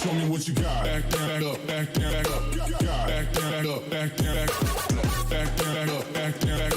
Show me what you got. Back up, back up, back up, back up, back up, back up.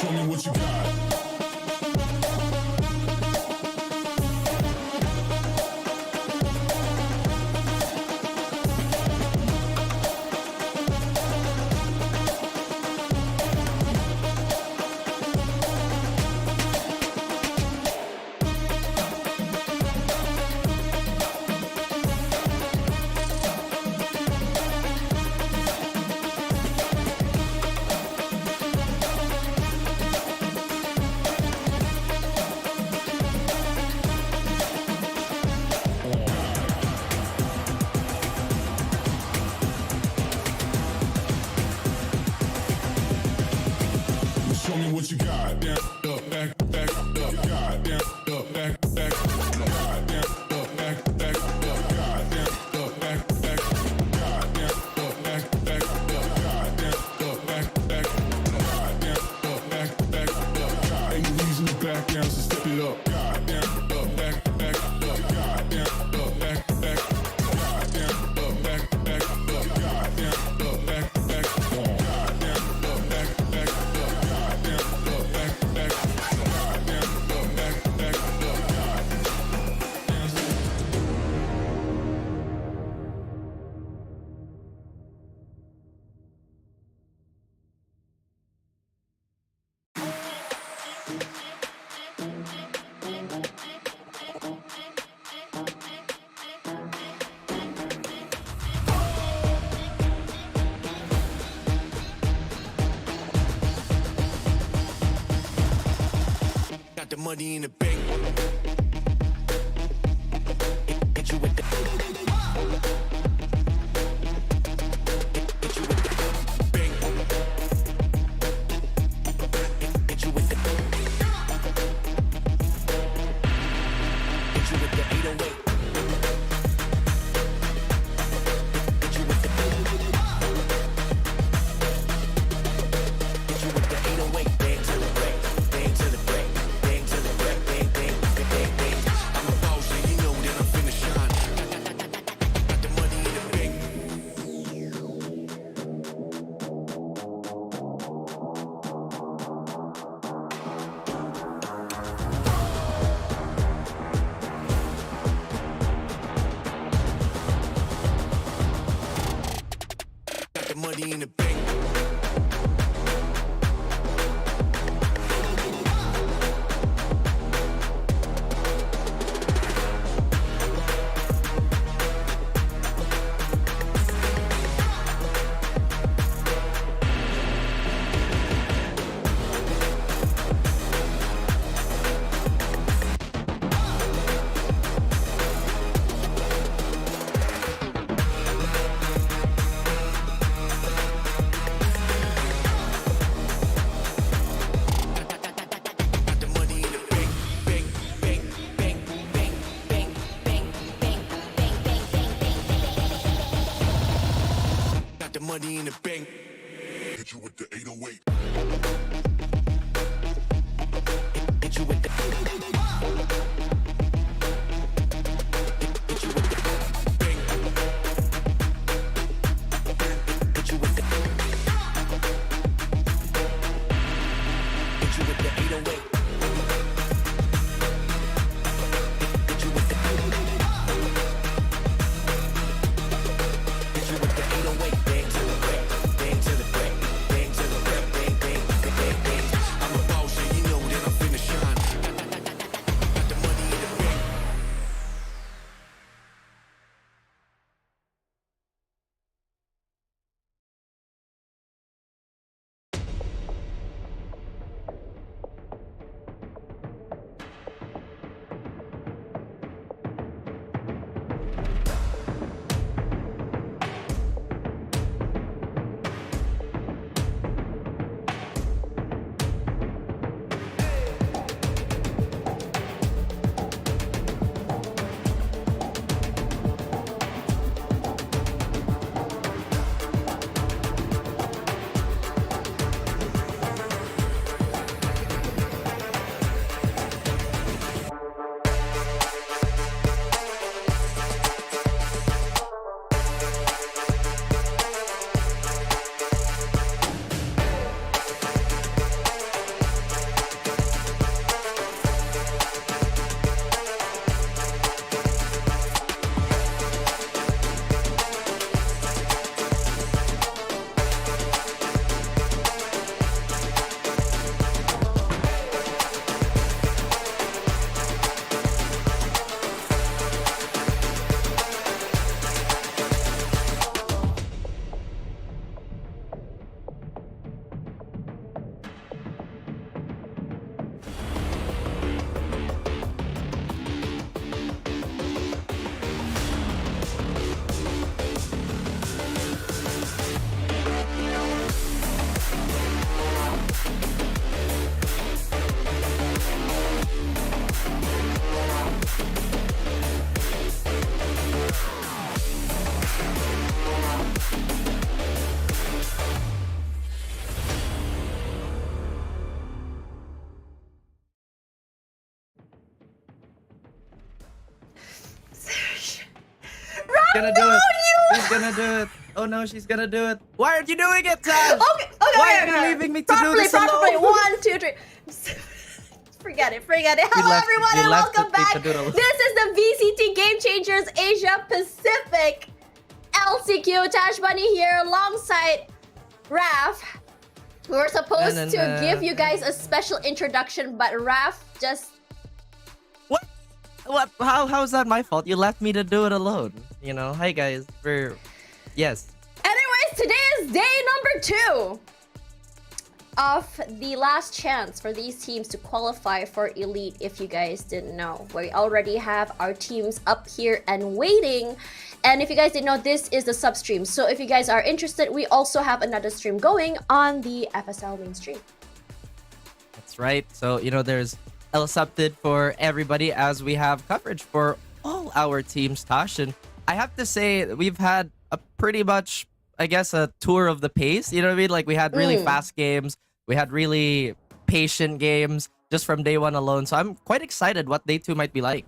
Show me what you got. Show me what you got. Down, up, back, up, got down, up, back, got down, up, back, up, got down, up, back, got down, up, back, up, up. Ain't no reason to back down, so step it up. Got down, up, back, up, got down, up, back, got down, up, back, up, got down, up, back, money in the bank. Hit you with the bank. Hit you with the hit you with the 808. Hit you with the hit you with the 808. Bang to the break, bang to the break, bang to the break, bang, bang, bang, bang, bang. I'm a boss, and you know that I'm finna shine. Got the money in the bank. Got the money in the bank. Got the money in the bank. Bank, bank, bank, bank, bank, bank, bank, bank, bank, bank, bank. Got the money in the bank. Hit you with the 808. Hit you with the hit you with the bang. Hit you with the hit you with the 808. Hit you with the hit you with the 808. Bang to the break, bang to the break, bang to the break, bang, bang, bang, bang, bang. I'm a boss, and you know that I'm finna shine. Got the money in the bank. Gonna do it. She's gonna do it. Oh no, she's gonna do it. Why aren't you doing it, Tash? Okay, Why are you leaving me to do this properly. alone? 1, 2, 3. Forget it. Hello, everyone, and welcome back. This is the VCT Game Changers Asia Pacific LCQ. TASHBUNNY here alongside Raf. We were supposed to give you guys a special introduction, but Raf just... What? How's that my fault? You left me to do it alone. You know, hi guys. Yes. Anyways, today is day number 2 of the last chance for these teams to qualify for Elite, if you guys didn't know. We already have our teams up here and waiting. And if you guys didn't know, this is the sub stream. So if you guys are interested, we also have another stream going on the FSL main stream. That's right. So, you know, there's LSubted for everybody as we have coverage for all our teams, Tash. And I have to say, we've had a pretty much, I guess, a tour of the pace. You know what I mean? Like, we had really fast games. We had really patient games just from day one alone. So I'm quite excited what day two might be like.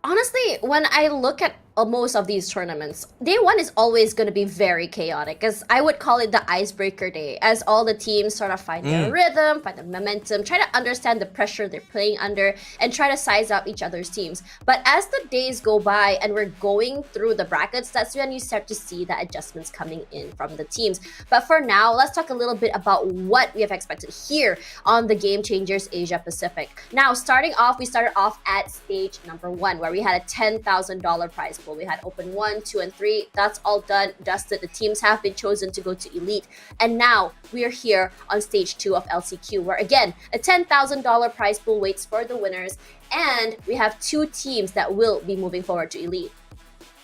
Honestly, when I look at most of these tournaments, day one is always going to be very chaotic, because I would call it the icebreaker day, as all the teams sort of find their rhythm, find their momentum, try to understand the pressure they're playing under, and try to size up each other's teams. But as the days go by and we're going through the brackets, that's when you start to see the adjustments coming in from the teams. But for now, let's talk a little bit about what we have expected here on the Game Changers Asia Pacific. Now, starting off, we started off at stage number 1, where we had a $10,000 prize pool. We had open 1, 2, and 3. That's all done, dusted. The teams have been chosen to go to Elite. And now we are here on stage 2 of LCQ, where again, a $10,000 prize pool waits for the winners. And we have 2 teams that will be moving forward to Elite.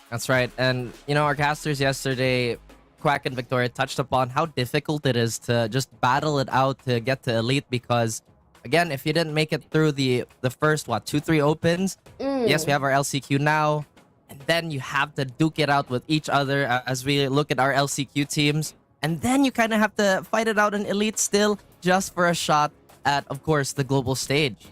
That's right. And, you know, our casters yesterday, Quack and Victoria, touched upon how difficult it is to just battle it out to get to Elite, because again, if you didn't make it through the first, 2-3 opens, yes, we have our LCQ now, and then you have to duke it out with each other as we look at our LCQ teams, and then you kind of have to fight it out in Elite still, just for a shot at, of course, the global stage.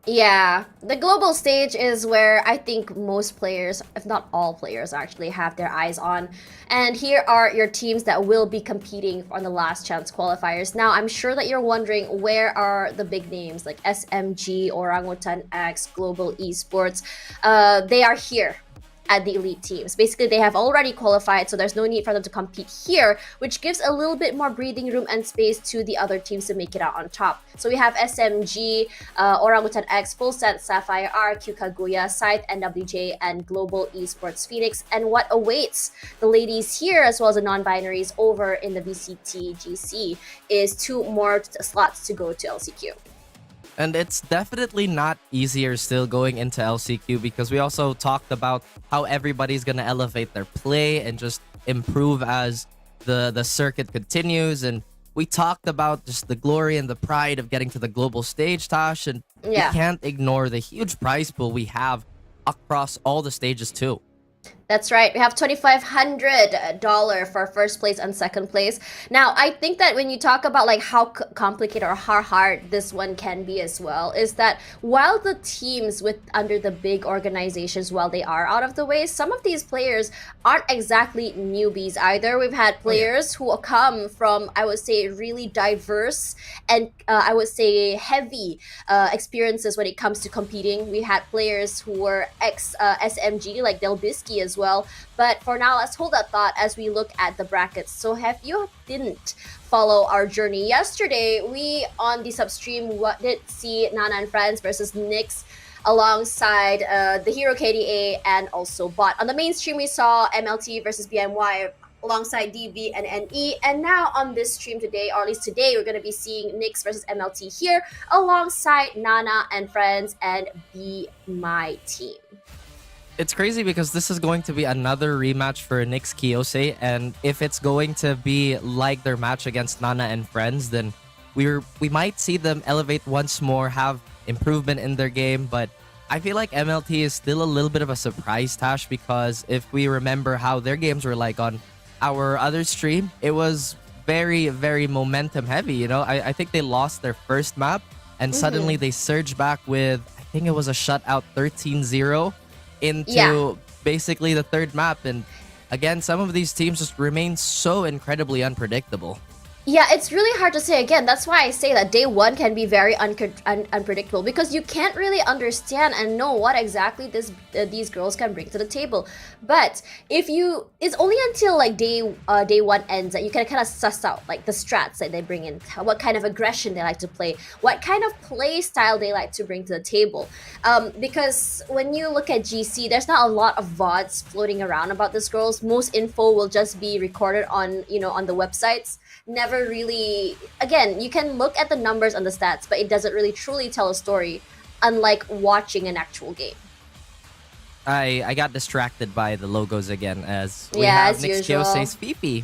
Yeah, the global stage is where I think most players, if not all players, actually have their eyes on. And here are your teams that will be competing on the last chance qualifiers. Now, I'm sure that you're wondering, where are the big names like SMG, Orangutan X, Global Esports? They are here at the Elite teams. Basically, they have already qualified, so there's no need for them to compete here, which gives a little bit more breathing room and space to the other teams to make it out on top. So we have SMG, Orangutan X, Full Sense, Sapphire, RQ Kaguya, Scythe, NWJ, and Global Esports Phoenix. And what awaits the ladies here, as well as the non-binaries over in the VCT GC, is 2 more slots to go to LCQ. And it's definitely not easier still going into LCQ, because we also talked about how everybody's going to elevate their play and just improve as the circuit continues. And we talked about just the glory and the pride of getting to the global stage, Tash. And we can't ignore the huge prize pool we have across all the stages too. That's right. We have $2,500 for first place and second place. Now, I think that when you talk about like how complicated or how hard this one can be as well, is that while the teams under the big organizations, while they are out of the way, some of these players aren't exactly newbies either. We've had players who come from, I would say, really diverse and I would say heavy experiences when it comes to competing. We had players who were ex-SMG like Delbisky as well. But for now, let's hold that thought as we look at the brackets. So if you didn't follow our journey yesterday, we on the substream did see Nana and Friends versus NYX alongside the Hero KDA and also Bot. On the mainstream, we saw MLT versus BMY alongside DB and NE. And now on this stream today, or at least today, we're going to be seeing NYX versus MLT here alongside Nana and Friends and Be My Team. It's crazy because this is going to be another rematch for NYX Kyosei, and if it's going to be like their match against Nana and Friends, then we might see them elevate once more, have improvement in their game. But I feel like MLT is still a little bit of a surprise, Tash, because if we remember how their games were like on our other stream, it was very, very momentum heavy. You know, I think they lost their first map, and suddenly they surged back with, I think it was a shutout 13-0 into basically the third map. And again, some of these teams just remain so incredibly unpredictable. Yeah, it's really hard to say. Again, that's why I say that day one can be very unpredictable, because you can't really understand and know what exactly these girls can bring to the table. But it's only until like day one ends that you can kind of suss out like the strats that they bring in, what kind of aggression they like to play, what kind of play style they like to bring to the table. Because when you look at GC, there's not a lot of VODs floating around about these girls. Most info will just be recorded on the websites. never really, again, you can look at the numbers and the stats, but it doesn't really truly tell a story, unlike watching an actual game. I got distracted by the logos again, as we Yeah, have as NYX usual. Kyosei's Fifi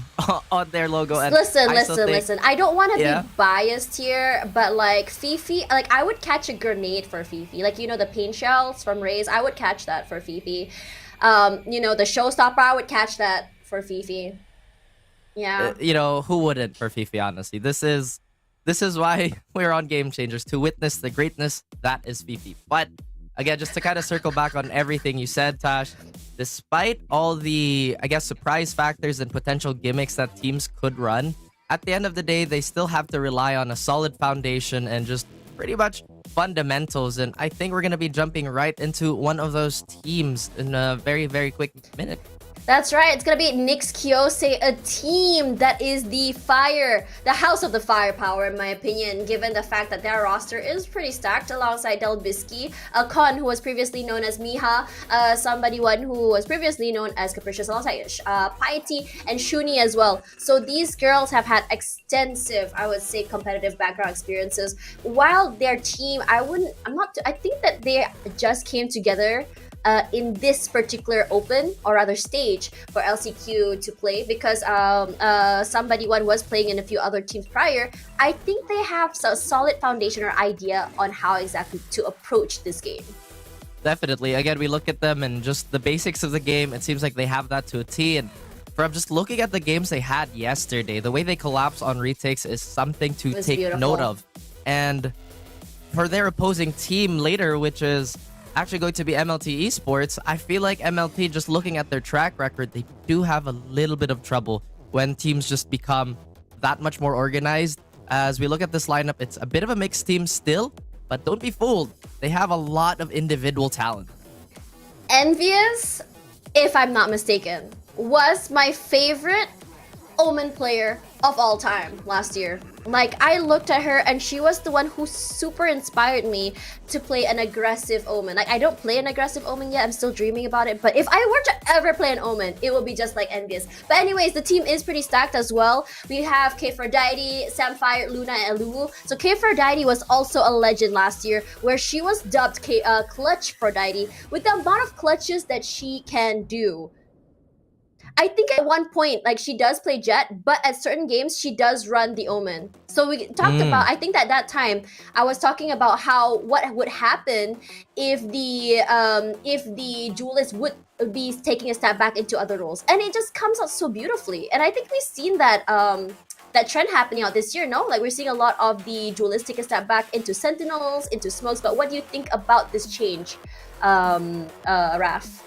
on their logo. And Listen. I don't want to Yeah. be biased here, but like Fifi, like I would catch a grenade for Fifi. Like, you know, the paint shells from Raze, I would catch that for Fifi. You know, the showstopper, I would catch that for Fifi. Yeah. You know, who wouldn't for Fifi, honestly? This is why we're on Game Changers, to witness the greatness that is Fifi. But again, just to kind of circle back on everything you said, Tash, despite all the, I guess, surprise factors and potential gimmicks that teams could run, at the end of the day, they still have to rely on a solid foundation and just pretty much fundamentals. And I think we're going to be jumping right into one of those teams in a very, very quick minute. That's right. It's gonna be NYX Kyosei, a team that is the house of the firepower, in my opinion, given the fact that their roster is pretty stacked alongside Delbisky, a Con who was previously known as Miha, somebody who was previously known as Capricious, alongside Piety and Shuni as well. So these girls have had extensive, I would say, competitive background experiences. While their team, I think that they just came together in this particular open, or rather stage, for LCQ to play, because somebody was playing in a few other teams prior. I think they have a solid foundation or idea on how exactly to approach this game. Definitely. Again, we look at them and just the basics of the game. It seems like they have that to a T. And from just looking at the games they had yesterday, the way they collapse on retakes is something to take beautiful. note of. And for their opposing team later, which is actually going to be MLT eSports, I feel like MLT, just looking at their track record, they do have a little bit of trouble when teams just become that much more organized. As we look at this lineup, it's a bit of a mixed team still, but don't be fooled. They have a lot of individual talent. Envious, if I'm not mistaken, was my favorite Omen player of all time last year. Like, I looked at her and she was the one who super inspired me to play an aggressive Omen. Like, I don't play an aggressive Omen yet, I'm still dreaming about it, but if I were to ever play an Omen, it would be just like Envious. But anyways, the team is pretty stacked as well. We have Kfredidi, Samfire, Luna, and Luwu. So Kfredidi was also a legend last year, where she was dubbed Clutch Fredidi with the amount of clutches that she can do. I think at one point, like, she does play Jet, but at certain games, she does run the Omen. So we talked about, I think that that time, I was talking about what would happen if the duelist would be taking a step back into other roles. And it just comes out so beautifully. And I think we've seen that that trend happening out this year, no? Like, we're seeing a lot of the duelists take a step back into Sentinels, into Smokes. But what do you think about this change, Raf?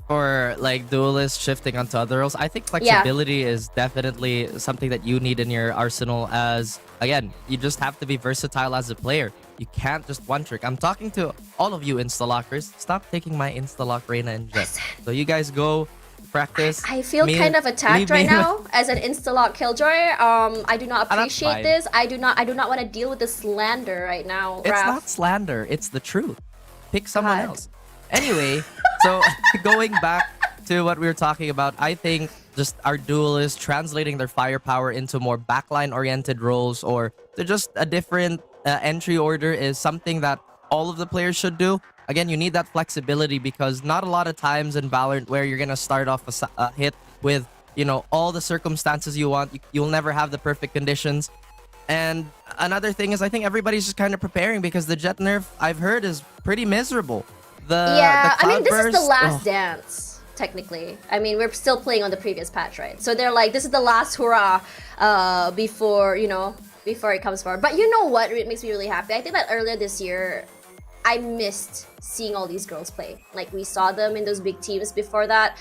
For like duelists shifting onto other roles, I think flexibility is definitely something that you need in your arsenal, as again, you just have to be versatile as a player. You can't just one trick. I'm talking to all of you Instalockers. Stop taking my Instalock Reina and Jet. So you guys go practice. I feel kind of attacked right now as an Instalock Killjoy. I do not appreciate this. I do not want to deal with the slander right now, It's Raf. not slander, it's the truth. Pick someone else. Anyway, so going back to what we were talking about, I think just our duelists translating their firepower into more backline-oriented roles, or to just a different entry order, is something that all of the players should do. Again, you need that flexibility, because not a lot of times in Valorant where you're going to start off a hit with, you know, all the circumstances you want. You'll never have the perfect conditions. And another thing is, I think everybody's just kind of preparing, because the Jet nerf, I've heard, is pretty miserable. I mean, this is the last dance, technically. I mean, we're still playing on the previous patch, right? So they're like, this is the last hurrah before it comes forward. But you know what? It makes me really happy. I think that earlier this year, I missed seeing all these girls play. Like, we saw them in those big teams before that.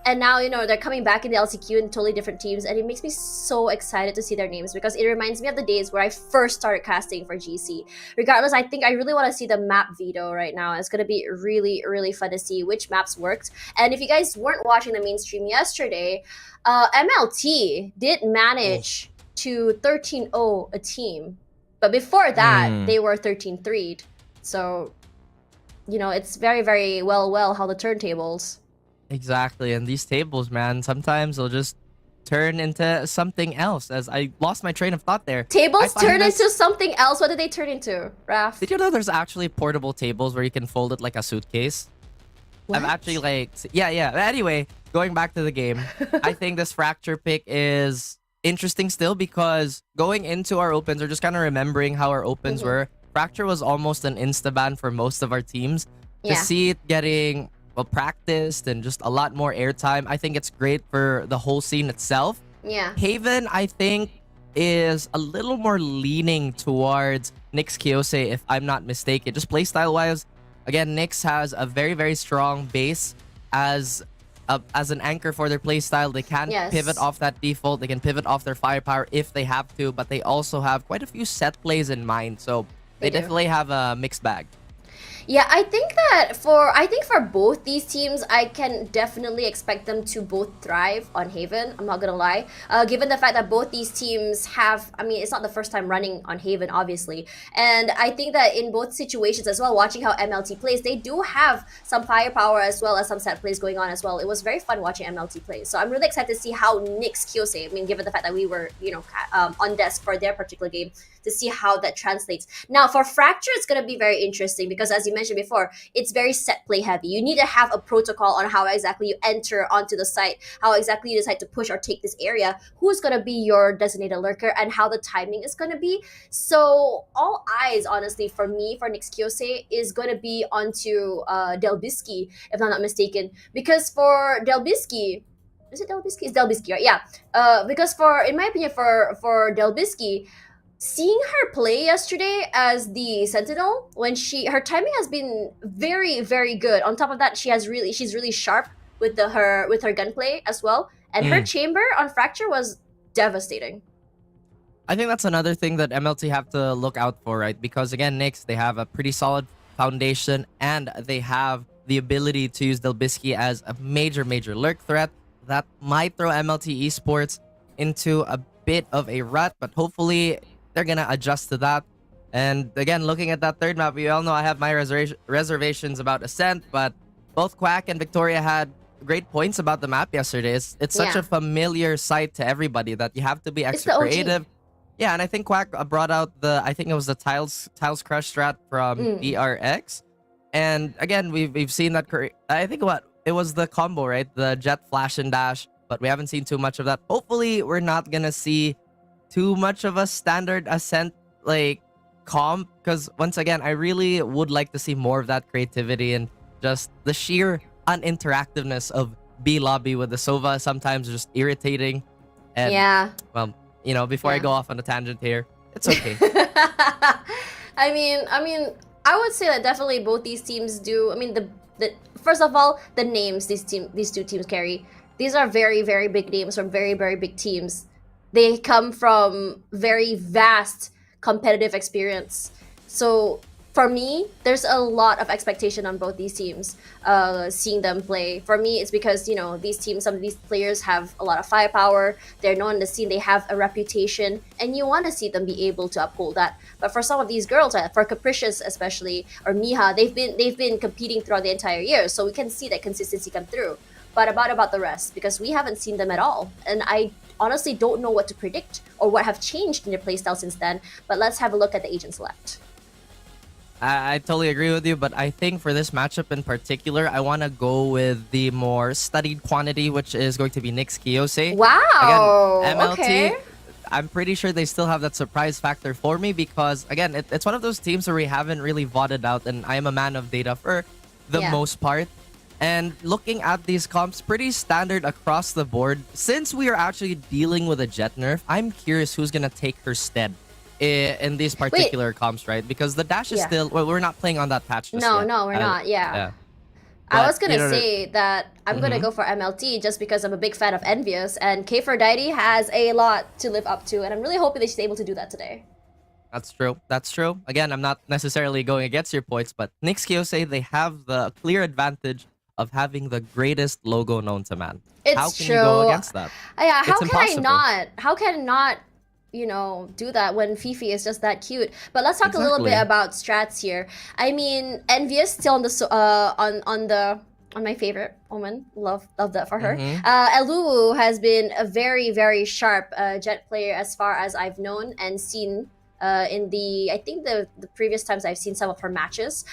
And now, you know, they're coming back in the LCQ in totally different teams, and it makes me so excited to see their names, because it reminds me of the days where I first started casting for GC. Regardless, I think I really want to see the map veto right now. It's going to be really, really fun to see which maps worked. And if you guys weren't watching the main stream yesterday, MLT did manage to 13-0 a team. But before that, they were 13-3'd. So, you know, it's very, very well how the turntables. Exactly, and these tables, man, sometimes they'll just turn into something else. As I lost my train of thought there. Tables turn into something else. What did they turn into, Raph? Did you know there's actually portable tables where you can fold it like a suitcase? What? I've actually like, yeah. Anyway, going back to the game, I think this Fracture pick is interesting still because going into our opens or just kind of remembering how our opens were, Fracture was almost an insta-ban for most of our teams. To see it getting well practiced and just a lot more airtime, I think it's great for the whole scene itself. Yeah. Haven, I think, is a little more leaning towards NYX Kyosei, if I'm not mistaken. Just playstyle wise, again, NYX has a very, very strong base as an anchor for their playstyle. They can pivot off that default. They can pivot off their firepower if they have to, but they also have quite a few set plays in mind. So they definitely have a mixed bag. Yeah, I think for both these teams, I can definitely expect them to both thrive on Haven. I'm not gonna lie. Given the fact that both these teams have, I mean, it's not the first time running on Haven, obviously. And I think that in both situations as well, watching how MLT plays, they do have some firepower as well as some set plays going on as well. It was very fun watching MLT play. So I'm really excited to see how NYX Kyosei, I mean, given the fact that we were, you know, on desk for their particular game, to see how that translates. Now, for Fracture, it's going to be very interesting because, as you mentioned before, it's very set play heavy. You need to have a protocol on how exactly you enter onto the site, how exactly you decide to push or take this area, who's going to be your designated lurker, and how the timing is going to be. So all eyes, honestly, for me, for NYX Kyosei, is going to be onto Delbisky, if I'm not mistaken. Because for Delbisky, is it Delbisky? It's Delbisky, right? Yeah. Because in my opinion, for Delbisky, seeing her play yesterday as the Sentinel, when her timing has been very, very good. On top of that, she's really sharp with her gunplay as well, and her chamber on Fracture was devastating. I think that's another thing that MLT have to look out for, right? Because again, NYX, they have a pretty solid foundation and they have the ability to use Delbisky as a major lurk threat that might throw MLT eSports into a bit of a rut, but hopefully they're gonna adjust to that. And again, looking at that third map, we all know I have my reservations about Ascent, but both Quack and Victoria had great points about the map yesterday. It's such a familiar sight to everybody that you have to be extra creative. Yeah, and I think Quack brought out I think it was the Tiles Crush strat from ERX. And again, we've seen that. I think it was the combo, right? The Jet Flash and Dash, but we haven't seen too much of that. Hopefully, we're not gonna see too much of a standard Ascent like comp, because once again, I really would like to see more of that creativity and just the sheer uninteractiveness of B lobby with the Sova sometimes just irritating. And well, you know, before I go off on a tangent here, it's okay. I mean, I would say that definitely both these teams do. I mean, the first of all, the names these two teams carry. These are very, very big names from very, very big teams. They come from very vast competitive experience. So for me, there's a lot of expectation on both these teams, seeing them play. For me, it's because, you know, these teams, some of these players have a lot of firepower. They're known in the scene. They have a reputation, and you want to see them be able to uphold that. But for some of these girls, for Capricious especially, or Miha, they've been competing throughout the entire year, so we can see that consistency come through. But about the rest, because we haven't seen them at all, and I honestly don't know what to predict or what have changed in their playstyle since then. But let's have a look at the agent select. I totally agree with you, but I think for this matchup in particular, I want to go with the more studied quantity, which is going to be NYX Kyosei. Wow! Again, MLT, okay. I'm pretty sure they still have that surprise factor for me because, again, it's one of those teams where we haven't really voted out, and I am a man of data for the most part. And looking at these comps, pretty standard across the board. Since we are actually dealing with a Jet nerf, I'm curious who's going to take her stead in these particular comps, right? Because the dash is still... Well, we're not playing on that patch just yet. No, we're not. Yeah. But, I was going to say that I'm going to go for MLT just because I'm a big fan of Envious, and K4Deity has a lot to live up to, and I'm really hoping that she's able to do that today. That's true. That's true. Again, I'm not necessarily going against your points, but NYX Kyosei, they have the clear advantage of having the greatest logo known to man. How can you go against that? Yeah, how can I not? How can I not, you know, do that when Fifi is just that cute? But let's talk a little bit about strats here. I mean, Envious still on the my favorite woman. Love that for her. Eluwu has been a very, very sharp Jet player as far as I've known and seen in I think the previous times I've seen some of her matches.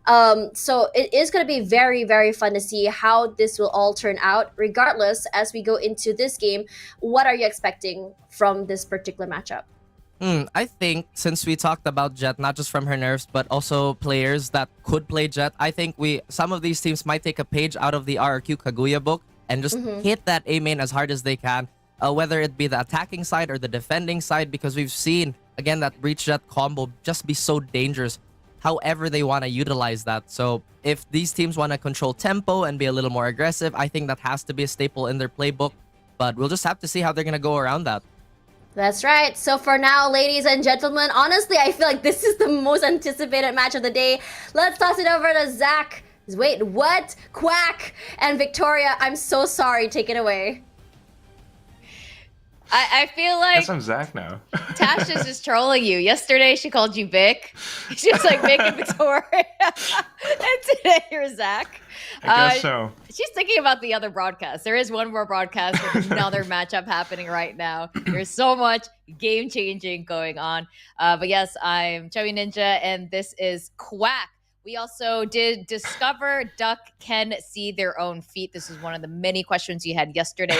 So it is going to be very, very fun to see how this will all turn out. Regardless, as we go into this game, what are you expecting from this particular matchup? I think since we talked about Jet, not just from her nerfs, but also players that could play Jet, I think some of these teams might take a page out of the RRQ Kaguya book and just hit that A main as hard as they can, whether it be the attacking side or the defending side, because we've seen, again, that Breach Jet combo just be so dangerous however they want to utilize that. So if these teams want to control tempo and be a little more aggressive, I think that has to be a staple in their playbook, but we'll just have to see how they're going to go around that. That's right. So for now, ladies and gentlemen, honestly, I feel like this is the most anticipated match of the day. Let's toss it over to Zach. Wait, what? Quack and Victoria, I'm so sorry. Take it away. I feel like... Guess I'm Zach now. Tash is just trolling you. Yesterday, she called you Vic. She was like, Vic and Victoria. And today, you're Zach. I guess so. She's thinking about the other broadcast. There is one more broadcast with another matchup happening right now. There's so much game-changing going on. But yes, I'm CHUBBYNINJA, and this is Quack. We also did discover Duck can see their own feet. This is one of the many questions you had yesterday.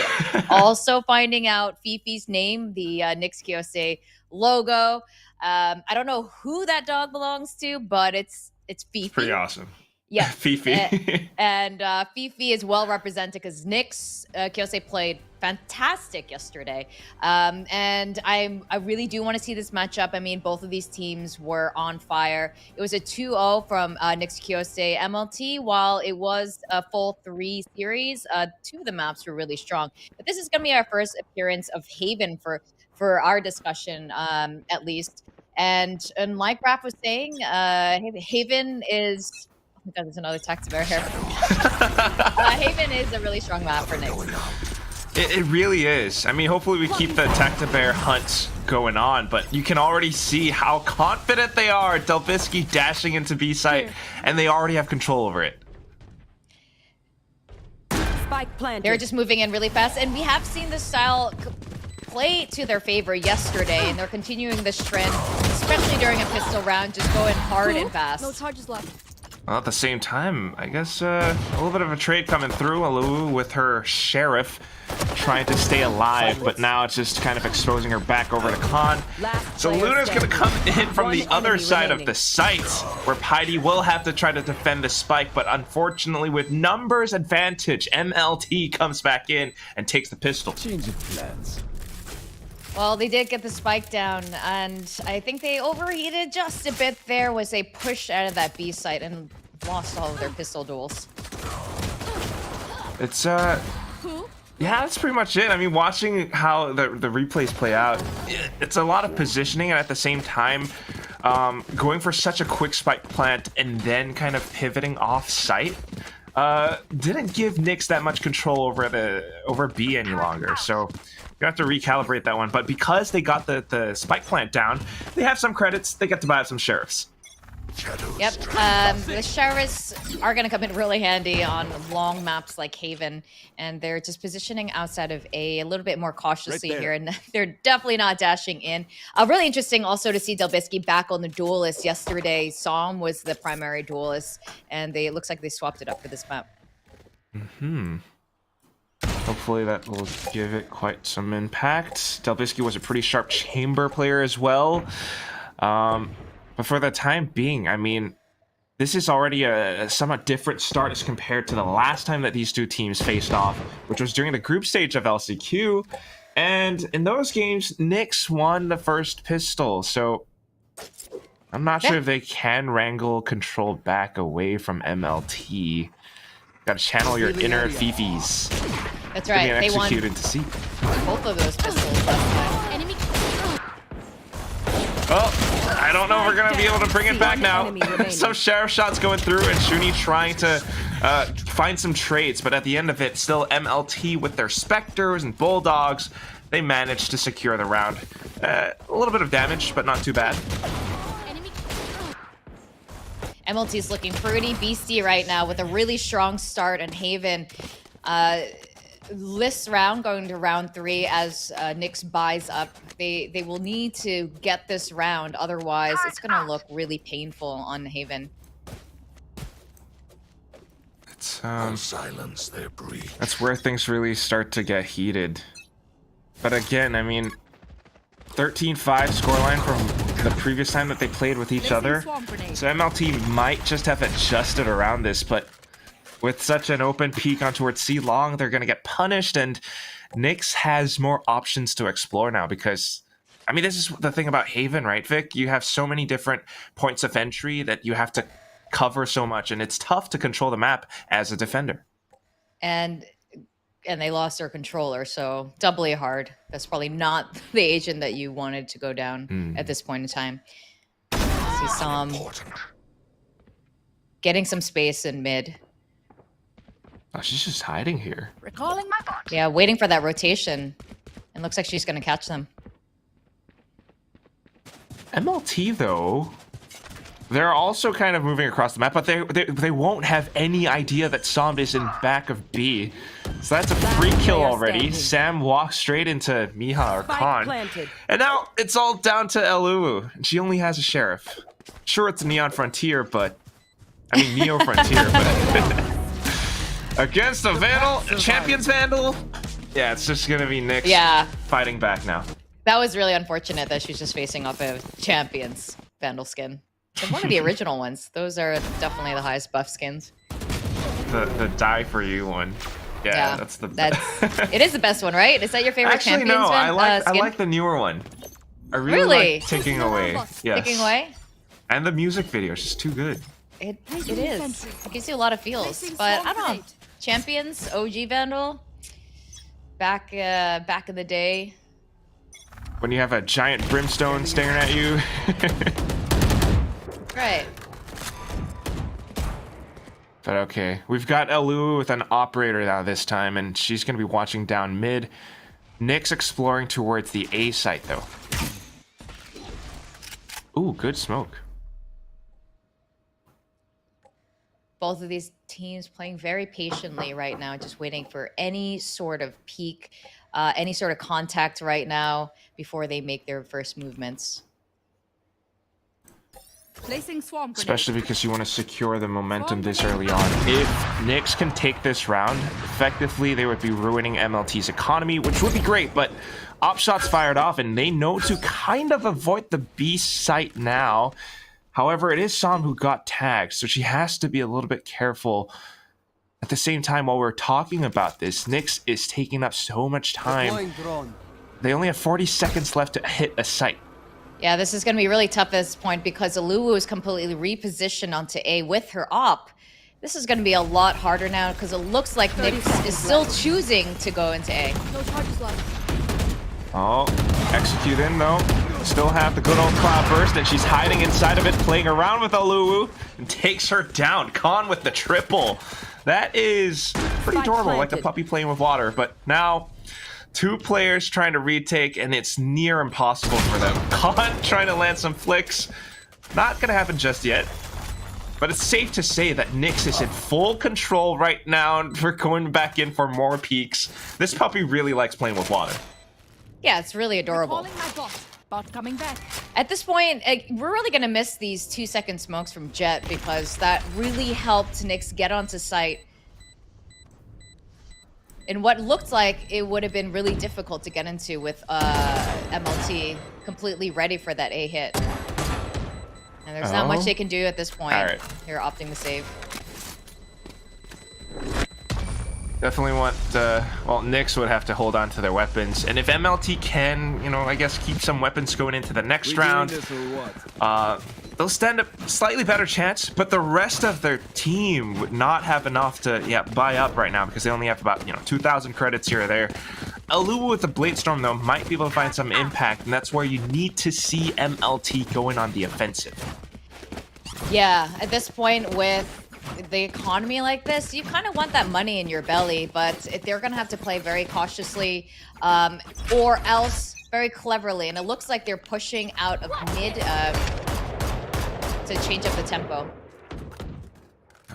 Also finding out Fifi's name, the NYX Kyosei logo. I don't know who that dog belongs to, but it's Fifi. Pretty awesome. Yeah. Fifi. And Fifi is well represented because NYX Kyosei played fantastic yesterday. And I really do want to see this matchup. I mean, both of these teams were on fire. It was a 2-0 from NYX Kyosei MLT, while it was a full 3 series. 2 of the maps were really strong. But this is going to be our first appearance of Haven for our discussion, at least. And like Raph was saying, Haven is... Oh my God, there's another Tacti Bear here. Haven is a really strong map for NYX. It really is. I mean, hopefully we keep the Tacti Bear hunt going on, but you can already see how confident they are. Delbisky dashing into B site, and they already have control over it. Spike planted. They're just moving in really fast, and we have seen this style play to their favor yesterday, and they're continuing this trend, especially during a pistol round, just going hard and fast. No charges left. Well, at the same time, I guess a little bit of a trade coming through. Alou with her Sheriff trying to stay alive, but now it's just kind of exposing her back over to Khan. So Luna's going to come in from the other side of the site, where Piety will have to try to defend the spike, but unfortunately with numbers advantage, MLT comes back in and takes the pistol. Change of plans. Well, they did get the spike down, and I think they overheated just a bit there. Was a push out of that B site and lost all of their pistol duels. It's yeah, that's pretty much it. I mean, watching how the replays play out, it's a lot of positioning, and at the same time, going for such a quick spike plant and then kind of pivoting off site didn't give NYX that much control over B any longer. So you have to recalibrate that one. But because they got the spike plant down, they have some credits. They get to buy some sheriffs. Yep, the sheriffs are going to come in really handy on long maps like Haven, and they're just positioning outside of A little bit more cautiously here, and they're definitely not dashing in. Really interesting also to see Delbisky back on the duelist. Yesterday, Som was the primary duelist, and it looks like they swapped it up for this map. Hopefully that will give it quite some impact. Delbisky was a pretty sharp chamber player as well. But for the time being, I mean, this is already a somewhat different start as compared to the last time that these two teams faced off, which was during the group stage of LCQ. And in those games, NYX won the first pistol. So I'm not sure if they can wrangle control back away from MLT. Gotta channel your inner Fifis. That's right. They won executed to see both of those pistols last time. Oh, I don't know if we're gonna be able to bring it back now. Some sheriff shots going through, and Shuni trying to find some trades, but at the end of it, still MLT with their Spectres and Bulldogs. They managed to secure the round. A little bit of damage, but not too bad. MLT is looking pretty beastie right now with a really strong start, and Haven this round going to round 3 as NYX buys up. They will need to get this round, otherwise it's going to look really painful on Haven. It's silence their breed. that's where things really start to get heated. But again, I mean, 13-5 scoreline from the previous time that they played with each other. So MLT might just have adjusted around this, but with such an open peek on towards C long, they're going to get punished, and NYX has more options to explore now because, I mean, this is the thing about Haven, right, Vic? You have so many different points of entry that you have to cover so much, and it's tough to control the map as a defender. And they lost their controller, so doubly hard. That's probably not the agent that you wanted to go down at this point in time. See some getting some space in mid. Oh, she's just hiding here. Recalling my bot. Yeah, waiting for that rotation. And looks like she's going to catch them. MLT, though, they're also kind of moving across the map, but they won't have any idea that Somd is in back of B. So that's a free kill already. Sam walks straight into Miha or Khan. And now it's all down to Elulu. And she only has a sheriff. Sure, it's a Neon Frontier, but... I mean, Neo Frontier, but... Against a Vandal, a Champions Vandal? Yeah, it's just gonna be NYX fighting back now. That was really unfortunate that she's just facing off a Champions Vandal skin. And one of the original ones. Those are definitely the highest buff skins. The Die For You one. Yeah, that's the best. It is the best one, right? Is that your favorite Actually, Champions no, skin? I like the newer one. I really like Taking Away. Yes. Taking Away? And the music video is just too good. It is. It gives you a lot of feels. But I don't know. Champions, OG Vandal, back in the day. When you have a giant brimstone staring at you. Right. But okay, we've got Elu with an operator now this time, and she's going to be watching down mid. NYX exploring towards the A site, though. Ooh, good smoke. Both of these teams playing very patiently right now, just waiting for any sort of peak, any sort of contact right now before they make their first movements. Placing swarm grenade. Especially because you want to secure the momentum this early on. If NYX can take this round, effectively they would be ruining MLT's economy, which would be great, but op shots fired off, and they know to kind of avoid the B site now. However, it is Sam who got tagged, so she has to be a little bit careful. At the same time, while we're talking about this, NYX is taking up so much time. They only have 40 seconds left to hit a site. Yeah, this is going to be really tough at this point because Aluwu is completely repositioned onto A with her op. This is going to be a lot harder now because it looks like NYX is still choosing to go into A. No charges left. Oh, execute in though. Still have the good old cloud burst, and she's hiding inside of it, playing around with Aluwu, and takes her down. Khan with the triple. That is pretty adorable, like a puppy playing with water. But now, two players trying to retake, and it's near impossible for them. Khan trying to land some flicks. Not gonna happen just yet. But it's safe to say that NYX is in full control right now, and we're going back in for more peaks. This puppy really likes playing with water. Yeah, it's really adorable. Calling my bot. Bot coming back. At this point, we're really going to miss these 2-second smokes from Jet because that really helped NYX get onto site in what looked like it would have been really difficult to get into with MLT completely ready for that A hit. And there's not much they can do at this point. All right. You're opting to save. Definitely want, well, NYX would have to hold on to their weapons. And if MLT can, you know, I guess keep some weapons going into the next round, they'll stand a slightly better chance. But the rest of their team would not have enough to, buy up right now because they only have about, 2,000 credits here or there. Aluwu with the Blade Storm, though, might be able to find some impact. And that's where you need to see MLT going on the offensive. Yeah, at this point with the economy like this, you kind of want that money in your belly, but they're going to have to play very cautiously or else very cleverly. And it looks like they're pushing out of mid to change up the tempo.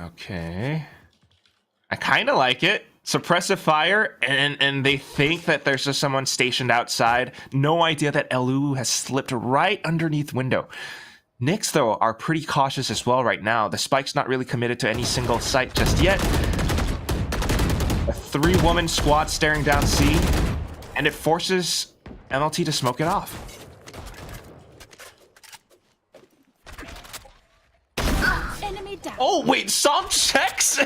Okay. I kind of like it. Suppressive fire, and they think that there's just someone stationed outside. No idea that LU has slipped right underneath window. NYX, though, are pretty cautious as well right now. The Spike's not really committed to any single site just yet. A 3-woman squad staring down C, and it forces MLT to smoke it off. Enemy down. Oh, wait, Som checks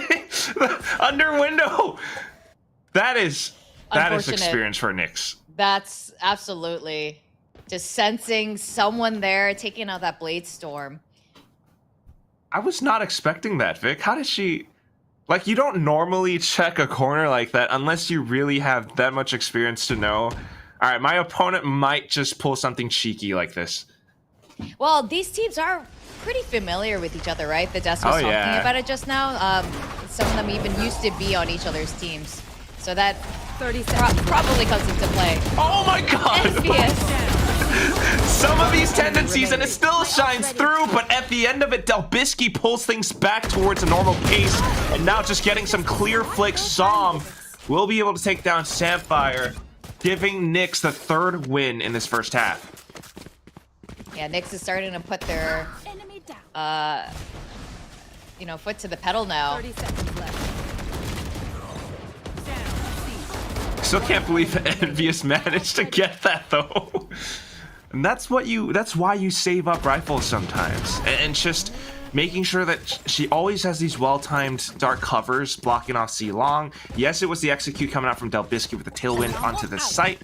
under window. That is experience for NYX. That's absolutely just sensing someone there, taking out that Blade Storm. I was not expecting that, Vic. How did she... Like, you don't normally check a corner like that unless you really have that much experience to know. All right, my opponent might just pull something cheeky like this. Well, these teams are pretty familiar with each other, right? The Desk was talking about it just now. Some of them even used to be on each other's teams. So that 30 seconds. probably comes into play. Oh my god! SBS. Some of these tendencies, and it still shines through, but at the end of it, Delbisky pulls things back towards a normal pace, and now just getting some clear flicks. Som will be able to take down Samfire, giving NYX the 3rd win in this first half. Yeah, NYX is starting to put their, foot to the pedal now. 30 seconds left. Still can't believe that Envious managed to get that though. And that's why you save up rifles sometimes, and just making sure that she always has these well-timed dark covers blocking off C long. Yes, it was the execute coming out from Delbisky with the tailwind onto the site,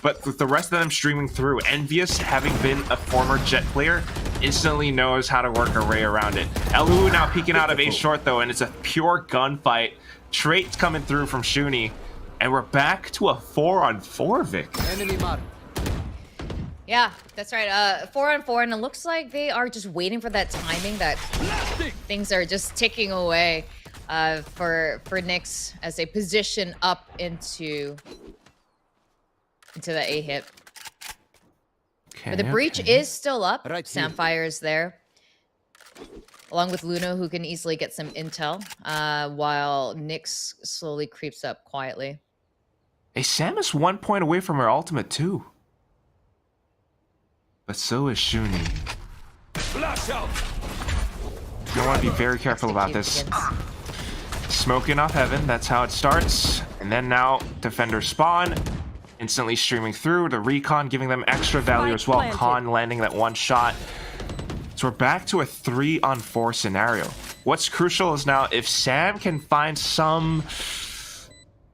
but with the rest of them streaming through, Envious, having been a former Jet player, instantly knows how to work her way around it. LU now peeking out of A short though, and it's a pure gunfight. Traits coming through from Shuni, and we're back to a 4-on-4, Vic. Enemy mark. Yeah, that's right. 4-on-4, and it looks like they are just waiting for that timing that things are just ticking away for NYX as they position up into the A hit. Okay, But the breach is still up. Right here. Samfire is there, along with Luna, who can easily get some intel, while NYX slowly creeps up quietly. Hey, Sam is 1 point away from her ultimate too. But so is Shuni. You want to be very careful about this. Smoking off heaven, that's how it starts. And then now, defender spawn. Instantly streaming through. The recon giving them extra value as well. Khan landing that one shot. So we're back to a 3-on-4 scenario. What's crucial is now if Sam can find some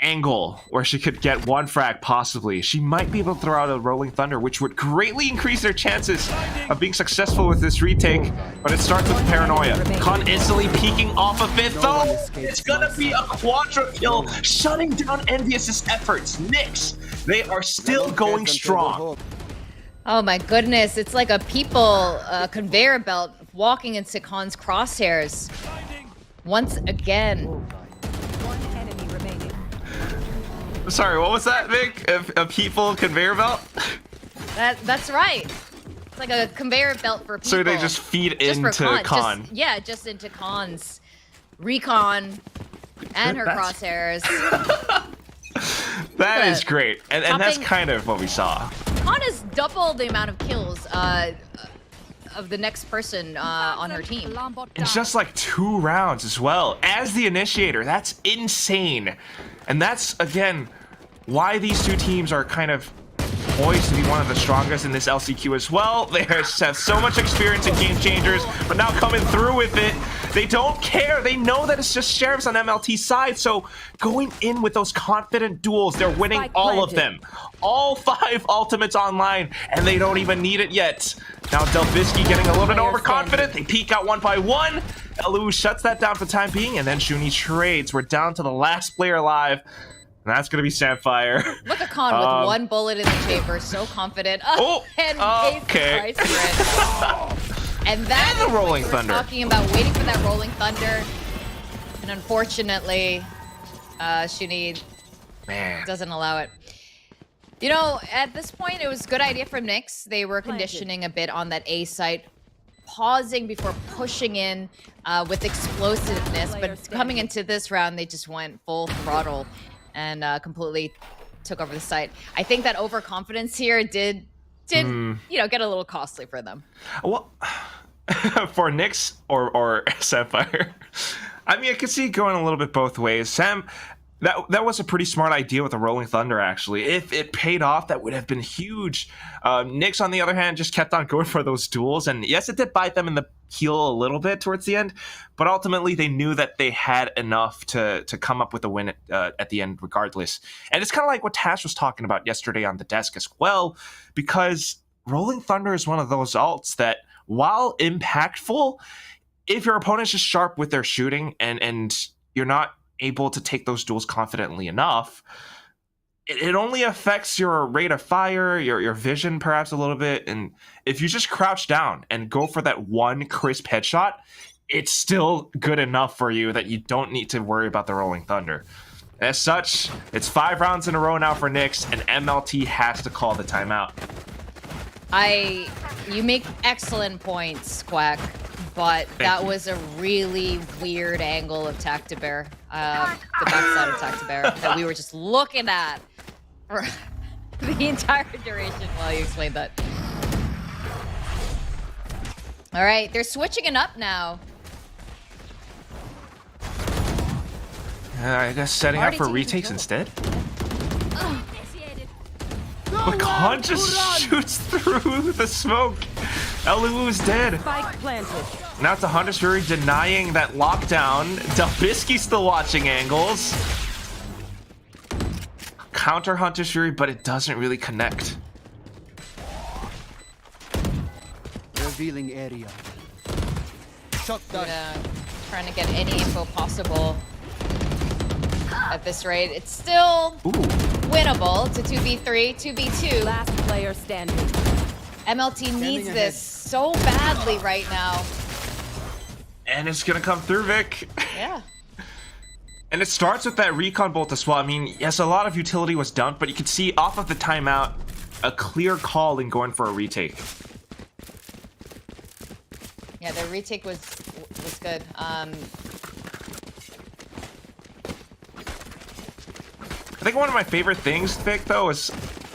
angle where she could get one frag possibly, she might be able to throw out a Rolling Thunder, which would greatly increase their chances of being successful with this retake. But it starts with paranoia. Khan instantly peeking off of it though. It's gonna be a quadra kill, shutting down Envious's efforts. NYX, they are still going strong. Oh my goodness, it's like a conveyor belt walking into Khan's crosshairs. Once again. One enemy remaining. Sorry, what was that, Vic? A people conveyor belt? That's right. It's like a conveyor belt for people. So they just feed Just for into Khan. Just into Khan's recon and her crosshairs. That is great. And that's kind of what we saw. Khan is double the amount of kills of the next person on her team. In just like 2 rounds as well. As the initiator, that's insane. And that's, again, why these two teams are kind of poised to be one of the strongest in this LCQ as well. They have so much experience in game changers, but now coming through with it, they don't care. They know that it's just sheriffs on MLT's side, so going in with those confident duels, they're winning all of them. All 5 ultimates online, and they don't even need it yet. Now Delbisky getting a little bit overconfident. They peek out one by one. LU shuts that down for the time being, and then Shuni trades. We're down to the last player alive. And that's gonna be Samfire. Look at Khan with 1 bullet in the chamber, so confident. And okay. And that the is Rolling what we were Thunder. talking about, waiting for that Rolling Thunder. And unfortunately, Shuni doesn't allow it. You know, at this point, it was a good idea from NYX. They were conditioning a bit on that A site, pausing before pushing in with explosiveness, but coming into this round, they just went full throttle and completely took over the site. I think that overconfidence here did you know, get a little costly for them. Well, for NYX or Sapphire, I mean, I could see it going a little bit both ways. Sam, that was a pretty smart idea with the Rolling Thunder, actually. If it paid off, that would have been huge. NYX, on the other hand, just kept on going for those duels. And yes, it did bite them in the heel a little bit towards the end. But ultimately, they knew that they had enough to come up with a win at the end regardless. And it's kind of like what Tash was talking about yesterday on the desk as well. Because Rolling Thunder is one of those ults that, while impactful, if your opponent's just sharp with their shooting and you're not able to take those duels confidently enough, it only affects your rate of fire, your vision perhaps a little bit. And if you just crouch down and go for that one crisp headshot, it's still good enough for you that you don't need to worry about the Rolling Thunder. As such, it's 5 rounds in a row now for NYX, and MLT has to call the timeout. You make excellent points, Quack, but that was a really weird angle of Tactibear, the backside of Tactibear, that we were just looking at for the entire duration while you explained that. All right, they're switching it up now. I guess setting up for retakes instead. But Khan just shoots through the smoke. Eluu's dead. Now it's a Hunter's Fury denying that lockdown. Delbisky's still watching angles. Counter Hunter's Fury, but it doesn't really connect. Revealing area. Yeah, trying to get any info possible. At this rate, it's still winnable. It's a 2v3, 2v2. Last player standing. MLT needs this so badly right now. And it's gonna come through, Vic. Yeah. And it starts with that recon bolt as well. I mean, yes, a lot of utility was dumped, but you could see off of the timeout a clear call in going for a retake. Yeah, the retake was good. I think one of my favorite things, Vic, though, is,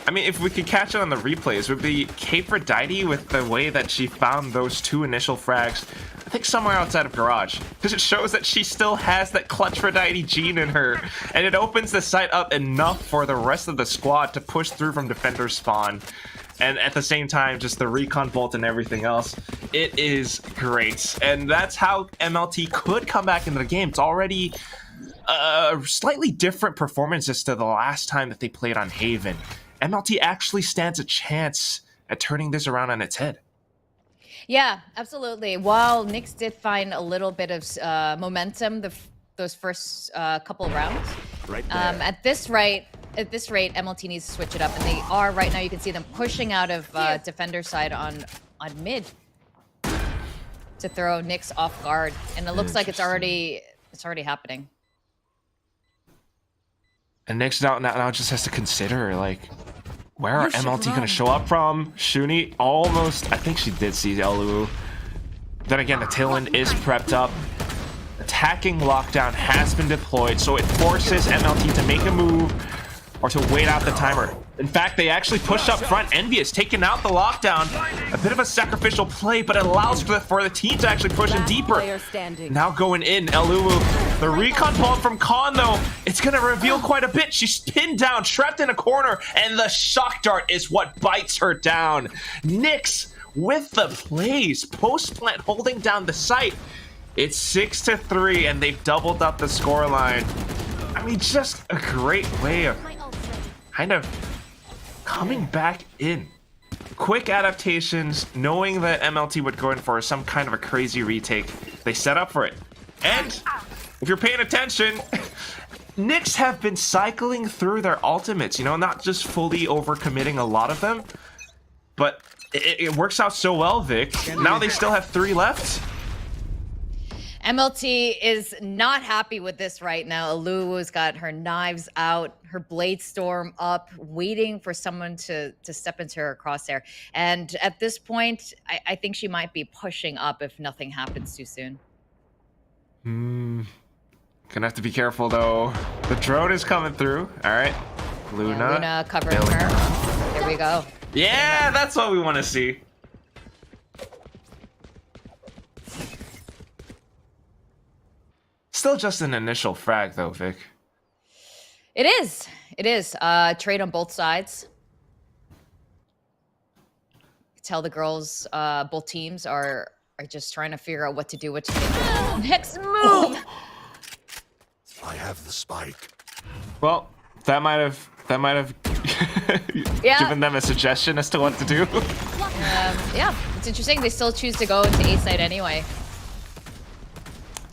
I mean, if we could catch it on the replays, would be Aphrodite with the way that she found those 2 initial frags, I think somewhere outside of Garage. Because it shows that she still has that clutch Aphrodite gene in her. And it opens the site up enough for the rest of the squad to push through from defender spawn. And at the same time, just the recon bolt and everything else. It is great. And that's how MLT could come back into the game. It's already slightly different performances to the last time that they played on Haven. MLT actually stands a chance at turning this around on its head. Yeah, absolutely. While NYX did find a little bit of momentum those first couple rounds, Right there. at this rate, MLT needs to switch it up, and they are right now. You can see them pushing out of defender side on mid to throw NYX off guard, and it looks like it's already happening. And NYX now just has to consider, like, where are MLT going to show up from? Shuni almost, I think she did see Eluu. Then again, the tail end is prepped up. Attacking lockdown has been deployed, so it forces MLT to make a move or to wait out the timer. In fact, they actually push up front. Envious taking out the lockdown. A bit of a sacrificial play, but it allows for the team to actually push in deeper. Now going in, Eluu. The recon pull from Khan, though, it's going to reveal quite a bit. She's pinned down, trapped in a corner, and the shock dart is what bites her down. NYX with the plays. Post-plant holding down the site. It's 6-3, and they've doubled up the scoreline. I mean, just a great way of kind of coming back in. Quick adaptations, knowing that MLT would go in for some kind of a crazy retake. They set up for it. And if you're paying attention, NYX have been cycling through their ultimates, you know, not just fully overcommitting a lot of them, but it works out so well, Vic. Now they still have 3 left. MLT is not happy with this right now. Alu's got her knives out, her blade storm up, waiting for someone to step into her crosshair. And at this point, I think she might be pushing up if nothing happens too soon. Gonna have to be careful though. The drone is coming through. All right, Luna. Yeah, Luna covering her. There we go. Yeah, that's what we want to see. Still just an initial frag though, Vic. It is. It is. Trade on both sides. Tell the girls, both teams are just trying to figure out what to do, what to do. Next move. I have the spike. Well, that might have Yeah. given them a suggestion as to what to do. Yeah, it's interesting. They still choose to go into A side anyway.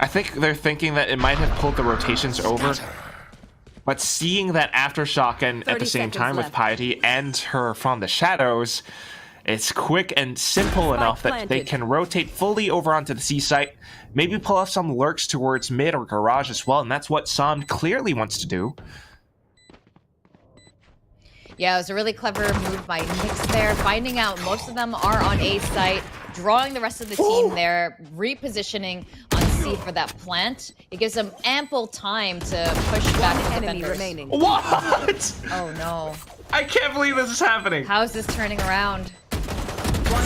I think they're thinking that it might have pulled the rotations over. But seeing that aftershock and at the same time with Piety and her from the shadows, it's quick and simple enough that they can rotate fully over onto the C site, maybe pull off some lurks towards mid or garage as well, and that's what Son clearly wants to do. Yeah, it was a really clever move by NYX there, finding out most of them are on A site, drawing the rest of the team there, repositioning on C for that plant. It gives them ample time to push back the Enemy defenders. remaining. What? Oh no. I can't believe this is happening. How is this turning around?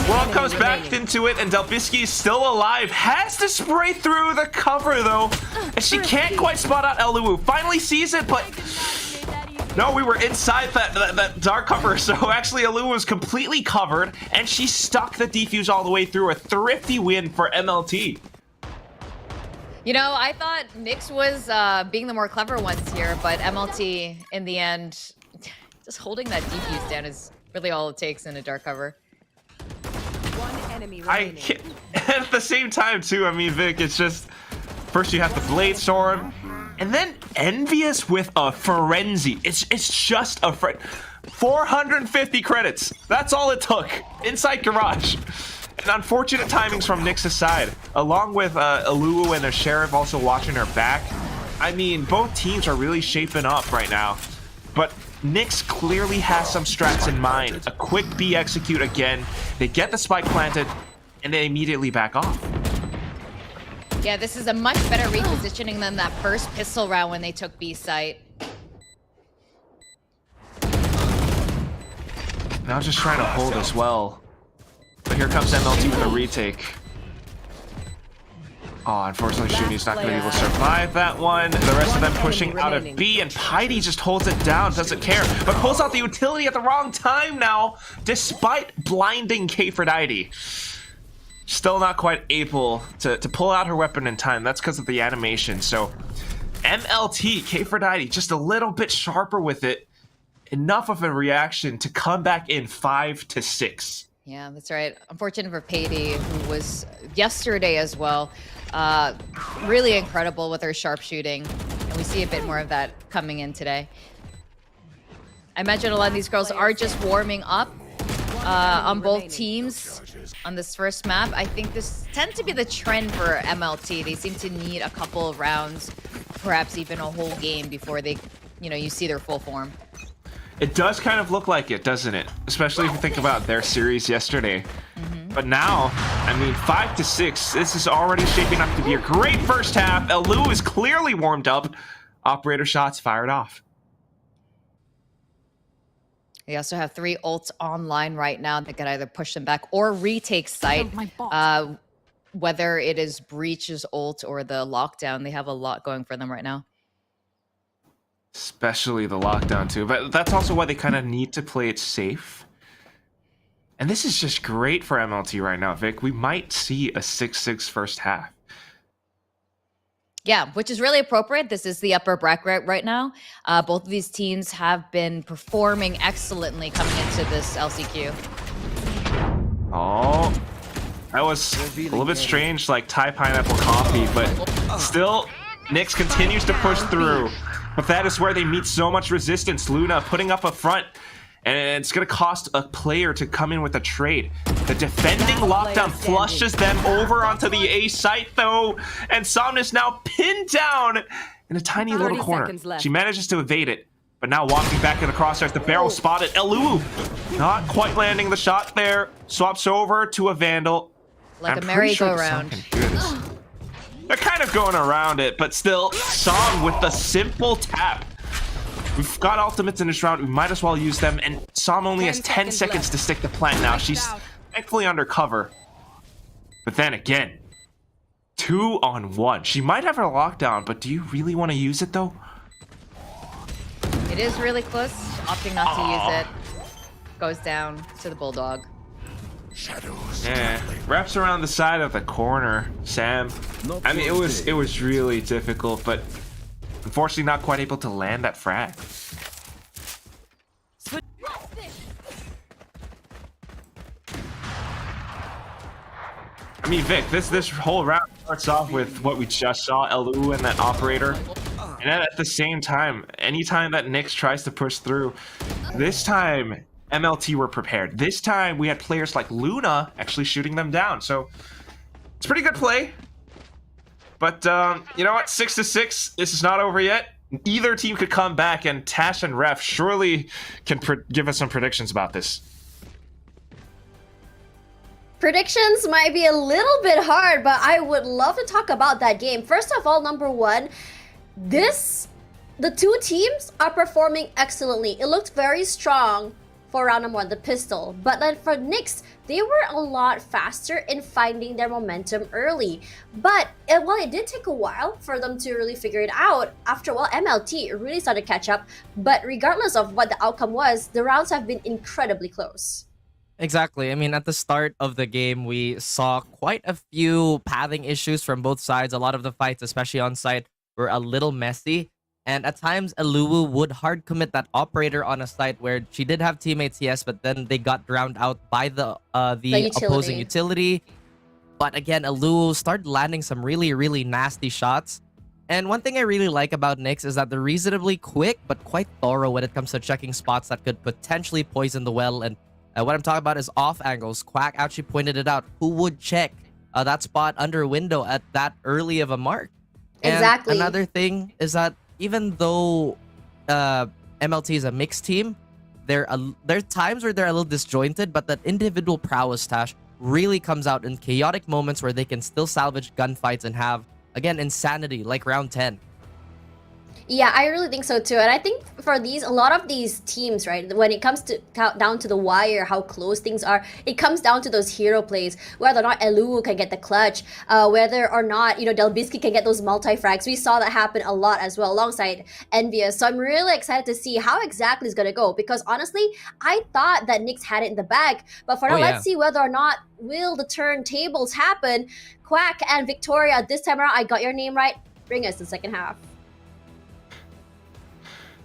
World comes back into it, and Delbisky is still alive. Has to spray through the cover, though. And she can't quite spot out Elu. Finally sees it, but... No, we were inside that dark cover, so actually Elu was completely covered, and she stuck the defuse all the way through. A thrifty win for MLT. You know, I thought NYX was being the more clever ones here, but MLT, in the end, just holding that defuse down is really all it takes in a dark cover. One enemy I remaining. can't, at the same time, too, I mean, Vic, it's just... First you have the Blade Storm, and then Envious with a Frenzy. It's just a 450 credits. That's all it took. Inside Garage. And unfortunate timings from NYX's side. Along with Alulu and the Sheriff also watching her back. I mean, both teams are really shaping up right now. But NYX clearly has some strats in mind. A quick B execute again. They get the spike planted, and they immediately back off. Yeah, this is a much better repositioning than that first pistol round when they took B site. Now just trying to hold as well. But here comes MLT with a retake. Oh, unfortunately, Shuni's not going to be able to survive that one. The rest of them pushing out of B, and Piety just holds it down, doesn't care, but pulls out the utility at the wrong time now, despite blinding Kfredite. Still not quite able to pull out her weapon in time. That's because of the animation. So MLT, Kfredite, just a little bit sharper with it. Enough of a reaction to come back in 5-6. Yeah, that's right. Unfortunate for Pady, who was yesterday as well. Really incredible with her sharpshooting. And we see a bit more of that coming in today. I imagine a lot of these girls are just warming up on both teams on this first map. I think this tends to be the trend for MLT. They seem to need a couple of rounds, perhaps even a whole game before they, you see their full form. It does kind of look like it, doesn't it? Especially if you think about their series yesterday. But now, I mean, 5-6, this is already shaping up to be a great first half. Elu is clearly warmed up. Operator shots fired off. They also have 3 ults online right now that can either push them back or retake site. Whether it is Breach's ult or the lockdown, they have a lot going for them right now. Especially the lockdown too, but that's also why they kind of need to play it safe. And this is just great for MLT right now, Vic. We might see a 6-6 first half. Yeah, which is really appropriate. This is the upper bracket right now. Both of these teams have been performing excellently coming into this LCQ. Oh, that was a little bit strange, like Thai pineapple coffee, but still, NYX continues to push through. But that is where they meet so much resistance. Luna putting up a front, and it's going to cost a player to come in with a trade. The defending lockdown flushes them over onto the A site, though, and Somnus now pinned down in a tiny little 30 corner. seconds left. She manages to evade it, but now walking back in the crosshairs, the barrel spotted. Elu not quite landing the shot there. Swaps over to a Vandal. Like I'm a pretty sure the merry-go-round. Song can hear this. They're kind of going around it, but still, Song with the simple tap. We've got ultimates in this round. We might as well use them. And Som only has 10 seconds to stick the plant now. She's thankfully under cover. But then again, 2-on-1. She might have her lockdown, but do you really want to use it though? It is really close. Opting not to use it. Goes down to the Bulldog. Yeah, wraps around the side of the corner, Sam. I mean, it was really difficult, but unfortunately not quite able to land that frag. I mean, Vic, this whole round starts off with what we just saw, Elu and that operator. And then at the same time, anytime that NYX tries to push through, this time MLT were prepared. This time we had players like Luna actually shooting them down. So it's pretty good play. But you know what? 6-6. This is not over yet. Either team could come back, and Tash and Ref surely can give us some predictions about this. Predictions might be a little bit hard, but I would love to talk about that game. First of all, number one, the two teams are performing excellently. It looked very strong for round number one, the pistol. But then for NYX, they were a lot faster in finding their momentum early. But while it did take a while for them to really figure it out, after a while, MLT really started to catch up. But regardless of what the outcome was, the rounds have been incredibly close. Exactly. I mean, at the start of the game, we saw quite a few pathing issues from both sides. A lot of the fights, especially on site, were a little messy. And at times, Eluwu would hard commit that operator on a site where she did have teammates, yes, but then they got drowned out by the opposing utility. But again, Eluwu started landing some really, really nasty shots. And one thing I really like about NYX is that they're reasonably quick, but quite thorough when it comes to checking spots that could potentially poison the well. And what I'm talking about is off angles. Quack actually pointed it out. Who would check that spot under a window at that early of a mark? Exactly. And another thing is that even though MLT is a mixed team, there are times where they're a little disjointed, but that individual prowess, Tash, really comes out in chaotic moments where they can still salvage gunfights and have, again, insanity, like round 10. Yeah, I really think so too. And I think for a lot of these teams, right, when it comes to down to the wire, how close things are, it comes down to those hero plays, whether or not Elu can get the clutch, whether or not, Delbisky can get those multi-frags. We saw that happen a lot as well alongside Envious. So I'm really excited to see how exactly it's going to go, because honestly, I thought that NYX had it in the bag. But for now, let's see whether or not will the turntables happen. Quack and Victoria, this time around, I got your name right. Bring us the second half.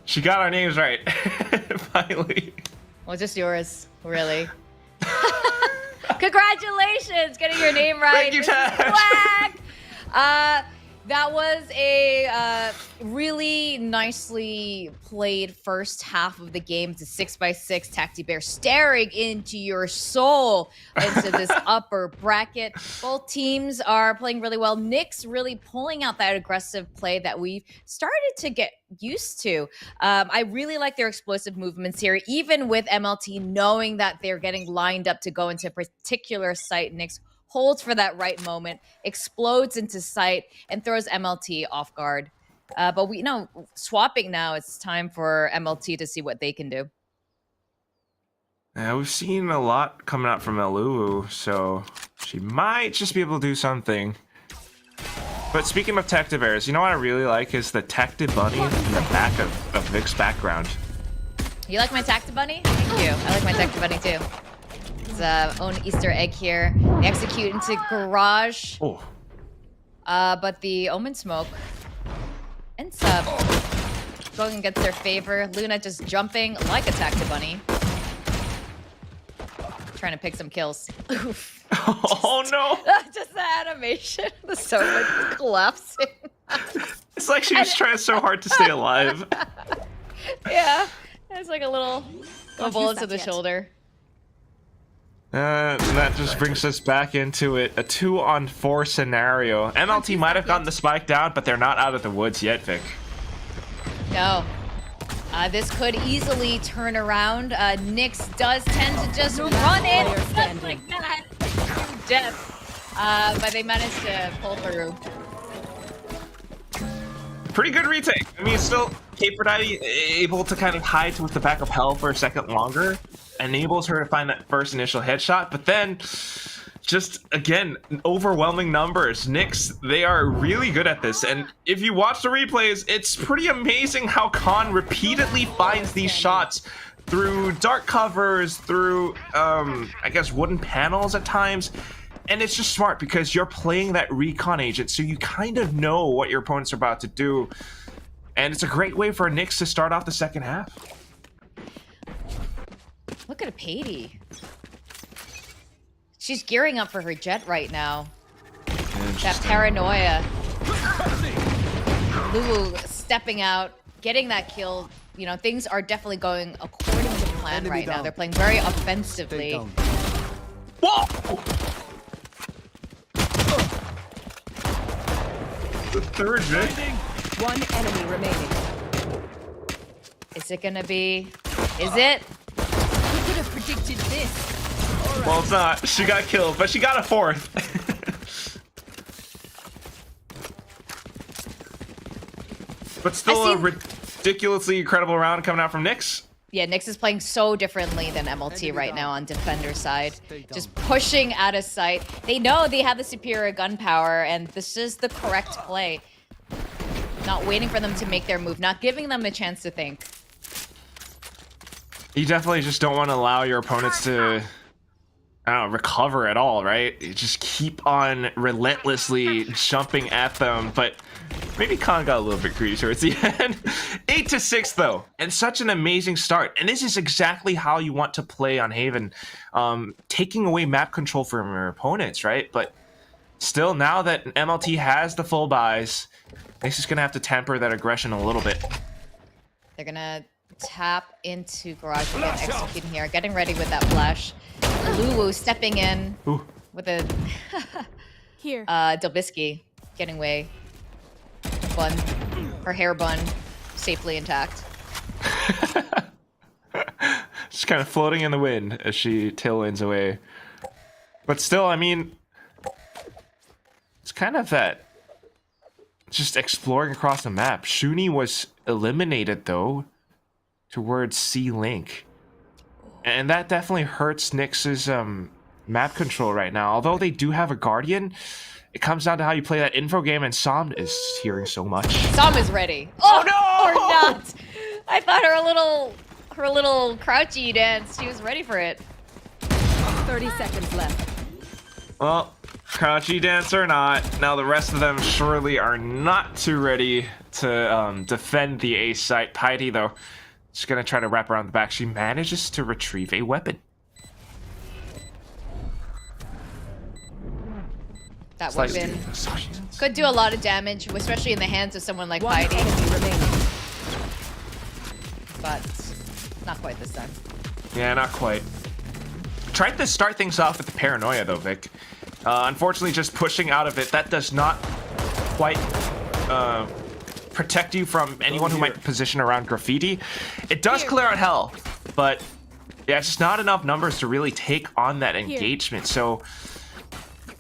She got our names right. Finally. Well, just yours, really. Congratulations, getting your name right. Thank you, Tash. That was a really nicely played first half of the game. It's a 6x6 Tacti Bear staring into your soul into this upper bracket. Both teams are playing really well. NYX really pulling out that aggressive play that we've started to get used to. I really like their explosive movements here, even with MLT knowing that they're getting lined up to go into a particular site. NYX holds for that right moment, explodes into sight, and throws MLT off guard. But we know swapping now, it's time for MLT to see what they can do. Yeah, we've seen a lot coming out from Elu, so she might just be able to do something. But speaking of Tacti Bears, you know what I really like is the Tacti Bunny in the back of Vic's background. You like my Tacti Bunny? Thank you. I like my Tacti Bunny too. His own Easter egg here. They execute into garage. Oh. But the Omen Smoke ends up going against their favor. Luna just jumping like a Tacti Bunny. Trying to pick some kills. Oof. Oh no! Just the animation. The sofa collapsing. It's like she was trying so hard to stay alive. Yeah. It's like a little bullet to the shoulder. And that just brings us back into it. A 2-on-4 scenario. MLT might have gotten the spike down, but they're not out of the woods yet, Vic. No. This could easily turn around. NYX does tend to just run in just like that. Death. But they managed to pull through. Pretty good retake. I mean, still, Aphrodite able to kind of hide with the back of Hell for a second longer. Enables her to find that first initial headshot, but then just again overwhelming numbers. NYX, they are really good at this, and if you watch the replays, it's pretty amazing how Khan repeatedly finds these shots through dark covers, through I guess wooden panels at times. And it's just smart because you're playing that recon agent, so you kind of know what your opponents are about to do, and it's a great way for NYX to start off the second half. Look at Patey. She's gearing up for her jet right now. That paranoia. Lulu stepping out, getting that kill. You know, things are definitely going according to plan right now. They're playing very offensively. Whoa! The third Vic. One enemy remaining. Is it gonna be? Is it? Who could have predicted this? Well, it's not. She got killed, but she got a fourth. But still a ridiculously incredible round coming out from NYX. Yeah, NYX is playing so differently than MLT right now on defender side. Just pushing out of sight. They know they have the superior gun power, and this is the correct play. Not waiting for them to make their move, not giving them a chance to think. You definitely just don't want to allow your opponents to, I don't know, recover at all, right? You just keep on relentlessly jumping at them, but maybe Khan got a little bit greedy towards the end. 8-6 though, and such an amazing start. And this is exactly how you want to play on Haven, taking away map control from your opponents, right? But still, now that MLT has the full buys, NYX is gonna have to temper that aggression a little bit. They're gonna tap into garage again, executing here, getting ready with that flash. Lulu stepping in with a Here. Delbisky getting away. Bun, her hair bun, safely intact. Just kind of floating in the wind as she tailwinds away. But still, I mean, it's kind of that just exploring across the map. Shuni was eliminated though towards C-Link. And that definitely hurts NYX's map control right now. Although they do have a Guardian, it comes down to how you play that info game, and Som is hearing so much. Som is ready. Oh no! Or not. I thought her little crouchy dance, she was ready for it. 30 seconds left. Well, crouchy dance or not, now the rest of them surely are not too ready to defend the A site. Piety though, she's gonna try to wrap around the back. She manages to retrieve a weapon. That weapon could do a lot of damage, especially in the hands of someone like One Piety. enemy remaining. But not quite this time. Yeah, not quite. Tried to start things off with the paranoia though, Vic. Unfortunately, just pushing out of it, that does not quite protect you from anyone who might position around graffiti. It does clear out Hell, but yeah, it's just not enough numbers to really take on that engagement. So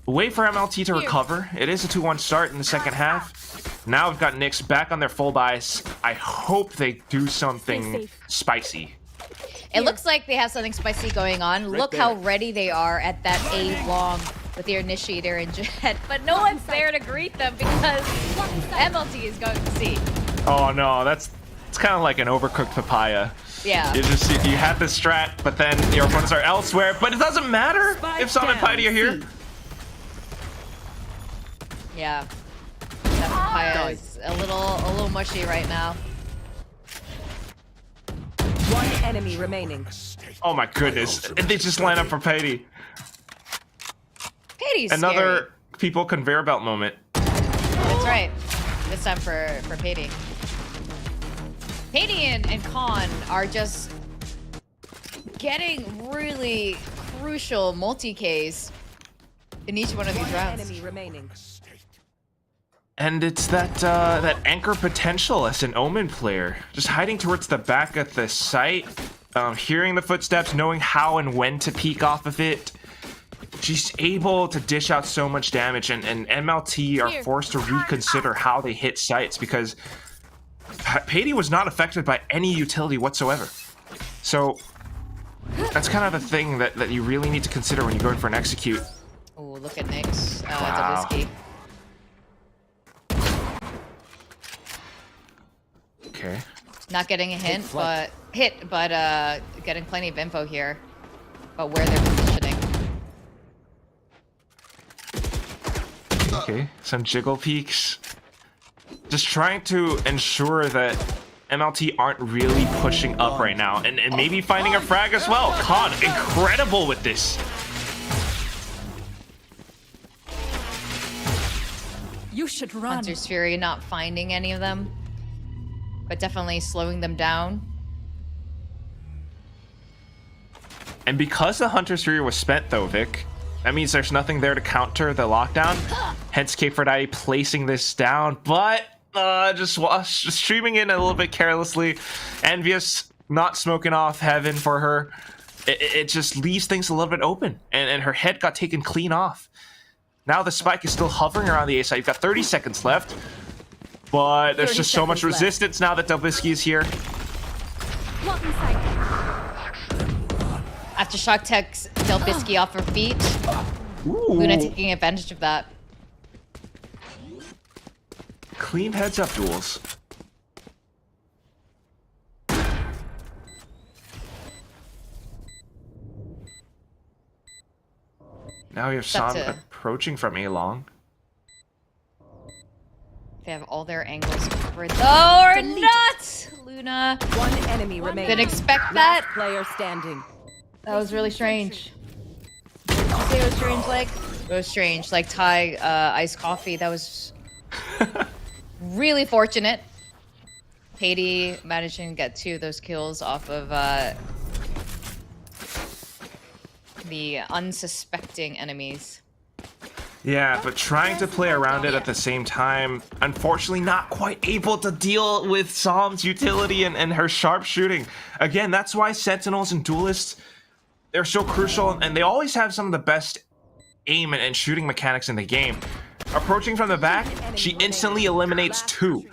wait for MLT to recover. It is a 2-1 start in the second half. Now we've got NYX back on their full buys. I hope they do something spicy. It looks like they have something spicy going on. Look how ready they are at that A long with their initiator and jet, but no one's there to greet them because MLT is going to see. Oh no, it's kind of like an overcooked papaya. Yeah. You have this strat, but then your opponents are elsewhere. But it doesn't matter if Som and Piety are here. Yeah. That papaya is a little mushy right now. One enemy remaining. Oh my goodness. And they just line up for Piety. Patey's Another people conveyor belt moment. That's right. This time for Patey. Katie and Khan are just getting really crucial multi-Ks in each one of these rounds. Enemy remaining. And it's that anchor potential as an Omen player. Just hiding towards the back of the site, hearing the footsteps, knowing how and when to peek off of it. She's able to dish out so much damage, and MLT are forced to reconsider how they hit sites because Pady was not affected by any utility whatsoever. So that's kind of the thing that you really need to consider when you're going for an execute. Oh, look at NYX. Wow. Zabisky. Okay. Not getting a hint, but getting plenty of info here about where they're positioning. Okay, some jiggle peeks. Just trying to ensure that MLT aren't really pushing up right now, and maybe finding a frag as well. Khan, incredible with this. You should run. Hunter's Fury not finding any of them, but definitely slowing them down. And because the Hunter's Fury was spent though, Vic, that means there's nothing there to counter the lockdown. Hence K4daddy placing this down, but just streaming in a little bit carelessly. Envious not smoking off heaven for her. It just leaves things a little bit open, and her head got taken clean off. Now the spike is still hovering around the A side. You've got 30 seconds left, but there's just so much resistance now that Zabisky is here. Aftershock takes Zabisky off her feet. Ooh. Luna taking advantage of that. Clean heads-up duels. Now we have Sam approaching from A long. They have all their angles covered. Oh, or not! Luna. One enemy remaining. Didn't expect that. Last player standing. That was really strange. Did you say it was strange, like? It was strange, like Thai iced coffee. That was really fortunate. Pady managing to get 2 of those kills off of the unsuspecting enemies. Yeah, but trying to play around it at the same time, unfortunately not quite able to deal with Psalm's utility and her sharp shooting. Again, that's why Sentinels and Duelists, they're so crucial, and they always have some of the best aim and shooting mechanics in the game. Approaching from the back, she instantly eliminates 2.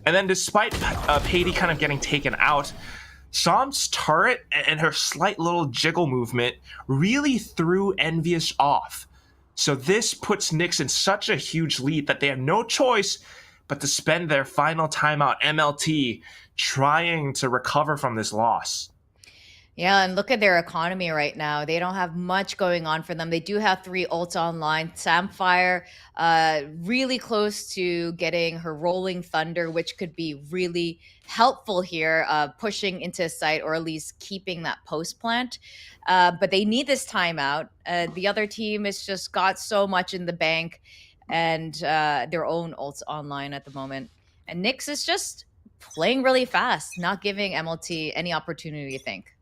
And then despite Pady kind of getting taken out, Psalm's turret and her slight little jiggle movement really threw Envious off. So this puts NYX in such a huge lead that they have no choice but to spend their final timeout, MLT, trying to recover from this loss. Yeah, and look at their economy right now. They don't have much going on for them. They do have 3 ults online. Samfire, really close to getting her Rolling Thunder, which could be really helpful here, pushing into a site or at least keeping that post plant. But they need this timeout. The other team has just got so much in the bank and their own ults online at the moment. And NYX is just playing really fast, not giving MLT any opportunity to think.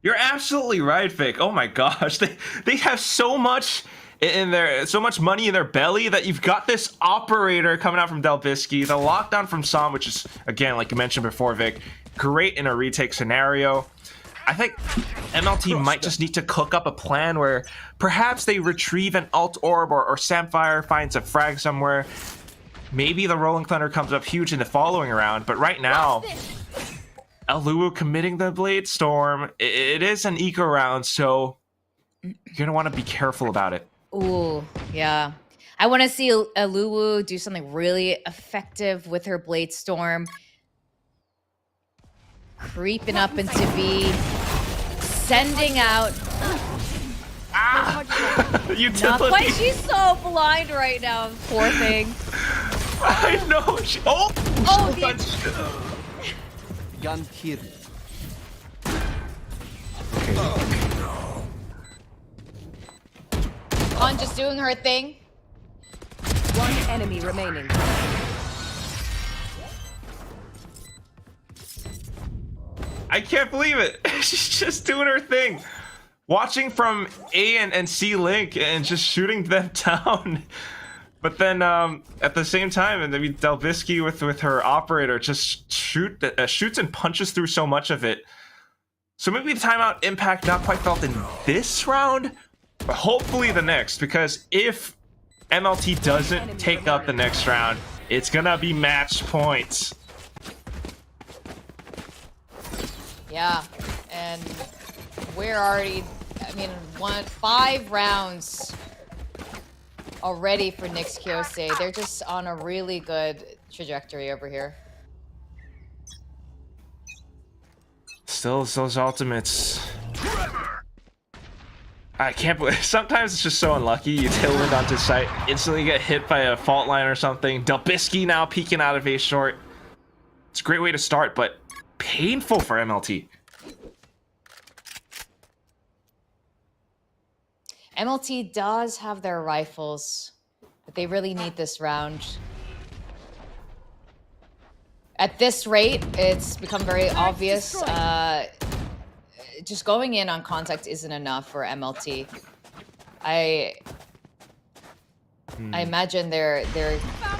You're absolutely right, Vic. Oh my gosh, they have so much so much money in their belly that you've got this operator coming out from Zabisky, the lockdown from Sam, which is, again, like you mentioned before, Vic, great in a retake scenario. I think MLT might just need to cook up a plan where perhaps they retrieve an alt orb or Samfire finds a frag somewhere. Maybe the Rolling Thunder comes up huge in the following round, but right now, Aluwu committing the Blade Storm. It is an eco round, so you're going to want to be careful about it. Ooh, yeah. I want to see Aluwu do something really effective with her Blade Storm. Creeping up into B. Sending out... Utility. Not quite. She's so blind right now, poor thing. I know. Gun here. On just doing her thing. One enemy remaining. I can't believe it. She's just doing her thing. Watching from A and C link and just shooting them down. But then at the same time, and I mean, Delbisky with her operator just shoots and punches through so much of it. So maybe the timeout impact not quite felt in this round, but hopefully the next, because if MLT doesn't take up the next round, it's gonna be match points. Yeah, and we're already, I mean, 5 rounds already for NYX Kyosei. They're just on a really good trajectory over here. Still, those ultimates. I can't believe. Sometimes it's just so unlucky. You tailwind onto site, instantly get hit by a fault line or something. Delbisky now peeking out of A short. It's a great way to start, but painful for MLT. MLT does have their rifles, but they really need this round. At this rate, it's become very obvious. Just going in on contact isn't enough for MLT. I imagine they're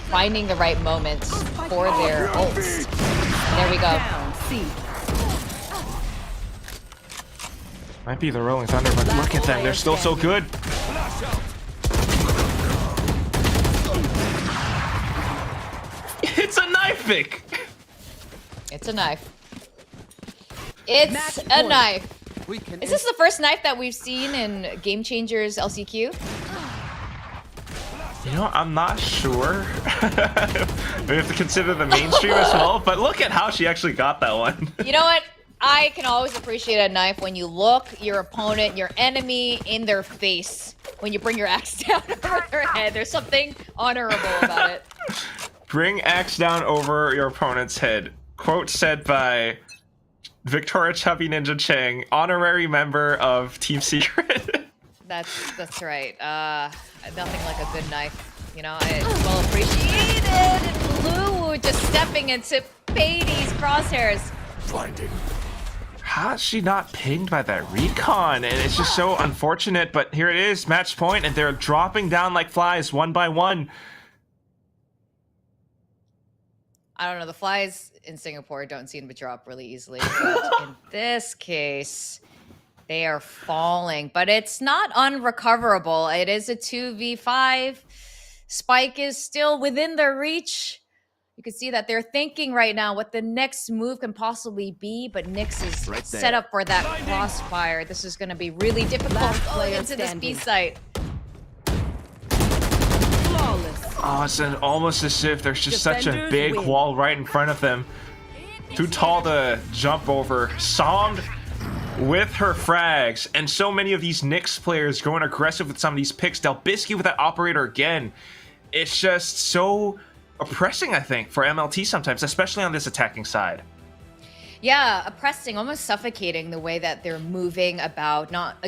finding the right moments for their ults. There we go. Might be the Rolling Thunder, but look at them. They're still so good. It's a knife pick. It's a knife. It's a knife. Is this the first knife that we've seen in Game Changers LCQ? You know, I'm not sure. We have to consider the mainstream as well, but look at how she actually got that one. You know what? I can always appreciate a knife when you look your opponent, your enemy, in their face. When you bring your axe down over their head. There's something honorable about it. Bring axe down over your opponent's head. Quote said by Victoria CHUBBYNINJA Chang, honorary member of Team Secret. That's right. Nothing like a good knife. You know, it's well appreciated. And Blue just stepping into Beatty's crosshairs. Blinding. How's she not pinged by that recon? And it's just so unfortunate, but here it is, match point, and they're dropping down like flies, one by one. I don't know, the flies in Singapore don't seem to drop really easily. But in this case, they are falling. But it's not unrecoverable. It is a 2v5. Spike is still within their reach. You can see that they're thinking right now what the next move can possibly be, but NYX is Right there. set up for that crossfire. This is going to be really difficult going into this B site. Oh, it's almost as if there's just such a big wall right in front of them. Too tall to jump over. Song with her frags, and so many of these NYX players going aggressive with some of these picks. Delbisky with that operator again. It's just so oppressing, I think, for MLT sometimes, especially on this attacking side. Yeah, oppressing, almost suffocating the way that they're moving about, not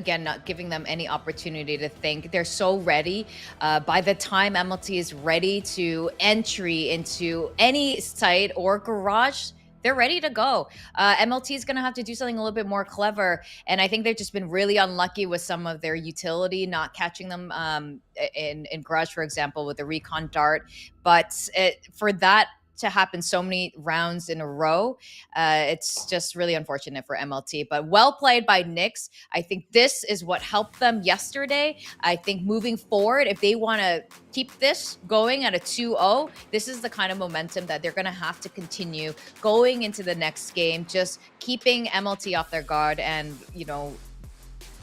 giving them any opportunity to think. They're so ready. By the time MLT is ready to entry into any site or garage, they're ready to go. MLT is going to have to do something a little bit more clever. And I think they've just been really unlucky with some of their utility, not catching them in Garage, for example, with the recon dart. But for that to happen so many rounds in a row, it's just really unfortunate for MLT. But well played by NYX. I think this is what helped them yesterday. I think moving forward, if they want to keep this going at a 2-0, this is the kind of momentum that they're going to have to continue going into the next game, just keeping MLT off their guard and, you know,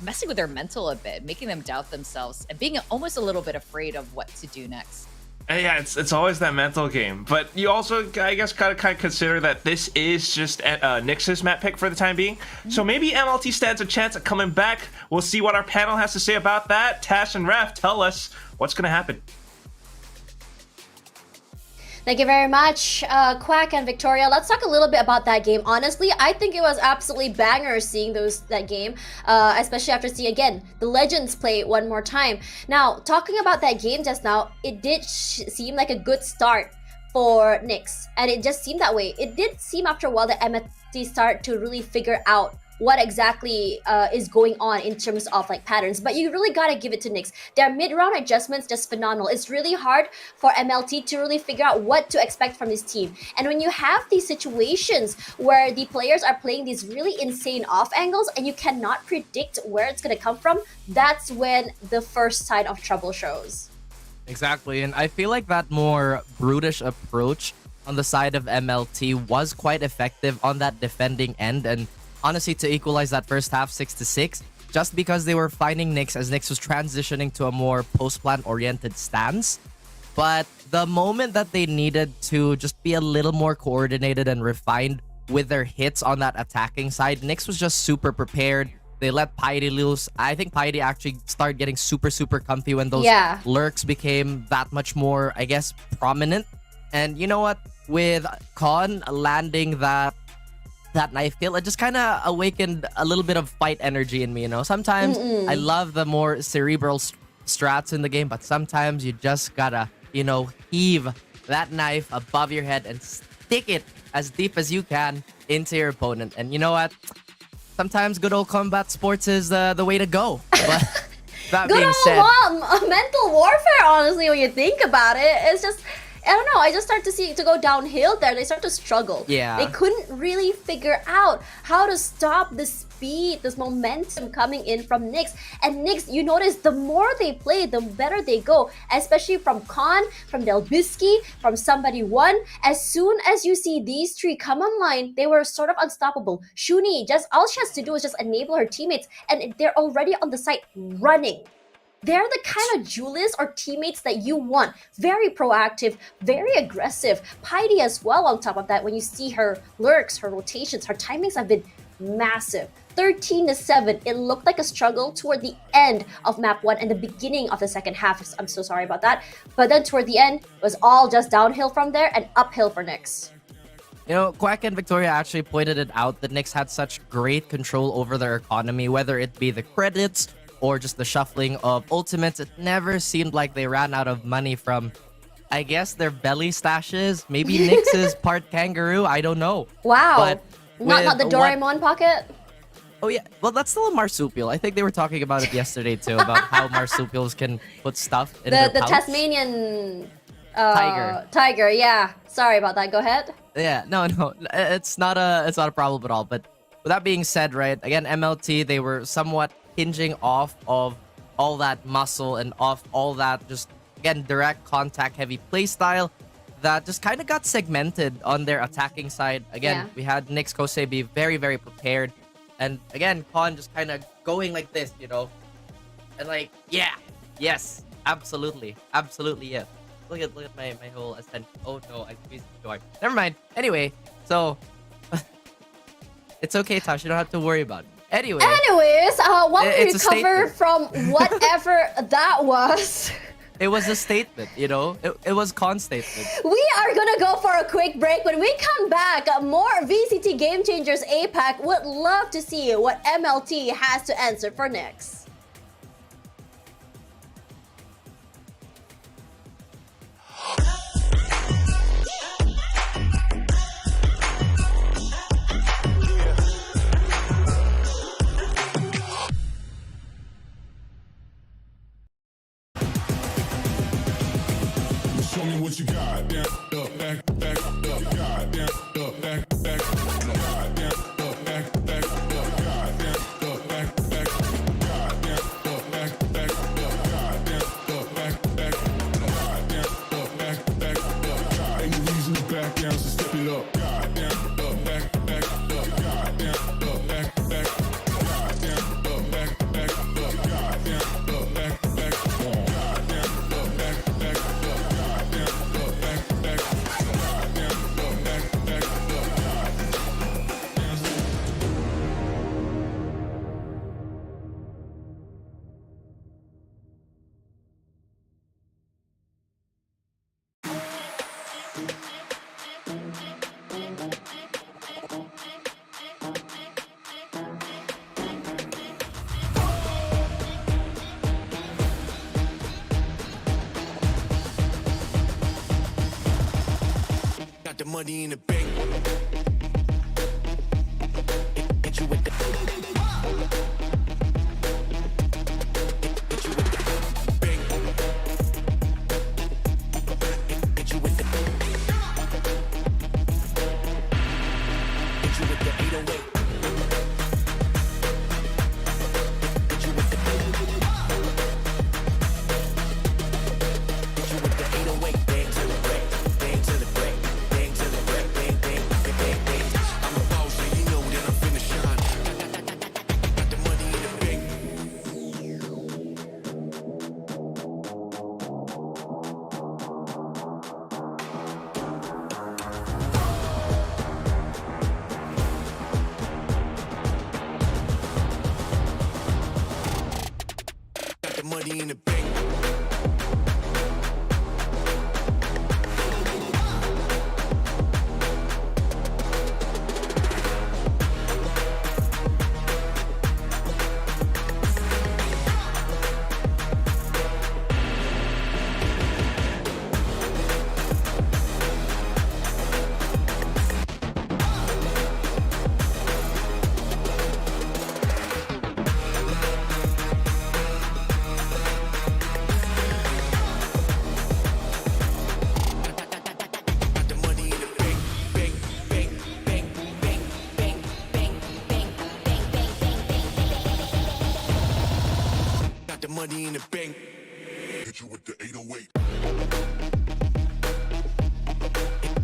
messing with their mental a bit, making them doubt themselves and being almost a little bit afraid of what to do next. Yeah, it's always that mental game. But you also, I guess, gotta kind of consider that this is just NYX's map pick for the time being. So maybe MLT stands a chance at coming back. We'll see what our panel has to say about that. Tash and Ref, tell us what's gonna happen. Thank you very much, Quack and Victoria. Let's talk a little bit about that game. Honestly, I think it was absolutely banger seeing that game, especially after seeing, again, the Legends play it one more time. Now, talking about that game just now, it did seem like a good start for NYX, and it just seemed that way. It did seem after a while that MLT start to really figure out what exactly is going on in terms of like patterns, but you really gotta give it to NYX. Their mid-round adjustments just phenomenal. It's really hard for MLT to really figure out what to expect from this team, and when you have these situations where the players are playing these really insane off angles and you cannot predict where it's gonna come from, that's when the first sign of trouble shows. Exactly, and I feel like that more brutish approach on the side of MLT was quite effective on that defending end, and honestly, to equalize that first half 6-6, just because they were finding NYX as NYX was transitioning to a more post-plan oriented stance. But the moment that they needed to just be a little more coordinated and refined with their hits on that attacking side, NYX was just super prepared. They let Piety loose. I think Piety actually started getting super comfy when those lurks became that much more, I guess, prominent. And you know what? With Con landing that knife kill, it just kind of awakened a little bit of fight energy in me, you know? Sometimes I love the more cerebral strats in the game, but sometimes you just gotta, you know, heave that knife above your head and stick it as deep as you can into your opponent. And you know what? Sometimes good old combat sports is the way to go. But that being said, mental warfare, honestly, when you think about it, it's just, I don't know, I just start to see it to go downhill there. They start to struggle. Yeah. They couldn't really figure out how to stop the speed, this momentum coming in from NYX. And NYX, you notice the more they play, the better they go. Especially from Khan, from Delbisky, from Somebody One. As soon as you see these three come online, they were sort of unstoppable. Shuni, just all she has to do is just enable her teammates, and they're already on the site running. They're the kind of duelists or teammates that you want. Very proactive, very aggressive. Piety as well on top of that. When you see her lurks, her rotations, her timings have been massive. 13-7. It looked like a struggle toward the end of map 1 and the beginning of the second half. I'm so sorry about that. But then toward the end, it was all just downhill from there and uphill for NYX. You know, Quack and Victoria actually pointed it out that NYX had such great control over their economy, whether it be the credits or just the shuffling of ultimates. It never seemed like they ran out of money from, I guess, their belly stashes. Maybe NYX is part kangaroo. I don't know. Wow. But not the Doraemon pocket? Oh, yeah. Well, that's still a marsupial. I think they were talking about it yesterday, too, about how marsupials can put stuff in their pouch. The Tasmanian tiger, yeah. Sorry about that. Go ahead. Yeah, no. It's not a problem at all. But with that being said, right, again, MLT, they were somewhat hinging off of all that muscle and off all that just, again, direct contact heavy play style that just kind of got segmented on their attacking side. Again, we had NYX Kyosei be very prepared, and again, Con just kind of going like this, you know, and like, yes, absolutely, yes. Look at my whole ascent. Oh no, I squeezed it too hard. Never mind. Anyway, so it's okay, Tash, you don't have to worry about it. Anyways, while we recover from whatever that was. It was a statement, you know? It was Con's statement. We are gonna go for a quick break. When we come back, more VCT Game Changers APAC. Would love to see what MLT has to answer for NYX. Show me what you got. Down, up, back, up, God, down, up, back, God, down, up, back, up, God, down, up, back, God, money in the bank. Hit you with the bank. Hit you with the Hit you with the 808. Hit you with the Hit you with the 808. Bang to the break, bang to the break, bang to the break, bang, bang, bang, bang, bang. I'm a boss, and you know that I'm finna shine. Got the money in the bank. Got the money in the bank. Got the money in the bank, bank, bank, bank, bank, bank, bank, bank, bank, bank, bank, bank. Got the money in the bank. Hit you with the 808.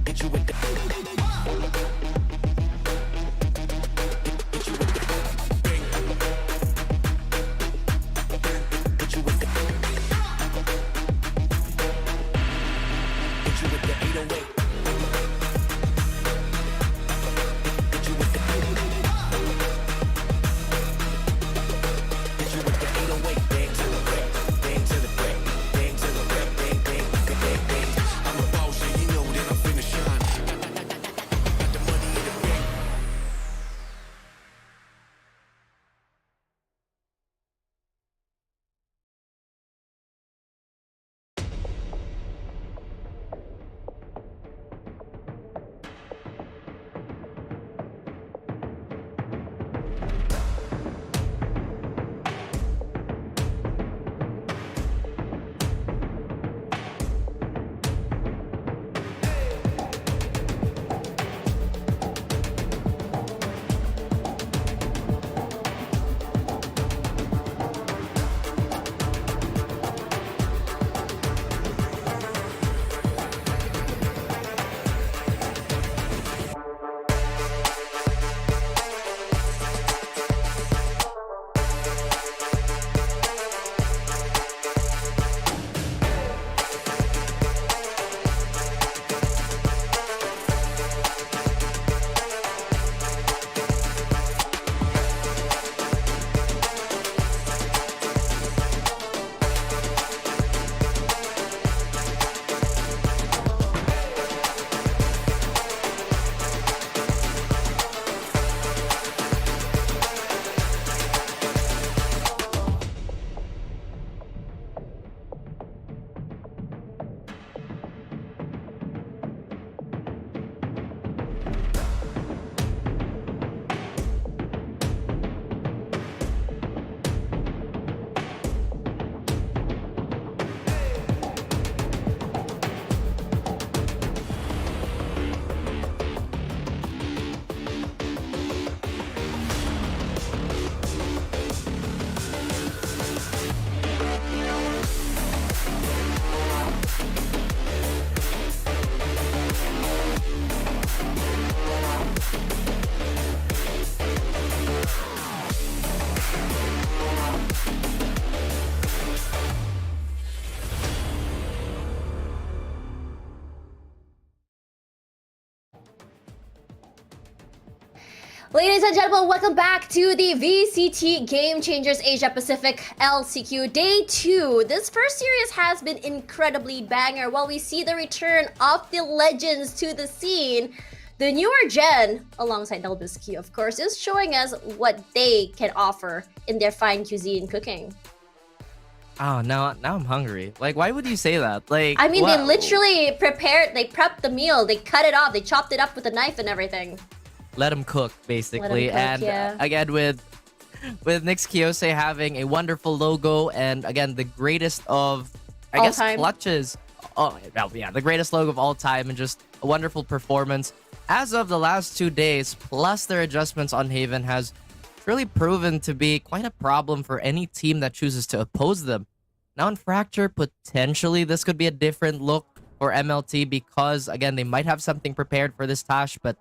Hit you with the Hit you with the bank. Hit you with the Hit you with the 808. Hit you with the Hit you with the 808. Bang to the break, bang to the break, bang to the break, bang, bang, bang, bang, bang. I'm a boss, and you know that I'm finna shine. Got the money in the bank. Ladies and gentlemen, welcome back to the VCT Game Changers Asia Pacific LCQ Day 2. This first series has been incredibly banger while we see the return of the legends to the scene. The newer gen, alongside LCQ of course, is showing us what they can offer in their fine cuisine cooking. Oh, now I'm hungry. Like, why would you say that? Like, I mean, they wow. literally prepped the meal, they cut it off, they chopped it up with a knife and everything. Let them cook, basically. cook, and yeah. Again, with NYX Kyosei having a wonderful logo, and again, the greatest of, I All guess, time. clutches. Oh, well, yeah, the greatest logo of all time, and just a wonderful performance. As of the last 2 days, plus their adjustments on Haven, has really proven to be quite a problem for any team that chooses to oppose them. Now in Fracture, potentially this could be a different look for MLT because, again, they might have something prepared for this Tash, but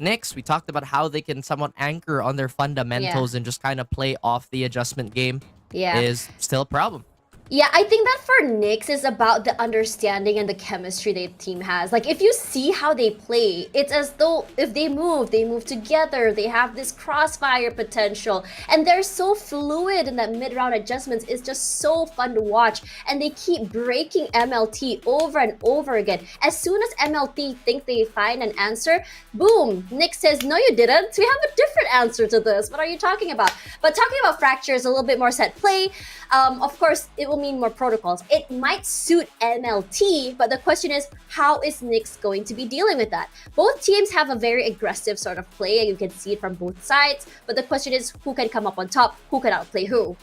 NYX, we talked about how they can somewhat anchor on their fundamentals and just kind of play off the adjustment game is still a problem. Yeah, I think that for NYX is about the understanding and the chemistry the team has. Like, if you see how they play, it's as though if they move together, they have this crossfire potential, and they're so fluid in that mid-round adjustments. It's just so fun to watch, and they keep breaking MLT over and over again. As soon as MLT think they find an answer, boom, NYX says, no you didn't, we have a different answer to this. What are you talking about? But talking about Fracture is a little bit more set play. Of course, it will mean more protocols. It might suit MLT, but the question is, how is NYX going to be dealing with that? Both teams have a very aggressive sort of play, and you can see it from both sides, but the question is, who can come up on top? Who can outplay who?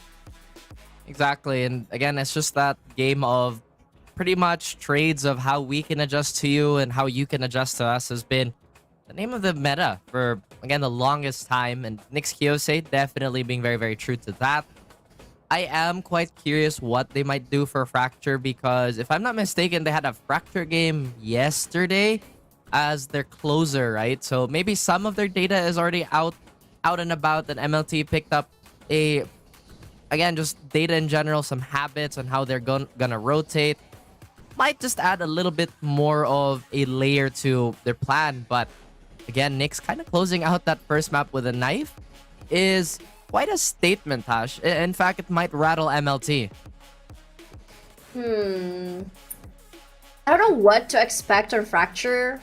Exactly, and again, it's just that game of pretty much trades of how we can adjust to you and how you can adjust to us has been the name of the meta for, again, the longest time, and NYX Kyosei definitely being very, very true to that. I am quite curious what they might do for Fracture because if I'm not mistaken, they had a Fracture game yesterday as their closer, right? So maybe some of their data is already out and about, and MLT picked up again, just data in general, some habits on how they're gonna rotate. Might just add a little bit more of a layer to their plan, but again, NYX kind of closing out that first map with a knife is quite a statement, Tash. In fact, it might rattle MLT. I don't know what to expect on Fracture.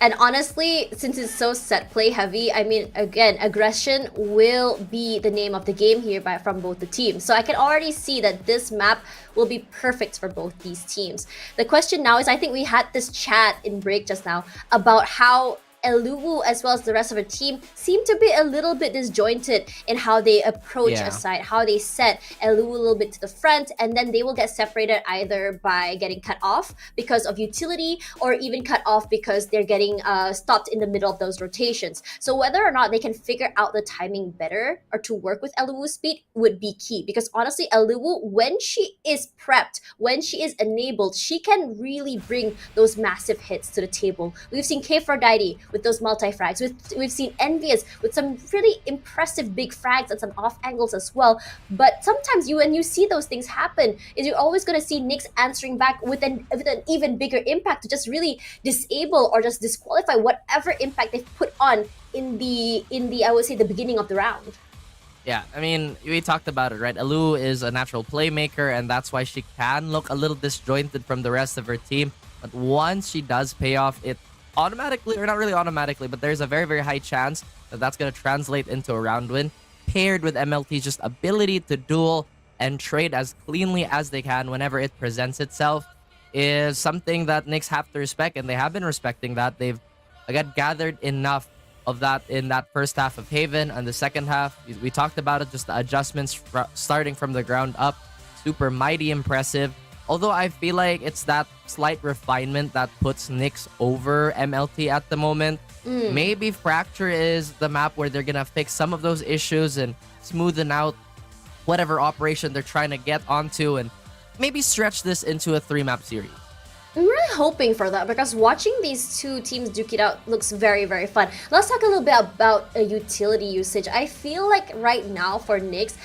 And honestly, since it's so set play heavy, I mean, again, aggression will be the name of the game here from both the teams. So I can already see that this map will be perfect for both these teams. The question now is, I think we had this chat in break just now about how Eluwu as well as the rest of the team seem to be a little bit disjointed in how they approach a site, how they set Eluwu a little bit to the front, and then they will get separated either by getting cut off because of utility or even cut off because they're getting stopped in the middle of those rotations. So whether or not they can figure out the timing better or to work with Eluwu's speed would be key, because honestly, Eluwu, when she is prepped, when she is enabled, she can really bring those massive hits to the table. We've seen K4Didi with those multi-frags. We've seen Envious with some really impressive big frags and some off angles as well. But sometimes when you see those things happen, is you're always going to see NYX answering back with an even bigger impact to just really disable or just disqualify whatever impact they've put on in the I would say the beginning of the round. Yeah, I mean, we talked about it, right? Eluwu is a natural playmaker, and that's why she can look a little disjointed from the rest of her team. But once she does pay off, it automatically, or not really automatically, but there's a very, very high chance that that's going to translate into a round win, paired with MLT's just ability to duel and trade as cleanly as they can whenever it presents itself is something that NYX have to respect, and they have been respecting that. They've, again, gathered enough of that in that first half of Haven. And the second half, we talked about it, just the adjustments starting from the ground up, super mighty impressive. Although I feel like it's that slight refinement that puts NYX over MLT at the moment. Maybe Fracture is the map where they're gonna fix some of those issues and smoothen out whatever operation they're trying to get onto, and maybe stretch this into a 3-map series. I'm really hoping for that, because watching these two teams duke it out looks very, very fun. Let's talk a little bit about utility usage. I feel like right now for NYX,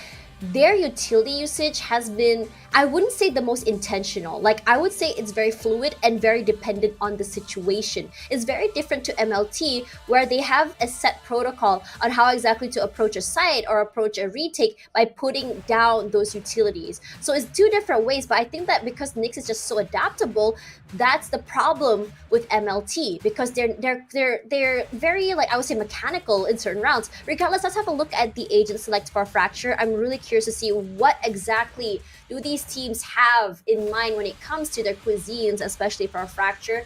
their utility usage has been, I wouldn't say the most intentional. Like, I would say it's very fluid and very dependent on the situation. It's very different to MLT, where they have a set protocol on how exactly to approach a site or approach a retake by putting down those utilities. So it's two different ways, but I think that because NYX is just so adaptable, that's the problem with MLT, because they're very, like, I would say mechanical in certain rounds. Regardless, let's have a look at the agent select for Fracture. I'm really curious to see what exactly do these teams have in mind when it comes to their cuisines, especially for Fracture.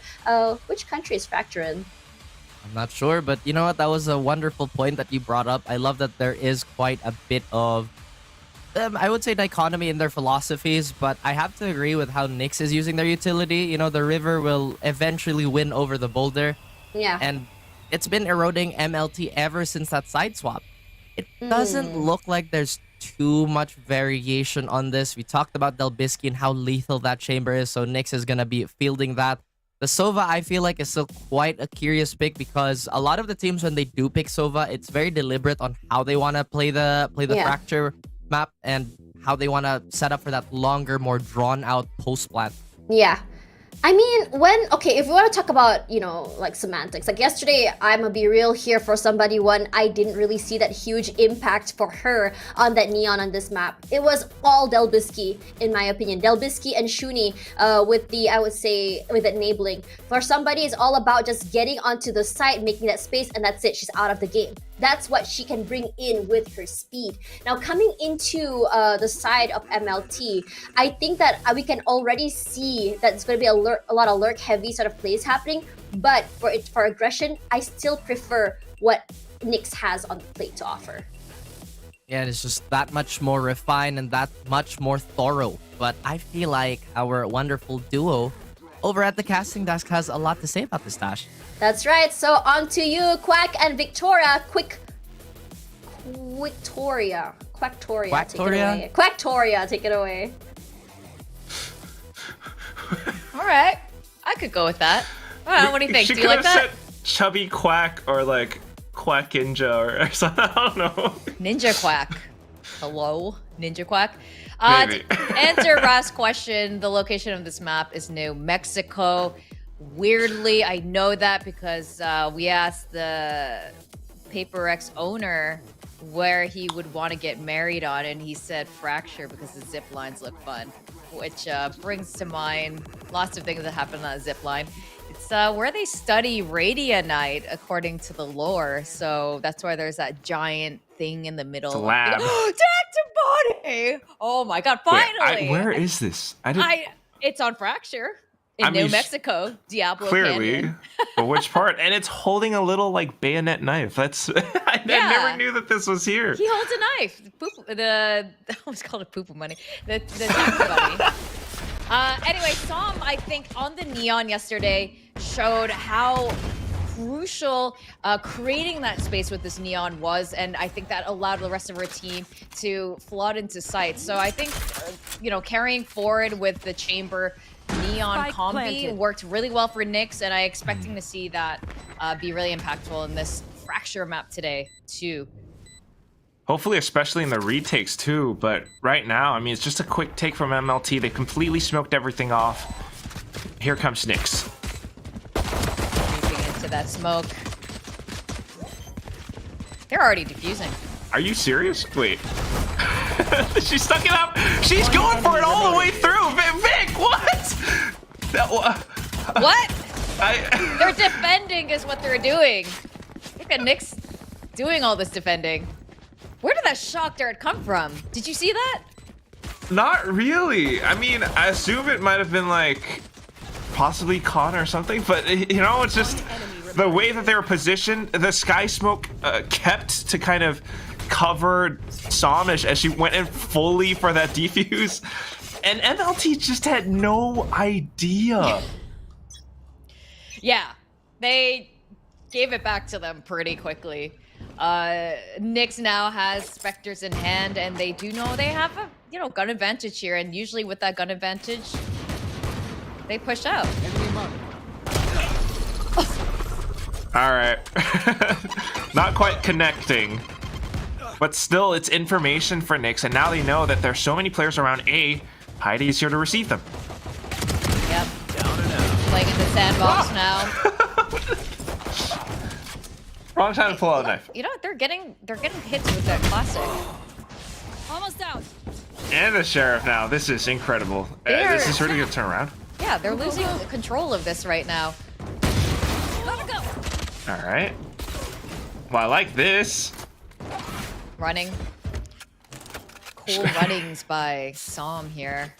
Which country is Fracture in? I'm not sure, but you know what? That was a wonderful point that you brought up. I love that there is quite a bit of, I would say, dichotomy in their philosophies, but I have to agree with how NYX is using their utility. You know, the river will eventually win over the boulder. Yeah. And it's been eroding MLT ever since that side swap. It doesn't look like there's too much variation on this. We talked about Delbisky and how lethal that chamber is, so NYX is going to be fielding that. The Sova, I feel like, is still quite a curious pick because a lot of the teams, when they do pick Sova, it's very deliberate on how they want to play the Fracture map and how they want to set up for that longer, more drawn-out post-plant. Yeah. I mean, if we want to talk about, you know, like semantics, like yesterday, I'm gonna be real here for somebody one, I didn't really see that huge impact for her on that Neon on this map. It was all Delbisky, in my opinion. Delbisky and Shuni with the, I would say, with enabling. For somebody, it's all about just getting onto the site, making that space, and that's it. She's out of the game. That's what she can bring in with her speed. Now, coming into the side of MLT, I think that we can already see that it's going to be a lot of lurk heavy sort of plays happening. But for aggression, I still prefer what NYX has on the plate to offer. Yeah, it's just that much more refined and that much more thorough. But I feel like our wonderful duo over at the casting desk has a lot to say about this, Tash. That's right. So on to you, Quack and Victoria. Quacktoria, take it away. Quacktoria, take it away. All right, I could go with that. What do you think? Do you like that? Chubby Quack or like Quackinja or something. I don't know. Ninja Quack. Hello, Ninja Quack. Maybe. To answer Ra's question, the location of this map is New Mexico. Weirdly, I know that because we asked the PaperX owner where he would want to get married on, and he said Fracture because the zip lines look fun, which brings to mind lots of things that happen on that zip line. It's where they study Radianite according to the lore, so that's why there's that giant thing in the middle. It's a lab. TASHBUNNY! Oh my god, finally! Wait, where is this? It's on Fracture. In New Mexico, Diablo clearly. Canyon. But which part? And it's holding a little like bayonet knife. That's I never knew that this was here. He holds a knife. I always called it poo money. The tax bunny. Anyway, Som, I think on the Neon yesterday showed how crucial creating that space with this Neon was, and I think that allowed the rest of her team to flood into sight. So I think, you know, carrying forward with the chamber Neon combi worked really well for NYX, and I'm expecting to see that be really impactful in this Fracture map today too. Hopefully, especially in the retakes too, but right now, I mean, it's just a quick take from MLT. They completely smoked everything off. Here comes NYX. Creeping into that smoke. They're already defusing. Are you serious? Wait. She stuck it up. She's going for it all the way through. Vic, what? What? They're defending is what they're doing. Look at NYX doing all this defending. Where did that shock dart come from? Did you see that? Not really. I mean, I assume it might have been like possibly Con or something, but you know, it's just the way that they were positioned. The sky smoke kept to kind of cover Som as she went in fully for that defuse, and MLT just had no idea. Yeah, they gave it back to them pretty quickly. NYX now has Spectres in hand, and they do know they have a gun advantage here, and usually with that gun advantage, they push out. All right, not quite connecting. But still, it's information for NYX, and now they know that there's so many players around A. Heidi is here to receive them. Yep. Playing in the sandbox now. Wrong time to pull out a knife. You know what? They're getting hits with that classic. Almost out. And the sheriff now. This is incredible. This is really good turnaround. Yeah, they're losing control of this right now. Let it go. All right. Well, I like this. Running. cool runnings by Som here.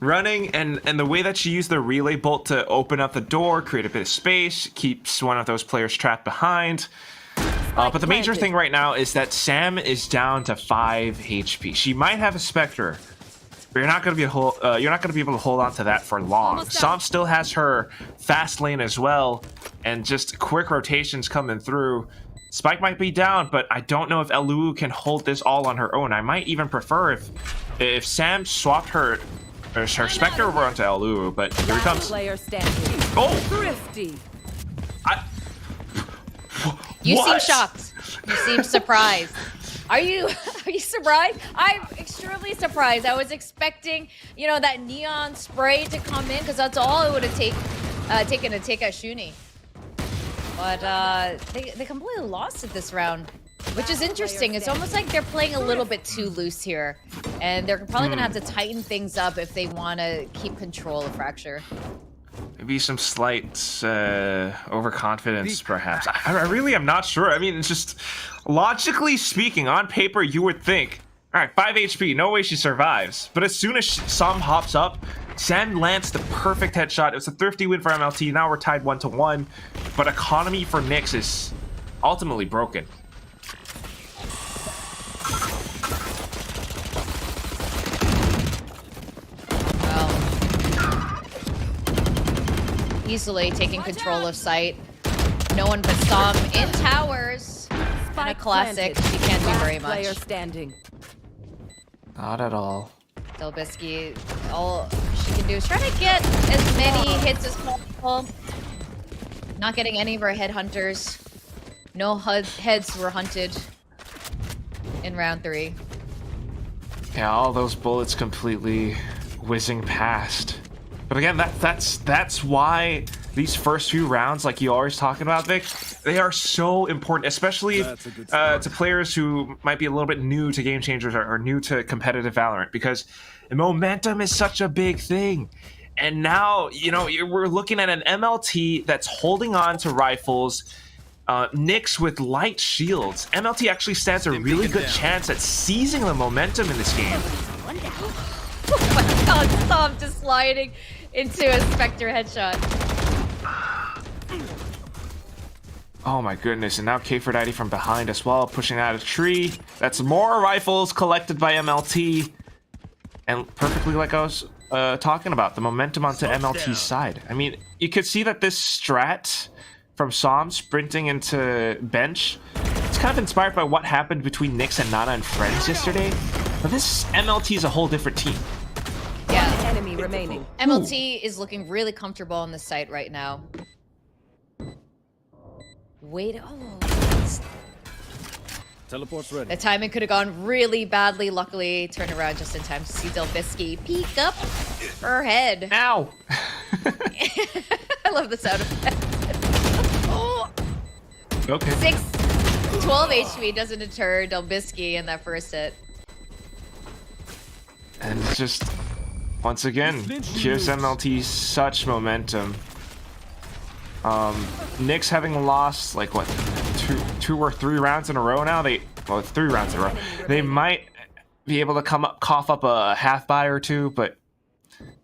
Running and the way that she used the relay bolt to open up the door, create a bit of space, keeps one of those players trapped behind. But the major thing right now is that Sam is down to 5 HP. She might have a Spectre, but you're not going to be able to hold on to that for long. Sam still has her fast lane as well, and just quick rotations coming through. Spike might be down, but I don't know if Elu can hold this all on her own. I might even prefer if Sam swapped her Spectre over onto Elu, but here he comes. Player standing. Oh! Thrifty. You seem What? shocked. You seem surprised. Are you surprised? I'm extremely surprised. I was expecting, you know, that neon spray to come in because that's all it would have taken to take out Shuni. But they completely lost it this round, which is interesting. It's almost like they're playing a little bit too loose here, and they're probably gonna have to tighten things up if they want to keep control of Fracture. Maybe some slight overconfidence, perhaps. I really am not sure. I mean, it's just logically speaking, on paper, you would think, all right, 5 HP, no way she survives. But as soon as Sam hops up, Sam lands the perfect headshot. It was a thrifty win for MLT. Now we're tied 1-1. But economy for NYX is ultimately broken. Easily taking control of site. No one but Som in towers. And a classic. She can't do very much. Player standing. Not at all. Delbisky, all she can do is try to get as many hits as possible. Not getting any of her headhunters. No heads were hunted in round 3. Yeah, all those bullets completely whizzing past. But again, that's why these first few rounds, like you always talking about, Vic, they are so important, especially to players who might be a little bit new to Game Changers or new to competitive Valorant, because momentum is such a big thing. And now, you know, we're looking at an MLT that's holding on to rifles, NYX with light shields. MLT actually stands a really good chance at seizing the momentum in this game. Oh my god, Som just sliding into a Spectre headshot. Oh my goodness, and now K4Daddy from behind as well, pushing out a tree. That's more rifles collected by MLT. And perfectly like I was talking about, the momentum onto MLT's side. I mean, you could see that this strat from Som sprinting into bench, it's kind of inspired by what happened between NYX and Nana and Friends yesterday. But this MLT is a whole different team. Yeah. Enemy remaining. MLT is looking really comfortable on the site right now. Wait, Teleport's ready. the timing could have gone really badly. Luckily, turned around just in time to see Delbisky peek up her head. Ow! I love the sound effect. Oh. Okay. 12 HP doesn't deter Delbisky in that first hit. And it's just, once again, gives MLT such momentum. NYX having lost, like, what, two or 3 rounds in a row now? Well, 3 rounds in a row. They might be able to cough up a half buy or 2, but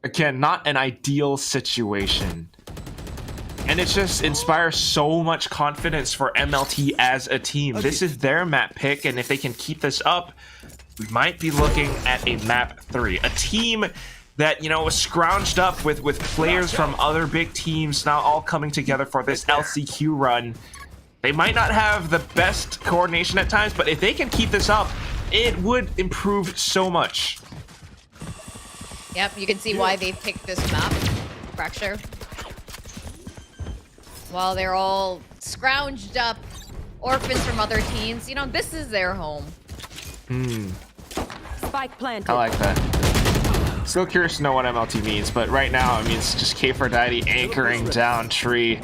again, not an ideal situation. And it just inspires so much confidence for MLT as a team. This is their map pick, and if they can keep this up, we might be looking at a map 3. A team that, you know, was scrounged up with players from other big teams now all coming together for this LCQ run. They might not have the best coordination at times, but if they can keep this up, it would improve so much. Yep, you can see why they picked this map, Fracture. While they're all scrounged up orphans from other teams, you know, this is their home. Spike planted. I like that. Still curious to know what MLT means, but right now, I mean, it's just K4Daddy anchoring down tree.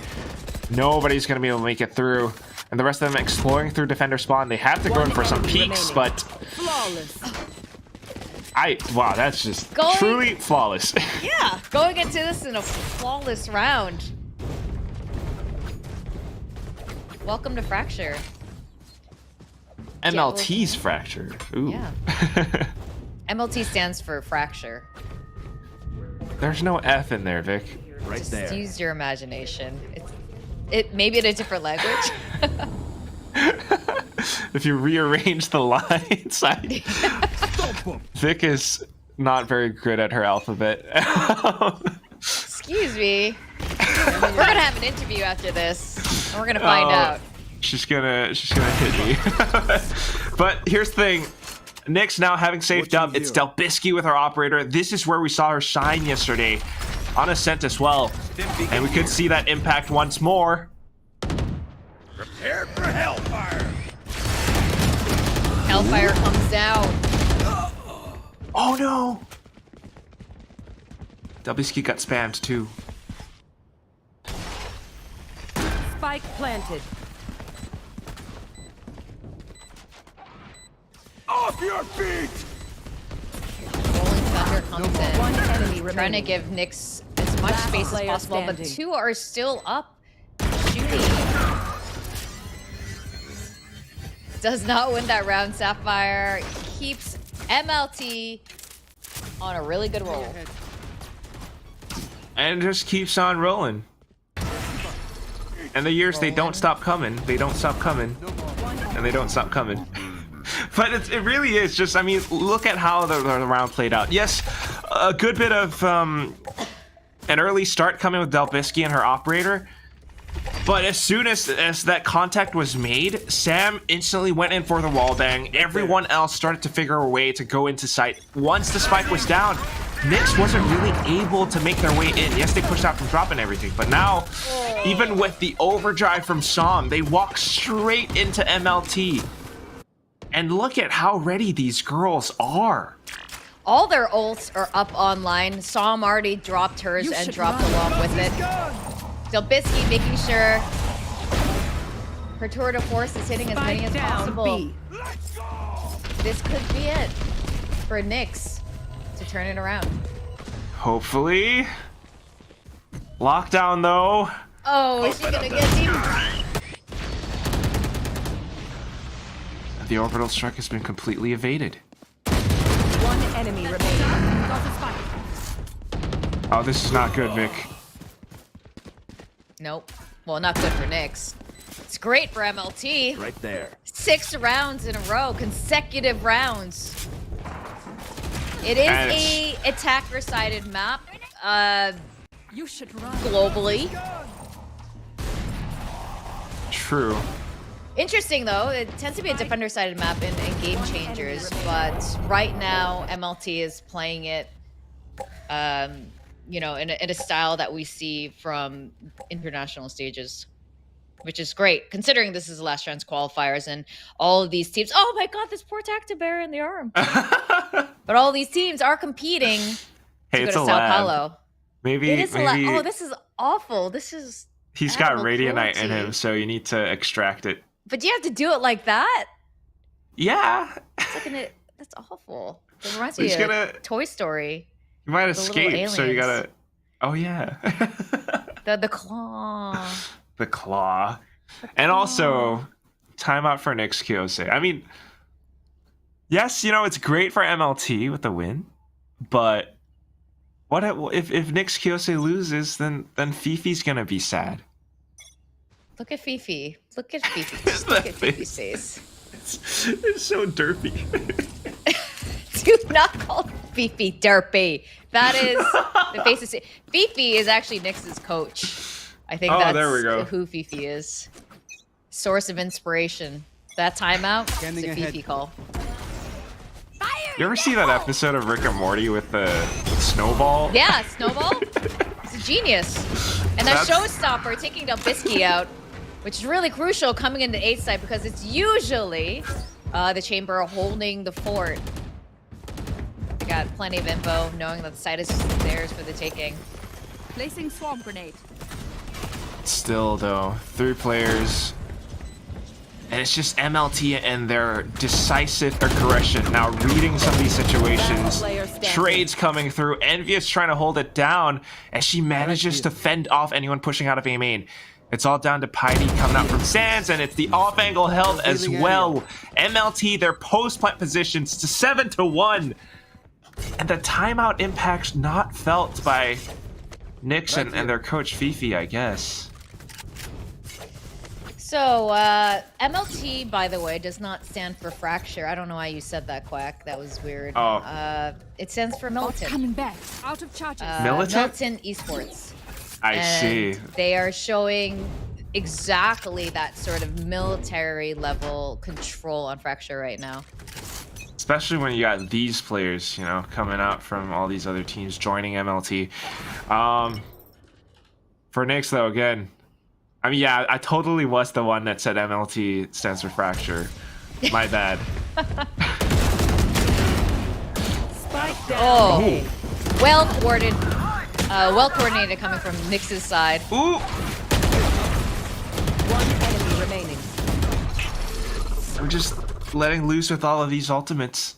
Nobody's going to be able to make it through. And the rest of them exploring through defender spawn. They have to go in for some peeks, but... Flawless. Wow, that's just truly flawless. Yeah, going into this in a flawless round. Welcome to Fracture. MLT's fractured. Ooh. Yeah. MLT stands for fracture. There's no F in there, Vic. Right Just there. use your imagination. It maybe in a different language. If you rearrange the lines, Vic is not very good at her alphabet. Excuse me. We're gonna have an interview after this, and we're gonna find out. She's gonna hit me. But here's the thing. NYX now having saved up. It's Delbisky with our operator. This is where we saw her shine yesterday on Ascent as well. And we could see that impact once more. Prepare for hellfire. Hellfire comes down. Oh no! Delbisky got spammed too. Spike planted. Off your feet. Rolling Thunder comes in. One enemy Trying to remaining. give NYX as much Last space as player possible, but standing. 2 are still up shooting. Does not win that round. Sapphire keeps MLT on a really good roll. And just keeps on rolling. And the years, they don't stop coming. They don't stop coming. And they don't stop coming. But it really is just, I mean, look at how the round played out. Yes, a good bit of an early start coming with Delbisky and her operator. But as soon as that contact was made, Sam instantly went in for the wall bang. Everyone else started to figure a way to go into sight. Once the spike was down, NYX wasn't really able to make their way in. Yes, they pushed out from drop and everything, but now, even with the overdrive from Som, they walk straight into MLT. And look at how ready these girls are. All their ults are up online. Som already dropped hers and dropped along with it. Delbisky making sure her tour de force is hitting as many as Spike down, possible. B. This could be it for NYX to turn it around. Hopefully. Lockdown though. Oh, is she gonna get deep? The orbital strike has been completely evaded. One enemy remaining. Got the spike. Oh, this is not good, Vic. Nope. Well, not good for NYX. It's great for MLT. Right there. 6 rounds in a row, consecutive rounds. It is And a attacker-sided map, You should run. globally. True. Interesting though, it tends to be a defender-sided map in Game Changers, but right now MLT is playing it, you know, in a style that we see from international stages, which is great considering this is the last chance qualifiers and all of these teams. Oh my God, this poor Tactibear in the arm. But all these teams are competing Hey, to it's go a to Sao lab. Paulo. Maybe, It is a lot. maybe Oh, this is awful. This is. he's got animal Radianite in cruelty. him, so you need to extract it. But do you have to do it like that? Yeah. It's like that's awful. It reminds He's me of gonna- Toy Story. You might The little escape, so you aliens. gotta... Oh, yeah. The claw. The claw. And also, timeout for NYX Kyosei. I mean, yes, you know, it's great for MLT with the win, but what if NYX Kyosei loses, then Fifi's gonna be sad. Look at Fifi. Look at Fifi. It's Look that at Fifi's face. It's so derpy. Do not call Fifi derpy. That is the face of Fifi is actually NYX's coach. I think Oh, that's there we go. who Fifi is. Source of inspiration. That timeout is Scanning a ahead. Fifi call. You ever see that episode of Rick and Morty with the Snowball? Yeah, Snowball. He's a genius. And that That's- showstopper taking Delbisky out, which is really crucial coming into 8th side because it's usually the chamber holding the fort. They got plenty of info, knowing that the site is theirs for the taking. Placing swarm grenade. Still, though, 3 players. And it's just MLT and their decisive aggression. Now reading some of these situations. Player standing. Trades coming through. Envious trying to hold it down as she manages to fend off anyone pushing out of A main. It's all down to Piety coming out from Sands, and it's the off-angle held as well. MLT, their post-plant positions to 7-1. And the timeout impact not felt by NYX and their coach Fifi, I guess. So, MLT, by the way, does not stand for fracture. I don't know why you said that, Quack. That was weird. Oh. It stands for militant. Coming back. Out of charges. Militant esports. I see. They are showing exactly that sort of military level control on fracture right now. Especially when you got these players, you know, coming out from all these other teams joining MLT. For NYX, though, again, I mean, yeah, I totally was the one that said MLT stands for fracture. My bad. Spike down. Oh, well coordinated coming from NYX's side. Ooh! One enemy remaining. I'm just letting loose with all of these ultimates.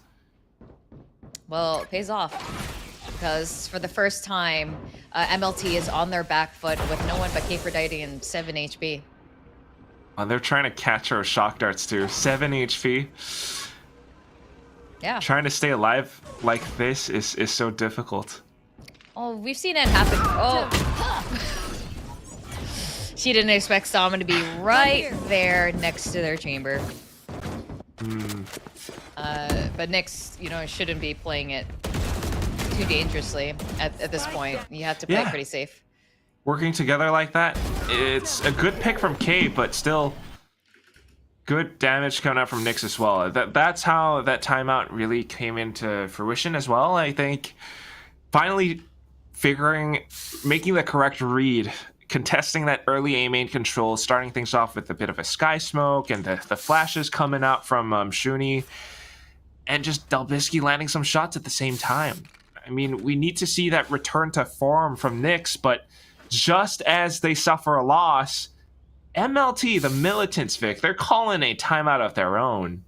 Well, it pays off because for the first time, MLT is on their back foot with no one but Kphrodite and 7 HP. Oh, they're trying to catch our shock darts too. 7 HP. Yeah. Trying to stay alive like this is so difficult. Oh, we've seen it happen. Oh. She didn't expect Salmon to be right there next to their chamber. But NYX, you know, shouldn't be playing it too dangerously at this point. You have to play it pretty safe. Working together like that, it's a good pick from K, but still good damage coming out from NYX as well. That's how that timeout really came into fruition as well. I think finally making the correct read, contesting that early A main control, starting things off with a bit of a sky smoke and the flashes coming out from Shuni, and just Delbisky landing some shots at the same time. I mean, we need to see that return to form from NYX, but just as they suffer a loss, MLT, the militants, Vic, they're calling a timeout of their own.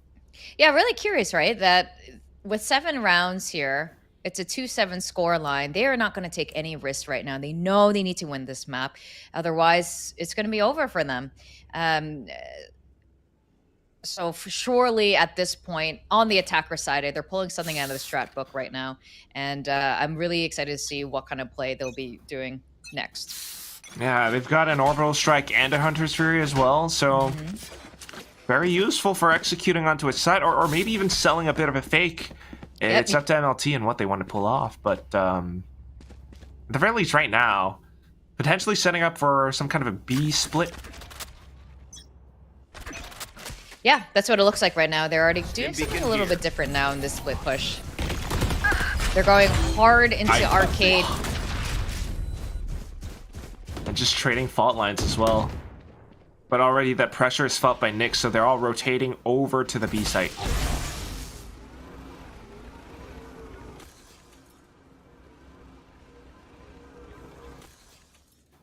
Yeah, really curious, right? That with 7 rounds here, it's a 2-7 score line. They are not going to take any risks right now. They know they need to win this map. Otherwise, it's going to be over for them. So surely at this point, on the attacker side, they're pulling something out of the strat book right now. And I'm really excited to see what kind of play they'll be doing next. Yeah, they've got an Orbital Strike and a Hunter's Fury as well. So very useful for executing onto its side, or maybe even selling a bit of a fake. It's up to MLT and what they want to pull off. But at the very least right now, potentially setting up for some kind of a B split. Yeah, that's what it looks like right now. They're already doing something a little bit different now in this split push. They're going hard into arcade. And just trading fault lines as well. But already that pressure is felt by NYX, so they're all rotating over to the B site.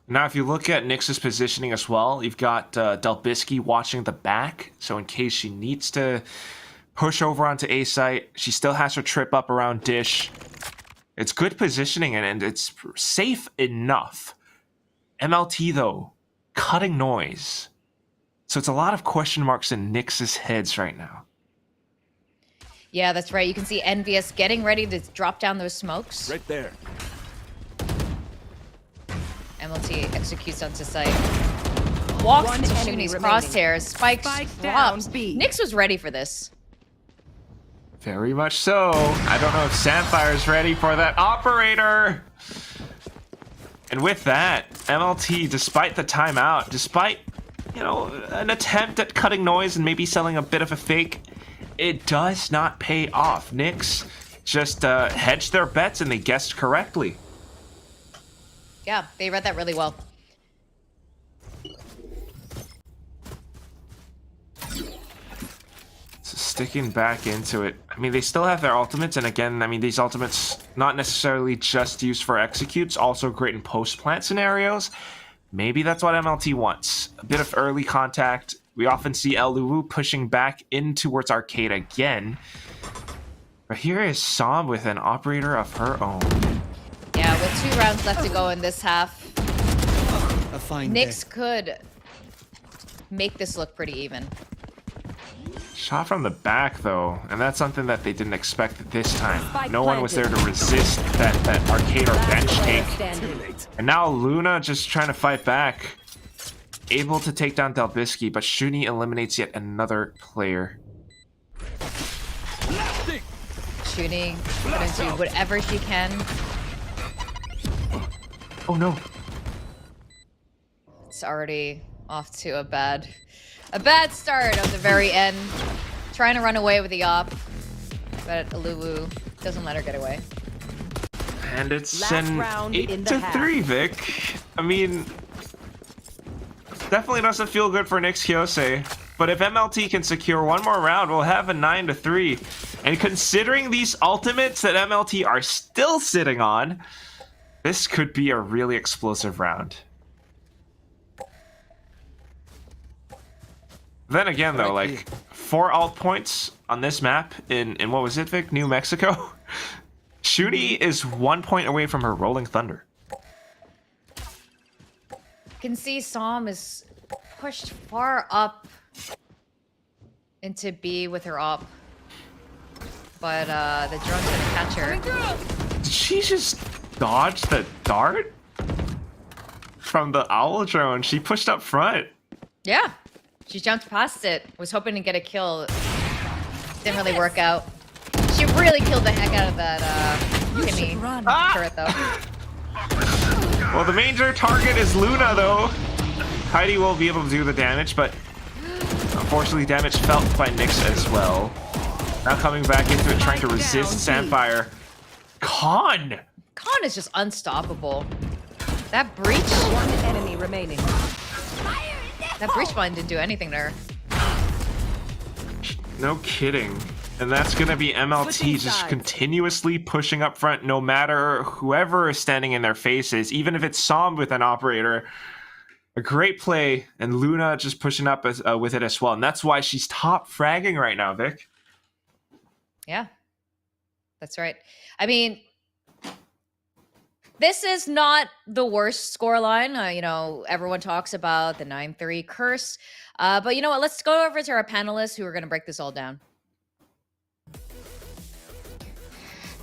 Now, if you look at NYX's positioning as well, you've got Delbisky watching the back. So in case she needs to push over onto A site, she still has her trip up around Dish. It's good positioning and it's safe enough. MLT, though, cutting noise. So it's a lot of question marks in NYX's heads right now. Yeah, that's right. You can see Envious getting ready to drop down those smokes. Right there. MLT executes onto site. Walks One into enemy Shuni's remaining. crosshairs. Spike down drops. B. NYX was ready for this. Very much so. I don't know if Samphire's ready for that operator. And with that, MLT, despite the timeout, despite, you know, an attempt at cutting noise and maybe selling a bit of a fake, it does not pay off. NYX just hedged their bets and they guessed correctly. Yeah, they read that really well. So sticking back into it. I mean, they still have their ultimates, and again, I mean, these ultimates not necessarily just used for executes, also great in post-plant scenarios. Maybe that's what MLT wants. A bit of early contact. We often see Eluwu pushing back in towards arcade again. But here is Som with an operator of her own. Yeah, with 2 rounds left to go in this half, NYX could make this look pretty even. Shot from the back, though, and that's something that they didn't expect this time. Spike No one was there planted. to resist that arcade or bench Player take. standing. And now Luna just trying to fight back. Able to take down Delbisky, but Shuni eliminates yet another player. Shooting, gonna do whatever she can. Oh no. It's already off to a bad start of the very end. Trying to run away with the op, but Aluwu doesn't let her get away. And it's Last an round in the 8-3, Vic. I mean, definitely doesn't feel good for NYX Kyosei. But if MLT can secure one more round, we'll have a 9-3. And considering these ultimates that MLT are still sitting on, this could be a really explosive round. Then again, though, like 4 alt points on this map in what was it, Vic? New Mexico. Shuni is 1 point away from her Rolling Thunder. You can see Som is pushed far up into B with her op, but the drone's gonna catch her. Did she just dodge the dart from the owl drone? She pushed up front. Yeah, she jumped past it. Was hoping to get a kill. Didn't really work out. She really killed the heck out of that Kimmy turret, though. Well, the major target is Luna, though. Heidi will be able to do the damage, but unfortunately, damage felt by NYX as well. Now coming back into it, trying to resist Sandfire. Khan is just unstoppable. That breach. One enemy remaining. That breach line didn't do anything to her. No kidding. And that's going to be MLT just continuously pushing up front no matter whoever is standing in their faces, even if it's Som with an operator. A great play, and Luna just pushing up with it as well. And that's why she's top fragging right now, Vic. Yeah, that's right. I mean, this is not the worst scoreline. You know, everyone talks about the 9-3 curse. But you know what? Let's go over to our panelists who are going to break this all down.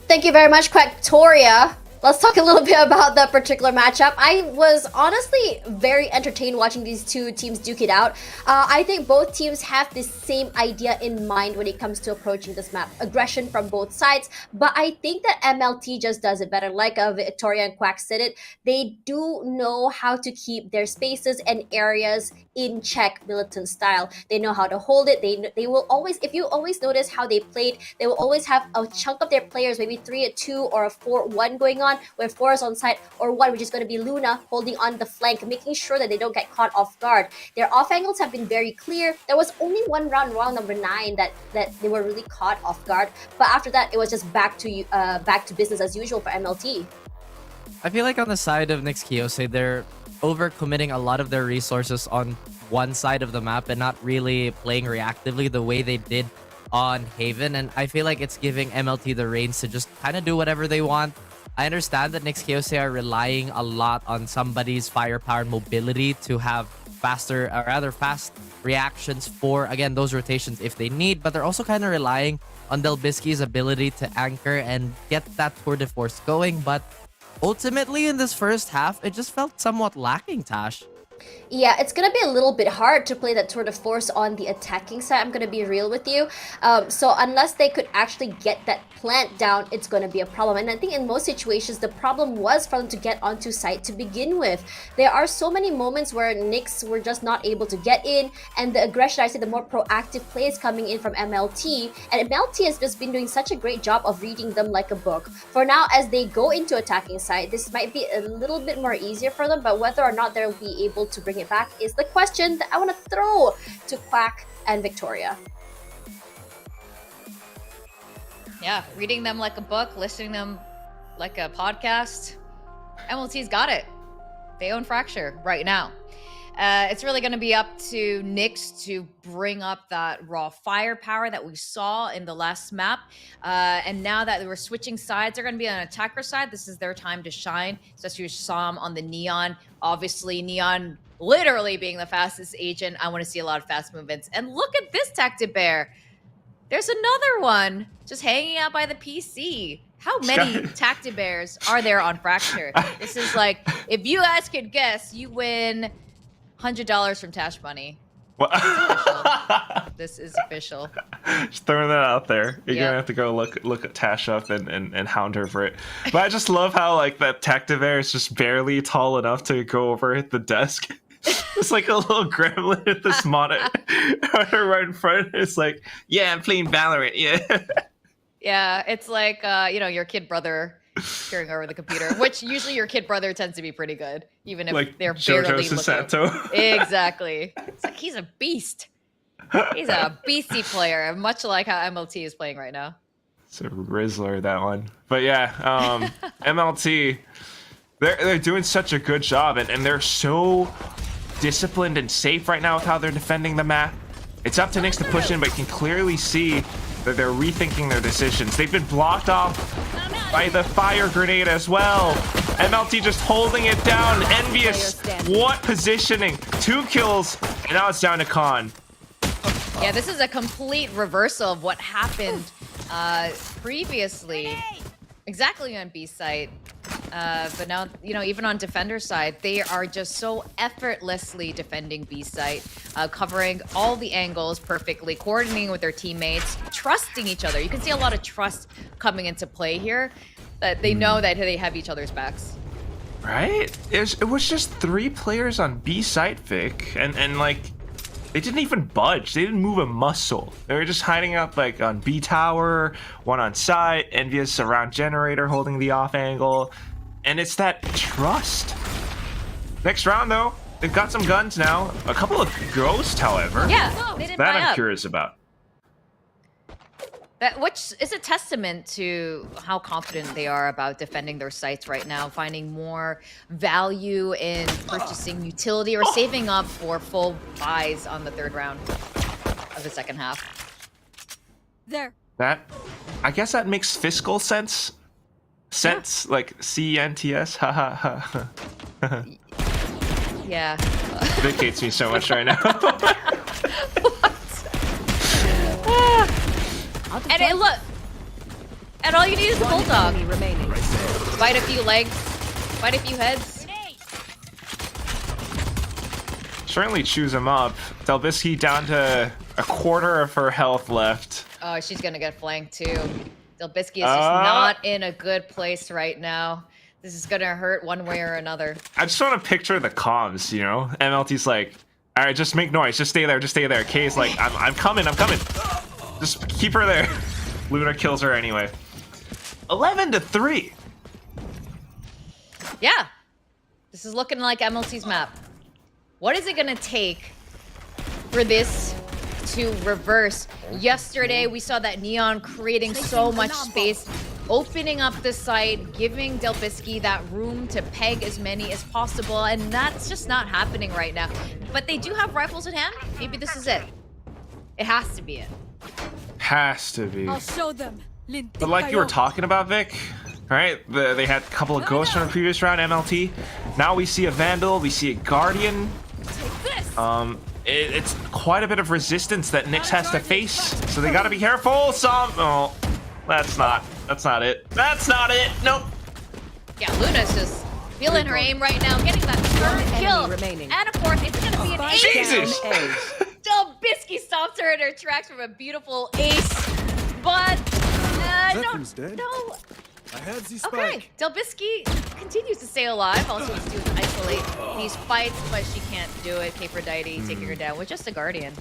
Thank you very much, Quacktoria. Let's talk a little bit about that particular matchup. I was honestly very entertained watching these two teams duke it out. I think both teams have the same idea in mind when it comes to approaching this map. Aggression from both sides. But I think that MLT just does it better. Like Victoria and Quack said it, they do know how to keep their spaces and areas in check, militant style. They know how to hold it. They will always, if you always notice how they played, they will always have a chunk of their players, maybe 3-2 or a 4-1 going on, where 4 is on site, or 1, which is going to be Luna holding on the flank, making sure that they don't get caught off guard. Their off angles have been very clear. There was only one round number 9, that they were really caught off guard. But after that, it was just back to business as usual for MLT. I feel like on the side of NYX Kyosei, they're overcommitting a lot of their resources on one side of the map and not really playing reactively the way they did on Haven. And I feel like it's giving MLT the reins to just kind of do whatever they want. I understand that NYX Kyosei are relying a lot on somebody's firepower and mobility to have faster, or rather fast reactions for, again, those rotations if they need, but they're also kind of relying on Delbisky's ability to anchor and get that tour de force going. But ultimately, in this first half, it just felt somewhat lacking, Tash. Yeah, it's going to be a little bit hard to play that tour de force on the attacking side. I'm going to be real with you. So unless they could actually get that plant down, it's going to be a problem. And I think in most situations, the problem was for them to get onto site to begin with. There are so many moments where NYX were just not able to get in, and the aggression, I say the more proactive plays coming in from MLT. And MLT has just been doing such a great job of reading them like a book. For now, as they go into attacking side, this might be a little bit more easier for them, but whether or not they'll be able to bring it back is the question that I want to throw to Quack and Victoria. Yeah, reading them like a book, listening them like a podcast. MLT's got it. They own Fracture right now. It's really going to be up to NYX to bring up that raw firepower that we saw in the last map. And now that we're switching sides, they're going to be on attacker side. This is their time to shine, especially with Som on the Neon. Obviously, Neon literally being the fastest agent. I want to see a lot of fast movements. And look at this Tactic Bear. There's another one just hanging out by the PC. How many Tactic Bears are there on Fracture? This is like, if you guys could guess, you win $100 from TASHBUNNY. This is official. Just throwing that out there. You're gonna have to go look at Tash up and hound her for it. But I just love how like that Tactic Bear is just barely tall enough to go over at the desk. It's like a little gremlin at this monitor right in front. It's like, yeah, I'm playing Valorant. Yeah. Yeah, it's like you know, your kid brother peering over the computer, which usually your kid brother tends to be pretty good, even if Like they're JoJo barely Sasato. looking. Exactly. It's like he's a beast. He's a beastie player, much like how MLT is playing right now. It's a Rizzler, that one. But yeah, MLT, they're doing such a good job, and they're so disciplined and safe right now with how they're defending the map. It's up to NYX to push in, but you can clearly see that they're rethinking their decisions. They've been blocked off by the fire grenade as well. MLT just holding it down. Envious. What positioning? 2 kills, and now it's down to Khan. Yeah, this is a complete reversal of what happened previously. Exactly on B site. But now, you know, even on defender side, they are just so effortlessly defending B site, covering all the angles perfectly, coordinating with their teammates, trusting each other. You can see a lot of trust coming into play here, that they know that they have each other's backs. Right? It was just 3 players on B site, Vic, and like, they didn't even budge. They didn't move a muscle. They were just hiding out like on B tower, one on site, Envious around generator holding the off angle. And it's that trust. Next round though, they've got some guns now. A couple of ghosts, however. Yeah, they didn't That buy I'm up. curious about. That, which is a testament to how confident they are about defending their sites right now, finding more value in purchasing utility or saving up for full buys on the 3rd round of the 2nd half. There. That, I guess that makes fiscal sense. Sense, like CNTS. Ha ha ha. Yeah. Vic hates me so much right now. And look, and all you need is a bulldog. Enemy remaining. Bite a few legs, bite a few heads. Certainly chews him up. Delbisky down to a quarter of her health left. Oh, she's gonna get flanked too. Delbisky is just not in a good place right now. This is gonna hurt one way or another. I just want to picture the comms, you know? MLT's like, all right, just make noise. Just stay there. Just stay there. Kay's like, I'm coming. I'm coming. Just keep her there. Luna kills her anyway. 11-3. Yeah. This is looking like MLT's map. What is it gonna take for this to reverse? Yesterday, we saw that Neon creating so much space, opening up the site, giving Delbisky that room to peg as many as possible, and that's just not happening right now. But they do have rifles in hand. Maybe this is it. It has to be it. Has to be. I'll show them. But like you were talking about, Vic, right? They had a couple of ghosts from the previous round, MLT. Now we see a Vandal, we see a Guardian. It's quite a bit of resistance that NYX has to face, so they gotta be careful. Oh, that's not it. That's not it. Nope. Yeah, Luna's just feeling her aim right now, getting that 3rd kill. remaining. And of course, it's gonna be an ace. Jesus! Delbisky stops her in her tracks from a beautiful ace, but Zephyr's dead. no. I had the spike. Okay, Delbisky continues to stay alive. All she has to do is isolate these fights, but she can't do it. Aphrodite taking her down with just a Guardian.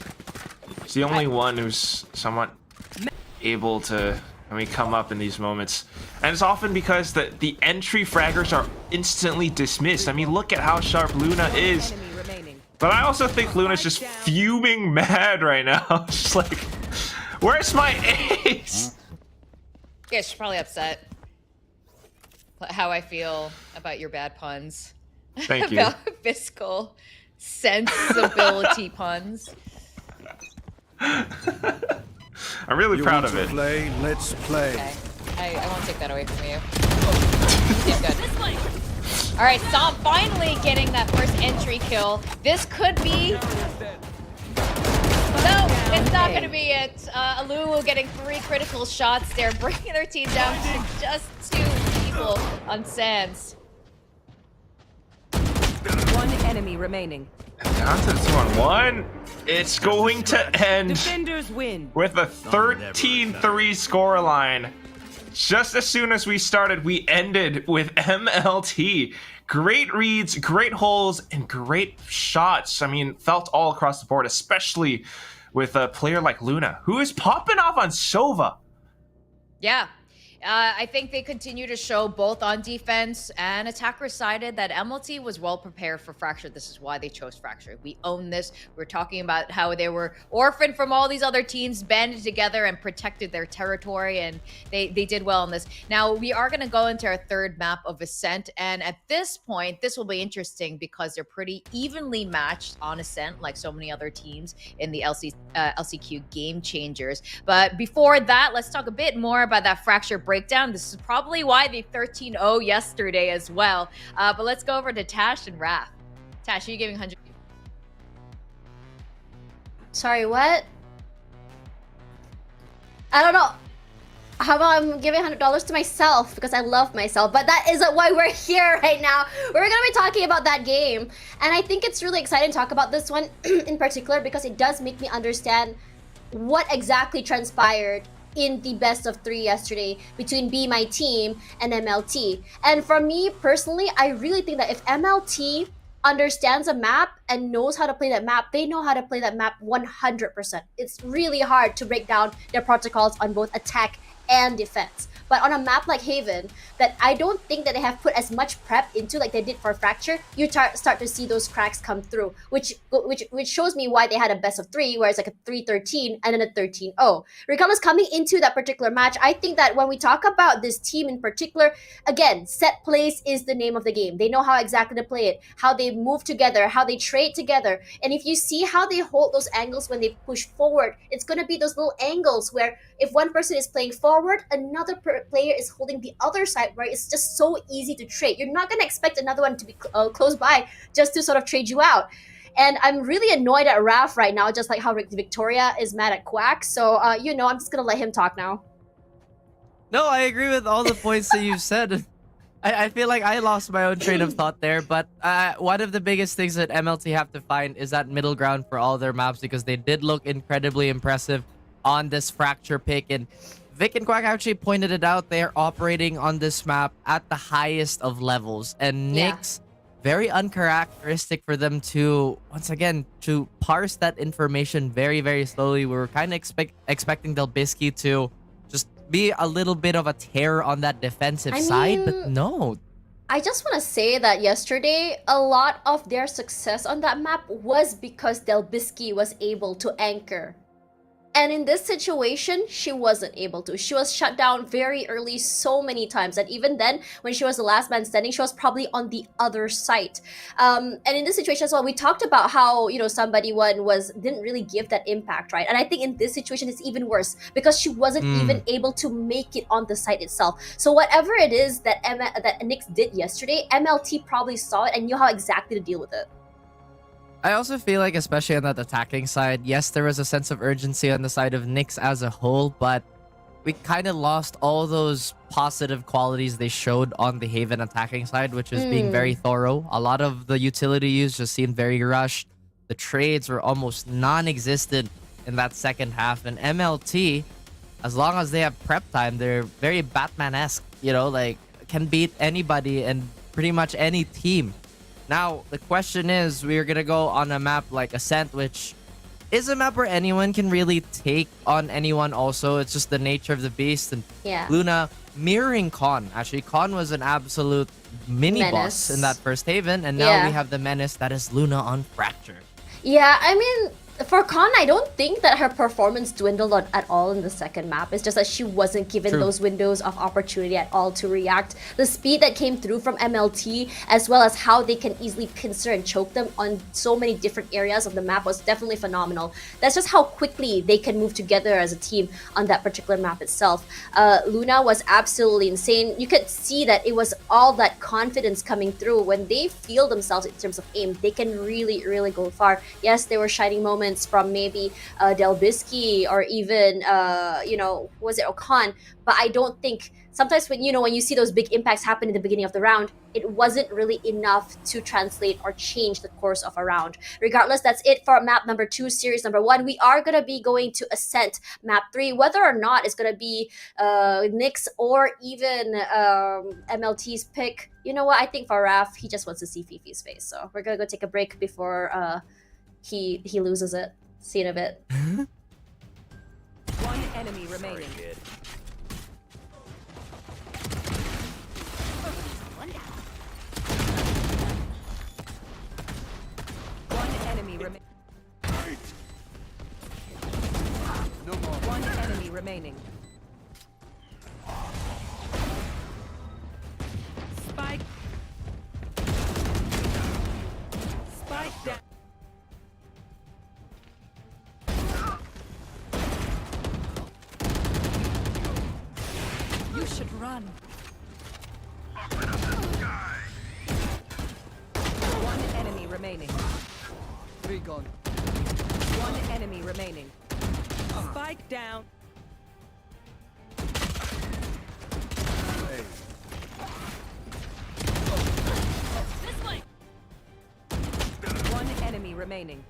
She's the only one who's somewhat able to, come up in these moments. And it's often because the entry fraggers are instantly dismissed. I mean, look at how sharp Luna is. Enemy remaining. But I also think Luna's just fuming mad right now. Just like, where's my ace? Yeah, she's probably upset. How I feel about your bad puns. Thank you. About fiscal sensibility puns. I'm really You proud want of to it. play? Let's play. Okay, I won't take that away from you. She's good. This way. All right, Som finally getting that first entry kill. This could be... No, it's not going to be it. Aluwu getting 3 critical shots there, bringing their team down to just 2 people on Sands. 1 enemy remaining. Down to 2-on-1. It's going to end Defenders win. with a 13-3 scoreline. Just as soon as we started, we ended with MLT. Great reads, great holes, and great shots. I mean, felt all across the board, especially with a player like Luna, who is popping off on Sova. Yeah. I think they continue to show both on defense and attacker sided that MLT was well prepared for Fracture. This is why they chose Fracture. We own this. We're talking about how they were orphaned from all these other teams, banded together and protected their territory, and they did well on this. Now, we are going to go into our third map of Ascent, and at this point, this will be interesting because they're pretty evenly matched on Ascent, like so many other teams in the LCQ Game Changers. But before that, let's talk a bit more about that Fracture breakdown. This is probably why they 13-0 yesterday as well. But let's go over to Tash and Raph. Tash, are you giving 100? Sorry, what? I don't know. How about I'm giving $100 to myself because I love myself, but that isn't why we're here right now. We're gonna be talking about that game, and I think it's really exciting to talk about this one in particular because it does make me understand what exactly transpired in the best of 3 yesterday between Be My Team and MLT. And for me personally, I really think that if MLT understands a map and knows how to play that map, they know how to play that map 100%. It's really hard to break down their protocols on both attack and defense. But on a map like Haven, that I don't think that they have put as much prep into like they did for Fracture, you start to see those cracks come through, which shows me why they had a best of 3, where it's like a 3-13 and then a 13-0. Regardless, coming into that particular match, I think that when we talk about this team in particular, again, set plays is the name of the game. They know how exactly to play it, how they move together, how they trade together. And if you see how they hold those angles when they push forward, it's going to be those little angles where if one person is playing forward, another player is holding the other side, where it's just so easy to trade. You're not going to expect another one to be close by just to sort of trade you out. And I'm really annoyed at Raph right now, just like how Victoria is mad at Quack. So, you know, I'm just going to let him talk now. No, I agree with all the points that you've said. I feel like I lost my own train of thought there, but one of the biggest things that MLT have to find is that middle ground for all their maps, because they did look incredibly impressive on this Fracture pick. And Vic and Quack actually pointed it out. They are operating on this map at the highest of levels. And NYX, very uncharacteristic for them to, once again, to parse that information very, very slowly. We were kind of expecting Delbisky to just be a little bit of a terror on that defensive side, but no. I just want to say that yesterday, a lot of their success on that map was because Delbisky was able to anchor. And in this situation, she wasn't able to. She was shut down very early so many times. And even then, when she was the last man standing, she was probably on the other side. And in this situation as well, we talked about how, you know, somebody didn't really give that impact, right? And I think in this situation, it's even worse because she wasn't even able to make it on the site itself. So whatever it is that NYX did yesterday, MLT probably saw it and knew how exactly to deal with it. I also feel like, especially on that attacking side, yes, there was a sense of urgency on the side of NYX as a whole, but we kind of lost all those positive qualities they showed on the Haven attacking side, which is being very thorough. A lot of the utility use just seemed very rushed. The trades were almost non-existent in that second half. And MLT, as long as they have prep time, they're very Batman-esque, you know, like can beat anybody and pretty much any team. Now, the question is, we're going to go on a map like Ascent, which is a map where anyone can really take on anyone also. It's just the nature of the beast. And Luna mirroring Con. Actually, Con was an absolute mini-boss in that first Haven. And now we have the menace that is Luna on Fracture. Yeah, I mean, for Khan, I don't think that her performance dwindled at all in the second map. It's just that she wasn't given those windows of opportunity at all to react. The speed that came through from MLT, as well as how they can easily pincer and choke them on so many different areas of the map, was definitely phenomenal. That's just how quickly they can move together as a team on that particular map itself. Luna was absolutely insane. You could see that it was all that confidence coming through. When they feel themselves in terms of aim, they can really, really go far. Yes, there were shining moments from maybe Delbisky or even was it Okan, but I don't think sometimes when you see those big impacts happen in the beginning of the round, it wasn't really enough to translate or change the course of a round. Regardless, that's it for map number 2, series number 1. We are gonna be going to Ascent map 3, whether or not it's gonna be NYX or even MLT's pick. You know what? I think for Raf, he just wants to see Fifi's face, so we're gonna go take a break before he loses it. See you in a bit. One enemy remaining. One enemy remaining. No more. One enemy remaining. Spike. Spike down. You should run. One enemy remaining. 3 gone. One enemy remaining. Spike down. Hey. This way. One enemy remaining.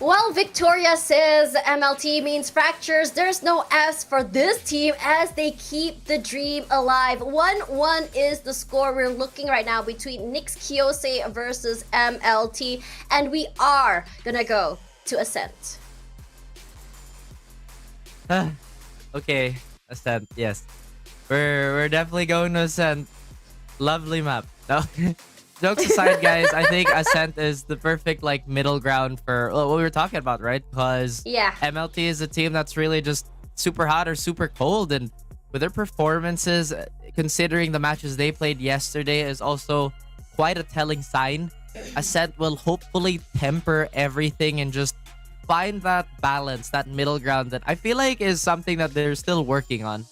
Well, Victoria says MLT means fractures. There's no S for this team as they keep the dream alive. 1-1 is the score we're looking right now between NYX Kyosei versus MLT. And we are gonna go to Ascent. Okay, Ascent, yes. We're definitely going to Ascent. Lovely map. No. Jokes aside, guys, I think Ascent is the perfect like middle ground for what we were talking about, right? Because MLT is a team that's really just super hot or super cold, and with their performances, considering the matches they played yesterday, is also quite a telling sign. Ascent will hopefully temper everything and just find that balance, that middle ground that I feel like is something that they're still working on.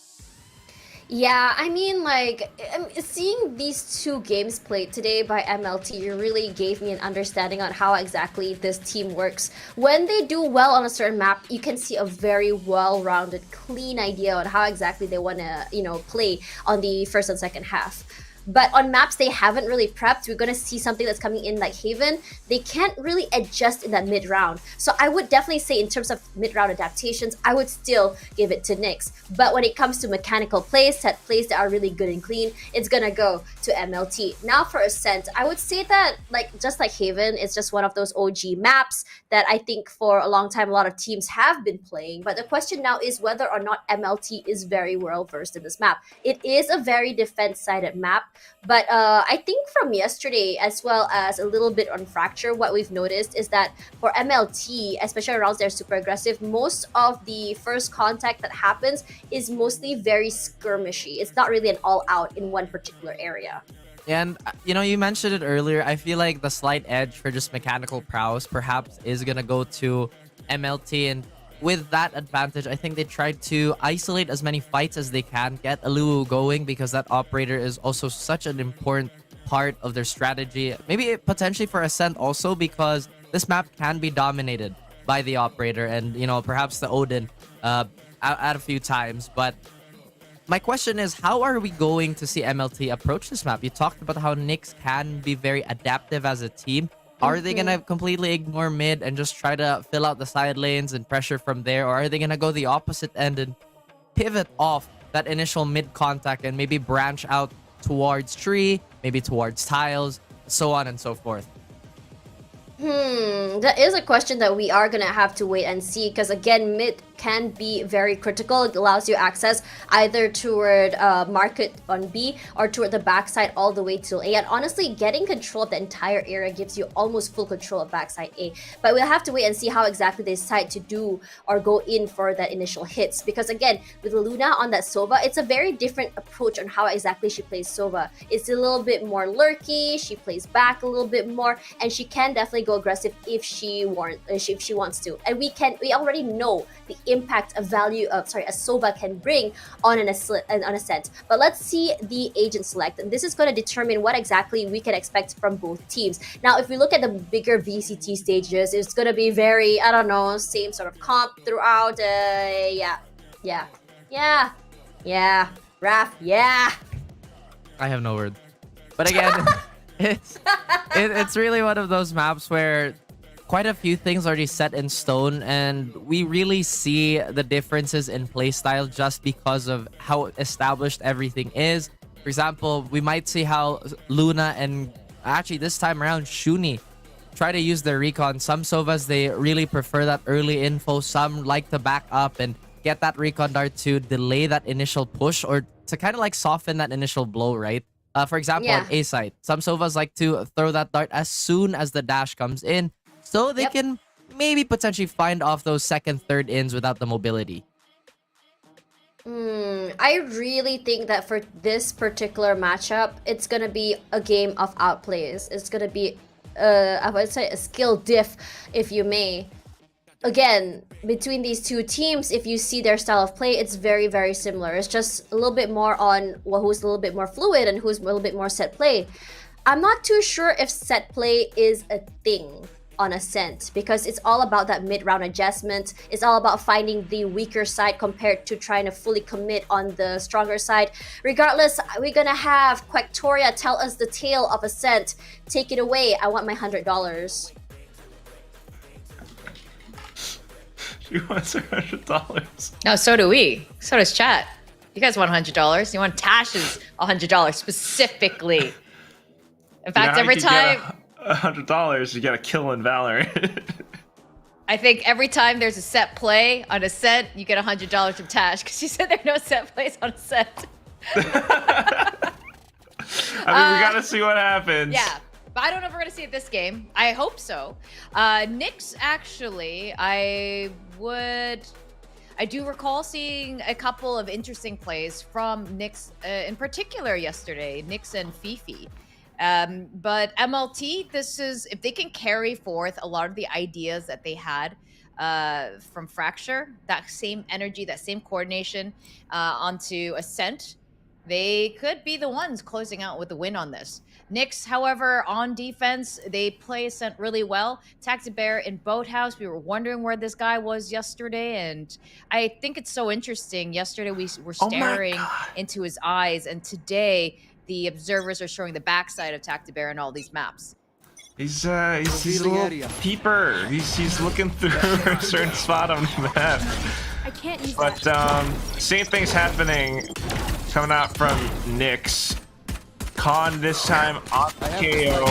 Yeah, I mean, like, seeing these two games played today by MLT really gave me an understanding on how exactly this team works. When they do well on a certain map, you can see a very well-rounded, clean idea on how exactly they want to, play on the first and second half. But on maps they haven't really prepped, we're going to see something that's coming in like Haven. They can't really adjust in that mid-round. So I would definitely say in terms of mid-round adaptations, I would still give it to NYX. But when it comes to mechanical plays, set plays that are really good and clean, it's going to go to MLT. Now for Ascent, I would say that just like Haven, it's just one of those OG maps that I think for a long time a lot of teams have been playing. But the question now is whether or not MLT is very well versed in this map. It is a very defense-sided map. But I think from yesterday, as well as a little bit on Fracture, what we've noticed is that for MLT, especially rounds they're super aggressive, most of the first contact that happens is mostly very skirmishy. It's not really an all-out in one particular area. And, you mentioned it earlier. I feel like the slight edge for just mechanical prowess perhaps is going to go to MLT. And with that advantage, I think they tried to isolate as many fights as they can, get Aluwu going, because that operator is also such an important part of their strategy. Maybe potentially for Ascent also, because this map can be dominated by the operator and, perhaps the Odin at a few times. But my question is, how are we going to see MLT approach this map? You talked about how NYX can be very adaptive as a team. Are they going to completely ignore mid and just try to fill out the side lanes and pressure from there? Or are they going to go the opposite end and pivot off that initial mid contact and maybe branch out towards tree, maybe towards tiles, so on and so forth? That is a question that we are going to have to wait and see, because again, mid can be very critical. It allows you access either toward market on B or toward the backside all the way to A. And honestly, getting control of the entire area gives you almost full control of backside A. But we'll have to wait and see how exactly they decide to do or go in for that initial hits. Because again, with Luna on that Sova, it's a very different approach on how exactly she plays Sova. It's a little bit more lurky, she plays back a little bit more, and she can definitely go aggressive if she wants to. And we already know the impact of value of a Sova can bring on an Ascent. But let's see the agent select, and this is going to determine what exactly we can expect from both teams. Now, if we look at the bigger VCT stages, it's going to be very, I don't know, same sort of comp throughout. Yeah, Raph, yeah. I have no words. But again, it's really one of those maps where quite a few things are already set in stone, and we really see the differences in playstyle just because of how established everything is. For example, we might see how Luna and actually this time around Shuni try to use their recon. Some Sovas, they really prefer that early info. Some like to back up and get that recon dart to delay that initial push or to kind of like soften that initial blow, right? For example, on A side, some Sovas like to throw that dart as soon as the dash comes in, so they can maybe potentially find off those second, third ins without the mobility. I really think that for this particular matchup, it's going to be a game of outplays. It's going to be, I would say, a skill diff, if you may. Again, between these two teams, if you see their style of play, it's very, very similar. It's just a little bit more on who's a little bit more fluid and who's a little bit more set play. I'm not too sure if set play is a thing on Ascent, because it's all about that mid-round adjustment. It's all about finding the weaker side compared to trying to fully commit on the stronger side. Regardless, we're gonna have Quacktoria tell us the tale of Ascent. Take it away. I want my $100. He wants $100. No, so do we. So does chat. You guys want $100. You want Tash's $100 specifically. In fact, every time $100, you get a kill in Valorant. I think every time there's a set play on a set, you get $100 from Tash because she said there are no set plays on a set. I mean, we gotta see what happens. Yeah, but I don't know if we're gonna see it this game. I hope so. NYX, actually, I do recall seeing a couple of interesting plays from NYX, in particular yesterday, NYX and Fifi. But MLT, this is, if they can carry forth a lot of the ideas that they had from Fracture, that same energy, that same coordination onto Ascent, they could be the ones closing out with the win on this. NYX, however, on defense, they play Ascent really well. TASHBUNNY in Boathouse, we were wondering where this guy was yesterday, and I think it's so interesting. Yesterday, we were staring into his eyes, and today, the observers are showing the backside of TASHBUNNY on all these maps. He's a little peeper. He's looking through a certain spot on the map. I can't use But same thing's happening coming out from NYX. Khan this time on KO.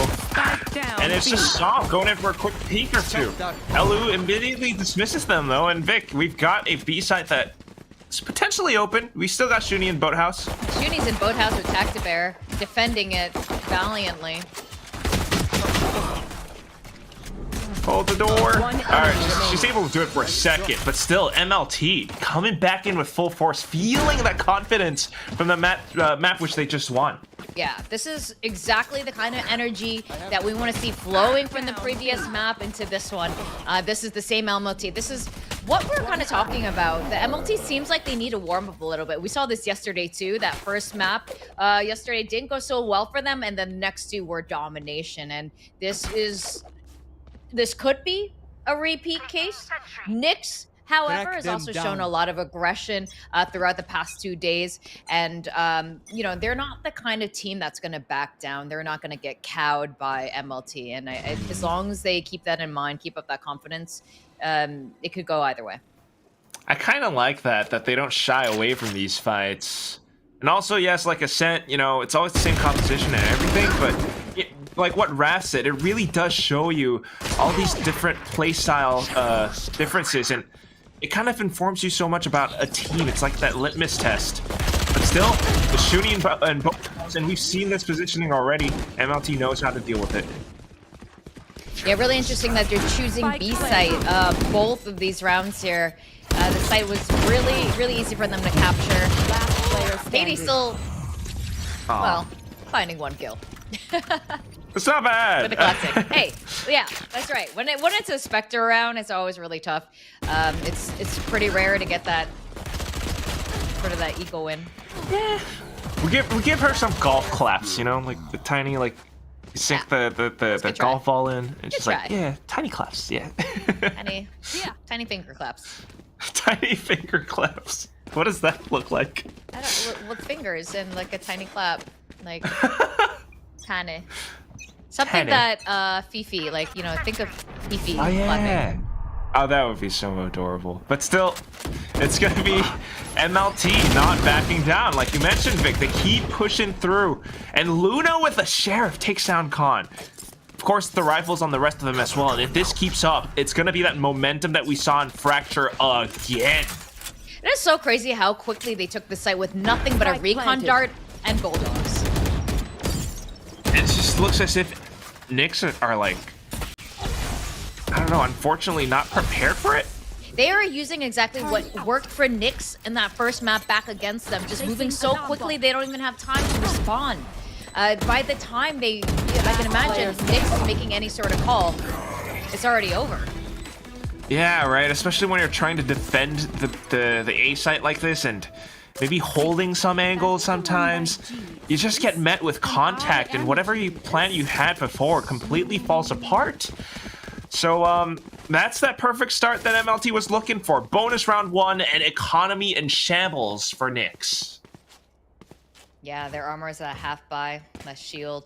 And it's just Psalm going in for a quick peek or two. Elu immediately dismisses them though, and Vic, we've got a B site that is potentially open. We still got Shuni in Boathouse. Shuni's in Boathouse with TASHBUNNY, defending it valiantly. Hold the door. Alright, she's able to do it for a second, but still, MLT coming back in with full force, feeling that confidence from the map which they just won. Yeah, this is exactly the kind of energy that we want to see flowing from the previous map into this one. This is the same MLT. This is what we're kind of talking about. The MLT seems like they need to warm up a little bit. We saw this yesterday too. That first map yesterday didn't go so well for them, and the next two were domination. And this could be a repeat case. NYX, however, has also shown a lot of aggression throughout the past 2 days. And, you know, they're not the kind of team that's going to back down. They're not going to get cowed by MLT. And as long as they keep that in mind, keep up that confidence, it could go either way. I kind of like that they don't shy away from these fights. And also, yes, like Ascent, you know, it's always the same composition and everything, but like what Raph said, it really does show you all these different playstyle differences, and it kind of informs you so much about a team. It's like that litmus test. But still, the shooting and both, and we've seen this positioning already. MLT knows how to deal with it. Yeah, really interesting that they're choosing B site both of these rounds here. The site was really easy for them to capture. Katie still, well, finding one kill. It's not bad. With a classic. Hey, yeah, that's right. When it's a Spectre round, it's always really tough. It's pretty rare to get that sort of that eco win. Yeah. We give her some golf claps, you know, like the tiny like you sink the golf ball in, and she's like, yeah, tiny claps, yeah. Tiny finger claps. Tiny finger claps. What does that look like? I don't with fingers and like a tiny clap, like tiny. Something that Fifi, like, you know, think of Fifi clapping. Oh, that would be so adorable. But still, it's gonna be MLT not backing down. Like you mentioned, Vic, they keep pushing through. And Luna with the Sheriff takes down Khan. Of course, the rifles on the rest of them as well. And if this keeps up, it's gonna be that momentum that we saw in Fracture again. It is so crazy how quickly they took the site with nothing but a recon dart and bulldogs. It just looks as if NYX are like, I don't know, unfortunately not prepared for it. They are using exactly what worked for NYX in that first map back against them, just moving so quickly they don't even have time to respond. By the time I can imagine NYX is making any sort of call, it's already over. Yeah, right, especially when you're trying to defend the A site like this and maybe holding some angles sometimes. You just get met with contact, and whatever plan you had before completely falls apart. So, that's that perfect start that MLT was looking for. Bonus round 1 and economy in shambles for NYX. Yeah, their armor is at half buy, less shield.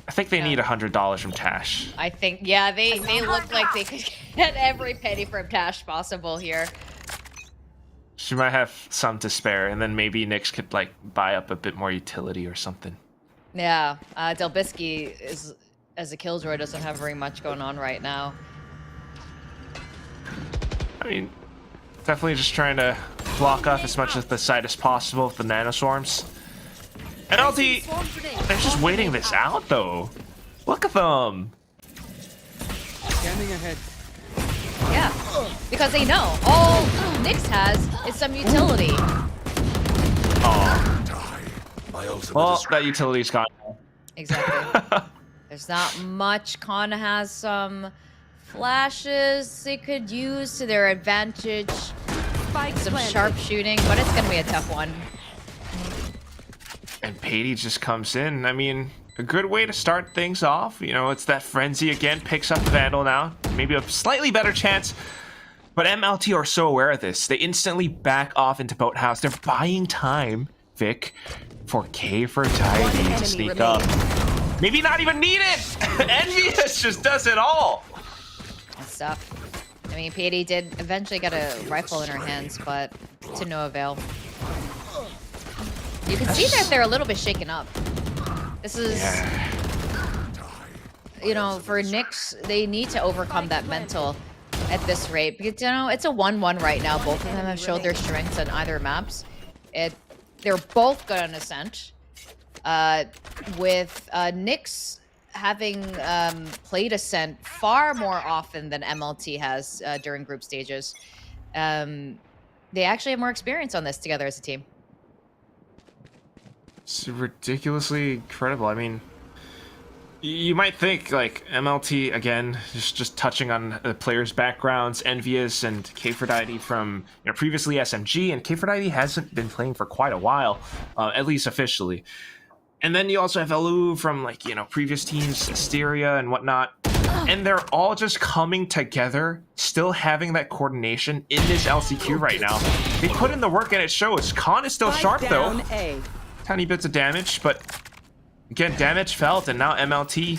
I think they need $100 from Tash. I think, yeah, they look like they could get every penny from Tash possible here. She might have some to spare, and then maybe NYX could like buy up a bit more utility or something. Yeah, Delbisky is, as a killjoy, doesn't have very much going on right now. I mean, definitely just trying to block off as much of the side as possible with the nanoswarms. And LT, they're just waiting this out though. Look at them. Scanning ahead. Yeah, because they know all NYX has is some utility. Oh. Well, that utility's gone. Exactly. There's not much. Kana has some flashes they could use to their advantage. Some sharp shooting, but it's gonna be a tough one. And Patey just comes in. I mean, a good way to start things off. You know, it's that frenzy again. Picks up the Vandal now. Maybe a slightly better chance. But MLT are so aware of this. They instantly back off into Boathouse. They're buying time, Vic, for K4Dynasty to sneak up. Maybe not even need it. Envious just does it all. That's tough. I mean, Patey did eventually get a rifle in her hands, but to no avail. You can see that they're a little bit shaken up. This is, you know, for NYX, they need to overcome that mental at this rate. Because, you know, it's a 1-1 right now. Both of them have showed their strengths on either maps. They're both good on Ascent. With NYX having played Ascent far more often than MLT has during group stages. They actually have more experience on this together as a team. It's ridiculously incredible. I mean, you might think like MLT again, just touching on the players' backgrounds, Envious and K4Dynasty from previously SMG, and K4Dynasty hasn't been playing for quite a while, at least officially. And then you also have Elu from like previous teams, Asteria and whatnot, and they're all just coming together, still having that coordination in this LCQ right now. They put in the work and it shows. Khan is still sharp though. Tiny bits of damage, but again, damage felt, and now MLT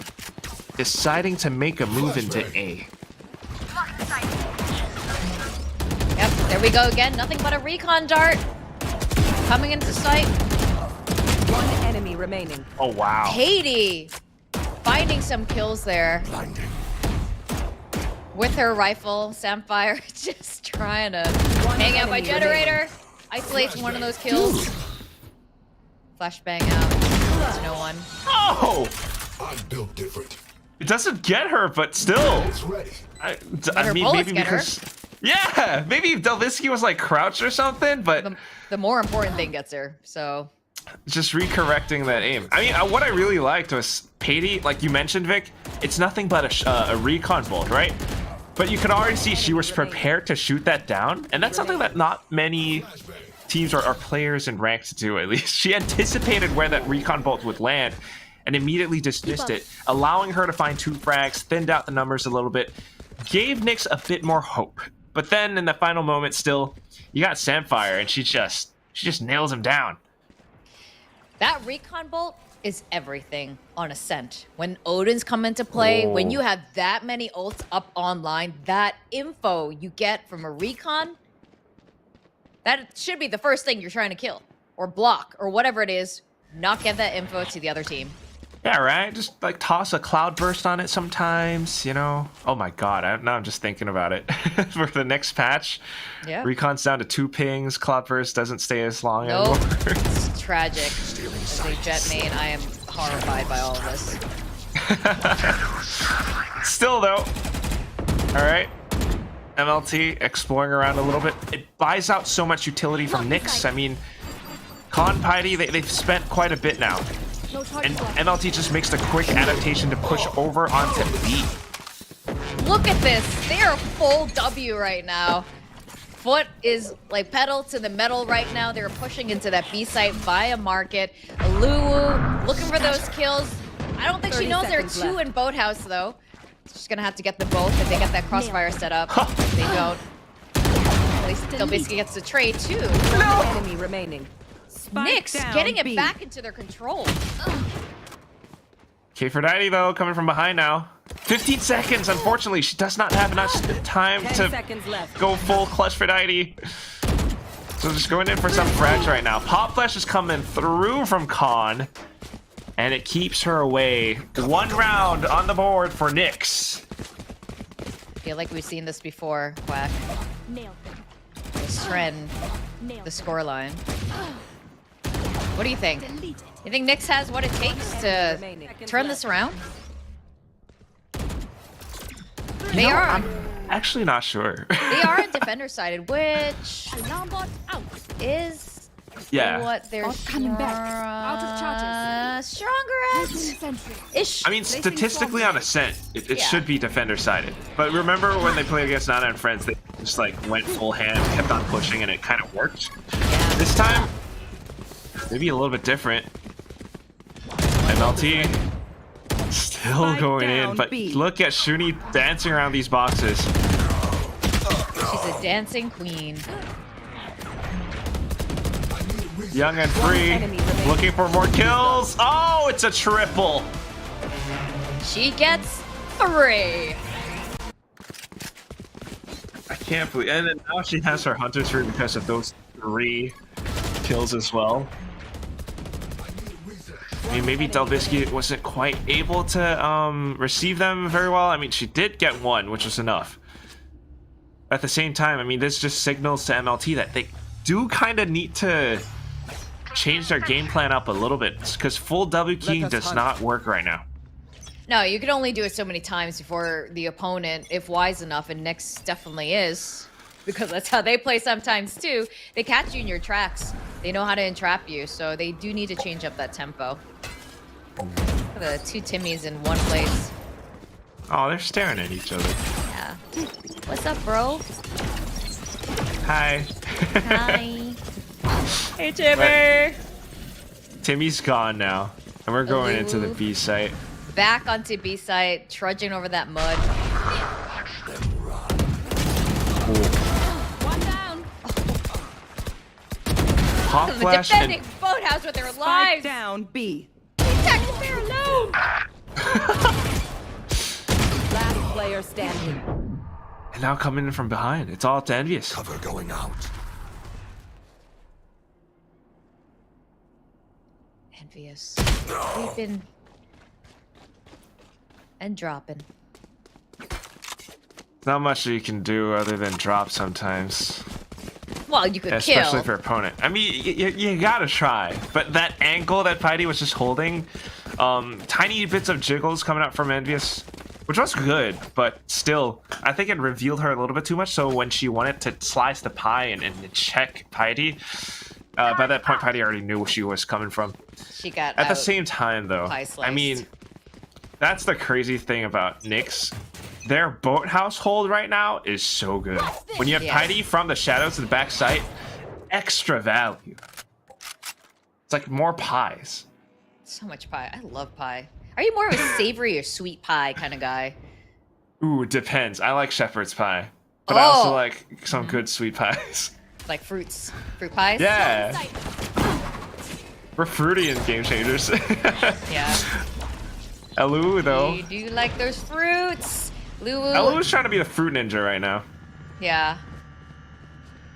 deciding to make a move into A. Yep, there we go again. Nothing but a recon dart coming into sight. One enemy remaining. Oh, wow. Katie finding some kills there. With her rifle, Samfire just trying to hang out my generator. Isolates one of those kills. Flashbang out to no one. Oh! I'm built different. It doesn't get her, but still. It's ready. I mean, maybe because... Yeah, maybe if Delbisky was like crouched or something, but... The more important thing gets her, so... Just recorrecting that aim. I mean, what I really liked was Patey, like you mentioned, Vic, it's nothing but a recon bolt, right? But you could already see she was prepared to shoot that down, and that's something that not many teams or players in ranked do, at least. She anticipated where that recon bolt would land and immediately dismissed it, allowing her to find 2 frags, thinned out the numbers a little bit, gave NYX a bit more hope. But then in the final moment still, you got Samfire and she just nails him down. That recon bolt is everything on Ascent. When Odin's come into play, when you have that many ults up online, that info you get from a recon, that should be the first thing you're trying to kill or block or whatever it is. Not get that info to the other team. Yeah, right? Just like toss a cloud burst on it sometimes, Oh my god, now I'm just thinking about it. For the next patch, Recon's down to 2 pings, cloud burst doesn't stay as long anymore. It's tragic. As a Jet main, I am horrified by all of this. Still though, alright. MLT exploring around a little bit. It buys out so much utility from NYX. I mean, Con Piety, they've spent quite a bit now. And MLT just makes the quick adaptation to push over onto B. Look at this. They are full W right now. Foot is like pedal to the metal right now. They're pushing into that B site via market. Luwu looking for those kills. I don't think she knows there are 2 in Boathouse though. She's gonna have to get them both if they get that crossfire set up. They don't. At least they'll basically get the trade too. No! Enemy remaining. NYX getting it back into their control. Okay, Aphrodite though, coming from behind now. 15 seconds. Unfortunately, she does not have enough time 10 to seconds left. go full clutch Aphrodite. So just going in for some frags right now. Pop Flash is coming through from Khan, and it keeps her away. 1 round on the board for NYX. I feel like we've seen this before, Quack. Nailed them. This trend, the scoreline. What do you think? Deleted. You think NYX has what it takes to turn this around? They are. I'm actually not sure. They are defender sided, which Alarm bot out. is Yeah. what they're coming back. Out of charges. Stronger at. Sentry. Ish. I mean, statistically on Ascent, it Yeah. should be defender sided. But remember when they played against Nana and Friends, they just like went full hand, kept on pushing, and it kind of worked. This time, maybe a little bit different. MLT still Spike going in, down but B. look at Shuni dancing around these boxes. She's a dancing queen. Young and free, enemy remaining. looking for more kills. Oh, it's a triple. She gets 3. I can't believe, and then now she has her Hunter's Root because of those 3 kills as well. I mean, maybe Delbisky wasn't quite able to receive them very well. I mean, she did get 1, which was enough. At the same time, I mean, this just signals to MLT that they do kind of need to change their game plan up a little bit, because full W keying does not work right now. No, you can only do it so many times before the opponent, if wise enough, and NYX definitely is, because that's how they play sometimes too. They catch you in your tracks. They know how to entrap you, so they do need to change up that tempo. Look at the 2 Timmies in one place. Oh, they're staring at each other. Yeah. What's up, bro? Hi. Hi. Hey, Timmy. Timmy's gone now, and we're going into the B site. Back onto B site, trudging over that mud. One down. Pop The Flash defending and boathouse with their Spike lives. down B. Protect their alone. Last player standing. And now coming in from behind. It's all up to Envious. Cover going out. Envious. Sleeping. And dropping. Not much that you can do other than drop sometimes. Well, you could Especially kill. for opponent. I mean, you gotta try. But that angle that Piety was just holding, tiny bits of jiggles coming out from Envious, which was good, but still, I think it revealed her a little bit too much. So when she wanted to slice the pie and check Piety, by that point, Piety already knew where she was coming from. She got At the out. same time, though, Pie I sliced. mean, that's the crazy thing about NYX. Their boathouse hold right now is so good. When you have Yes. Piety from the shadows to the back site, extra value. It's like more pies. So much pie. I love pie. Are you more of a savory or sweet pie kind of guy? Ooh, it depends. I like shepherd's pie, but I also Oh. like some good sweet pies. Like fruits? Fruit pies? Yeah, we're fruity in Game Changers. Yeah. Elu, though. You do like those fruits. Elu is trying to be the fruit ninja right now. Yeah.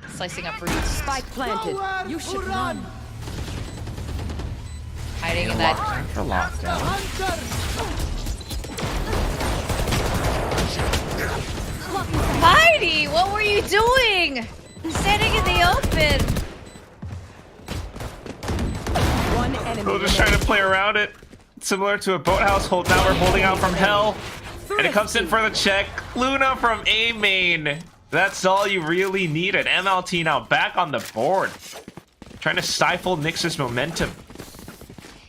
Slicing up fruits. Spike planted. You should run. Hiding in that. For lockdown. Heidi, what were you doing? Standing in the open. One enemy We're just remaining. trying to play around it. Similar to a boathouse hold. Now we're holding out from hell. And it comes in for the check. Luna from A main. That's all you really needed. MLT now back on the board. Trying to stifle NYX's momentum.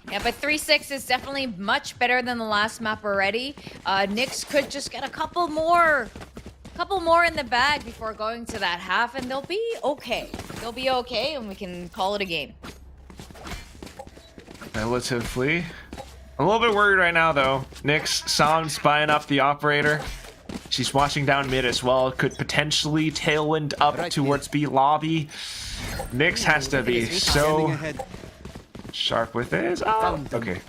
Yeah, but 3-6 is definitely much better than the last map already. NYX could just get a couple more in the bag before going to that half, and they'll be okay. They'll be okay, and we can call it a game. Relatively. A little bit worried right now, though. NYX saw him spying up the operator. She's watching down mid as well. Could potentially tailwind up Right towards B lobby. NYX has to be Standing so ahead. sharp with this. Oh, okay.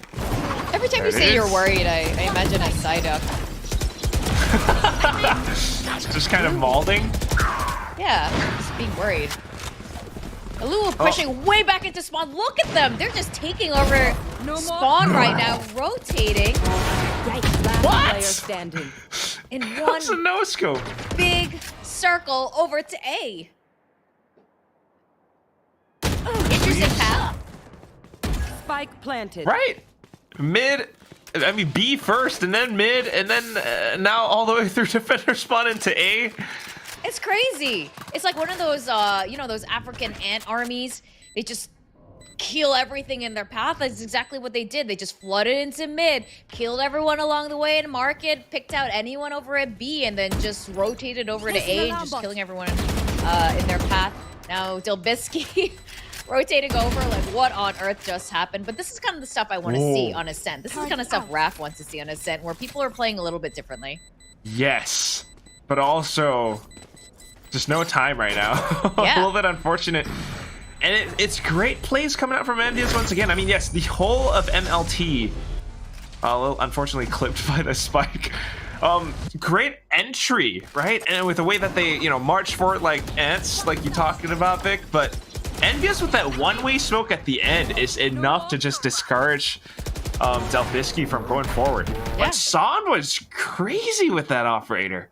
Every time you say you're worried, I imagine a Psyduck. Just kind of mauling. Yeah, just being worried. Aluwa pushing way back into spawn. Look at them. They're just taking over spawn right now, rotating. Last player standing. In one That's a no-scope. big circle over to A. Interesting path. Spike planted. Right. Mid. I mean, B first, and then mid, and then now all the way through defender spawn into A. It's crazy. It's like one of those, you know, those African ant armies. They just kill everything in their path. That's exactly what they did. They just flooded into mid, killed everyone along the way in market, picked out anyone over at B, and then just rotated over to A, just killing everyone in their path. Now Delbisky rotating over, like what on earth just happened? But this is kind of the stuff I want to see on Ascent. This is the kind of stuff Raph wants to see on Ascent, where people are playing a little bit differently. Yes, but also just no time right now. Yeah. A little bit unfortunate. And it's great plays coming out from Envious once again. I mean, yes, the whole of MLT, a little unfortunately clipped by the spike. Great entry, right? And with the way that they, you know, march forward like ants, like you're talking about, Vic. But Envious with that one-way smoke at the end is enough to just discourage Delbisky from going forward. Yeah. But Son was crazy with that operator.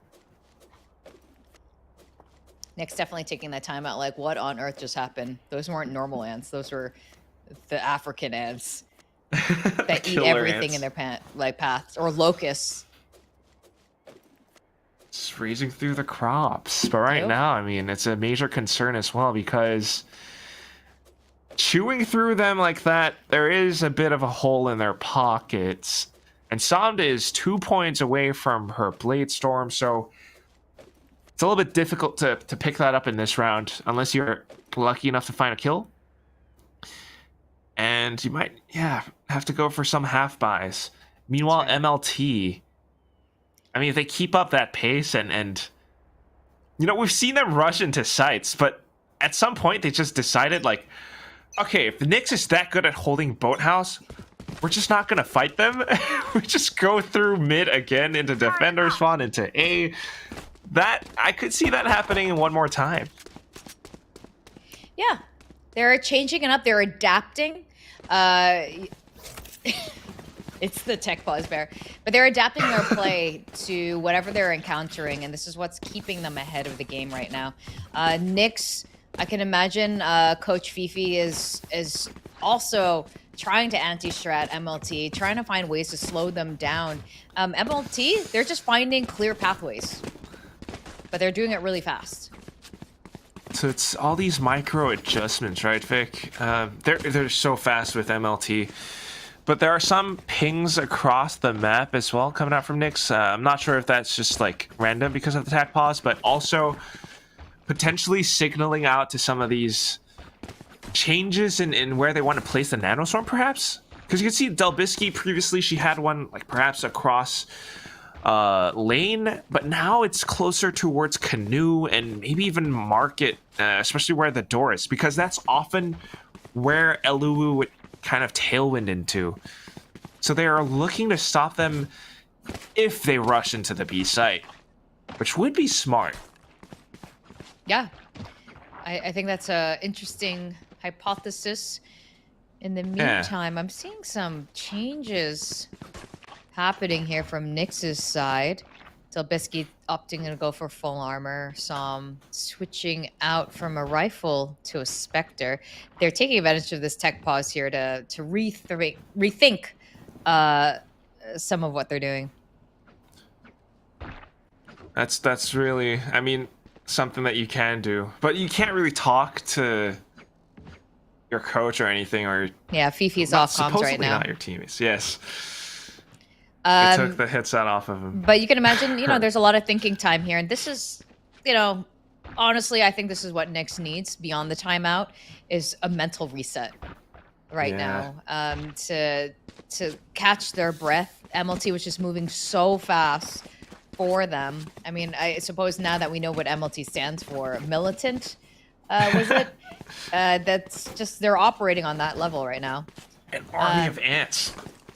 Nick's definitely taking that time out, like, what on earth just happened? Those weren't normal ants. Those were the African ants that eat everything in their paths. Or locusts. Just raising through the crops. But right now, I mean, it's a major concern as well, because chewing through them like that, there is a bit of a hole in their pockets. And Samda is 2 points away from her Blade Storm, so it's a little bit difficult to pick that up in this round, unless you're lucky enough to find a kill. And you might, have to go for some half buys. Meanwhile, MLT, I mean, if they keep up that pace and you know, we've seen them rush into sites, but at some point they just decided, like, okay, if the NYX is that good at holding Boathouse, we're just not going to fight them. We just go through mid again into defender spawn, into A. That, I could see that happening one more time. Yeah. They're changing it up. They're adapting. It's the tech pause bear. But they're adapting their play to whatever they're encountering, and this is what's keeping them ahead of the game right now. NYX, I can imagine Coach Fifi is also trying to anti-strat MLT, trying to find ways to slow them down. MLT, they're just finding clear pathways, but they're doing it really fast. So it's all these micro adjustments, right, Vic? They're so fast with MLT. But there are some pings across the map as well coming out from NYX. I'm not sure if that's just like random because of the tech pause, but also potentially signaling out to some of these changes in where they want to place the nanostorm, perhaps? Because you can see Delbisky previously, she had one like perhaps across lane, but now it's closer towards Canoe and maybe even Market, especially where the door is, because that's often where Eluwu would kind of tailwind into. So they are looking to stop them if they rush into the B site, which would be smart. Yeah, I think that's a interesting hypothesis. In the meantime, I'm seeing some changes happening here from NYX's side. Delbisky opting to go for full armor. Some switching out from a rifle to a Spectre. They're taking advantage of this tech pause here to rethink some of what they're doing. That's really, I mean, something that you can do, but you can't really talk to your coach or anything, or Fifi's off comms right now. Not your teammates. Yes. They took the headset off of him. But you can imagine, you know, there's a lot of thinking time here. And this is, you know, honestly, I think this is what NYX needs beyond the timeout, is a mental reset right now to catch their breath. MLT was just moving so fast for them. I mean, I suppose now that we know what MLT stands for, militant, was it? That's just, they're operating on that level right now. An army of ants.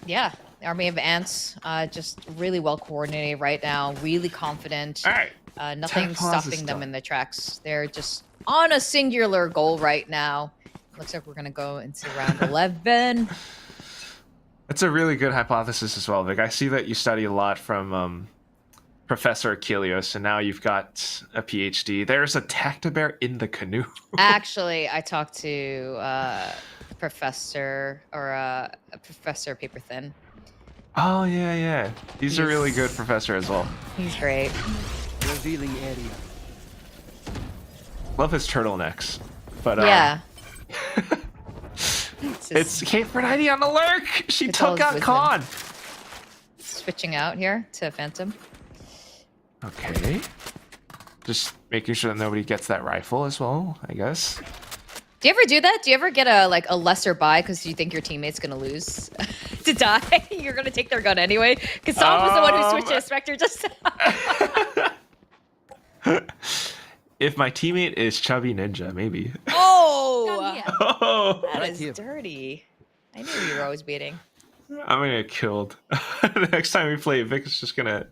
Yeah. Army of Ants, just really well coordinated right now, really confident. All right. Nothing 10 pauses stopping them done. in their tracks. They're just on a singular goal right now. Looks like we're gonna go into round 11. That's a really good hypothesis as well, Vic. I see that you study a lot from Professor Kyosei, and now you've got a PhD. There's a Tactibear in the canoe. Actually, I talked to Professor Paper Thin. Oh, yeah. He's a really good professor as well. He's great. Revealing area. Love his turtlenecks. But Yeah. it's Kate for 90 on the lurk. She It's all took out wisdom. Khan. Switching out here to Phantom. Okay. Just making sure that nobody gets that rifle as well, I guess. Do you ever do that? Do you ever get a lesser buy because you think your teammate's gonna lose to die? You're gonna take their gun anyway? Because Tom was the one who switched to a Spectre just If my teammate is CHUBBYNINJA, maybe. Oh! here. Oh, That is dirty. I knew you were always beating. I'm gonna get killed. The next time we play, Vic is just gonna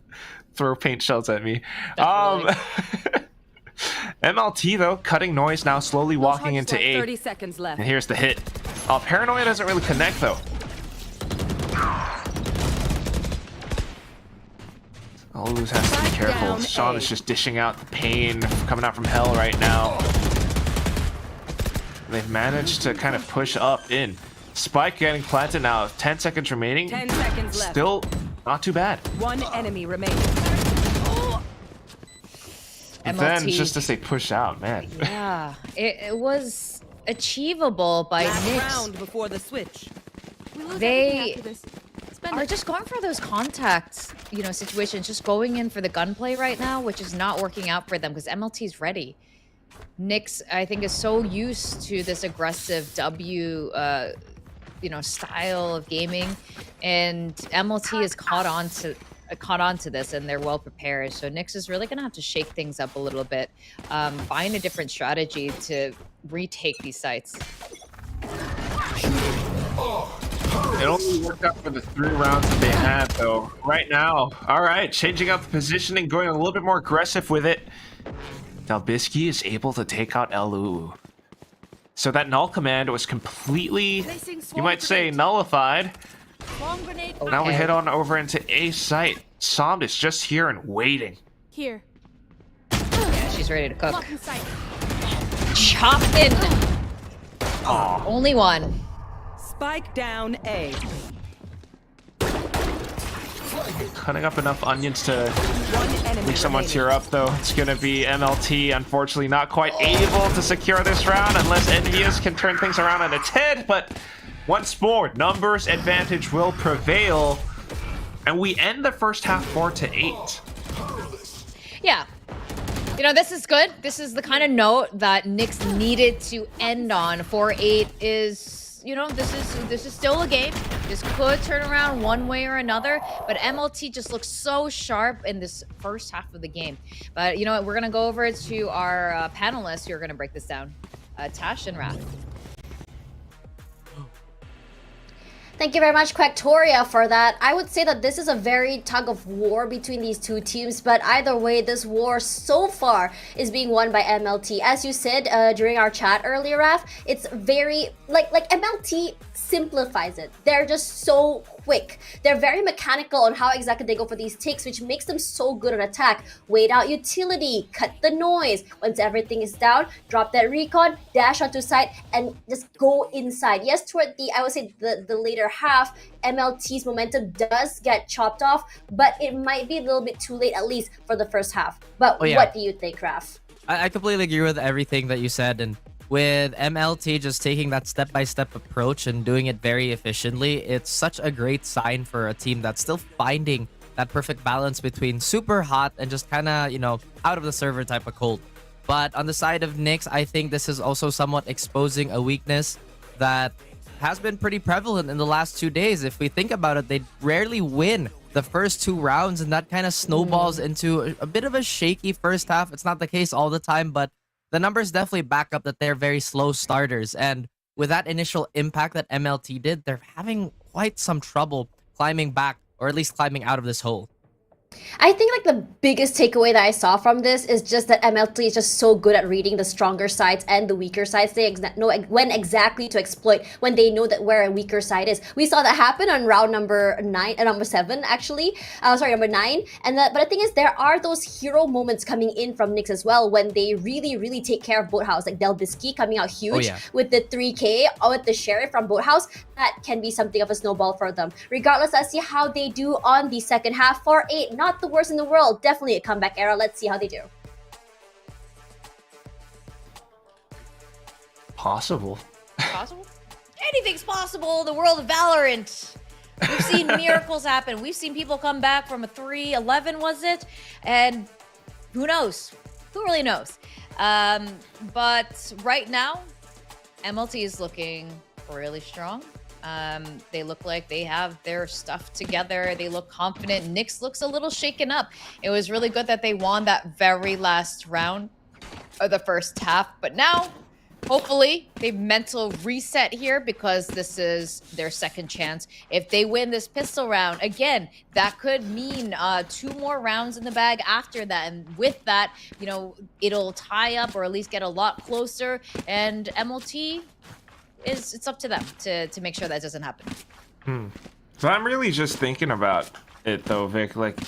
throw paint shells at me. MLT though, cutting noise now, slowly walking into A. 30 seconds left. And here's the hit. Oh, Paranoia doesn't really connect though. Always has to be Spike careful. down Sean A. is just dishing out the pain coming out from hell right now. They've managed to kind of push up in. Spike getting planted now. 10 seconds remaining. 10 seconds left. Still not too bad. One enemy remaining. But then MLT. just as they push out, man. Yeah, it was achievable by Last NYX. round before the switch. We lose They- everything after this. Spend Are it. just going for those contacts, situations, just going in for the gunplay right now, which is not working out for them because MLT's ready. NYX, I think, is so used to this aggressive W, style of gaming, and MLT is caught on to this, and they're well prepared. So NYX is really gonna have to shake things up a little bit, find a different strategy to retake these sites. It only worked out for the 3 rounds that they had, though. Right now, all right, changing up the positioning, going a little bit more aggressive with it. Dalbisky is able to take out Elu. So that null command was completely, Placing you swarm might say, grenade. nullified. Swarm grenade. Now we Okay. head on over into A site. Som is just here and waiting. Here. Yeah, she's ready to cook. Blocking sight. Chopping. Aw. Only one. Spike down A. Cutting up enough onions to One enemy make someone remaining. tear up, though. It's going to be MLT, unfortunately, not quite able to secure this round unless Envious can turn things around on its head. But once more, numbers advantage will prevail. And we end the first half 4-8. Yeah. This is good. This is the kind of note that NYX needed to end on. 4-8 is, this is still a game. This could turn around one way or another, but MLT just looks so sharp in this first half of the game. But you know what? We're going to go over to our panelists who are going to break this down. Tash and Raph. Thank you very much, Quacktoria, for that. I would say that this is a very tug of war between these two teams, but either way, this war so far is being won by MLT. As you said during our chat earlier, Raf, it's very, like MLT simplifies it. They're just so quick. They're very mechanical on how exactly they go for these ticks, which makes them so good on attack. Wait out utility, cut the noise. Once everything is down, drop that recon, dash onto site, and just go inside. Yes, toward the, I would say the later half, MLT's momentum does get chopped off, but it might be a little bit too late, at least for the first half. But Oh, yeah. what do you think, Raf? I completely agree with everything that you said, and with MLT just taking that step-by-step approach and doing it very efficiently, it's such a great sign for a team that's still finding that perfect balance between super hot and just kind of, out of the server type of cold. But on the side of NYX, I think this is also somewhat exposing a weakness that has been pretty prevalent in the last 2 days. If we think about it, they rarely win the first 2 rounds, and that kind of snowballs into a bit of a shaky first half. It's not the case all the time, but the numbers definitely back up that they're very slow starters. And with that initial impact that MLT did, they're having quite some trouble climbing back, or at least climbing out of this hole. I think like the biggest takeaway that I saw from this is just that MLT is just so good at reading the stronger sides and the weaker sides. They know when exactly to exploit when they know that where a weaker side is. We saw that happen on round number 7 actually. Sorry, number 9. But the thing is, there are those hero moments coming in from NYX as well when they really take care of Boathouse. Like Delbisky coming out huge with the 3K or with the Sheriff from Boathouse. That can be something of a snowball for them. Regardless, let's see how they do on the second half. 4-8, not the worst in the world. Definitely a comeback era. Let's see how they do. Possible. Possible? Anything's possible in the world of Valorant. We've seen miracles happen. We've seen people come back from a 3-11, was it? And who knows? Who really knows? But right now, MLT is looking really strong. They look like they have their stuff together. They look confident. NYX looks a little shaken up. It was really good that they won that very last round of the first half. But now, hopefully, they mental reset here because this is their second chance. If they win this pistol round, again, that could mean 2 more rounds in the bag after that. And with that, you know, it'll tie up or at least get a lot closer. And MLT, it's up to them to make sure that doesn't happen. So I'm really just thinking about it though, Vic, like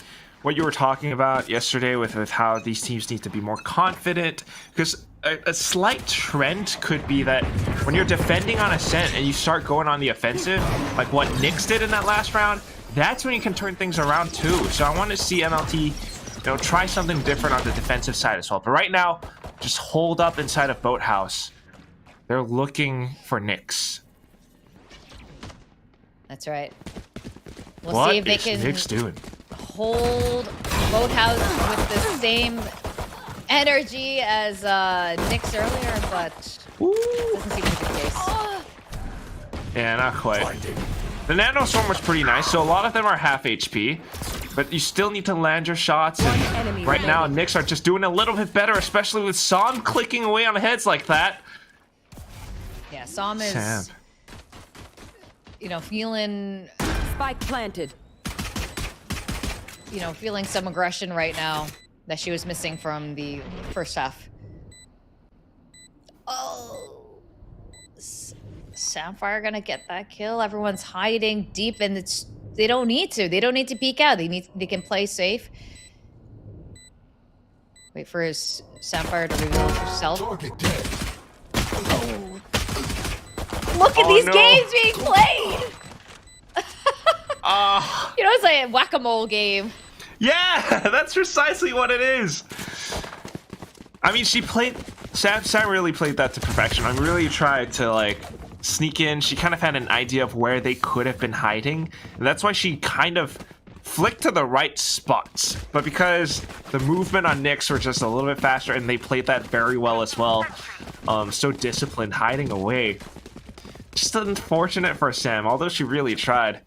what you were talking about yesterday with how these teams need to be more confident, because a slight trend could be that when you're defending on Ascent and you start going on the offensive, like what NYX did in that last round, that's when you can turn things around too. So I want to see MLT, you know, try something different on the defensive side as well. But right now, just hold up inside of Boathouse. They're looking for NYX. That's right. We'll see if they can NYX doing? Hold Boathouse with the same energy as NYX earlier, but doesn't seem to be the case. Yeah, not quite. The Nano Storm was pretty nice, so a lot of them are half HP, but you still need to land your shots, and right now NYX are just doing a little bit better, especially with Som clicking away on heads like that. Yeah, Som is, you know, feeling... Spike planted. You know, feeling some aggression right now that she was missing from the first half. Oh, Sapphire gonna get that kill. Everyone's hiding deep, and they don't need to. They don't need to peek out. They can play safe. Wait for his Sapphire to reveal herself. Oh. Look at these games being played. You know, it's like a whack-a-mole game. Yeah, that's precisely what it is. I mean, Sam really played that to perfection. I really tried to like sneak in. She kind of had an idea of where they could have been hiding, and that's why she kind of flicked to the right spots. But because the movement on NYX were just a little bit faster, and they played that very well as well, so disciplined, hiding away. Just unfortunate for Sam, although she really tried.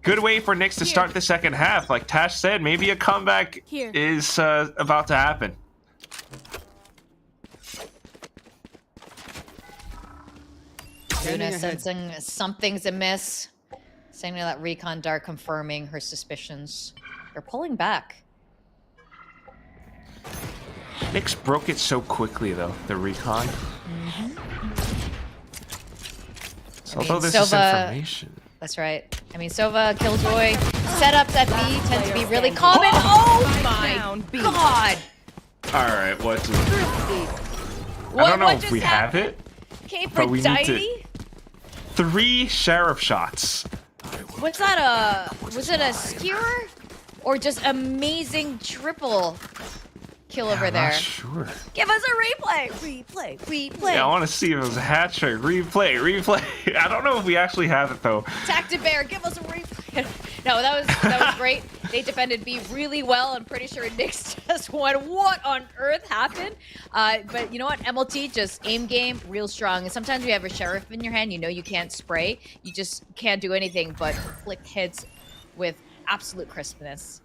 Good way for NYX to start the second half. Like Tash said, maybe a comeback is about to happen. Luna sensing something's amiss. Sending that recon dart confirming her suspicions. They're pulling back. NYX broke it so quickly though, the recon. So, although this is information. That's right. I mean, Sova, Killjoy, setups at B tend to be really common. Oh my god! Alright, I don't know if we have it, but we need to... 3 Sheriff shots. Was it a skewer? Or just amazing triple kill over there? I'm not sure. Give us a replay! Yeah, I want to see if it was a hat trick. Replay. I don't know if we actually have it though. Tactic Bear, give us a replay. No, that was great. They defended B really well. I'm pretty sure NYX just went, what on earth happened? But you know what? MLT just aim game, real strong. And sometimes you have a Sheriff in your hand, you know you can't spray. You just can't do anything but flick hits with absolute crispness.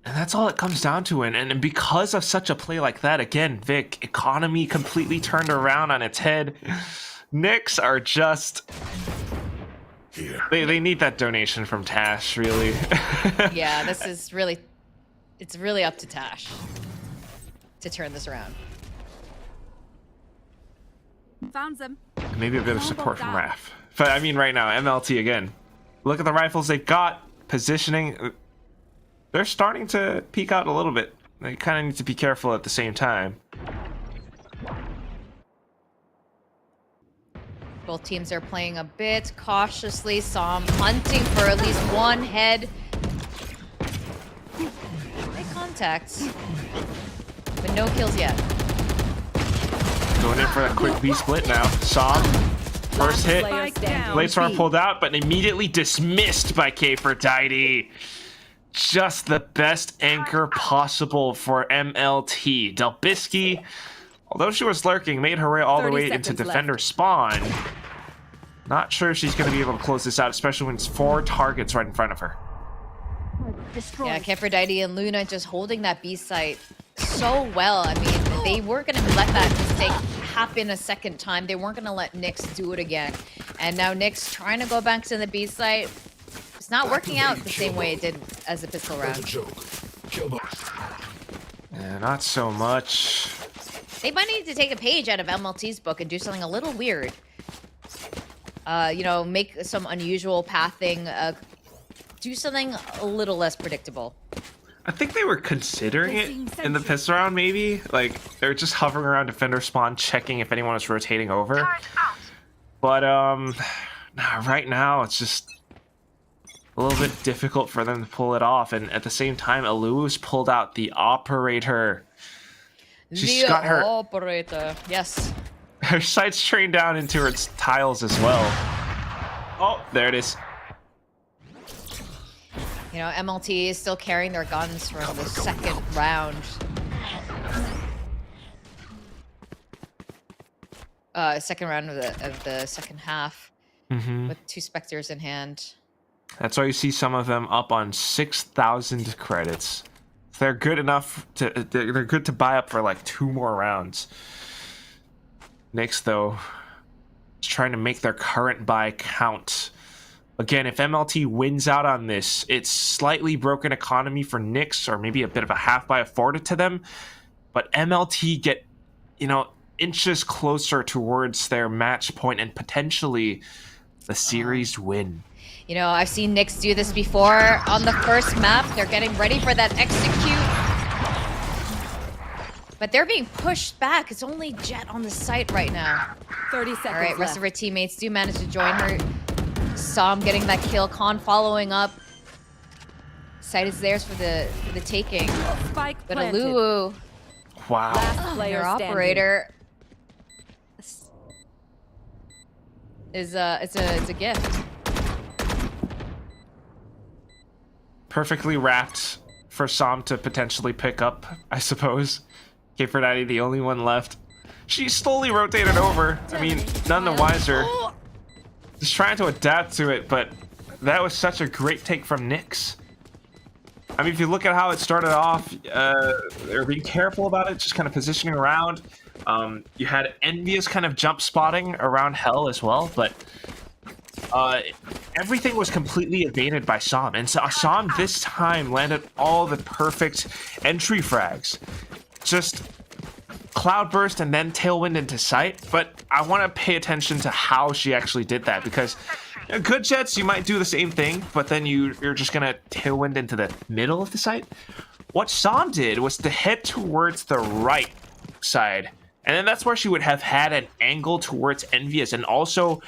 And that's all it comes down to. And because of such a play like that, again, Vic, economy completely turned around on its head. NYX are just They need that donation from Tash, really. Yeah, this is really, it's really up to Tash to turn this around. Found them. Maybe a bit of support from Raph. But I mean, right now, MLT again. Look at the rifles they've got. Positioning. They're starting to peek out a little bit. They kind of need to be careful at the same time. Both teams are playing a bit cautiously. Som hunting for at least one head. Make contact, but no kills yet. Going in for a quick B split now. Som, first hit. Blade Storm pulled out, but immediately dismissed by Kferdite. Just the best anchor possible for MLT. Delbisky, although she was lurking, made her way all the way into defender spawn. Not sure if she's going to be able to close this out, especially when it's 4 targets right in front of her. Yeah, Kferdite and Luna just holding that B site so well. I mean, they weren't going to let that mistake happen a second time. They weren't going to let NYX do it again. And now NYX trying to go back to the B site. It's not working out the same way it did as the pistol round. Yeah, not so much. They might need to take a page out of MLT's book and do something a little weird. You know, make some unusual pathing. Do something a little less predictable. I think they were considering it in the pistol round, maybe. Like, they were just hovering around defender spawn, checking if anyone was rotating over. But, right now, it's just a little bit difficult for them to pull it off. And at the same time, Alu's pulled out the operator. She's got her operator. Yes. Her sights trained down into her tiles as well. Oh, there it is. You know, MLT is still carrying their guns from the second round. Second round of the second half. With 2 Spectres in hand. That's why you see some of them up on 6,000 credits. They're good enough to they're good to buy up for like 2 more rounds. NYX though is trying to make their current buy count. Again, if MLT wins out on this, it's slightly broken economy for NYX, or maybe a bit of a half buy afforded to them. But MLT get, you know, inches closer towards their match point and potentially the series win. You know, I've seen NYX do this before on the first map. They're getting ready for that execute. But they're being pushed back. It's only Jet on the site right now. 30 seconds All right, rest of her teammates do manage to join her. Som getting that kill. Khan following up. Site is theirs for the taking. Spike But planted. Alu, Wow. Last player their standing. operator, is it's a gift. Perfectly wrapped for Som to potentially pick up, I suppose. Kferdite, the only one left. She slowly rotated over. I mean, none the wiser. Just trying to adapt to it, but that was such a great take from NYX. I mean, if you look at how it started off, they're being careful about it, just kind of positioning around. You had Envious kind of jump spotting around Hell as well, but everything was completely evaded by Som. And so Som this time landed all the perfect entry frags. Just Cloudburst and then Tailwind into sight. But I want to pay attention to how she actually did that, because good Jets, you might do the same thing, but then you're just going to Tailwind into the middle of the site. What Som did was to head towards the right side. And then that's where she would have had an angle towards Envious and also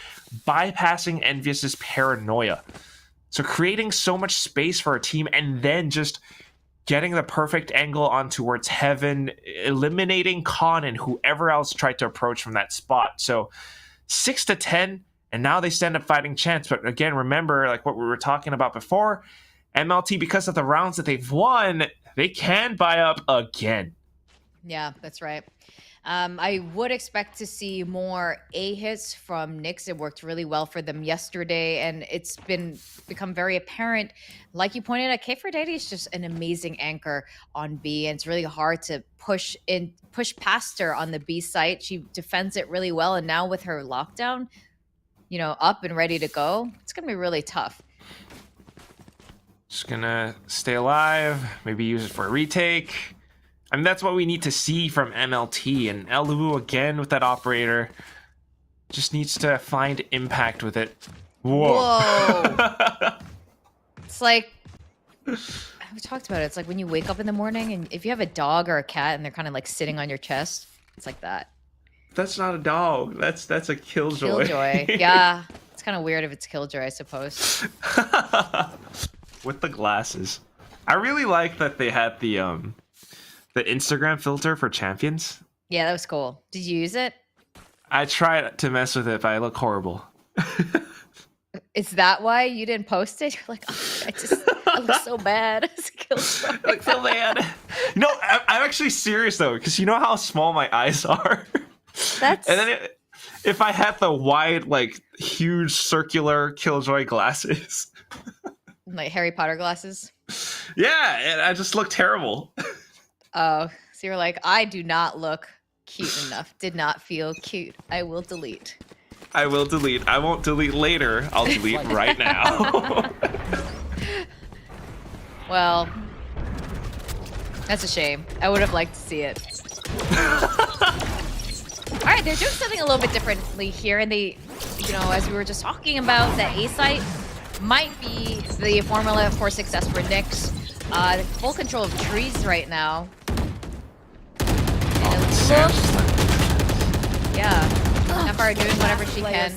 bypassing Envious's paranoia. So creating so much space for her team and then just getting the perfect angle on towards Heaven, eliminating Khan and whoever else tried to approach from that spot. So 6-10, and now they stand a fighting chance. But again, remember, like what we were talking about before, MLT, because of the rounds that they've won, they can buy up again. Yeah, that's right. I would expect to see more A hits from NYX. It worked really well for them yesterday, and it's become very apparent. Like you pointed out, Kferdite is just an amazing anchor on B, and it's really hard to push past her on the B site. She defends it really well, and now with her lockdown, you know, up and ready to go, it's gonna be really tough. Just gonna stay alive, maybe use it for a retake. I mean, that's what we need to see from MLT, and Elu again with that operator. Just needs to find impact with it. Whoa. It's like, we talked about it. It's like when you wake up in the morning and if you have a dog or a cat and they're kind of like sitting on your chest, it's like that. That's not a dog. That's a killjoy. Killjoy. Yeah. It's kind of weird if it's Killjoy, I suppose. With the glasses. I really like that they had the Instagram filter for champions. Yeah, that was cool. Did you use it? I tried to mess with it, but I look horrible. Is that why you didn't post it? You're like, oh, I look so bad. I look so bad. No, I'm actually serious though, because you know how small my eyes are? That's... And then if I had the wide, like, huge circular Killjoy glasses. Like Harry Potter glasses? Yeah, and I just look terrible. Oh, so you're like, I do not look cute enough. Did not feel cute. I will delete. I will delete. I won't delete later. I'll delete right now. Well, that's a shame. I would have liked to see it. All right, they're doing something a little bit differently here, and they, you know, as we were just talking about, the A site might be the formula for success for NYX. Full control of trees right now. And it looks, yeah, Empire doing whatever she can.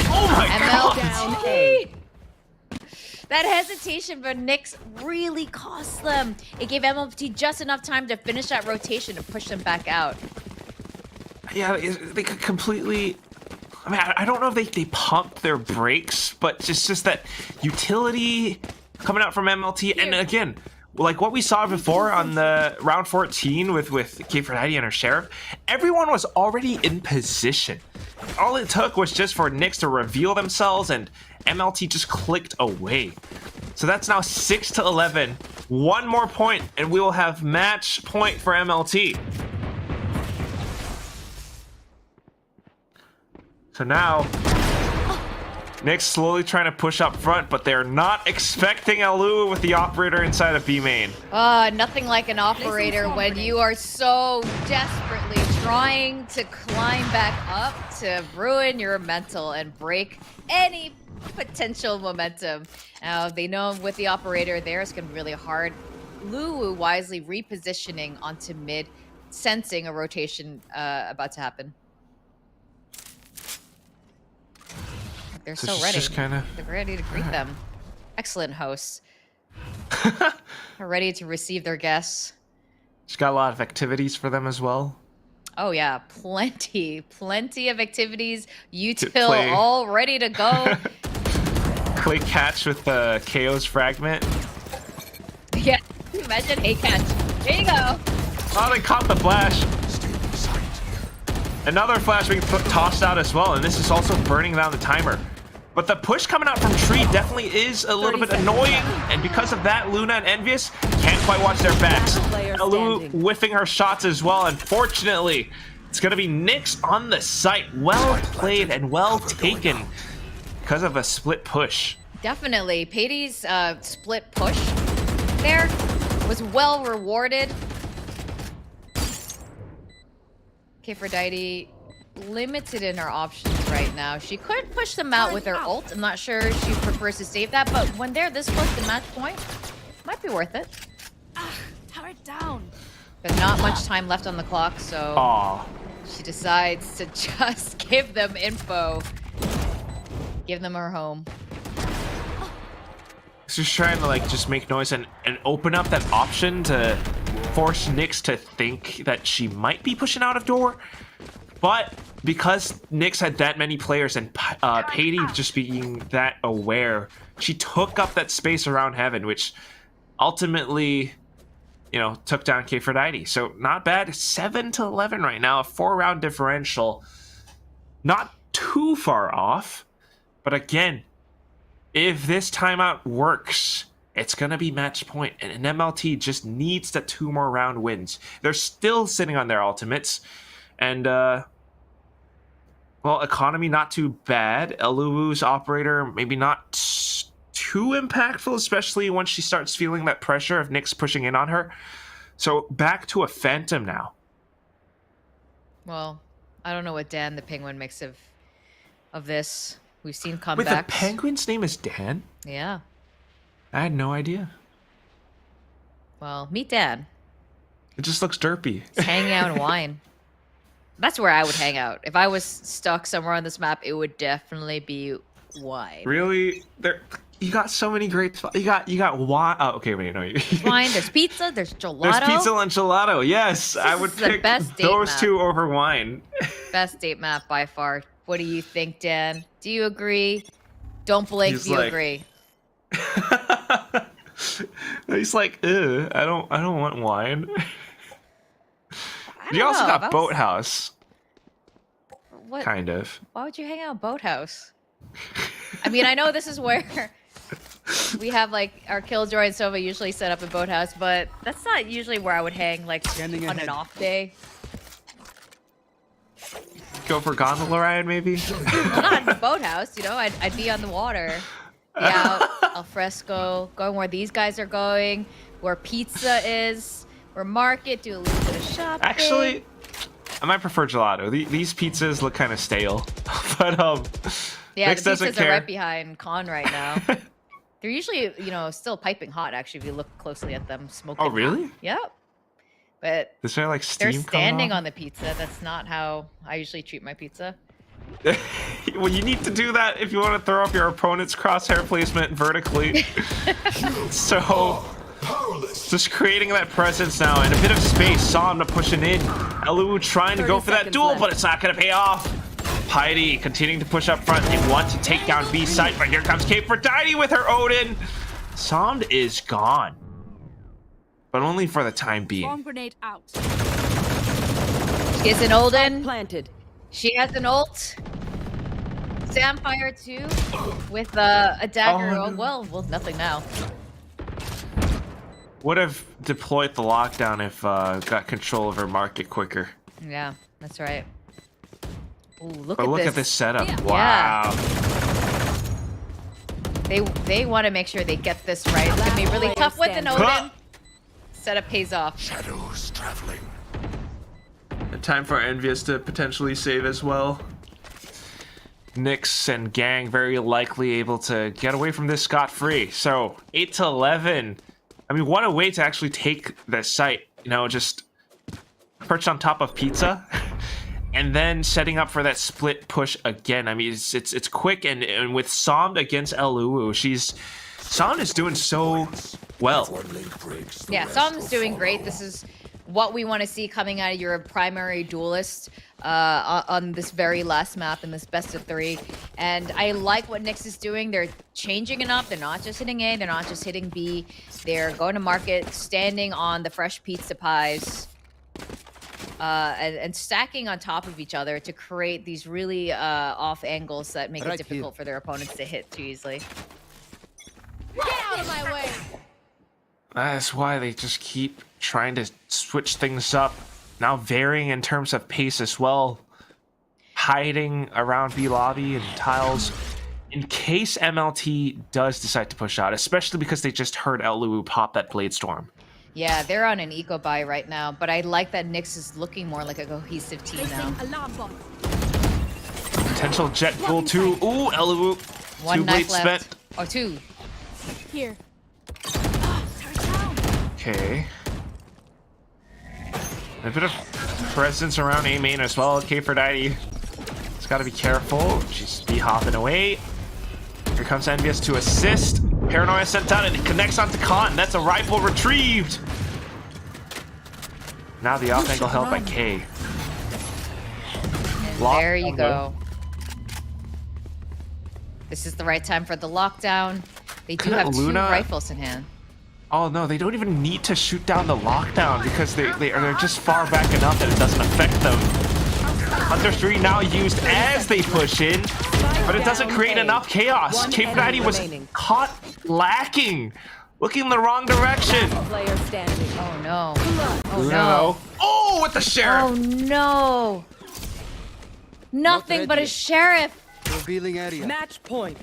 Oh my god! Down A. That hesitation for NYX really cost them. It gave MLT just enough time to finish that rotation and push them back out. Yeah, they could completely... I mean, I don't know if they pumped their brakes, but it's just that utility coming out from MLT. And again, like what we saw before on the round 14 with K490 and her Sheriff, everyone was already in position. All it took was just for NYX to reveal themselves, and MLT just clicked away. So that's now 6-11. One more point, and we will have match point for MLT. So now, NYX slowly trying to push up front, but they're not expecting Elu with the operator inside of B main. Nothing like an operator when you are so desperately trying to climb back up to ruin your mental and break any potential momentum. Now, they know with the operator there, it's going to be really hard. Luwu wisely repositioning onto mid, sensing a rotation about to happen. They're so ready. They're ready to greet them. Excellent hosts. They're ready to receive their guests. She's got a lot of activities for them as well. Oh yeah, plenty of activities. Util all ready to go. Play catch with the KO's fragment. Yeah, imagine hey catch. There you go. Oh, they caught the flash. Another flash being tossed out as well, and this is also burning down the timer. But the push coming out from Tree definitely is a little bit annoying, and because of that, Luna and Envious can't quite watch their backs. Elu whiffing her shots as well. Unfortunately, it's going to be NYX on the site. Well played and well taken because of a split push. Definitely. Patey's split push there was well rewarded. K490 limited in her options right now. She could push them out with her ult. I'm not sure she prefers to save that, but when they're this close to match point, might be worth it. Tower it down. But not much time left on the clock, so she decides to just give them info. Give them her home. She's trying to like just make noise and open up that option to force NYX to think that she might be pushing out of door. But because NYX had that many players and Patey just being that aware, she took up that space around Heaven, which ultimately, you know, took down K490. So not bad. 7-11 right now. A 4-round differential. Not too far off. But again, if this timeout works, it's going to be match point. And an MLT just needs the 2 more round wins. They're still sitting on their ultimates. And Well, economy not too bad. Eluwu's operator maybe not too impactful, especially once she starts feeling that pressure of NYX pushing in on her. So back to a Phantom now. Well, I don't know what Dan the Penguin makes of this. We've seen comebacks. Wait, the Penguin's name is Dan? Yeah. I had no idea. Well, meet Dan. It just looks derpy. He's hanging out in wine. That's where I would hang out. If I was stuck somewhere on this map, it would definitely be wine. Really? You got so many great spots. You got wine. Oh, okay, wait, no. Wine, there's pizza, there's gelato. There's pizza and gelato. Yes, I would the pick best date those map. two over wine. Best date map by far. What do you think, Dan? Do you agree? Don't blink if you agree. He's like, ugh, I don't want wine. You also got Boathouse. What? Kind of. Why would you hang out Boathouse? I mean, I know this is where we have like our Killjoy and Sova usually set up in Boathouse, but that's not usually where I would hang like Standing on ahead. an off day. Go for gondola ride, maybe? Well, not in the Boathouse, you know. I'd be on the water, be out al fresco, going where these guys are going, where pizza is, where market, do a little bit of shopping. Actually, I might prefer gelato. These pizzas look kind of stale, but yeah, NYX the doesn't pizzas care. are right behind Con right now. They're usually, you know, still piping hot. Actually, if you look closely at them, smoking. Oh, really? Yep. But Is there like steam they're standing coming on the pizza. That's not how I usually treat my pizza. Well, you need to do that if you want to throw off your opponent's crosshair placement vertically. So, just creating that presence now and a bit of space. Somna pushing in. Eluwu trying to go for that duel, but it's not going to pay off. Piety continuing to push up front. They want to take down B site, but here comes Kfredidi with her Odin. Somna is gone. But only for the time being. Bomb grenade out. She gets an Olden. Planted. She has an ult. Samfire too, with a dagger. Oh, Oh, no. well, nothing now. Would have deployed the lockdown if got control of her market quicker. Yeah, that's right. Ooh, look But at look this. at this setup. Yeah. Wow. They want to make sure they get this right. It's gonna be really Last tough with an player Odin. Setup pays off. Shadows traveling. Time for Envious to potentially save as well. NYX and Gang very likely able to get away from this scot-free. So 8-11. I mean, what a way to actually take the site. You know, just perched on top of pizza, and then setting up for that split push again. I mean, it's quick, and with Somna against Eluwu, Somna is doing so well. Yeah, Som's doing great. This is what we want to see coming out of your primary duelist on this very last map in this best of 3. And I like what NYX is doing. They're changing it up. They're not just hitting A. They're not just hitting B. They're going to market, standing on the fresh pizza pies, and stacking on top of each other to create these really off angles that make it difficult for their opponents to hit too easily. Get out of my way. That's why they just keep trying to switch things up. Now varying in terms of pace as well. Hiding around B lobby and tiles in case MLT does decide to push out, especially because they just heard Eluwu pop that Blade Storm. Yeah, they're on an eco buy right now, but I like that NYX is looking more like a cohesive team now. Alarm bot. Potential jet pool too. Ooh, Eluwu. One 2 knife blades left. spent. Or 2. Here. Turret down. Okay. A bit of presence around A main as well. Kfredidi. Just gotta be careful. She's be hopping away. Here comes Envious to assist. Paranoia sent out and it connects onto Khan. That's a rifle retrieved. Now the off angle held by K. There you go. This is the right time for the lockdown. They do have 2 Luna- rifles in hand. Oh no, they don't even need to shoot down the lockdown because they're just far back enough that it doesn't affect them. Hunter 3 now used as they push in, but it doesn't create enough chaos. Kfredidi was caught lacking, looking in the wrong direction. Player standing. Oh no. Oh Luna, no. though. Oh, with the sheriff. Oh no. Nothing but a yet. sheriff. Revealing area. Match point.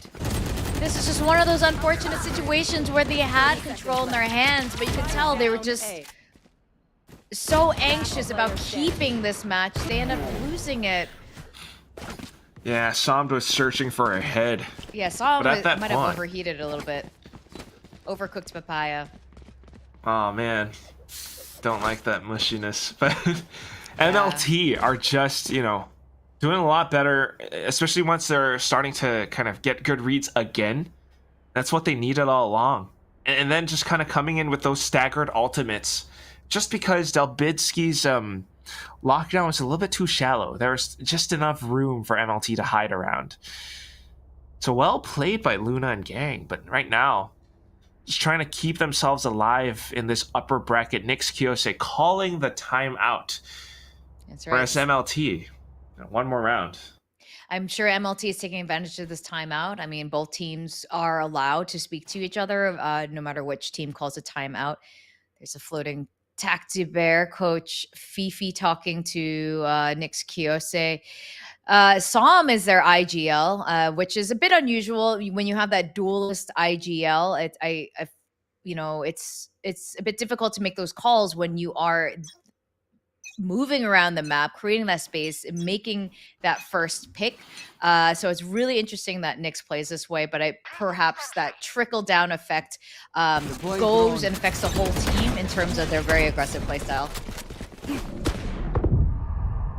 This is just one of those unfortunate situations where they had control in their hands, but you could tell they were just so anxious about keeping this match. They end up losing it. Yeah, Samd was searching for a head. Yeah, Sam But at that might have point- overheated a little bit. Overcooked papaya. Oh man, don't like that mushiness. But MLT are just, you know, doing a lot better, especially once they're starting to kind of get good reads again. That's what they needed all along. And then just kind of coming in with those staggered ultimates, just because Delbitsky's lockdown was a little bit too shallow. There was just enough room for MLT to hide around. So well played by Luna and Gang, but right now, just trying to keep themselves alive in this upper bracket. NYX Kyosei calling the timeout. That's right. Whereas MLT, one more round. I'm sure MLT is taking advantage of this timeout. I mean, both teams are allowed to speak to each other, no matter which team calls a timeout. There's a floating Tacti Bear coach Fifi talking to NYX Kyosei. Som is their IGL, which is a bit unusual when you have that duelist IGL. It's a bit difficult to make those calls when you are moving around the map, creating that space, and making that first pick. So it's really interesting that NYX plays this way, but perhaps that trickle-down effect goes and affects the whole team in terms of their very aggressive playstyle.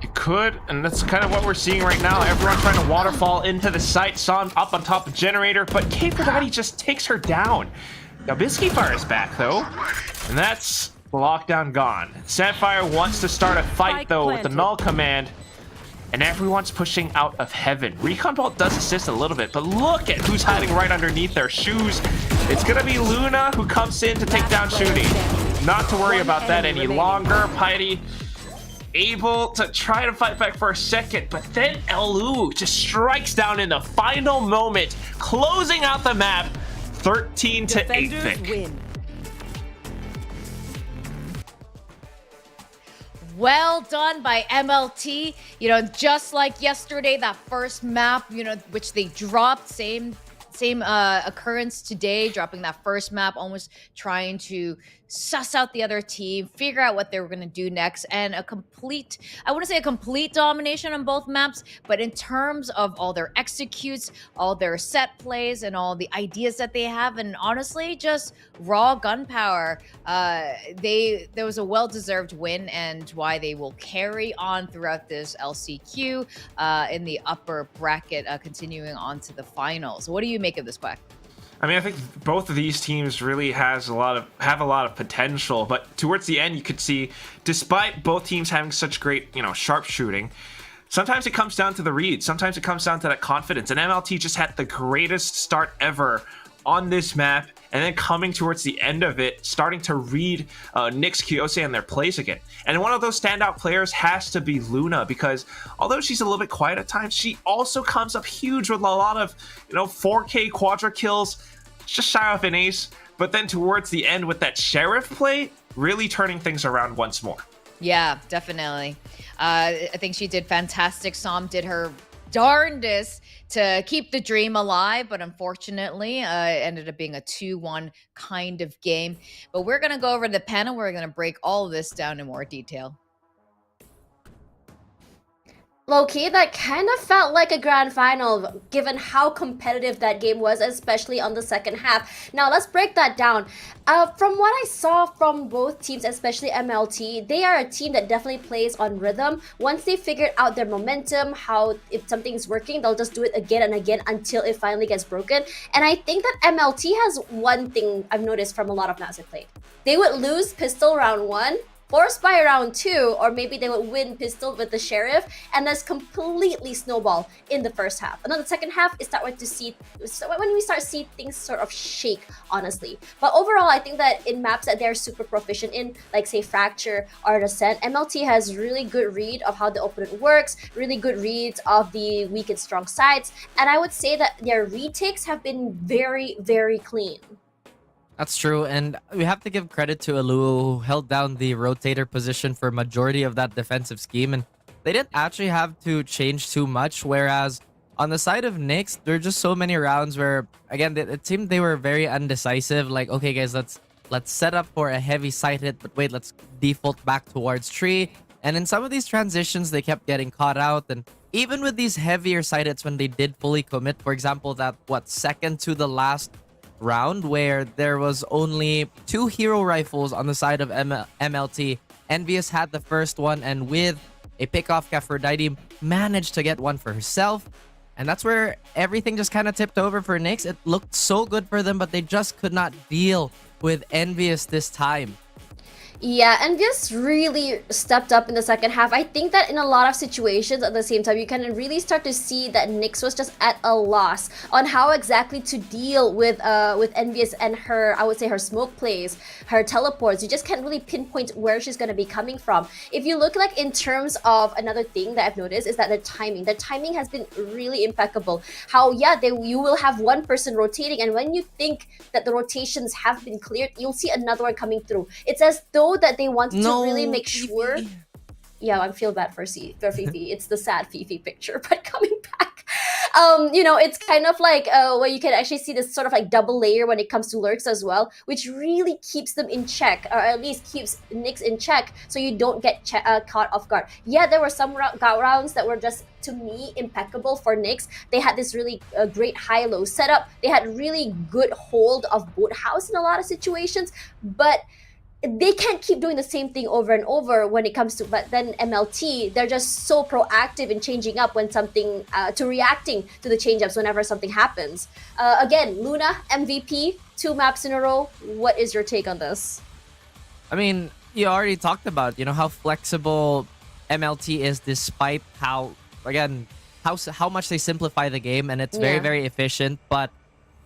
It could, and that's kind of what we're seeing right now. Everyone trying to waterfall into the site. Son up on top of Generator, but K4Daddy just takes her down. Now Bisky fires back, though, and that's the lockdown gone. Sapphire wants to start a fight, though, with the null command, and everyone's pushing out of heaven. Recon Bolt does assist a little bit, but look at who's hiding right underneath their shoes. It's gonna be Luna who comes in to take down Shooty. Not to worry about that any longer. Piety able to try to fight back for a second, but then Elu just strikes down in the final moment, closing out the map 13 to 8. Defenders win. Well done by MLT. You know, just like yesterday, that first map, you know, which they dropped, same occurrence today, dropping that first map, almost trying to suss out the other team, figure out what they were going to do next, and I wouldn't say a complete domination on both maps, but in terms of all their executes, all their set plays, and all the ideas that they have, and honestly, just raw gunpowder, there was a well-deserved win, and why they will carry on throughout this LCQ in the upper bracket, continuing on to the finals. What do you make of this, Quack? I mean, I think both of these teams really have a lot of potential, but towards the end, you could see, despite both teams having such great, sharpshooting, sometimes it comes down to the read. Sometimes it comes down to that confidence. And MLT just had the greatest start ever on this map, and then coming towards the end of it, starting to read NYX Kyosei and their plays again. And one of those standout players has to be Luna, because although she's a little bit quiet at times, she also comes up huge with a lot of 4K quadra kills, just shy off an ace. But then towards the end with that Sheriff play, really turning things around once more. Yeah, definitely. I think she did fantastic. Som did her darndest to keep the dream alive, but unfortunately it ended up being a 2-1 kind of game. But we're going to go over to the panel. We're going to break all of this down in more detail. Low-key, that kind of felt like a grand final, given how competitive that game was, especially on the second half. Now, let's break that down. From what I saw from both teams, especially MLT, they are a team that definitely plays on rhythm. Once they figured out their momentum, how if something's working, they'll just do it again and again until it finally gets broken. And I think that MLT has one thing I've noticed from a lot of maps I played. They would lose pistol round 1, forced by round 2, or maybe they would win pistol with the Sheriff, and that's completely snowball in the first half. And then the second half is when we start seeing things sort of shake, honestly. But overall, I think that in maps that they're super proficient in, like say Fracture or Ascent, MLT has really good read of how the opponent works, really good reads of the weak and strong sides, and I would say that their retakes have been very, very clean. That's true, and we have to give credit to Elu, who held down the rotator position for majority of that defensive scheme, and they didn't actually have to change too much. Whereas on the side of NYX, there are just so many rounds where, again, it seemed they were very undecisive. Like, okay, guys, let's set up for a heavy side hit, but wait, let's default back towards tree. And in some of these transitions, they kept getting caught out. And even with these heavier side hits, when they did fully commit, for example, that second to the last round where there was only 2 hero rifles on the side of MLT. Envious had the first one, and with a pick-off, Aphrodite managed to get one for herself. And that's where everything just kind of tipped over for NYX. It looked so good for them, but they just could not deal with Envious this time. Yeah, Envious really stepped up in the second half. I think that in a lot of situations at the same time, you can really start to see that NYX was just at a loss on how exactly to deal with Envious and her, I would say, her smoke plays, her teleports. You just can't really pinpoint where she's going to be coming from. If you look like in terms of another thing that I've noticed is that the timing has been really impeccable. How, yeah, you will have one person rotating, and when you think that the rotations have been cleared, you'll see another one coming through. It's as though that they wanted to really make sure. Yeah, I feel bad for Fifi. It's the sad Fifi picture, but coming back, you know, it's kind of like where you can actually see this sort of like double layer when it comes to lurks as well, which really keeps them in check, or at least keeps NYX in check, so you don't get caught off guard. Yeah, there were some rounds that were just, to me, impeccable for NYX. They had this really great high-low setup. They had really good hold of boat house in a lot of situations, but they can't keep doing the same thing over and over when it comes to, but then MLT, they're just so proactive in changing up when something, to reacting to the change-ups whenever something happens. Again, Luna, MVP, 2 maps in a row. What is your take on this? I mean, you already talked about, you know, how flexible MLT is despite how, again, how much they simplify the game, and it's very, very efficient. But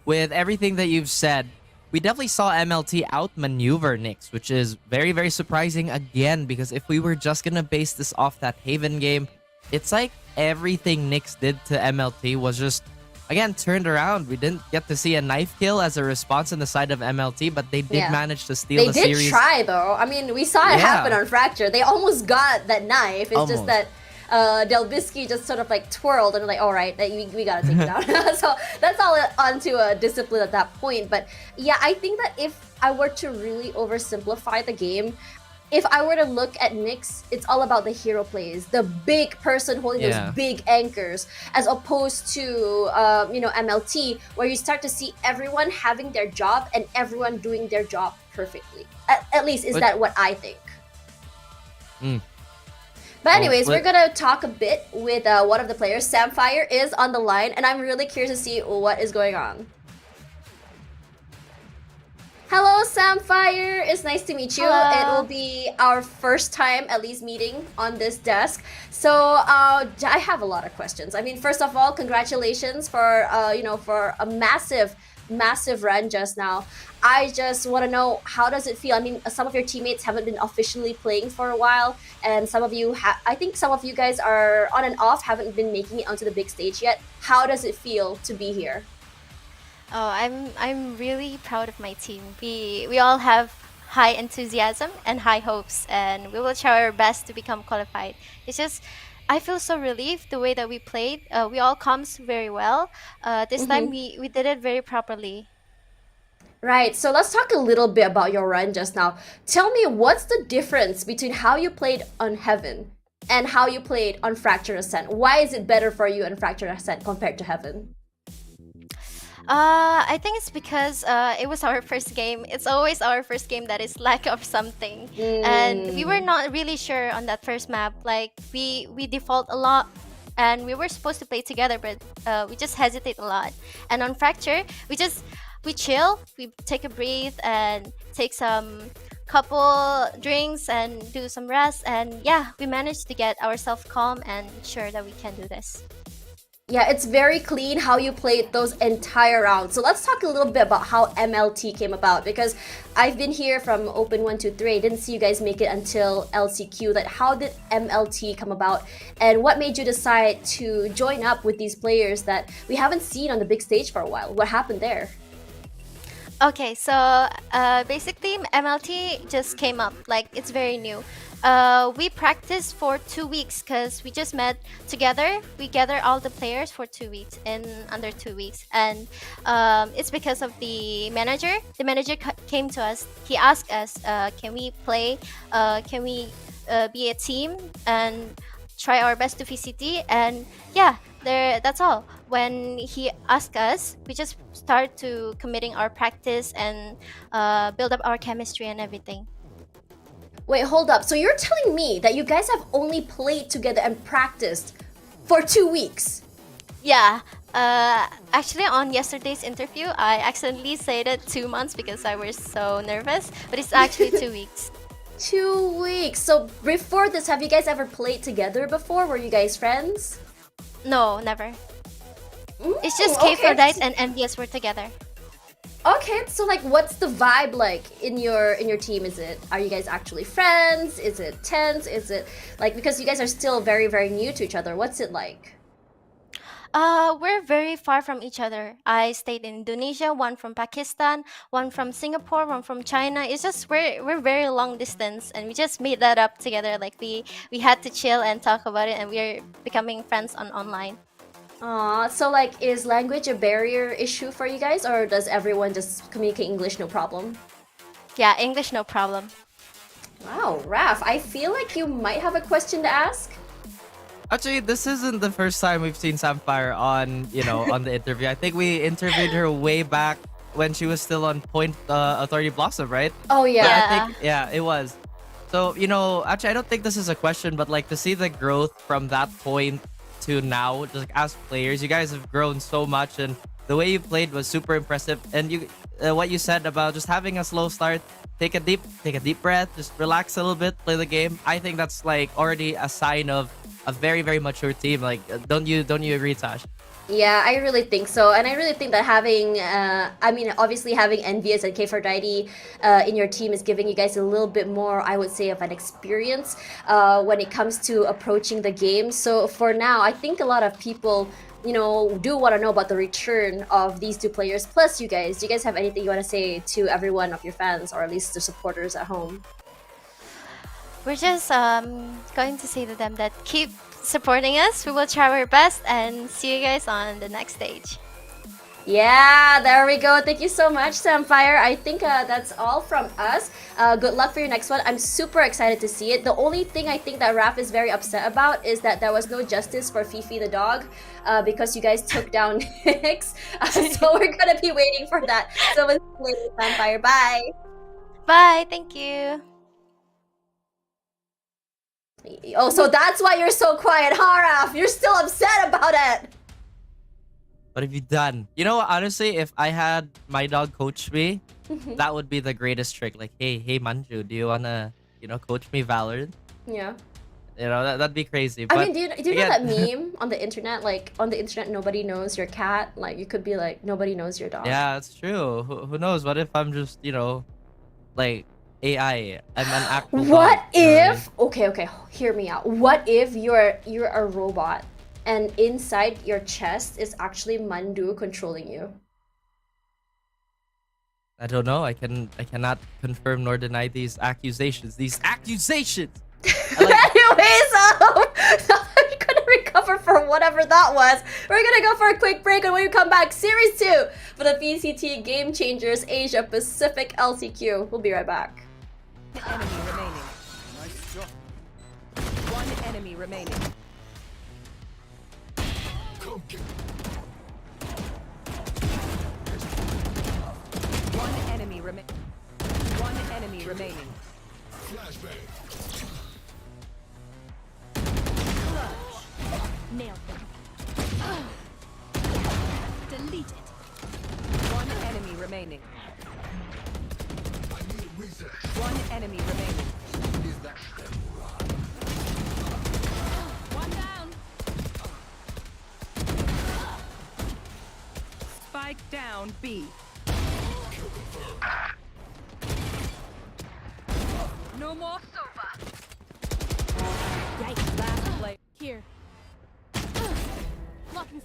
with everything that you've said, we definitely saw MLT outmaneuver NYX, which is very, very surprising again, because if we were just going to base this off that Haven game, it's like everything NYX did to MLT was just, again, turned around. We didn't get to see a knife kill as a response on the side of MLT, but they did manage to steal the series. They did try, though. I mean, we saw it happen on Fracture. They almost got that knife. It's just that Delbisky just sort of like twirled and like, all right, we gotta take it down. So that's all onto a discipline at that point. But yeah, I think that if I were to really oversimplify the game, if I were to look at NYX, it's all about the hero plays, the big person holding those big anchors, as opposed to you know, MLT, where you start to see everyone having their job and everyone doing their job perfectly. At least is that what I think. But anyways, we're gonna talk a bit with one of the players. Samfire is on the line, and I'm really curious to see what is going on. Hello, Samfire. It's nice to meet you. Hello. It will be our first time, at least, meeting on this desk. So I have a lot of questions. I mean, first of all, congratulations for you know, for a massive run just now. I just want to know, how does it feel? I mean, some of your teammates haven't been officially playing for a while, and some of you I think some of you guys are on and off, haven't been making it onto the big stage yet. How does it feel to be here? Oh, I'm really proud of my team. We all have high enthusiasm and high hopes, and we will try our best to become qualified. It's just, I feel so relieved the way that we played. We all comms very well. This time we did it very properly. Right, so let's talk a little bit about your run just now. Tell me, what's the difference between how you played on Heaven and how you played on Fractured Ascent? Why is it better for you on Fractured Ascent compared to Heaven? I think it's because it was our first game. It's always our first game that is lack of something. And we were not really sure on that first map. Like, we default a lot, and we were supposed to play together, but we just hesitate a lot. And on Fracture, we chill, we take a breath and take some couple drinks and do some rest, and yeah, we managed to get ourselves calm and sure that we can do this. Yeah, it's very clean how you played those entire rounds. So let's talk a little bit about how MLT came about, because I've been here from Open 123. I didn't see you guys make it until LCQ. Like, how did MLT come about, and what made you decide to join up with these players that we haven't seen on the big stage for a while? What happened there? Okay, so basically MLT just came up, like, it's very new. We practiced for 2 weeks because we just met together. We gathered all the players for 2 weeks in under 2 weeks, and it's because of the manager. The manager came to us. He asked us, "Can we play? Can we be a team and try our best to VCT?" And yeah, that's all. When he asked us, we just start to committing our practice and build up our chemistry and everything. Wait, hold up. So you're telling me that you guys have only played together and practiced for 2 weeks? Yeah. Actually, on yesterday's interview, I accidentally said it 2 months because I was so nervous, but it's actually 2 weeks. 2 weeks. So before this, have you guys ever played together before? Were you guys friends? No, never. It's just okay. K4Dite and NBS were together. Okay, so like, what's the vibe like in your team? Are you guys actually friends? Is it tense? Is it like, because you guys are still very, very new to each other? What's it like? We're very far from each other. I stayed in Indonesia, one from Pakistan, one from Singapore, one from China. It's just we're very long distance, and we just made that up together. Like we had to chill and talk about it, and we're becoming friends on online. So like, is language a barrier issue for you guys, or does everyone just communicate English no problem? Yeah, English no problem. Wow, Raf, I feel like you might have a question to ask. Actually, this isn't the first time we've seen Samfire on, on the interview. I think we interviewed her way back when she was still on Point Authority Blossom, right? Oh yeah. I think, yeah, it was. So, actually, I don't think this is a question, but like to see the growth from that point to now, just like as players, you guys have grown so much, and the way you played was super impressive. And you, what you said about just having a slow start, take a deep breath, just relax a little bit, play the game. I think that's like already a sign of a very, very mature team. Like, don't you agree, Tash? Yeah, I really think so. And I really think that having, obviously having Envious and K4Dite in your team is giving you guys a little bit more, I would say, of an experience when it comes to approaching the game. So for now, I think a lot of people, do want to know about the return of these two players, plus you guys. Do you guys have anything you want to say to everyone of your fans, or at least the supporters at home? We're just going to say to them that keep supporting us. We will try our best and see you guys on the next stage. Yeah, there we go. Thank you so much, Samfire. I think that's all from us. Good luck for your next one. I'm super excited to see it. The only thing I think that Raf is very upset about is that there was no justice for Fifi the dog because you guys took down NYX. So we're going to be waiting for that. So we'll see you later, Samfire. Bye. Bye. Thank you. Oh, so that's why you're so quiet, huh, Raf? You're still upset about it. What have you done? Honestly, if I had my dog coach me, that would be the greatest trick. Like, hey Manju, do you wanna, coach me Valorant? Yeah. That'd be crazy. I mean, do you know that meme on the internet? Like, on the internet, nobody knows your cat. Like, you could be like, nobody knows your dog. Yeah, it's true. Who knows? What if I'm just, like AI? I'm an actual What dog, if? Okay, hear me out. What if you're a robot, and inside your chest is actually Mandu controlling you? I don't know. I cannot confirm nor deny these accusations. Anyways, I'm gonna recover for whatever that was. We're gonna go for a quick break, and when we come back, Series 2 for the VCT Game Changers Asia Pacific LCQ. We'll be right back. Enemy remaining. Nice job. One enemy remaining. One enemy remaining. Flashbang. Nailed them. Delete it. One enemy remaining. I need reset. One enemy remaining. Is that One down. Spike down B. No more sofa. Yikes. Last play. Here. Blocking.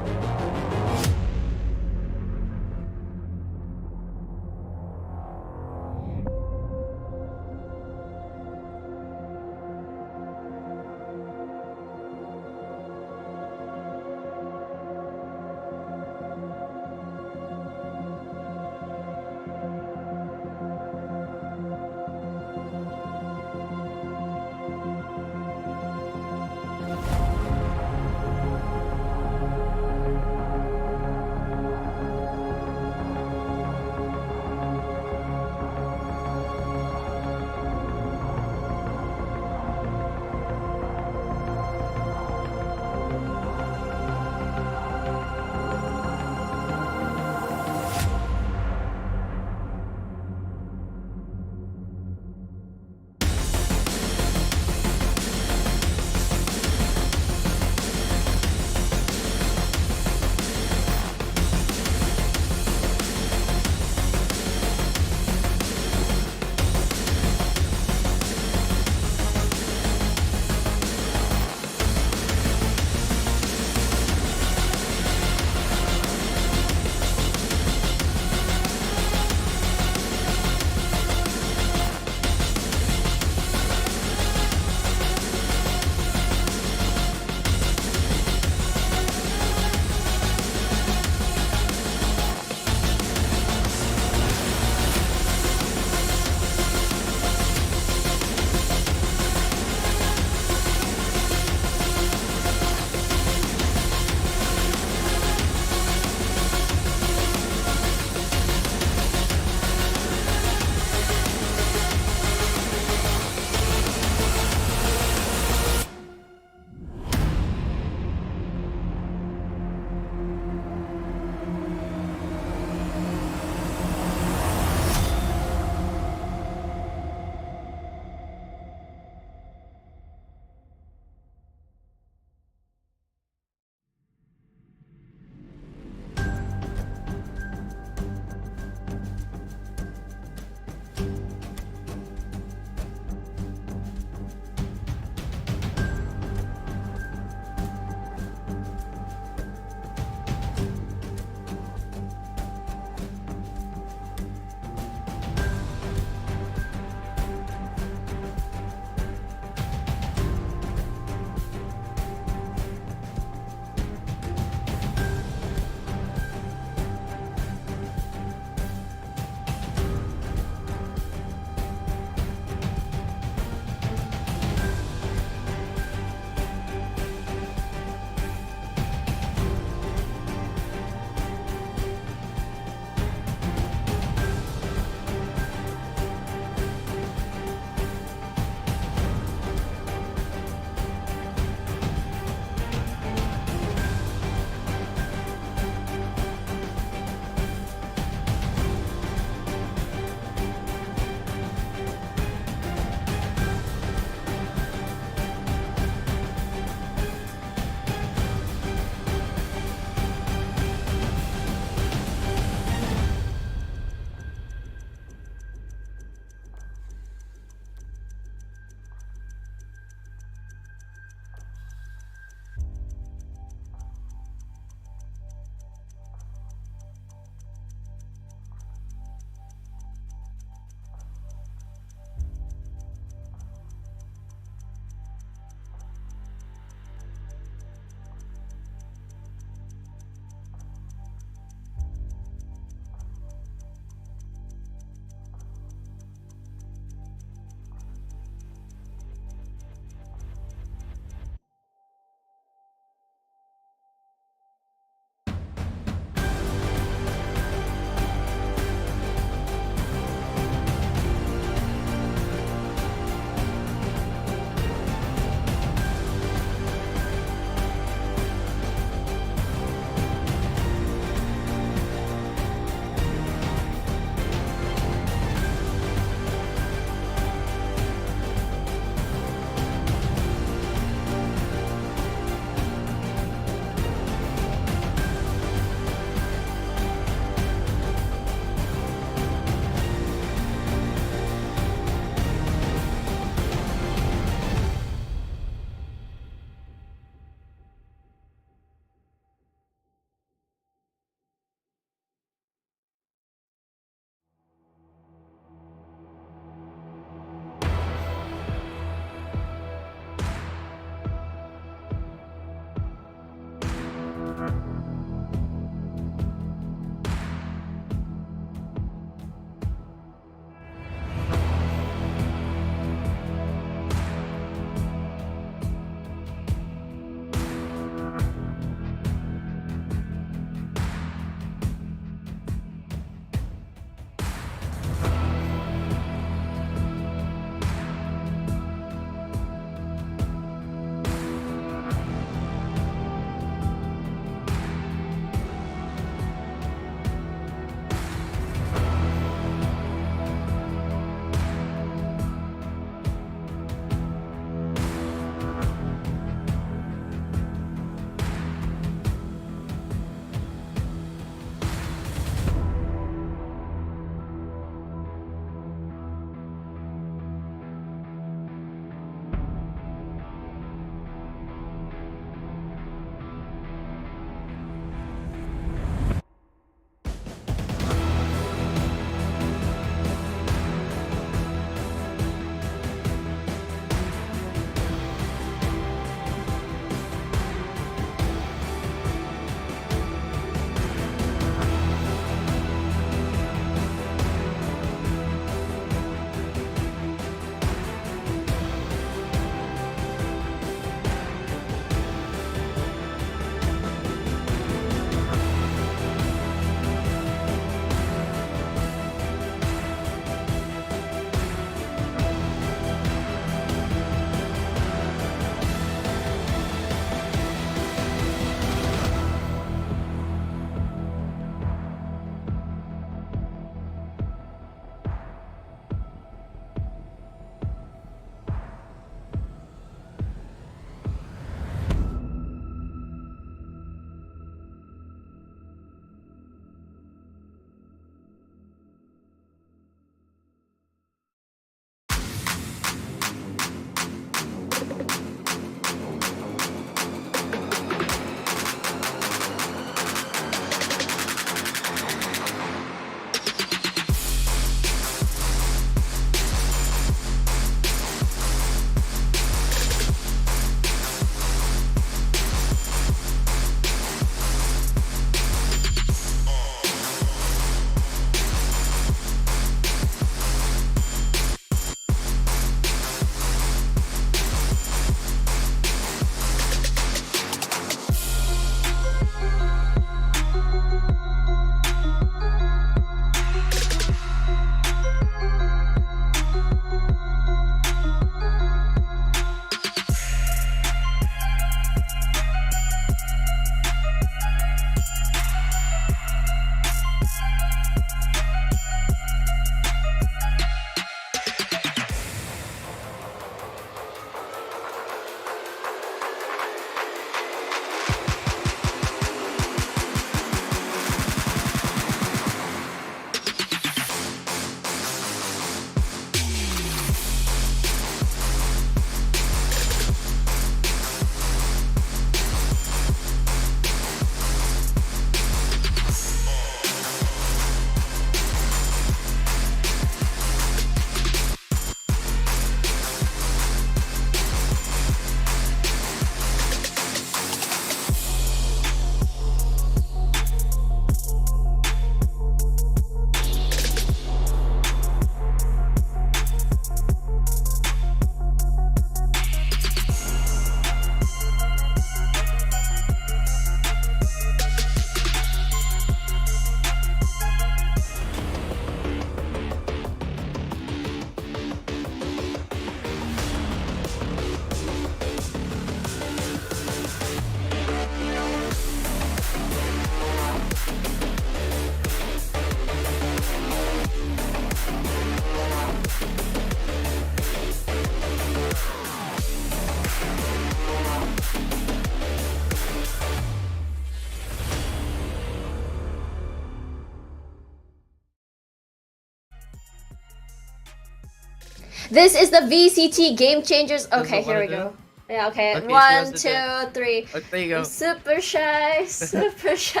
This is the VCT Game Changers. Okay, what here we I do? go. Yeah, okay. Okay, she One, has to two, three. Okay, there you go. I'm super shy, super shy.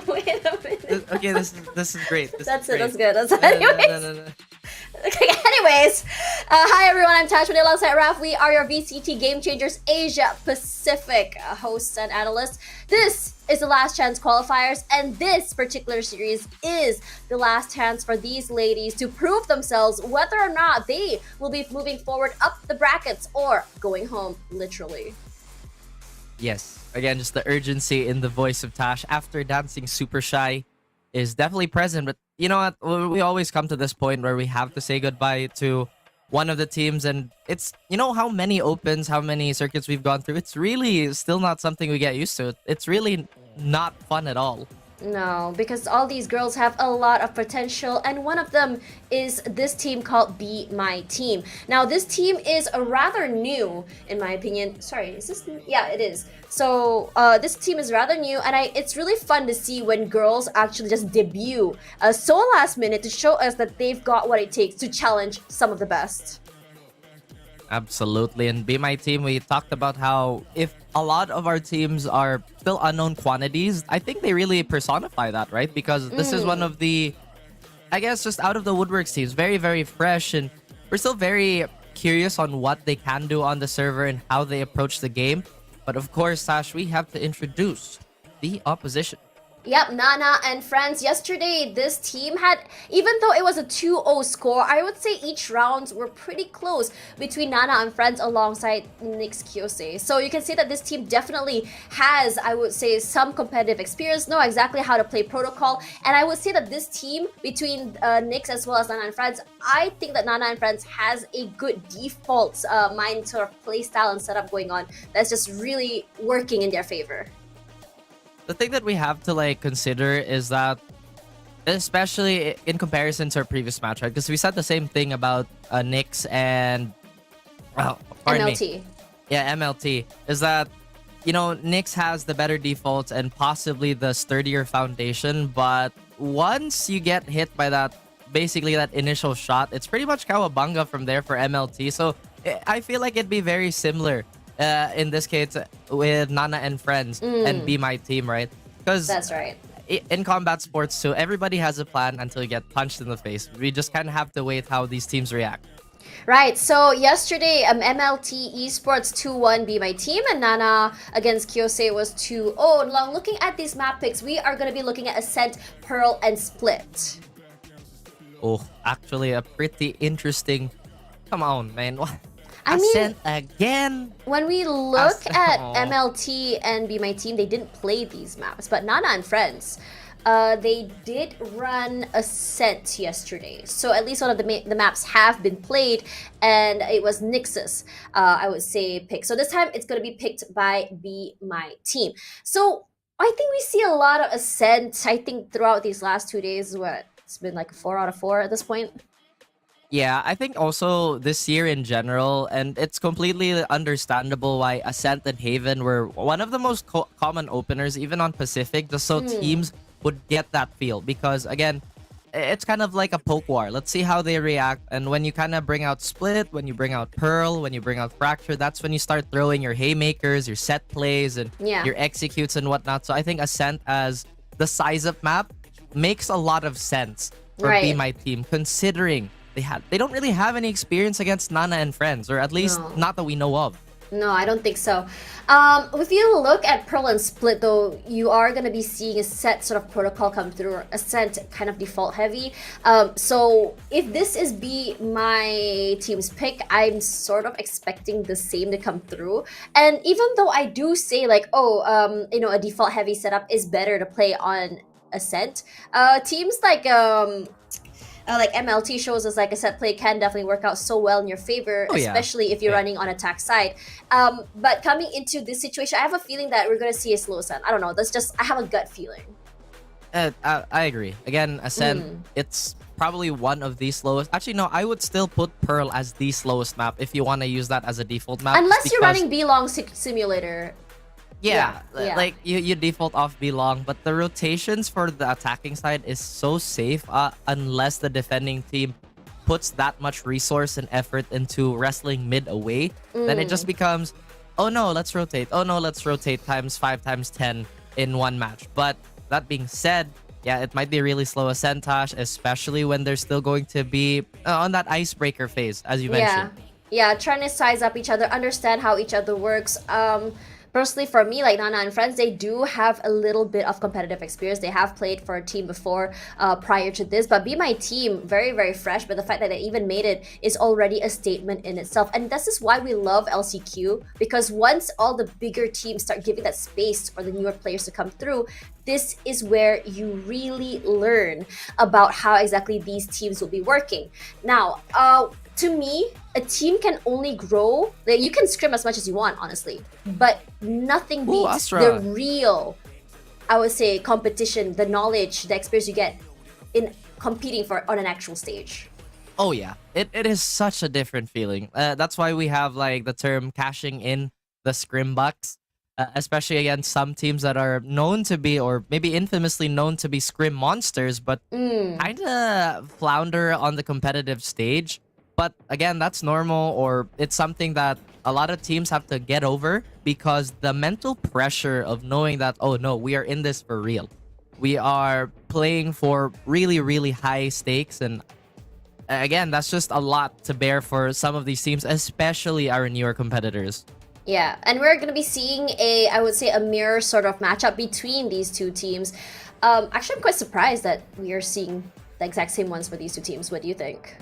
Wait a minute. Okay, this is great. This That's is it. That's great. good. That's No, anyways. no. Okay, anyways, hi everyone, I'm TASHBUNNY alongside Raf. We are your VCT Game Changers Asia Pacific hosts and analysts. This is the last chance qualifiers, and this particular series is the last chance for these ladies to prove themselves whether or not they will be moving forward up the brackets or going home, literally. Yes. Again, just the urgency in the voice of Tash after dancing super shy is definitely present. But you know what? We always come to this point where we have to say goodbye to one of the teams. And it's, you know, how many opens, how many circuits we've gone through. It's really still not something we get used to. It's really not fun at all. No, because all these girls have a lot of potential, and one of them is this team called Be My Team. Now, this team is rather new, in my opinion. Sorry, is this new? Yeah, it is. So, this team is rather new, and it's really fun to see when girls actually just debut so last minute to show us that they've got what it takes to challenge some of the best. Absolutely. And Be My Team, we talked about how if a lot of our teams are still unknown quantities, I think they really personify that, right? Because this is one of the, I guess, just out of the woodworks teams. Very, very fresh. And we're still very curious on what they can do on the server and how they approach the game. But of course, Sash, we have to introduce the opposition. Yep, Nana and friends. Yesterday, this team had, even though it was a 2-0 score, I would say each rounds were pretty close between Nana and friends alongside NYX Kyosei. So you can say that this team definitely has, I would say, some competitive experience, know exactly how to play protocol. And I would say that this team between NYX as well as Nana and friends, I think that Nana and friends has a good default mind sort of play style and setup going on that's just really working in their favor. The thing that we have to like consider is that, especially in comparison to our previous match, right? Because we said the same thing about NYX and MLT. Yeah, MLT. Is that, you know, NYX has the better defaults and possibly the sturdier foundation, but once you get hit by that, basically that initial shot, it's pretty much Kawabanga from there for MLT. So I feel like it'd be very similar in this case with Nana and friends and Be My Team, right? Because that's right. In combat sports too, everybody has a plan until you get punched in the face. We just kind of have to wait how these teams react. Right, so yesterday, MLT eSports 2-1 Be My Team, and Nana against Kyosei was 2-0. Now, looking at these map picks, we are going to be looking at Ascent, Pearl, and Split. Oh, actually a pretty interesting... Come on, man. I Ascent mean, again. when we look at MLT and Be My Team, they didn't play these maps, but Nana and friends, they did run Ascent yesterday. So at least one of the maps have been played, and it was NYX's, I would say, pick. So this time it's going to be picked by Be My Team. So I think we see a lot of Ascent, I think, throughout these last 2 days. It's been like 4 out of 4 at this point. Yeah, I think also this year in general, and it's completely understandable why Ascent and Haven were one of the most common openers, even on Pacific, just so teams would get that feel. Because again, it's kind of like a poke war. Let's see how they react. And when you kind of bring out Split, when you bring out Pearl, when you bring out Fracture, that's when you start throwing your haymakers, your set plays, and your executes and whatnot. So I think Ascent as the size-up map makes a lot of sense for Be My Team, considering they don't really have any experience against Nana and friends, or at least not that we know of. No, I don't think so. If you look at Pearl and Split, though, you are going to be seeing a set sort of protocol come through, or Ascent kind of default heavy. So if this is Be My Team's pick, I'm sort of expecting the same to come through. And even though I do say like, you know, a default heavy setup is better to play on Ascent, teams like MLT shows us like a set play can definitely work out so well in your favor, especially if you're running on attack side. But coming into this situation, I have a feeling that we're going to see a slow Ascent. I don't know. I have a gut feeling. I agree. Again, Ascent, it's probably one of the slowest. Actually, no, I would still put Pearl as the slowest map if you want to use that as a default map. Unless you're running B-Long Simulator. Yeah, like you default off B-Long, but the rotations for the attacking side is so safe unless the defending team puts that much resource and effort into wrestling mid away, then it just becomes, oh no, let's rotate. Oh no, let's rotate times 5 times 10 in one match. But that being said, yeah, it might be really slow ascent, Tash, especially when they're still going to be on that icebreaker phase, as you mentioned. Yeah, trying to size up each other, understand how each other works. Personally, for me, like Nana and friends, they do have a little bit of competitive experience. They have played for a team before prior to this, but Be My Team, very, very fresh. But the fact that they even made it is already a statement in itself. And this is why we love LCQ, because once all the bigger teams start giving that space for the newer players to come through, this is where you really learn about how exactly these teams will be working. Now, to me, a team can only grow. You can scrim as much as you want, honestly, but nothing beats the real, I would say, competition, the knowledge, the experience you get in competing on an actual stage. Oh yeah, it is such a different feeling. That's why we have like the term cashing in the scrim bucks, especially against some teams that are known to be, or maybe infamously known to be, scrim monsters, but kind of flounder on the competitive stage. But again, that's normal, or it's something that a lot of teams have to get over, because the mental pressure of knowing that, oh no, we are in this for real. We are playing for really, really high stakes. And again, that's just a lot to bear for some of these teams, especially our newer competitors. Yeah, and we're going to be seeing I would say, a mirror sort of matchup between these two teams. Actually, I'm quite surprised that we are seeing the exact same ones for these two teams. What do you think?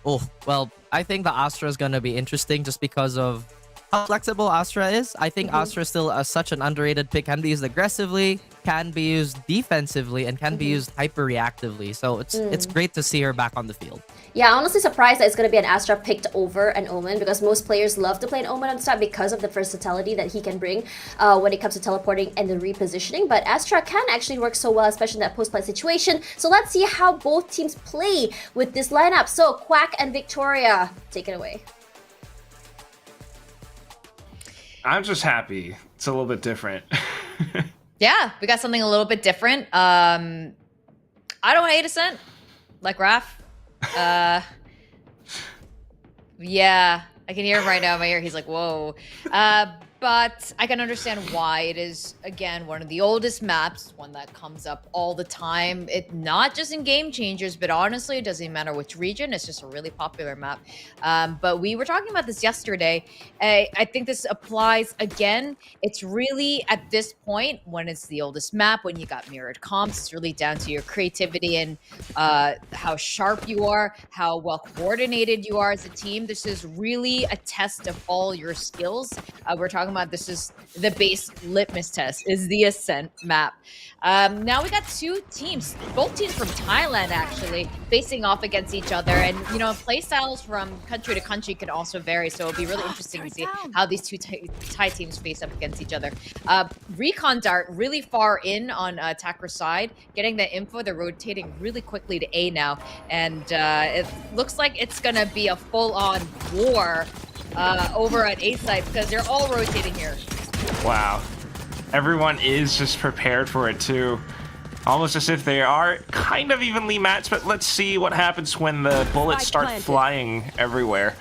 Oh, well, I think the Astra is going to be interesting just because of how flexible Astra is. I think Astra is still such an underrated pick. Can be used aggressively, can be used defensively, and can be used hyper-reactively. So it's great to see her back on the field. Yeah, I'm honestly surprised that it's going to be an Astra picked over an Omen, because most players love to play an Omen on the start because of the versatility that he can bring when it comes to teleporting and the repositioning. But Astra can actually work so well, especially in that post-play situation. So let's see how both teams play with this lineup. So Quack and Victoria, take it away. I'm just happy. It's a little bit different. Yeah, we got something a little bit different. I don't hate Ascent, like Raph. Yeah, I can hear him right now in my ear. He's like, whoa. But I can understand why. It is, again, one of the oldest maps, one that comes up all the time. It not just in Game Changers, but honestly, it doesn't matter which region. It's just a really popular map. But we were talking about this yesterday. I think this applies again. It's really, at this point, when it's the oldest map, when you got mirrored comps, it's really down to your creativity and how sharp you are, how well coordinated you are as a team. This is really a test of all your skills. We're talking about, this is the base litmus test, is the Ascent map. Now we got two teams, both teams from Thailand actually, facing off against each other. And, you know, play styles from country to country can also vary. So it'll be really interesting to see how these two Thai teams face up against each other. Recon Dart really far in on attacker's side, getting the info. They're rotating really quickly to A now. And it looks like it's going to be a full-on war over at A side, because they're all rotating here. Wow. Everyone is just prepared for it too. Almost as if they are kind of evenly matched, but let's see what happens when the bullets start flying everywhere.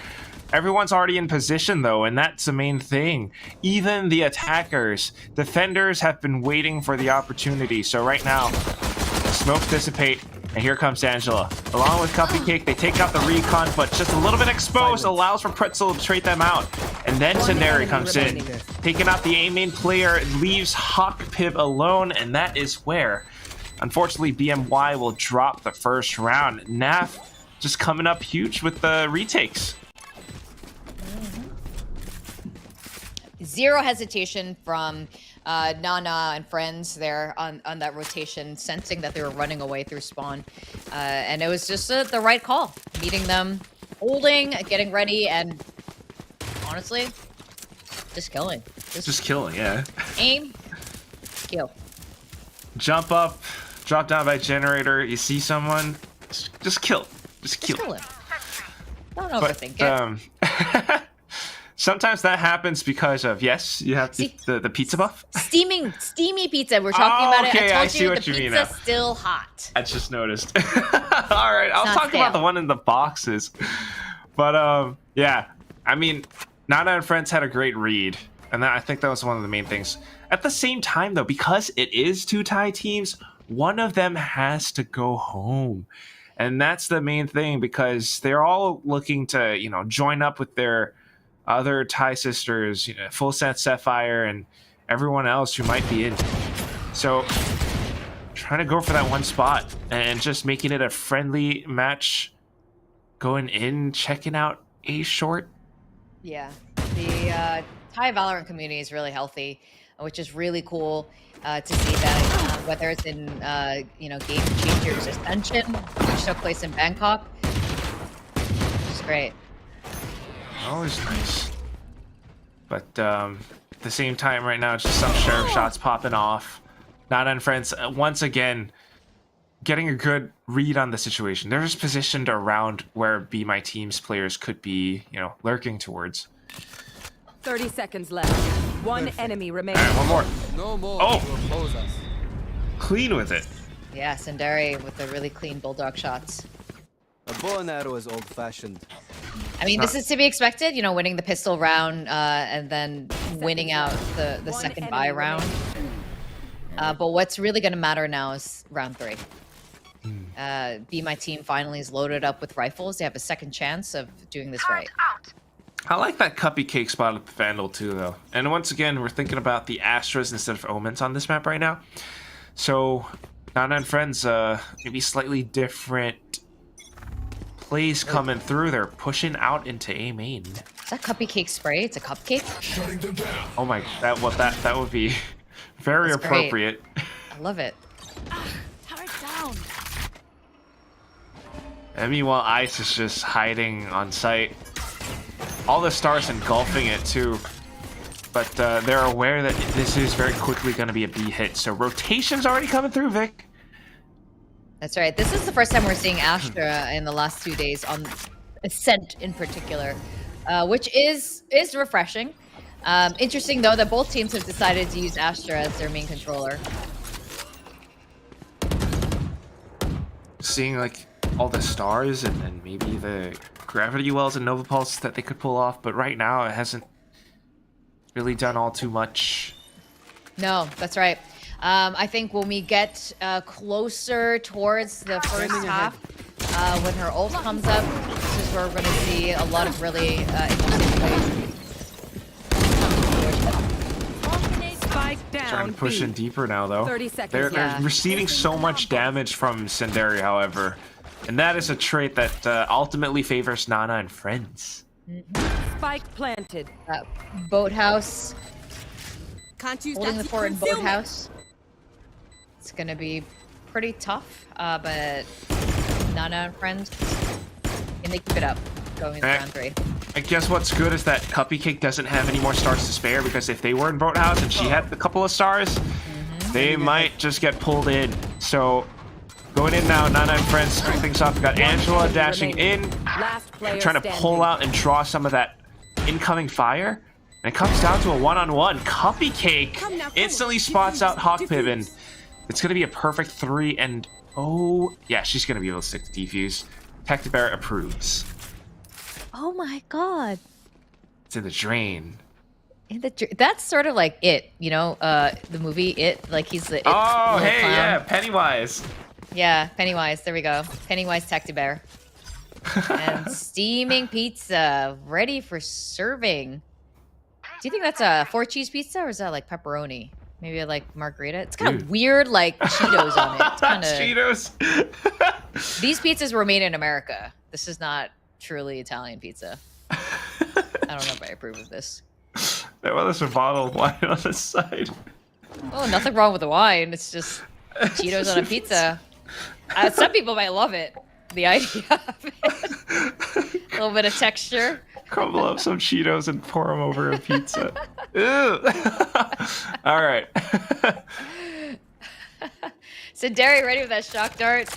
Everyone's already in position though, and that's the main thing. Even the attackers, defenders have been waiting for the opportunity. So right now, smokes dissipate, and here comes Angela. Along with Cupcake, they take out the recon, but just a little bit exposed allows for Pretzel to trade them out. And then Tsuneri comes in, taking out the A main player, leaves Hawk Pib alone, and that is where, unfortunately, BMY will drop the first round. Naf just coming up huge with the retakes. Zero hesitation from Nana and friends there on that rotation, sensing that they were running away through spawn. And it was just the right call. Meeting them, holding, getting ready, and honestly, just killing. Just killing, yeah. Aim, kill. Jump up, drop down by generator, you see someone, just kill. Just kill. Don't overthink it. Sometimes that happens because of, yes, you have the pizza buff. Steamy pizza. We're talking about okay, it. I I told see you what the you mean pizza's now. still hot. I just noticed. All right, I'll not talk stale. about the one in the boxes. But yeah, I mean, Nana and Friends had a great read, and I think that was one of the main things. At the same time, though, because it is two tie teams, one of them has to go home. And that's the main thing, because they're all looking to, you know, join up with their other tie sisters, you know, Full Set Sapphire and everyone else who might be in. So trying to go for that one spot and just making it a friendly match, going in, checking out A short. Yeah, the Thai Valorant community is really healthy, which is really cool to see that. Whether it's in you know, Game Changers Ascension, which took place in Bangkok, which is great. Always nice. But at the same time, right now, it's just some sheriff shots popping off. Nana and Friends once again getting a good read on the situation. They're just positioned around where Be My Team's players could be, you know, lurking towards. 30 seconds left. One enemy remaining. All right, one more. No more Oh. to oppose us. Clean with it. Yeah, Sundari with the really clean bulldog shots. A bow and arrow is old-fashioned. I mean, this is to be expected, you know, winning the pistol round and then winning out the second buy round. But what's really going to matter now is round 3. Be My Team finally is loaded up with rifles. They have a second chance of doing this right. I like that Cuppy Cake spot at the Vandal too, though. And once again, we're thinking about the Astras instead of Omens on this map right now. So, Nana and Friends, maybe slightly different plays coming through. They're pushing out into A main. Is that cupcake spray? It's a cupcake? Oh my, that would be very That's great. appropriate. I love it. Turret down. And meanwhile, Ice is just hiding on site. All the stars engulfing it too. But they're aware that this is very quickly going to be a B hit. So rotation's already coming through, Vic. That's right. This is the first time we're seeing Astra in the last 2 days on Ascent in particular, which is refreshing. Interesting though that both teams have decided to use Astra as their main controller. Seeing like all the stars and maybe the gravity wells and Nova Pulse that they could pull off, but right now it hasn't really done all too much. No, that's right. I think when we get closer towards the first half, when her ult comes up, this is where we're going to see a lot of really interesting plays. Spike down. Trying to push in deeper now, though. 30 seconds They're left. receiving so much damage from Sundari, however. And that is a trait that ultimately favors Nana and Friends. Spike planted. Boathouse. Can't use Holding that the to fort in conceal me. Boathouse. It's going to be pretty tough, but Nana and Friends, can they keep it up going into round 3? I guess what's good is that Cuppy Cake doesn't have any more stars to spare, because if they were in Boathouse and she had a couple of stars, they might just get pulled in. So going in now, Nana and Friends start things off. We got Angela dashing in, Last player trying to pull out and draw some of that incoming fire. And it comes down to a one-on-one. Cuppy Cake instantly spots out Hawk Piven. It's going to be a perfect 3, and oh, yeah, she's going to be able to stick to defuse. Tactibear approves. Oh my god. It's in the drain. That's sort of like It, you know, the movie It, like he's the It Oh, little hey, clown. yeah, Pennywise. Yeah, Pennywise, there we go. Pennywise Tactibear. And steaming pizza, ready for serving. Do you think that's a 4-cheese pizza, or is that like pepperoni? Maybe like margarita? It's kind of weird, like Cheetos on it. It's kinda... Cheetos. These pizzas were made in America. This is not truly Italian pizza. I don't know if I approve of this. Well, there's a bottle of wine on the side. Oh, nothing wrong with the wine. It's just Cheetos on a pizza. Some people might love it. The idea of it. A little bit of texture. Crumble up some Cheetos and pour them over a pizza. Ew. All right. So Derry ready with that shock dart.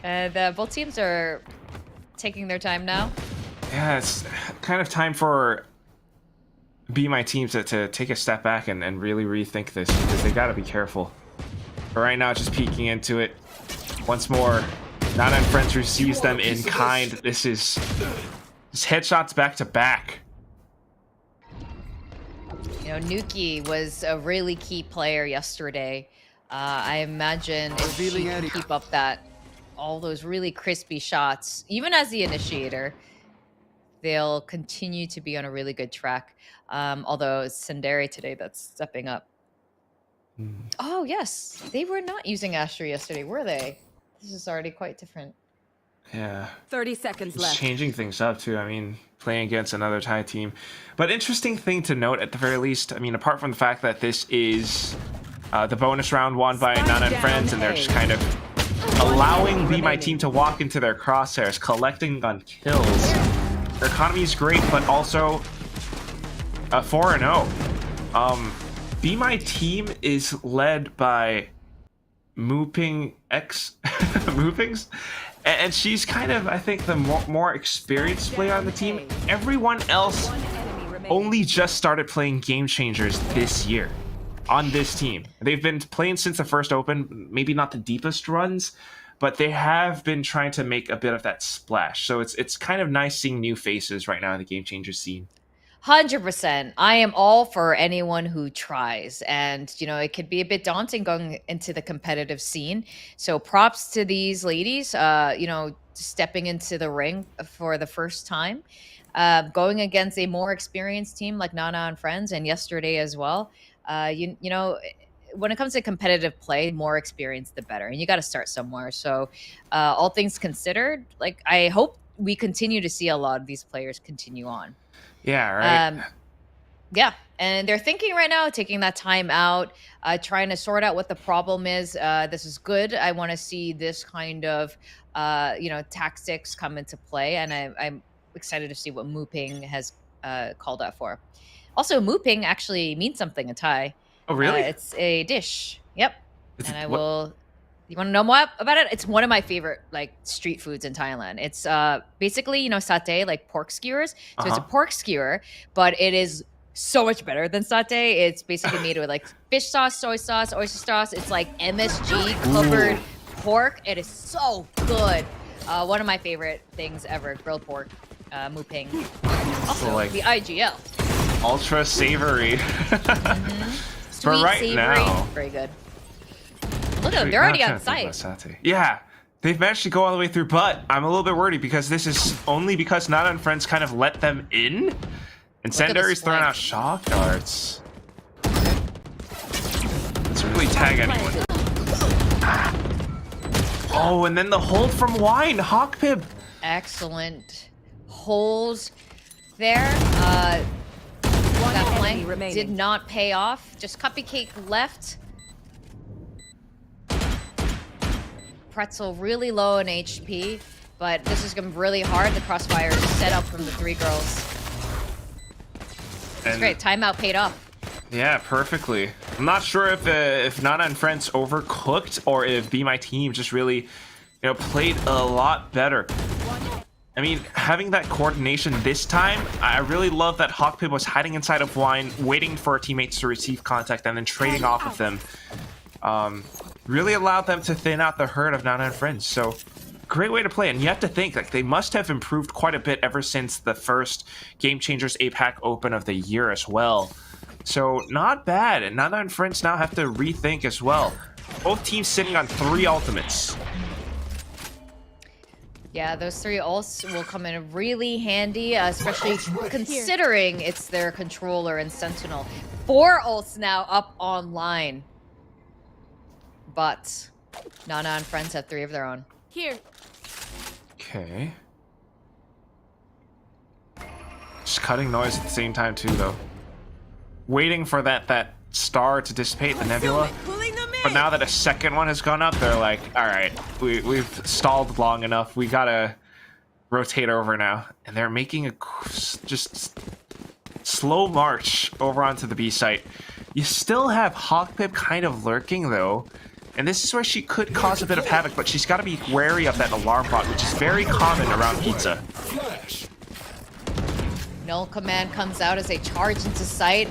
And both teams are taking their time now. Yeah, it's kind of time for Be My Team to take a step back and really rethink this, because they got to be careful. But right now, just peeking into it. Once more, Nana and Friends receives them in kind. This is just headshots back to back. You know, Nuki was a really key player yesterday. I imagine if she can keep up all those really crispy shots, even as the initiator, they'll continue to be on a really good track. Although it's Senderi today that's stepping up. Oh, yes. They were not using Asher yesterday, were they? This is already quite different. Yeah. 30 seconds left. Changing things up, too. I mean, playing against another Thai team. But interesting thing to note, at the very least, I mean, apart from the fact that this is the bonus round won by Nana and Friends, and they're just kind of allowing Be My Team to walk into their crosshairs, collecting on kills. Their economy is great, but also 4-0. Be My Team is led by Mooping X Moopings, and she's kind of, I think, the more experienced player on the team. Everyone else only just started playing Game Changers this year on this team. They've been playing since the first open, maybe not the deepest runs, but they have been trying to make a bit of that splash. So it's kind of nice seeing new faces right now in the Game Changers scene. 100%. I am all for anyone who tries. And, you know, it could be a bit daunting going into the competitive scene. So props to these ladies, you know, stepping into the ring for the first time, going against a more experienced team like Nana and Friends, and yesterday as well. You know, when it comes to competitive play, more experience, the better. And you got to start somewhere. So all things considered, like, I hope we continue to see a lot of these players continue on. Yeah, right. Yeah, and they're thinking right now, taking that time out, trying to sort out what the problem is. This is good. I want to see this kind of, you know, tactics come into play, and I'm excited to see what Mooping has called out for. Also, Mooping actually means something in Thai. Oh, really? It's a dish. Yep. And I will... You want to know more about it? It's one of my favorite, like, street foods in Thailand. It's basically, you know, satay, like pork skewers. So it's a pork skewer, but it is so much better than satay. It's basically made with, like, fish sauce, soy sauce, oyster sauce. It's like MSG covered pork. It is so good. One of my favorite things ever, grilled pork, Mooping. Also, like, the IGL. Ultra savory. Sweet, right savory. now. Very good. Look at them, they're already on site. Yeah, they've managed to go all the way through, but I'm a little bit worried because this is only because Nana and Friends kind of let them in, and Senderi's throwing out shock darts. Let's really tag anyone. Oh, and then the hold from Wine, Hawkpib. Excellent holes there. That flank did not pay off. Just Cupcake left. Pretzel really low in HP, but this is going to be really hard. The crossfire is set up from the three girls. That's great. Timeout paid off. Yeah, perfectly. I'm not sure if Nana and Friends overcooked or if Be My Team just really, you know, played a lot better. I mean, having that coordination this time, I really love that Hawkpib was hiding inside of Wine, waiting for our teammates to receive contact and then trading off of them. Really allowed them to thin out the herd of Nana and Friends. So, great way to play. And you have to think, like, they must have improved quite a bit ever since the first Game Changers APAC Open of the year as well. So, not bad. And Nana and Friends now have to rethink as well. Both teams sitting on 3 ultimates. Yeah, those 3 ults will come in really handy, especially considering it's their controller and Sentinel. 4 ults now up online. But Nana and Friends have 3 of their own. Here. Okay. Just cutting noise at the same time too, though. Waiting for that star to dissipate, the nebula. But now that a second one has gone up, they're like, all right, we've stalled long enough. We gotta rotate over now. And they're making a just slow march over onto the B site. You still have Hawkpip kind of lurking, though. And this is where she could cause a bit of havoc, but she's got to be wary of that alarm bot, which is very common around pizza. Null command comes out as they charge into sight,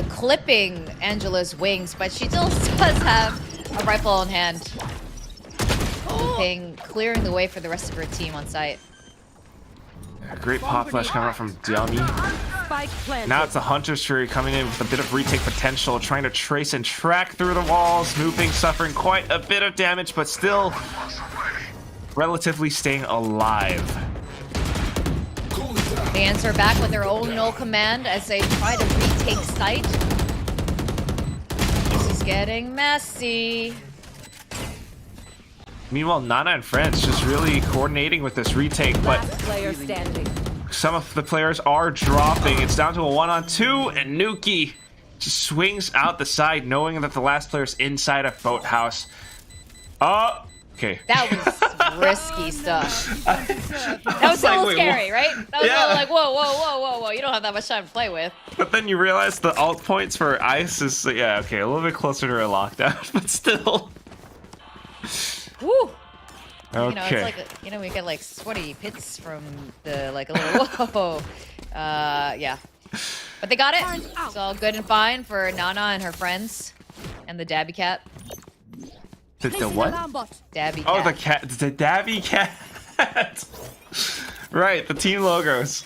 clipping Angela's wings, but she still does have a rifle in hand. Thing clearing the way for the rest of her team on site. A great pop flash coming out from Dummy. Spike planted. Now it's the Hunter's Fury coming in with a bit of retake potential, trying to trace and track through the walls. Moving, suffering quite a bit of damage, but still relatively staying alive. They answer back with their own null command as they try to retake site. This is getting messy. Meanwhile, Nana and friends just really coordinating with this retake, but Last player standing. some of the players are dropping. It's down to a 1-on-2, and Nuki just swings out the side, knowing that the last player's inside a boathouse. Okay. That was risky stuff. That was a little scary, right? That was a little like, whoa, whoa, whoa, whoa, whoa. You don't have that much time to play with. But then you realize the alt points for Ice is, yeah, okay, a little bit closer to a lockdown, but still. Woo! Okay. You know, it's like, we get like sweaty pits from the, like a little, whoa. Yeah. But they got it. It's all good and fine for Nana and her friends. And the Dabby cat. The what? Dabby cat. Oh, the cat. The Dabby cat. Right, the team logos.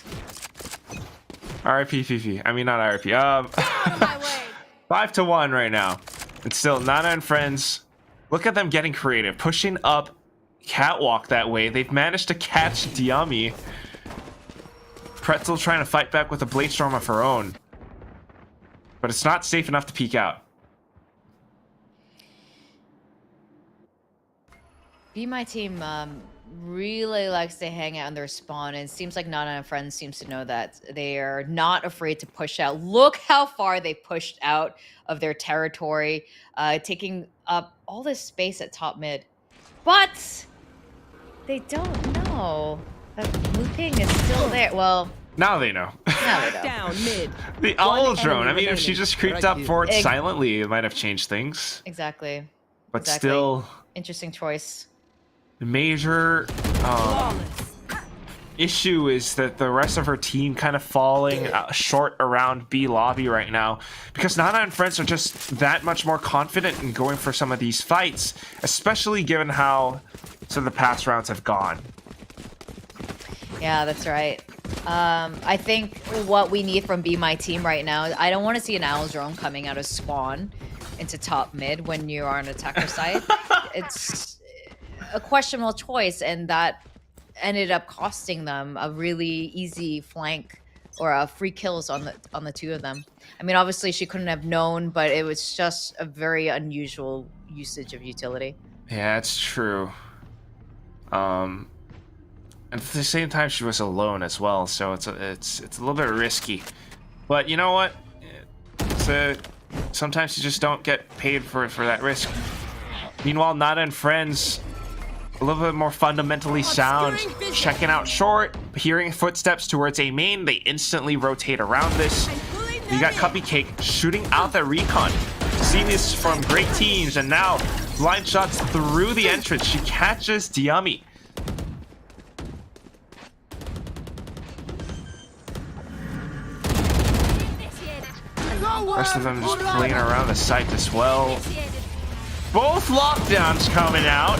RIP Fifi. I mean, not RIP. 5-1 right now. It's still Nana and friends. Look at them getting creative, pushing up catwalk that way. They've managed to catch Diami. Pretzel trying to fight back with a Blade Storm of her own. But it's not safe enough to peek out. Be My Team really likes to hang out in their spawn, and it seems like Nana and friends seems to know that. They are not afraid to push out. Look how far they pushed out of their territory, taking up all this space at top mid. But they don't know that looping is still there. Well, now they know. now they know. Down mid. The owl drone. I mean, if she just creeped up for it silently, it might have changed things. Exactly. But Exactly. still, Interesting choice. the major issue is that the rest of her team kind of falling short around B lobby right now, because Nana and friends are just that much more confident in going for some of these fights, especially given how some of the past rounds have gone. Yeah, that's right. I think what we need from Be My Team right now, I don't want to see an owl drone coming out of spawn into top mid when you are on attacker side. It's a questionable choice, and that ended up costing them a really easy flank or free kills on the two of them. I mean, obviously she couldn't have known, but it was just a very unusual usage of utility. Yeah, it's true. And at the same time, she was alone as well, so it's a little bit risky. But you know what? Sometimes you just don't get paid for that risk. Meanwhile, Nana and friends, a little bit more fundamentally sound, checking out short, hearing footsteps towards A main. They instantly rotate around this. You got Cupcake shooting out the recon. Seeing this from great teams, and now blind shots through the entrance. She catches Diami. Rest of them just playing around the site as well. Both lockdowns coming out.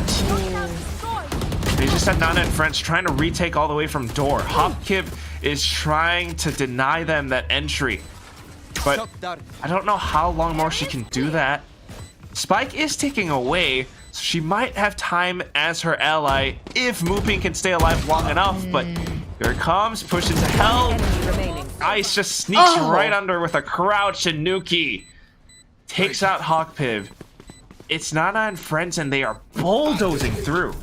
They just had Nana and friends trying to retake all the way from door. Hopkib is trying to deny them that entry. But I don't know how long more she can do that. Spike is taking away, so she might have time as her ally if Mooping can stay alive long enough. But here it comes, push into hell. Ice just sneaks right under with a crouch, and Nuki takes out Hawkpiv. It's Nana and friends, and they are bulldozing through.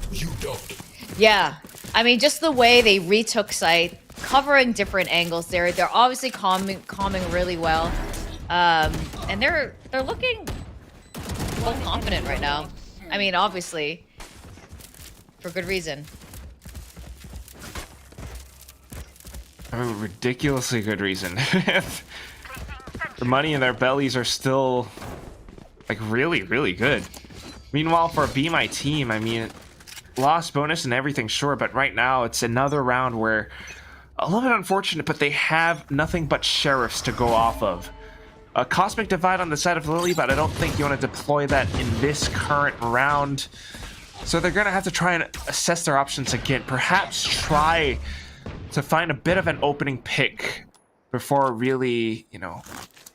Yeah, I mean, just the way they retook site, covering different angles. They're obviously calming really well, and they're looking full confident right now. I mean, obviously, for good reason. I mean, ridiculously good reason. The money in their bellies are still like really, really good. Meanwhile, for Be My Team, I mean, lost bonus and everything, sure, but right now it's another round where a little bit unfortunate, but they have nothing but sheriffs to go off of. A Cosmic Divide on the side of Lily, but I don't think you want to deploy that in this current round. So they're going to have to try and assess their options again. Perhaps try to find a bit of an opening pick before really, you know,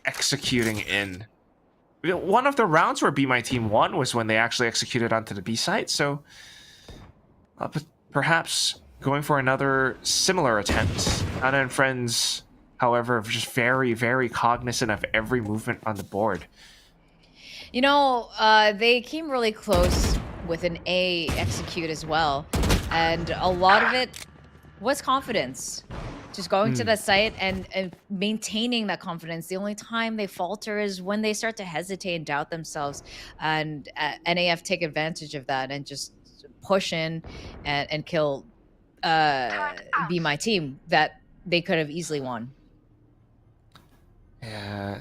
executing in. One of the rounds where Be My Team won was when they actually executed onto the B site. So perhaps going for another similar attempt. Nana and Friends, however, just very, very cognizant of every movement on the board. You know, they came really close with an A execute as well. And a lot of it was confidence. Just going to the site and maintaining that confidence. The only time they falter is when they start to hesitate and doubt themselves. And NAF take advantage of that and just push in and kill Be My Team that they could have easily won. Yeah.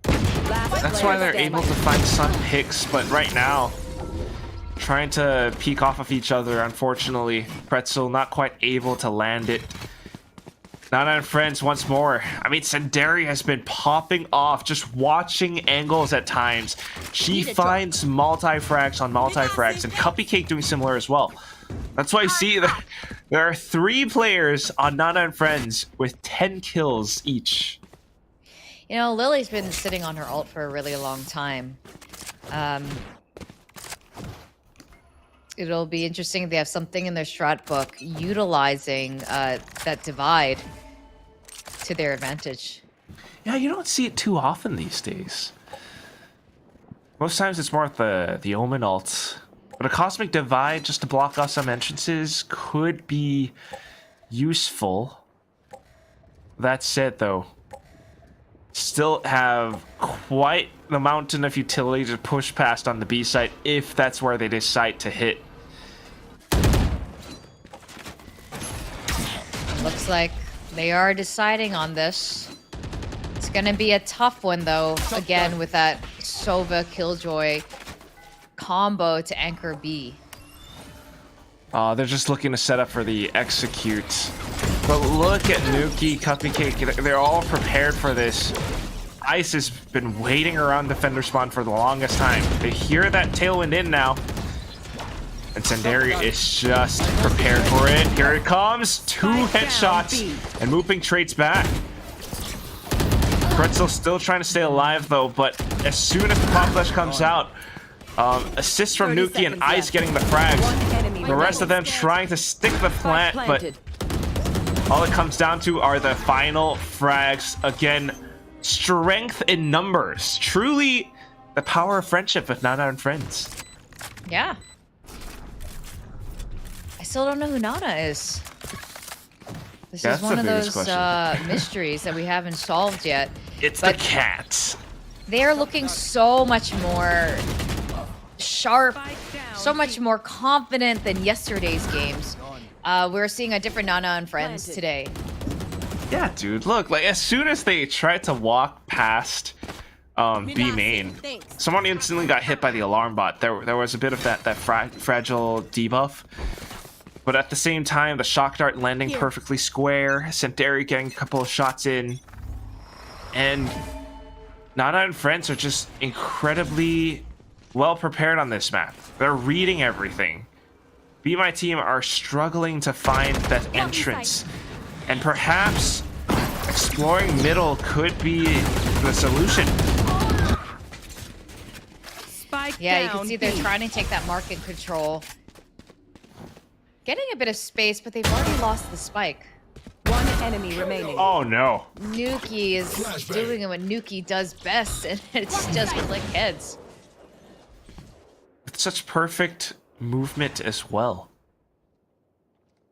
That's why they're able to find some picks, but right now, trying to peek off of each other, unfortunately. Pretzel not quite able to land it. Nana and Friends once more. I mean, Senderi has been popping off, just watching angles at times. She finds multi-frags on multi-frags, and Cupcake doing similar as well. That's why you see there are 3 players on Nana and Friends with 10 kills each. You know, Lily's been sitting on her ult for a really long time. It'll be interesting if they have something in their strat book utilizing that divide to their advantage. Yeah, you don't see it too often these days. Most times it's more with the Omen ult. But a Cosmic Divide just to block off some entrances could be useful. That said, though, still have quite the mountain of utility to push past on the B site if that's where they decide to hit. Looks like they are deciding on this. It's gonna be a tough one though, again with that Sova Killjoy combo to anchor B. They're just looking to set up for the execute. But look at Nuki, Cupcake, they're all prepared for this. Ice has been waiting around defender spawn for the longest time. They hear that tailwind in now. And Senderi is just prepared for it. Here it comes. 2 headshots. And Mooping trades back. Pretzel still trying to stay alive though, but as soon as the pop flash comes out, assist from Nuki and Ice getting the frags. The rest of them trying to stick the plant, but all it comes down to are the final frags. Again, strength in numbers. Truly the power of friendship with Nana and Friends. Yeah. I still don't know who Nana is. This is one of those mysteries that we haven't solved yet. It's the cat. They are looking so much more sharp, so much more confident than yesterday's games. We're seeing a different Nana and Friends today. Yeah, dude, look, like as soon as they tried to walk past B main, someone instantly got hit by the alarm bot. There was a bit of that fragile debuff. But at the same time, the shock dart landing perfectly square, Senteri getting a couple of shots in, and Nana and Friends are just incredibly well prepared on this map. They're reading everything. Be My Team are struggling to find that entrance, and perhaps exploring middle could be the solution. Yeah, you can see they're trying to take that market control. Getting a bit of space, but they've already lost the spike. 1 enemy remaining. Oh no. Nuki is doing what Nuki does best, and it's just click heads. With such perfect movement as well.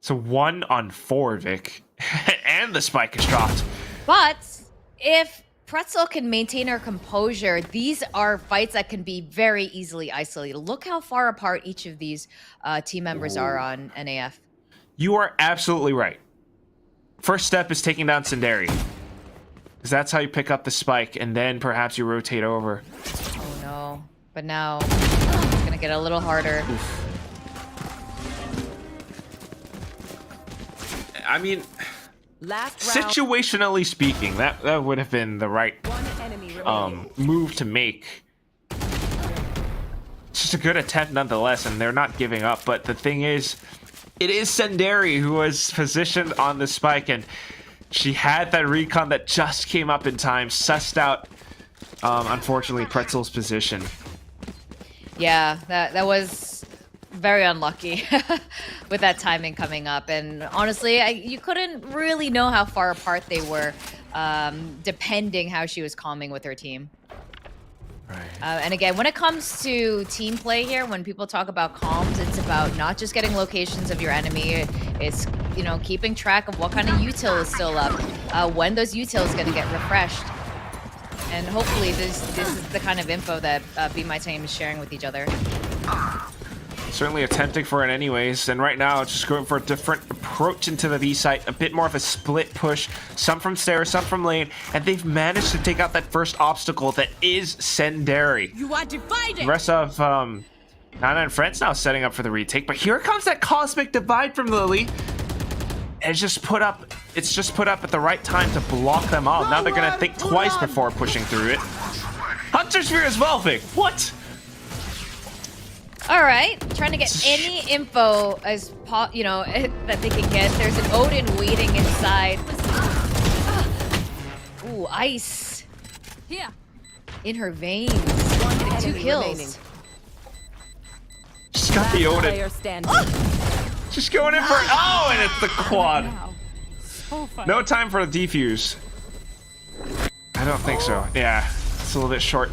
So 1 on 4, Vic. And the spike is dropped. But if Pretzel can maintain her composure, these are fights that can be very easily isolated. Look how far apart each of these team members are on NAF. You are absolutely right. First step is taking down Senderi. Because that's how you pick up the spike, and then perhaps you rotate over. Oh no. But now it's gonna get a little harder. I mean, Last round. situationally speaking, that would have been the right One enemy remaining. move to make. It's just a good attempt nonetheless, and they're not giving up. But the thing is, it is Senderi who was positioned on the spike, and she had that recon that just came up in time, sussed out, unfortunately, Pretzel's position. Yeah, that was very unlucky with that timing coming up. And honestly, you couldn't really know how far apart they were, depending how she was calming with her team. Right. And again, when it comes to team play here, when people talk about comms, it's about not just getting locations of your enemy. It's, you know, keeping track of what kind of util is still up, when those utils going to get refreshed. And hopefully this is the kind of info that Be My Team is sharing with each other. Certainly attempting for it anyways, and right now it's just going for a different approach into the B site, a bit more of a split push, some from stairs, some from lane, and they've managed to take out that first obstacle that is Senderi. You are divided. The rest of Nana and Friends now setting up for the retake, but here comes that Cosmic Divide from Lily. And it's just put up at the right time to block them all. Now they're gonna think twice before pushing through it. Hunter Sphere as well, Vic. What? All right, trying to get any info as you know that they can get. There's an Odin waiting inside. Ooh, ice. Here. In her veins. Getting 2 kills. remaining. She's got the Odin. Player standing. Just going in for oh, and it's the quad. No time for the defuse. I don't think so. Yeah, it's a little bit short.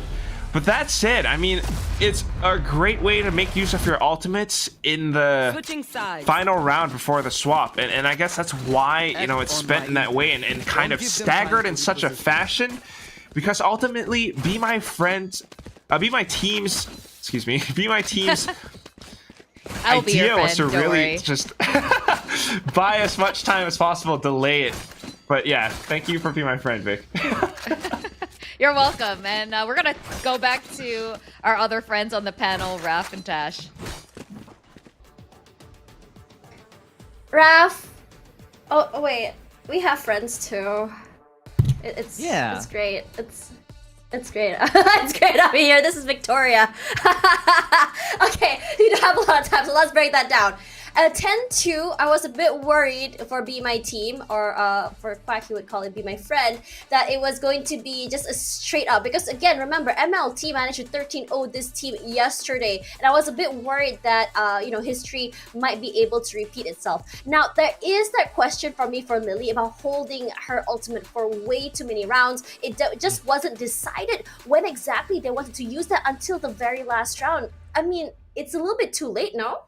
But that's it. I mean, it's a great way to make use of your ultimates in the Switching sides. final round before the swap. And I guess that's why, you know, it's spent in that way and kind of staggered in such a fashion. Because ultimately, Be My Team's idea was to really just buy as much time as possible, delay it. But yeah, thank you for being my friend, Vic. You're welcome. And we're going to go back to our other friends on the panel, Raph and Tash. Raph. Oh wait, we have friends too. It's great. It's great. It's great out here. This is Victoria. Okay, you don't have a lot of time, so let's break that down. At 10-2, I was a bit worried for Be My Team, or for Quack, he would call it Be My Friend, that it was going to be just a straight up. Because again, remember, MLT managed to 13-0 this team yesterday, and I was a bit worried that you know, history might be able to repeat itself. Now, there is that question from me for Lily about holding her ultimate for way too many rounds. It just wasn't decided when exactly they wanted to use that until the very last round. I mean, it's a little bit too late, no?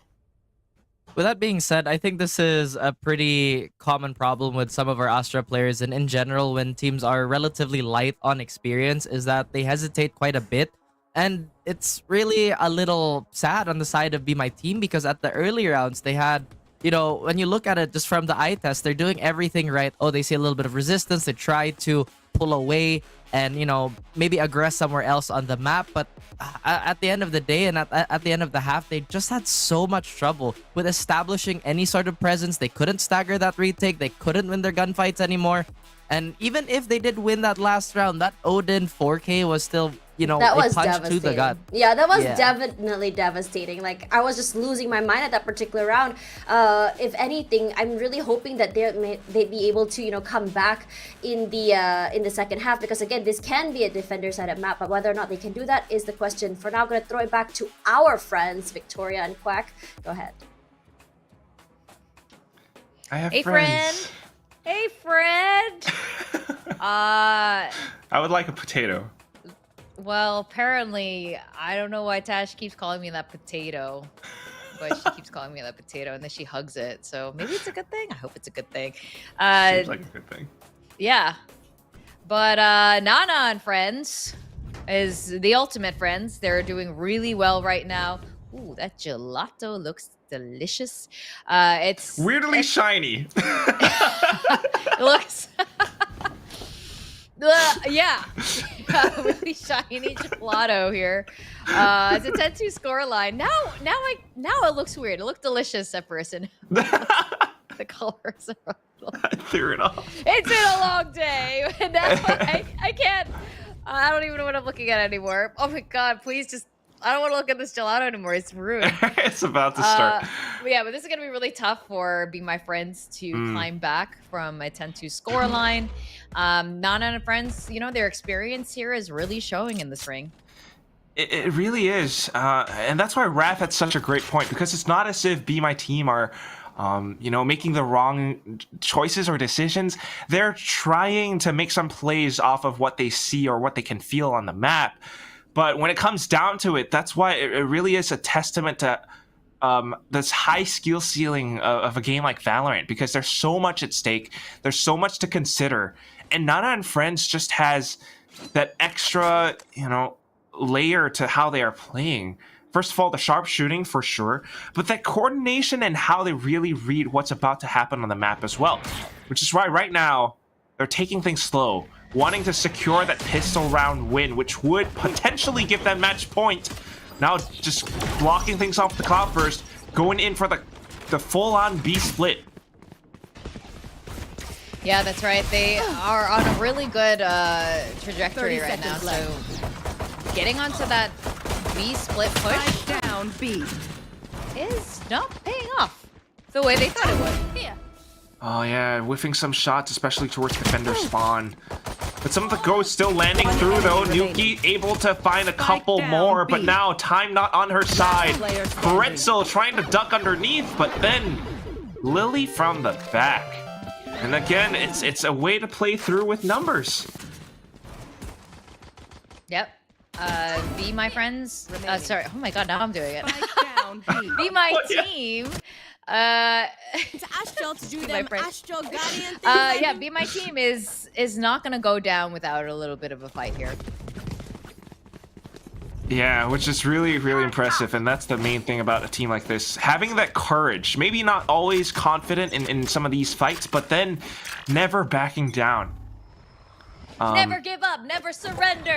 With that being said, I think this is a pretty common problem with some of our Astra players, and in general when teams are relatively light on experience, is that they hesitate quite a bit. And it's really a little sad on the side of Be My Team, because at the early rounds they had, you know, when you look at it just from the eye test, they're doing everything right. Oh, they see a little bit of resistance, they try to pull away and, you know, maybe aggress somewhere else on the map. But at the end of the day and at the end of the half, they just had so much trouble with establishing any sort of presence. They couldn't stagger that retake. They couldn't win their gunfights anymore. And even if they did win that last round, that Odin 4K was still, you know, that was a punch devastating. to the gut. Yeah, that was definitely devastating. Like, I was just losing my mind at that particular round. If anything, I'm really hoping that they'd be able to, you know, come back in the second half, because again, this can be a defender-sided map, but whether or not they can do that is the question. For now, I'm gonna throw it back to our friends, Victoria and Quack. Go ahead. I have Hey, friends. friend. Hey, friend. I would like a potato. Well, apparently, I don't know why Tash keeps calling me that potato, but she keeps calling me that potato, and then she hugs it. So maybe it's a good thing. I hope it's a good thing. Seems like a good thing. Yeah. But Nana and Friends is the ultimate friends. They're doing really well right now. Ooh, that gelato looks delicious. It's weirdly shiny. It looks yeah. Really shiny gelato here. It's a 10-2 scoreline. Now it looks weird. It looked delicious at first. And The colors are I threw it off. It's been a long day. That's why I can't. I don't even know what I'm looking at anymore. Oh my god, please just. I don't want to look at this gelato anymore. It's ruined. It's about to start. But this is going to be really tough for Be My Friends to climb back from a 10-2 scoreline. Nana and Friends, their experience here is really showing in this ring. It really is. And that's why Raph had such a great point, because it's not as if Be My Team are making the wrong choices or decisions. They're trying to make some plays off of what they see or what they can feel on the map. But when it comes down to it, that's why it really is a testament to this high skill ceiling of a game like Valorant, because there's so much at stake. There's so much to consider. And Nana and Friends just has that extra, layer to how they are playing. First of all, the sharpshooting for sure, but that coordination and how they really read what's about to happen on the map as well. Which is why right now, they're taking things slow, wanting to secure that pistol round win, which would potentially give them match point. Now just blocking things off the cloud first, going in for the full-on B split. Yeah, that's right. They are on a really good trajectory right now. So getting onto that B split push Down B is not paying off the way they thought it would. here. Oh yeah, whiffing some shots, especially towards defender spawn. But some of the ghosts still landing through though. Nuki able to find a couple more, but now time not on her side. Pretzel trying to duck underneath, but then Lily from the back. And again, it's a way to play through with numbers. Yep. Be My Friends. Sorry. Oh my god, now I'm doing it. Down B. Be My Team. It's Astral to do Be them My Friend. Astral Guardian things. Yeah, Be My Team is not gonna go down without a little bit of a fight here. Yeah, which is really, really impressive, and that's the main thing about a team like this. Having that courage, maybe not always confident in some of these fights, but then never backing down. Never give up, never surrender.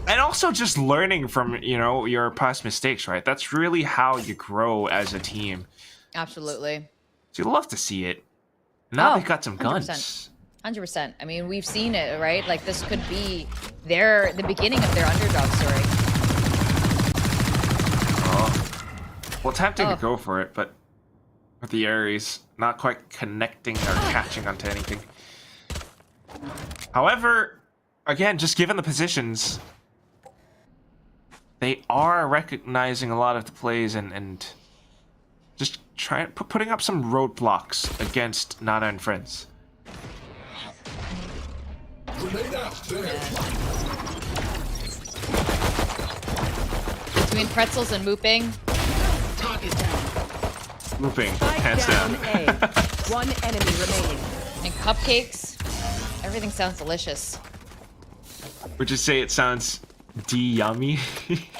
And also just learning from, your past mistakes, right? That's really how you grow as a team. Absolutely. So you love to see it. Now they've got some 100%. guns. 100%. I mean, we've seen it, right? Like, this could be the beginning of their underdog story. Oh. Well, tempting to go for it, but with the Ares, not quite connecting or catching onto anything. However, again, just given the positions, they are recognizing a lot of the plays and just putting up some roadblocks against Nana and Friends. Between pretzels and mooping. Looping, hands down. A. One enemy remaining. And cupcakes. Everything sounds delicious. Would you say it sounds yummy?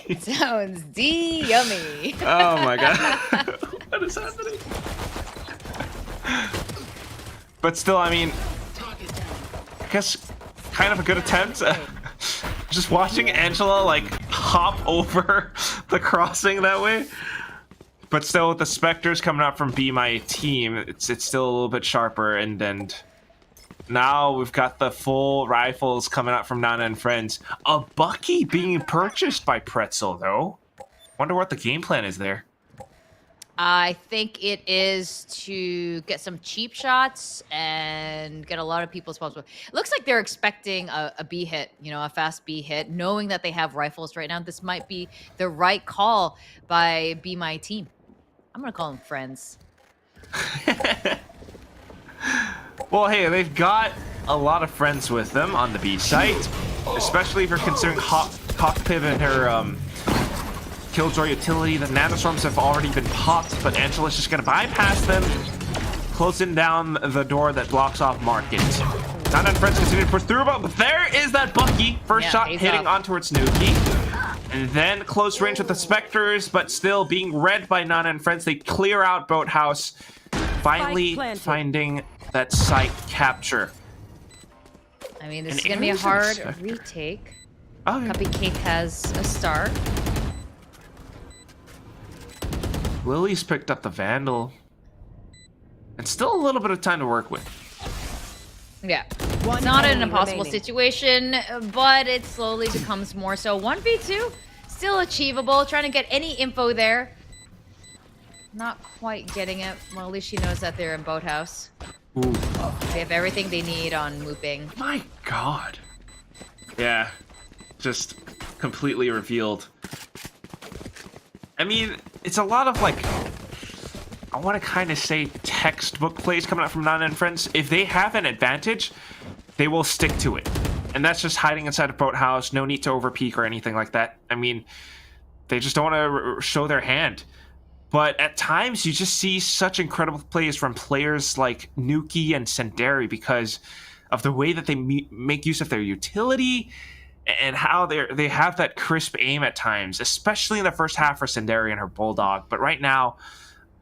It sounds yummy. Oh my god. What is happening? But still, I mean, I guess kind of a good attempt. Just watching Angela like hop over the crossing that way. But still, with the Spectres coming out from Be My Team, it's still a little bit sharper. And now we've got the full rifles coming out from Nana and Friends. A Bucky being purchased by Pretzel, though. Wonder what the game plan is there. I think it is to get some cheap shots and get a lot of people responsible. It looks like they're expecting a B hit, a fast B hit, knowing that they have rifles right now. This might be the right call by Be My Team. I'm going to call them Friends. Well, hey, they've got a lot of friends with them on the B site, especially if you're considering Hawkpip and her Killjoy utility. The Nanostorms have already been popped, but Angela's just going to bypass them, closing down the door that blocks off Market. Nana and Friends continue to push through, but there is that Bucky. First shot hitting on towards Nuki. And then close range with the Spectres, but still being read by Nana and Friends. They clear out Boathouse, finally finding that site capture. I mean, this is going to be a hard retake. Oh, yeah. Cupcake has a star. Lily's picked up the Vandal. And still a little bit of time to work with. Yeah. One It's not an enemy impossible remaining. situation, but it slowly becomes more so. 1v2, still achievable. Trying to get any info there. Not quite getting it. Well, at least she knows that they're in boathouse. Ooh. They have everything they need on Mooping. My god. Yeah. Just completely revealed. I mean, it's a lot of like, I want to kind of say textbook plays coming out from Nana and friends. If they have an advantage, they will stick to it. And that's just hiding inside a boathouse. No need to overpeak or anything like that. I mean, they just don't want to show their hand. But at times, you just see such incredible plays from players like Nuki and Senderi because of the way that they make use of their utility and how they have that crisp aim at times, especially in the first half for Senderi and her Bulldog. But right now,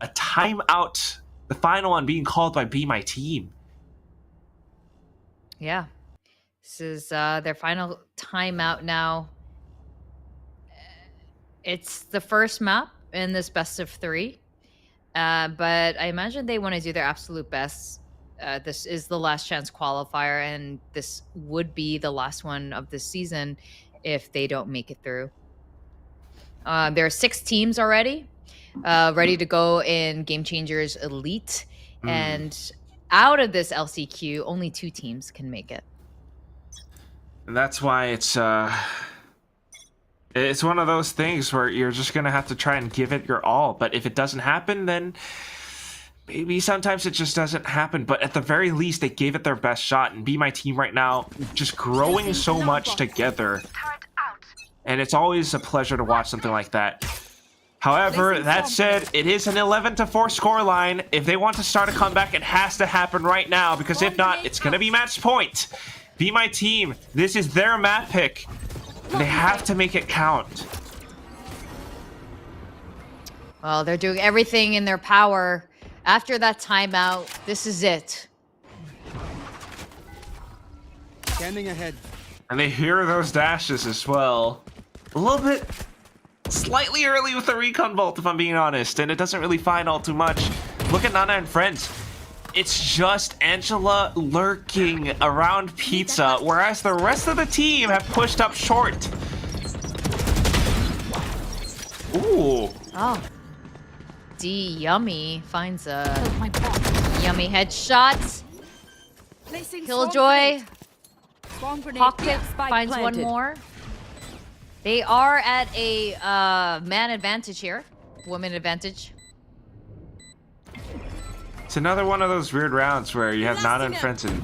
a timeout, the final one being called by Be My Team. Yeah. This is their final timeout now. It's the first map in this best of 3. But I imagine they want to do their absolute best. This is the last chance qualifier, and this would be the last one of this season if they don't make it through. There are 6 teams already ready to go in Game Changers Elite. And out of this LCQ, only 2 teams can make it. And that's why it's one of those things where you're just going to have to try and give it your all. But if it doesn't happen, then maybe sometimes it just doesn't happen. But at the very least, they gave it their best shot. And Be My Team right now just growing so much together. And it's always a pleasure to watch something like that. However, that said, it is an 11-4 scoreline. If they want to start a comeback, it has to happen right now. Because if not, it's going to be match point. Be My Team, this is their map pick. They have to make it count. Well, they're doing everything in their power. After that timeout, this is it. Scanning ahead. And they hear those dashes as well. A little bit slightly early with the recon vault, if I'm being honest. And it doesn't really find all too much. Look at Nana and friends. It's just Angela lurking around Pizza, whereas the rest of the team have pushed up short. Ooh. Oh. D Yummy finds a yummy headshot. Killjoy Pocket finds one more. They are at a man advantage here. Woman advantage. It's another one of those weird rounds where you have Nana and friends and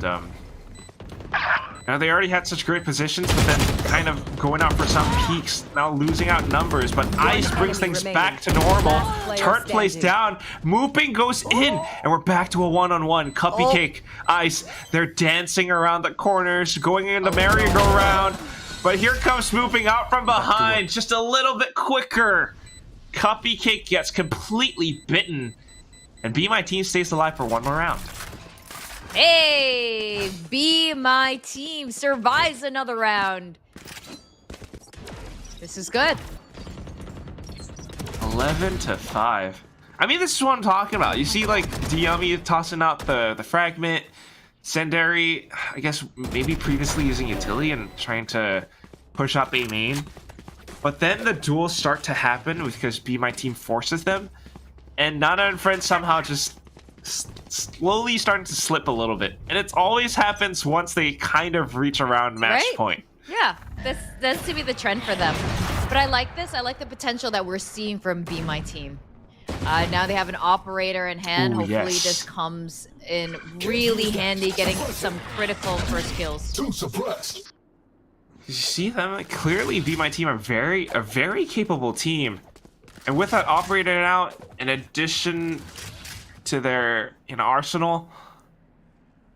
now they already had such great positions, but then kind of going out for some peaks, now losing out numbers. But Ice brings things back to normal. Turret plays down. Mooping goes in, and we're back to a one-on-one. Cupcake, Ice, they're dancing around the corners, going in the merry-go-round. But here comes Mooping out from behind, just a little bit quicker. Cupcake gets completely bitten. And Be My Team stays alive for one more round. Hey, Be My Team survives another round. This is good. 11-5. I mean, this is what I'm talking about. You see, like, Diyami tossing out the fragment. Senderi, I guess, maybe previously using utility and trying to push up A main. But then the duels start to happen because Be My Team forces them. And Nana and friends somehow just slowly starting to slip a little bit. And it always happens once they kind of reach around match point. Yeah, that's to be the trend for them. But I like this. I like the potential that we're seeing from Be My Team. Now they have an operator in hand. Ooh, hopefully yes. this comes in really handy, getting some critical first kills. Too suppressed. You see them? Like, clearly Be My Team are a very capable team. And with that operator out, in addition to their arsenal,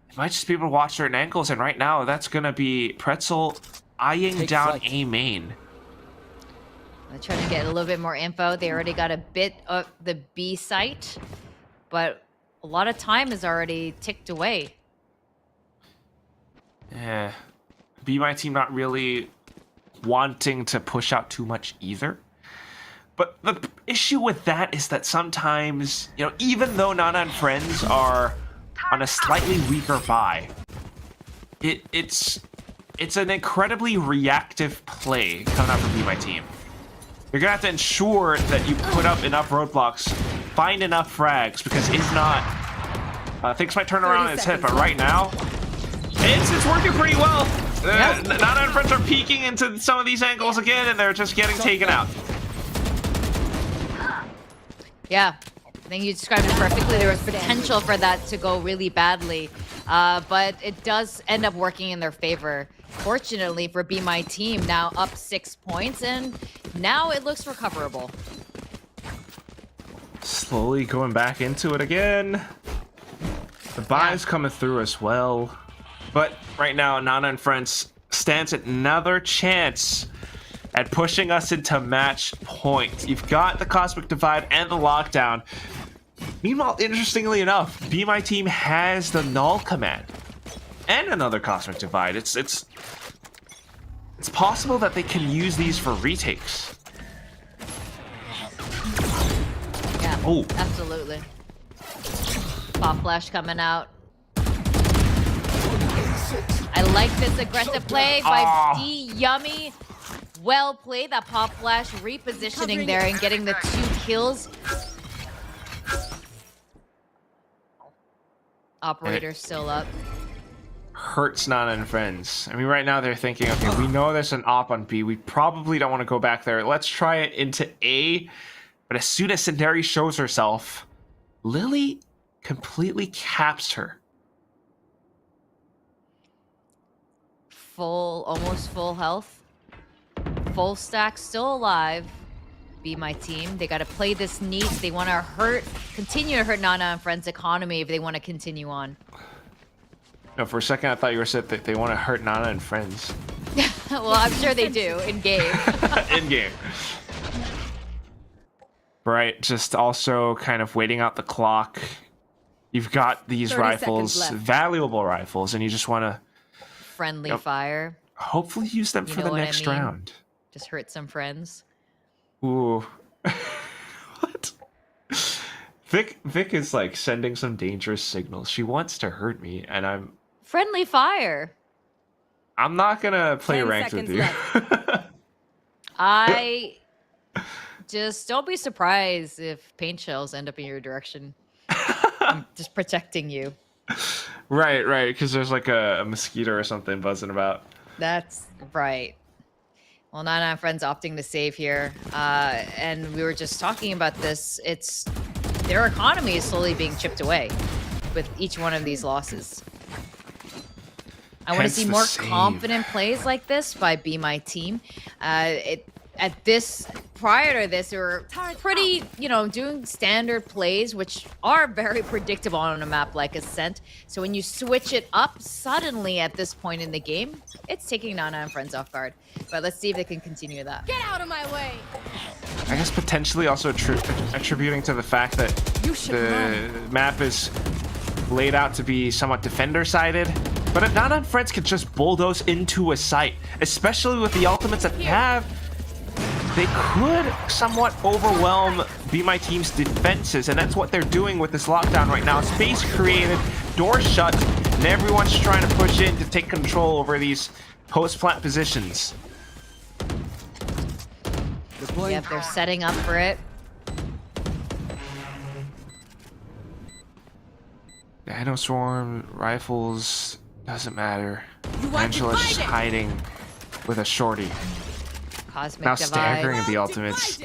they might just be able to watch certain angles. And right now, that's going to be Pretzel eyeing down A main. I'm trying to get a little bit more info. They already got a bit of the B site, but a lot of time is already ticked away. Yeah. Be My Team not really wanting to push out too much either. But the issue with that is that sometimes, you know, even though Nana and friends are on a slightly weaker buy, it's an incredibly reactive play coming out from Be My Team. You're gonna have to ensure that you put up enough roadblocks, find enough frags, because if not, things might turn around on its head. But right now, it's working pretty well. Nana and friends are peeking into some of these angles again, and they're just getting taken out. Yeah, I think you described it perfectly. There was potential for that to go really badly, but it does end up working in their favor. Fortunately for Be My Team, now up 6 points, and now it looks recoverable. Slowly going back into it again. The buy's coming through as well. But right now, Nana and friends stands another chance at pushing us into match point. You've got the Cosmic Divide and the Lockdown. Meanwhile, interestingly enough, Be My Team has the Null command and another Cosmic Divide. It's possible that they can use these for retakes. Yeah, oh, absolutely. Pop Flash coming out. I like this aggressive play by D Yummy. Well played. That Pop Flash repositioning there and getting the 2 kills. Operator still up. Hurts Nana and friends. I mean, right now they're thinking, okay, we know there's an op on B. We probably don't want to go back there. Let's try it into A. But as soon as Sindari shows herself, Lily completely caps her. Almost full health. Full stack, still alive. Be My Team. They got to play this neat. They want to continue to hurt Nana and friends' economy if they want to continue on. No, for a second I thought you were saying that they want to hurt Nana and friends. Well, I'm sure they do in game. In game. Right, just also kind of waiting out the clock. You've got these rifles, valuable rifles, and you just want to friendly fire. Hopefully use them for the next round. Just hurt some friends. Ooh. What? Vic is like sending some dangerous signals. She wants to hurt me, and I'm... Friendly fire. I'm not gonna play ranked with you. I... Just don't be surprised if paint shells end up in your direction. I'm just protecting you. Right, because there's like a mosquito or something buzzing about. That's right. Well, Nana and friends opting to save here. And we were just talking about this. Their economy is slowly being chipped away with each one of these losses. I want to see more confident plays like this by Be My Team. Prior to this, they were pretty, doing standard plays, which are very predictable on a map like Ascent. So when you switch it up suddenly at this point in the game, it's taking Nana and friends off guard. But let's see if they can continue that. Get out of my way! I guess potentially also attributing to the fact that the map is laid out to be somewhat defender-sided. But if Nana and friends can just bulldoze into a site, especially with the ultimates that they have, they could somewhat overwhelm Be My Team's defenses, and that's what they're doing with this lockdown right now. Space created, door shut, and everyone's trying to push in to take control over these post-plant positions. Yep, they're setting up for it. Dino Swarm, rifles, doesn't matter. Angela's just hiding with a shorty. Cosmic now Divide. staggering the ultimates.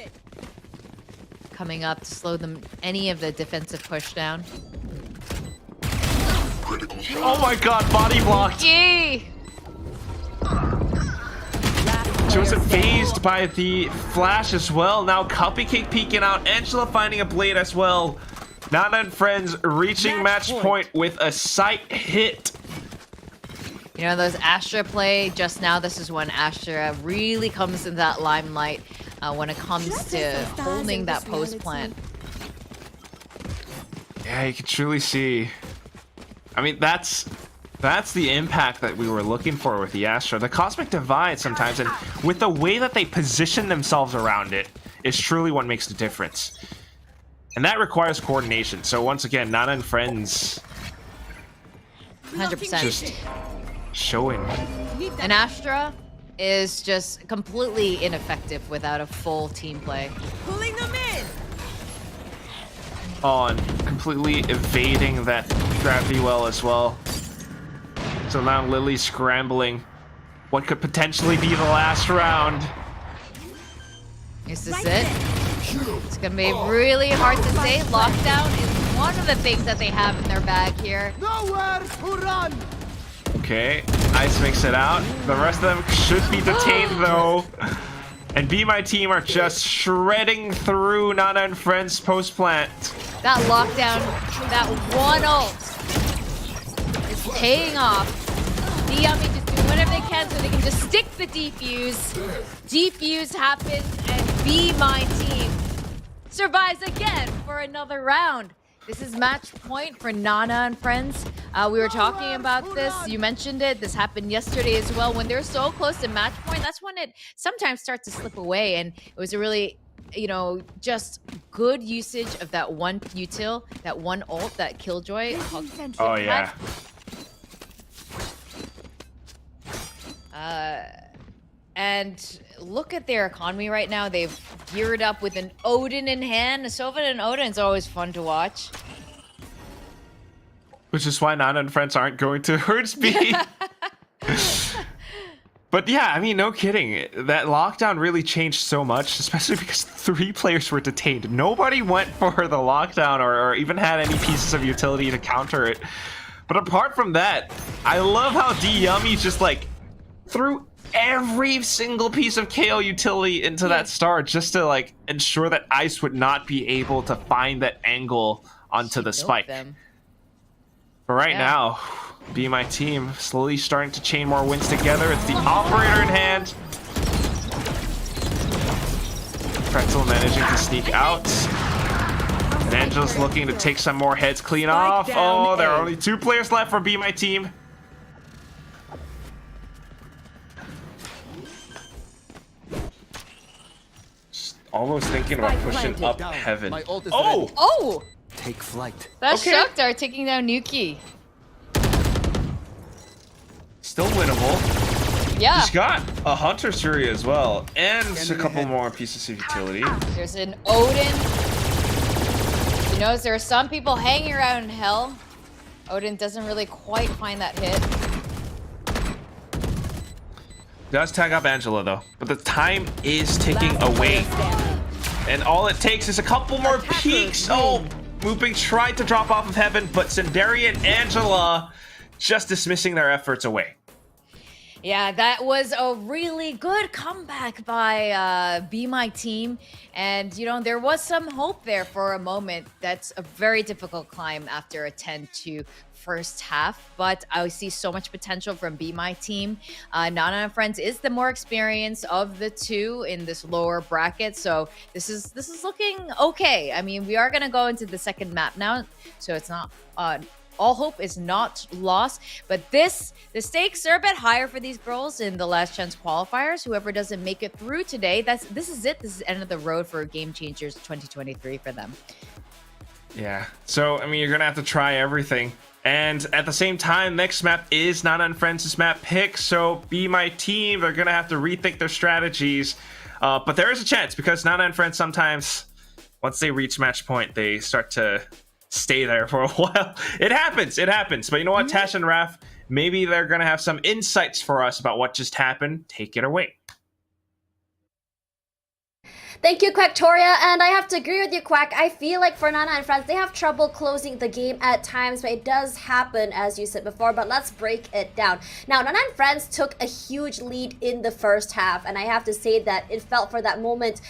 Coming up to slow them any of the defensive push down. Oh my god, body blocked! Gee! She wasn't phased by the flash as well. Now Cupcake peeking out. Angela finding a blade as well. Nana and friends reaching match point with a sight hit. You know, those Astra play, just now, this is when Astra really comes into that limelight when it comes to holding that post plant. Yeah, you can truly see. I mean, that's the impact that we were looking for with the Astra. The Cosmic Divide sometimes, and with the way that they position themselves around it, is truly what makes the difference. And that requires coordination. So once again, Nana and friends 100%. just showing. And Astra is just completely ineffective without a full team play. Pulling them in. On completely evading that gravity well as well. So now Lily's scrambling. What could potentially be the last round? Is this it? It's gonna be really hard to say. Lockdown is one of the things that they have in their bag here. Nowhere to run. Okay, Ice makes it out. The rest of them should be detained though. And Be My Team are just shredding through Nana and Friends post plant. That lockdown, that one ult is paying off. Yummy just doing whatever they can so they can just stick the defuse. Defuse happens and Be My Team survives again for another round. This is match point for Nana and Friends. We were talking about this. You mentioned it. This happened yesterday as well. When they're so close to match point, that's when it sometimes starts to slip away. And it was a really, you know, just good usage of that one util, that one ult, that Killjoy. Oh, yeah. And look at their economy right now. They've geared up with an Odin in hand. Sovin and Odin's always fun to watch. Which is why Nana and Friends aren't going to Hertz B. But yeah, I mean, no kidding. That lockdown really changed so much, especially because 3 players were detained. Nobody went for the lockdown or even had any pieces of utility to counter it. But apart from that, I love how D-Yummy just like threw every single piece of KO utility into that star just to like ensure that Ice would not be able to find that angle onto the spike. But right now, Be My Team slowly starting to chain more wins together. It's the operator in hand. Pretzel managing to sneak out. And Angela's looking to take some more heads clean off. Oh, there are only 2 players left for Be My Team. Almost thinking about pushing up heaven. Oh! Oh! Take flight. That's Shoktar taking down Nuki. Still winnable. Yeah. He's got a Hunter Surya as well. And a couple more pieces of utility. There's an Odin. You notice there are some people hanging around in hell. Odin doesn't really quite find that hit. Does tag up Angela though, but the time is ticking away. And all it takes is a couple more peaks. Oh, Mooping tried to drop off of heaven, but Sinderi and Angela just dismissing their efforts away. Yeah, that was a really good comeback by Be My Team. And, you know, there was some hope there for a moment. That's a very difficult climb after a 10-2 first half. But I see so much potential from Be My Team. Nana and Friends is the more experienced of the 2 in this lower bracket. So this is looking okay. I mean, we are going to go into the second map now. So it's not... all hope is not lost, but the stakes are a bit higher for these girls in the last chance qualifiers. Whoever doesn't make it through today, this is it. This is the end of the road for Game Changers 2023 for them. Yeah, so I mean, you're gonna have to try everything. And at the same time, next map is Nana and Friends' map pick, so Be My Team, they're gonna have to rethink their strategies. But there is a chance, because Nana and Friends sometimes, once they reach match point, they start to stay there for a while. It happens. But you know what, Tash and Raph, maybe they're gonna have some insights for us about what just happened. Take it away. Thank you, Quacktoria, and I have to agree with you, Quack. I feel like for Nana and Friends, they have trouble closing the game at times, but it does happen, as you said before, but let's break it down. Now, Nana and Friends took a huge lead in the first half, and I have to say that it felt for that moment,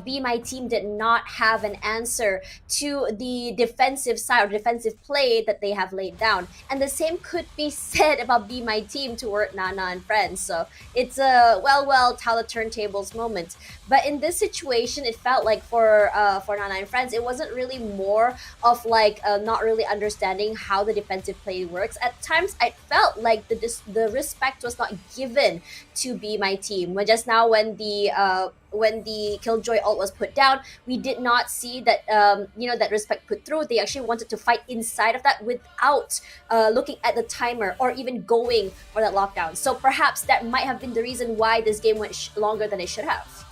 Be My Team did not have an answer to the defensive side or defensive play that they have laid down. And the same could be said about Be My Team toward Nana and Friends, so it's a well, tell the turntables moment. But in this situation, situation, it felt like for Nana and Friends, it wasn't really more of like not really understanding how the defensive play works. At times, I felt like the respect was not given to Be My Team. When just now, when the Killjoy ult was put down, we did not see that that respect put through. They actually wanted to fight inside of that without looking at the timer or even going for that lockdown. So perhaps that might have been the reason why this game went longer than it should have.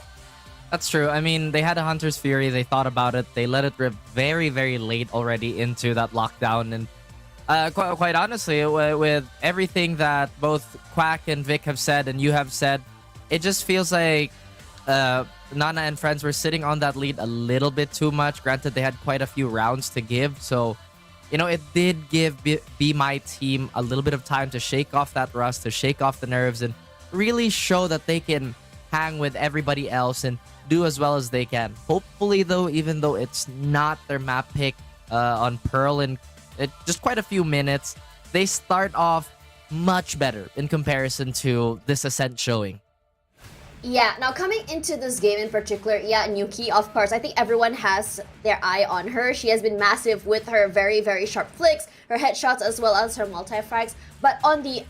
That's true. I mean, they had a Hunter's Fury. They thought about it. They let it rip very, very late already into that lockdown. And quite honestly, with everything that both Quack and Vic have said and you have said, it just feels like Nana and Friends were sitting on that lead a little bit too much. Granted, they had quite a few rounds to give. So, it did give Be My Team a little bit of time to shake off that rust, to shake off the nerves, and really show that they can hang with everybody else and do as well as they can. Hopefully, though, even though it's not their map pick on Pearl in just quite a few minutes, they start off much better in comparison to this Ascent showing. Yeah, now coming into this game in particular, Nuki, of course, I think everyone has their eye on her. She has been massive with her very, very sharp flicks, her headshots, as well as her multi-frags. But on the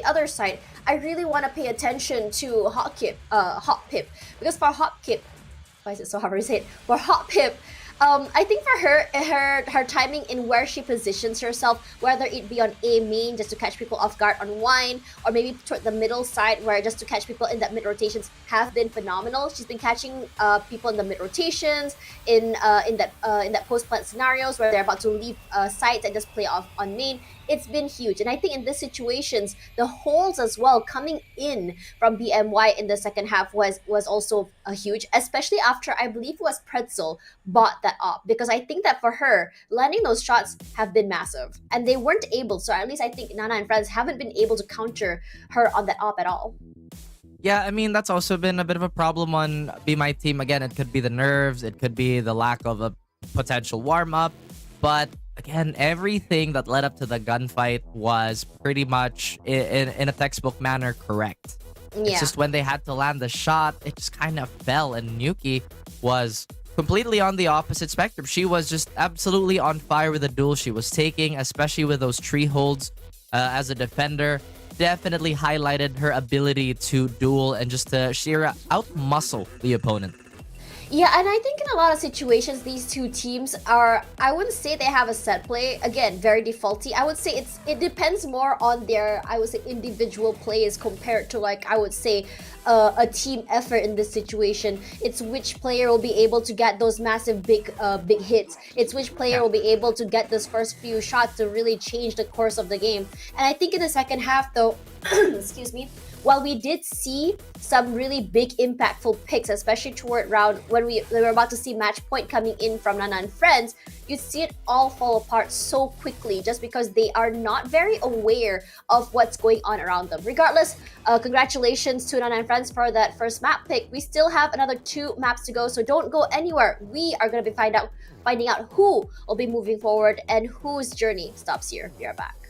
other side, I really want to pay attention to Hotpip, because for Hotpip, why is it so hard to say it? For Hotpip, I think for her timing in where she positions herself, whether it be on A main just to catch people off guard on Wine, or maybe toward the middle side where just to catch people in that mid rotations, have been phenomenal. She's been catching people in the mid rotations, in that post plant scenarios where they're about to leave sites and just play off on main. It's been huge, and I think in these situations, the holes as well coming in from BMY in the second half was also huge, especially after I believe it was Pretzel bought that up, because I think that for her, landing those shots have been massive, and they weren't able. So at least I think Nana and Friends haven't been able to counter her on that op at all. Yeah, I mean, that's also been a bit of a problem on Be My Team. Again, it could be the nerves, it could be the lack of a potential warm-up, but again, everything that led up to the gunfight was pretty much in a textbook manner correct. Yeah. It's just when they had to land the shot, it just kind of fell, and Nuki was completely on the opposite spectrum. She was just absolutely on fire with the duel she was taking, especially with those tree holds as a defender. Definitely highlighted her ability to duel and just to sheer out muscle the opponent. Yeah, and I think in a lot of situations, these two teams are, I wouldn't say they have a set play. Again, very defaulty. I would say it depends more on their, I would say, individual plays compared to, like, I would say, a team effort in this situation. It's which player will be able to get those massive big hits. It's which player will be able to get those first few shots to really change the course of the game. And I think in the second half, though, excuse me, while we did see some really big impactful picks, especially toward round when we were about to see match point coming in from Nana and Friends, you see it all fall apart so quickly just because they are not very aware of what's going on around them. Regardless, congratulations to Nana and Friends for that first map pick. We still have another 2 maps to go, so don't go anywhere. We are going to be finding out who will be moving forward and whose journey stops here. We are back.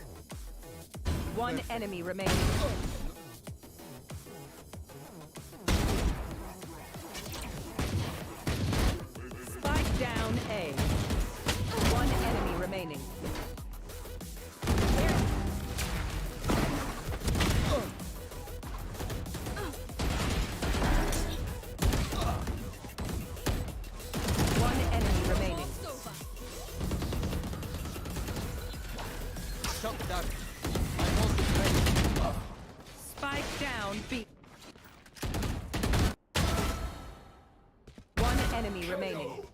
One enemy remaining. Down A. One enemy remaining. One enemy remaining. Spike down B. One enemy remaining.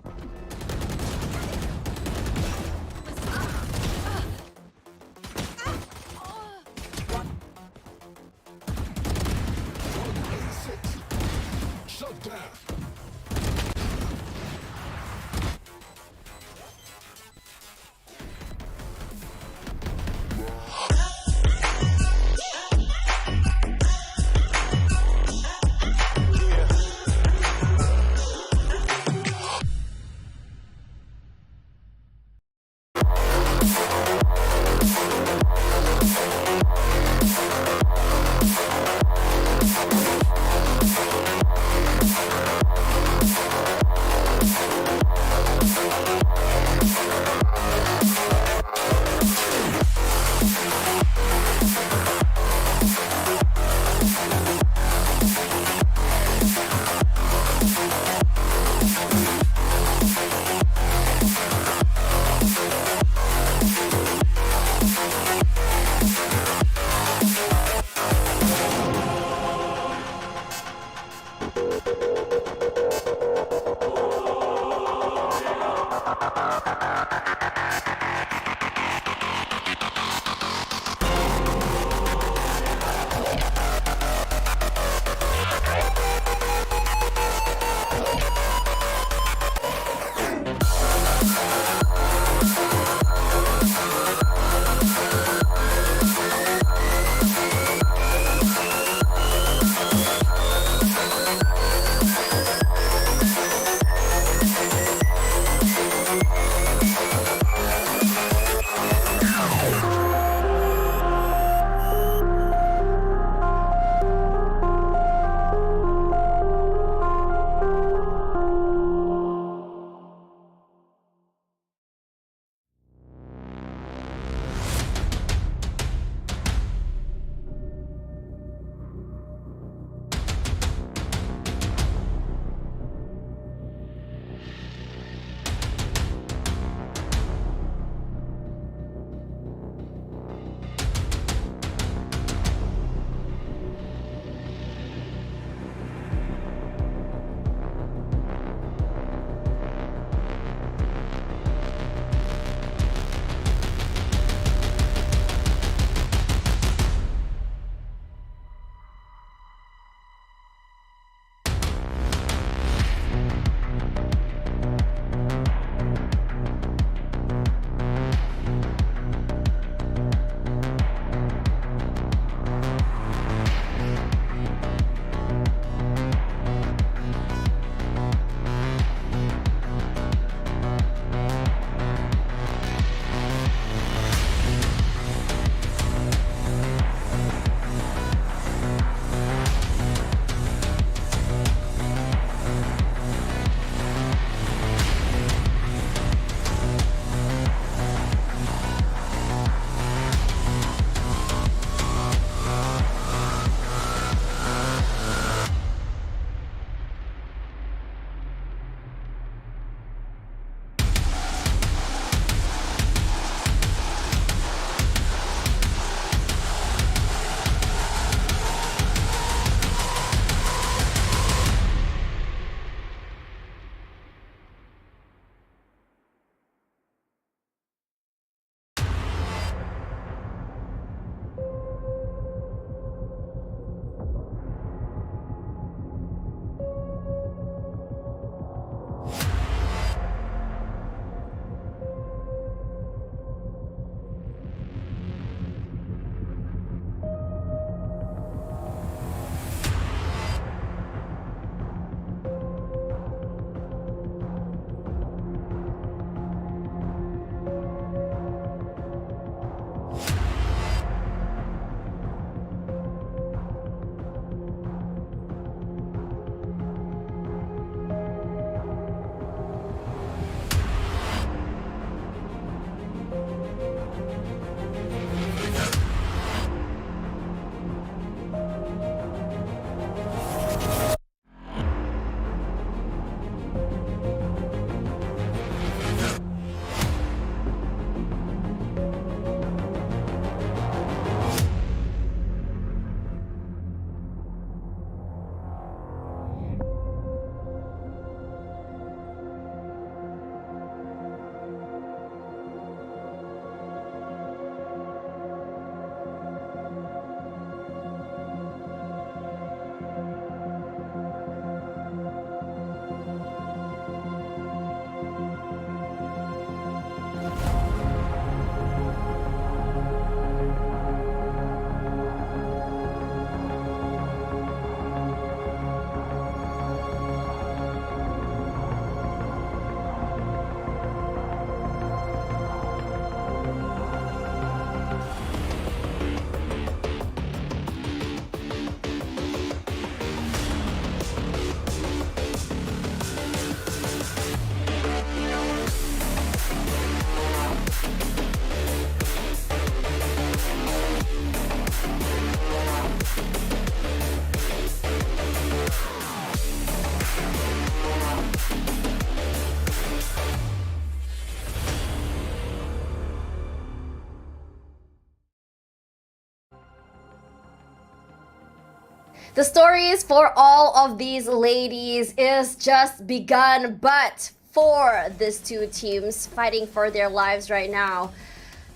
The stories for all of these ladies is just begun, but for these two teams fighting for their lives right now,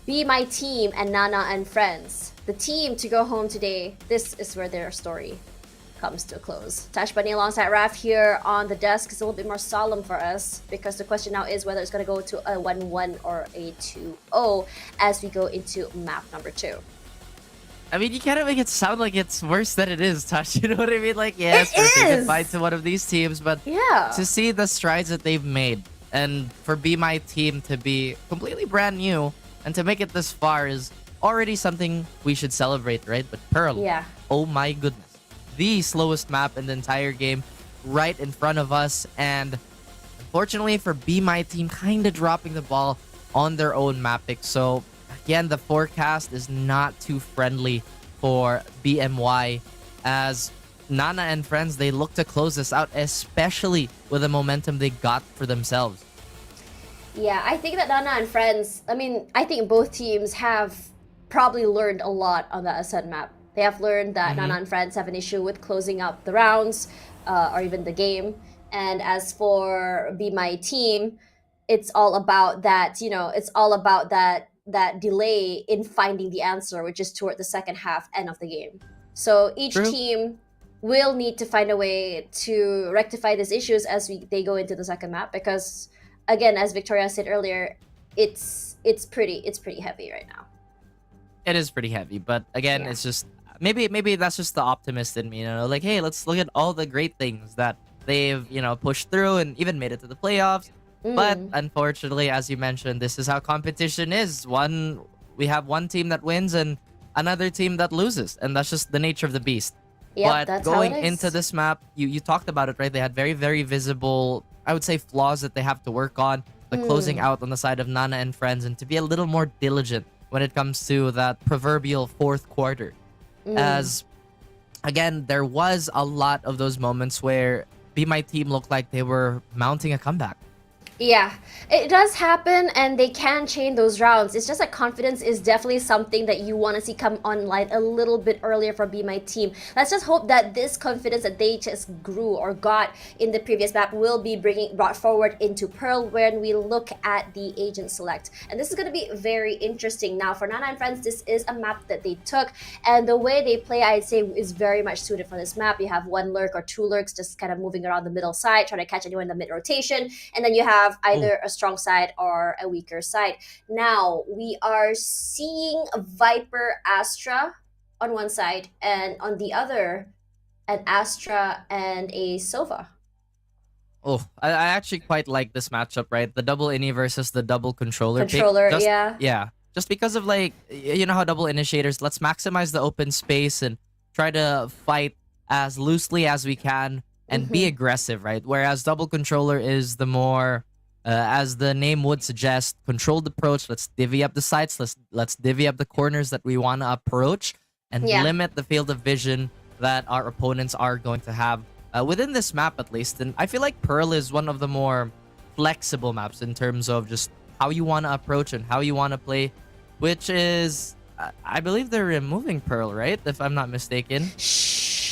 Be My Team and Nana and Friends, the team to go home today, this is where their story comes to a close. TASHBUNNY alongside Raf here on the desk is a little bit more solemn for us because the question now is whether it's going to go to a 1-1 or a 2-0 as we go into map number 2. I mean, you can't make it sound like it's worse than it is, Tash. You know what I mean? Like, yes, we're saying goodbye to one of these teams, but yeah, to see the strides that they've made and for Be My Team to be completely brand new and to make it this far is already something we should celebrate, right? But Pearl, yeah, oh my goodness. The slowest map in the entire game right in front of us. And unfortunately for Be My Team, kind of dropping the ball on their own map pick. So again, the forecast is not too friendly for BMY as Nana and Friends, they look to close this out, especially with the momentum they got for themselves. Yeah, I think that Nana and Friends, I mean, I think both teams have probably learned a lot on the Ascent map. They have learned that Nana and Friends have an issue with closing out the rounds or even the game. And as for Be My Team, it's all about that, you know, it's all about that delay in finding the answer, which is toward the second half end of the game. So each team will need to find a way to rectify these issues as they go into the second map, because again, as Victoria said earlier, it's pretty heavy right now. It is pretty heavy, but again, it's just maybe that's just the optimist in me, you know, like, hey, let's look at all the great things that they've, you know, pushed through and even made it to the playoffs. But unfortunately, as you mentioned, this is how competition is. We have one team that wins and another team that loses, and that's just the nature of the beast. Yeah, but going into this map, you talked about it, right? They had very, very visible, I would say, flaws that they have to work on. The closing out on the side of Nana and Friends, and to be a little more diligent when it comes to that proverbial fourth quarter. As, again, there was a lot of those moments where Be My Team looked like they were mounting a comeback. Yeah, it does happen, and they can chain those rounds. It's just that confidence is definitely something that you want to see come online a little bit earlier for Be My Team. Let's just hope that this confidence that they just grew or got in the previous map will be brought forward into Pearl when we look at the agent select. And this is going to be very interesting. Now, for Nana and Friends, this is a map that they took, and the way they play, I'd say, is very much suited for this map. You have one lurk or two lurks just kind of moving around the middle side, trying to catch anyone in the mid rotation, and then you have either a strong side or a weaker side. Now, we are seeing a Viper Astra on one side, and on the other, an Astra and a Sova. Oh, I actually quite like this matchup, right? The double ini versus the double controller pick. Yeah. Just because of, like, you know how double initiators, let's maximize the open space and try to fight as loosely as we can and be aggressive, right? Whereas double controller is the more, as the name would suggest, controlled approach. Let's divvy up the sites. Let's divvy up the corners that we want to approach and limit the field of vision that our opponents are going to have within this map, at least. And I feel like Pearl is one of the more flexible maps in terms of just how you want to approach and how you want to play, which is, I believe they're removing Pearl, right? If I'm not mistaken.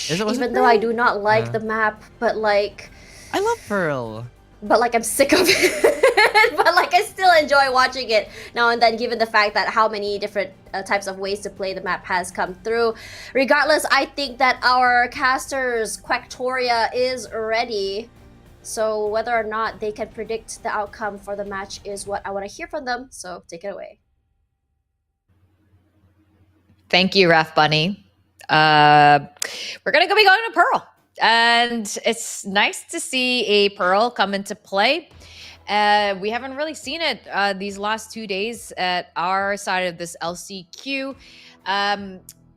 Even though I do not like the map, but like, I love Pearl. But like, I'm sick of it. But like, I still enjoy watching it now and then, given the fact that how many different types of ways to play the map has come through. Regardless, I think that our casters, Quacktoria, is ready. So whether or not they can predict the outcome for the match is what I want to hear from them. So take it away. Thank you, Raf Bunny. We're going to be going to Pearl. And it's nice to see a Pearl come into play. We haven't really seen it these last 2 days at our side of this LCQ.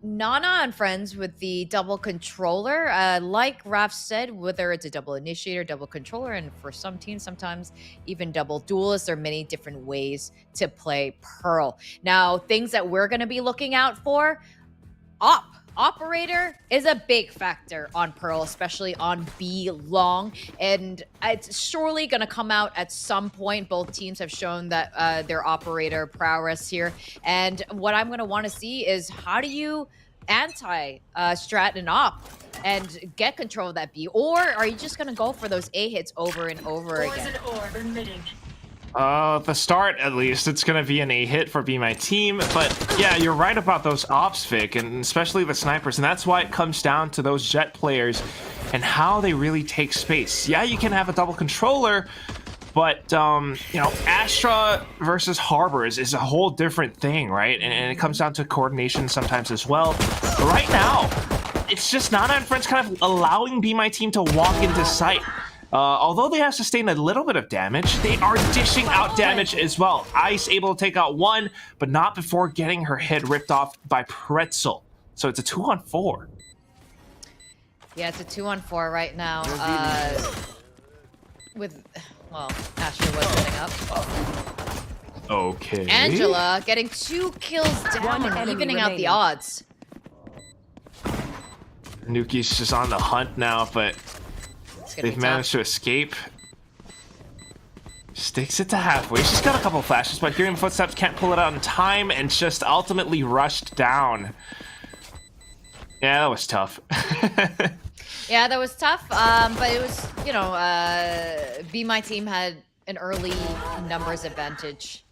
Nana and Friends with the double controller. Like Raf said, whether it's a double initiator, double controller, and for some teams, sometimes even double duelist, there are many different ways to play Pearl. Now, things that we're going to be looking out for, Operator is a big factor on Pearl, especially on B long, and it's surely going to come out at some point. Both teams have shown that their operator prowess here, and what I'm going to want to see is how do you anti-strat and op and get control of that B? Or are you just gonna go for those A hits over and over again? The start, at least, it's gonna be an A hit for Be My Team, but yeah, you're right about those ops, Vic, and especially the snipers, and that's why it comes down to those Jet players and how they really take space. Yeah, you can have a double controller, but, you know, Astra versus Harbors is a whole different thing, right? And it comes down to coordination sometimes as well. But right now, it's just Nana and friends kind of allowing Be My Team to walk into sight. Although they have sustained a little bit of damage, they are dishing out damage as well. Ice able to take out one, but not before getting her head ripped off by Pretzel. So it's a 2-on-4. Yeah, it's a 2-on-4 right now. Well, Astra was setting up. Okay. Angela getting 2 kills down and evening out the odds. Nuki's just on the hunt now, but they've managed to escape. Sticks it to halfway. She's got a couple flashes, but hearing footsteps, can't pull it out in time, and just ultimately rushed down. Yeah, that was tough. Yeah, that was tough, but it was, you know, Be My Team had an early numbers advantage.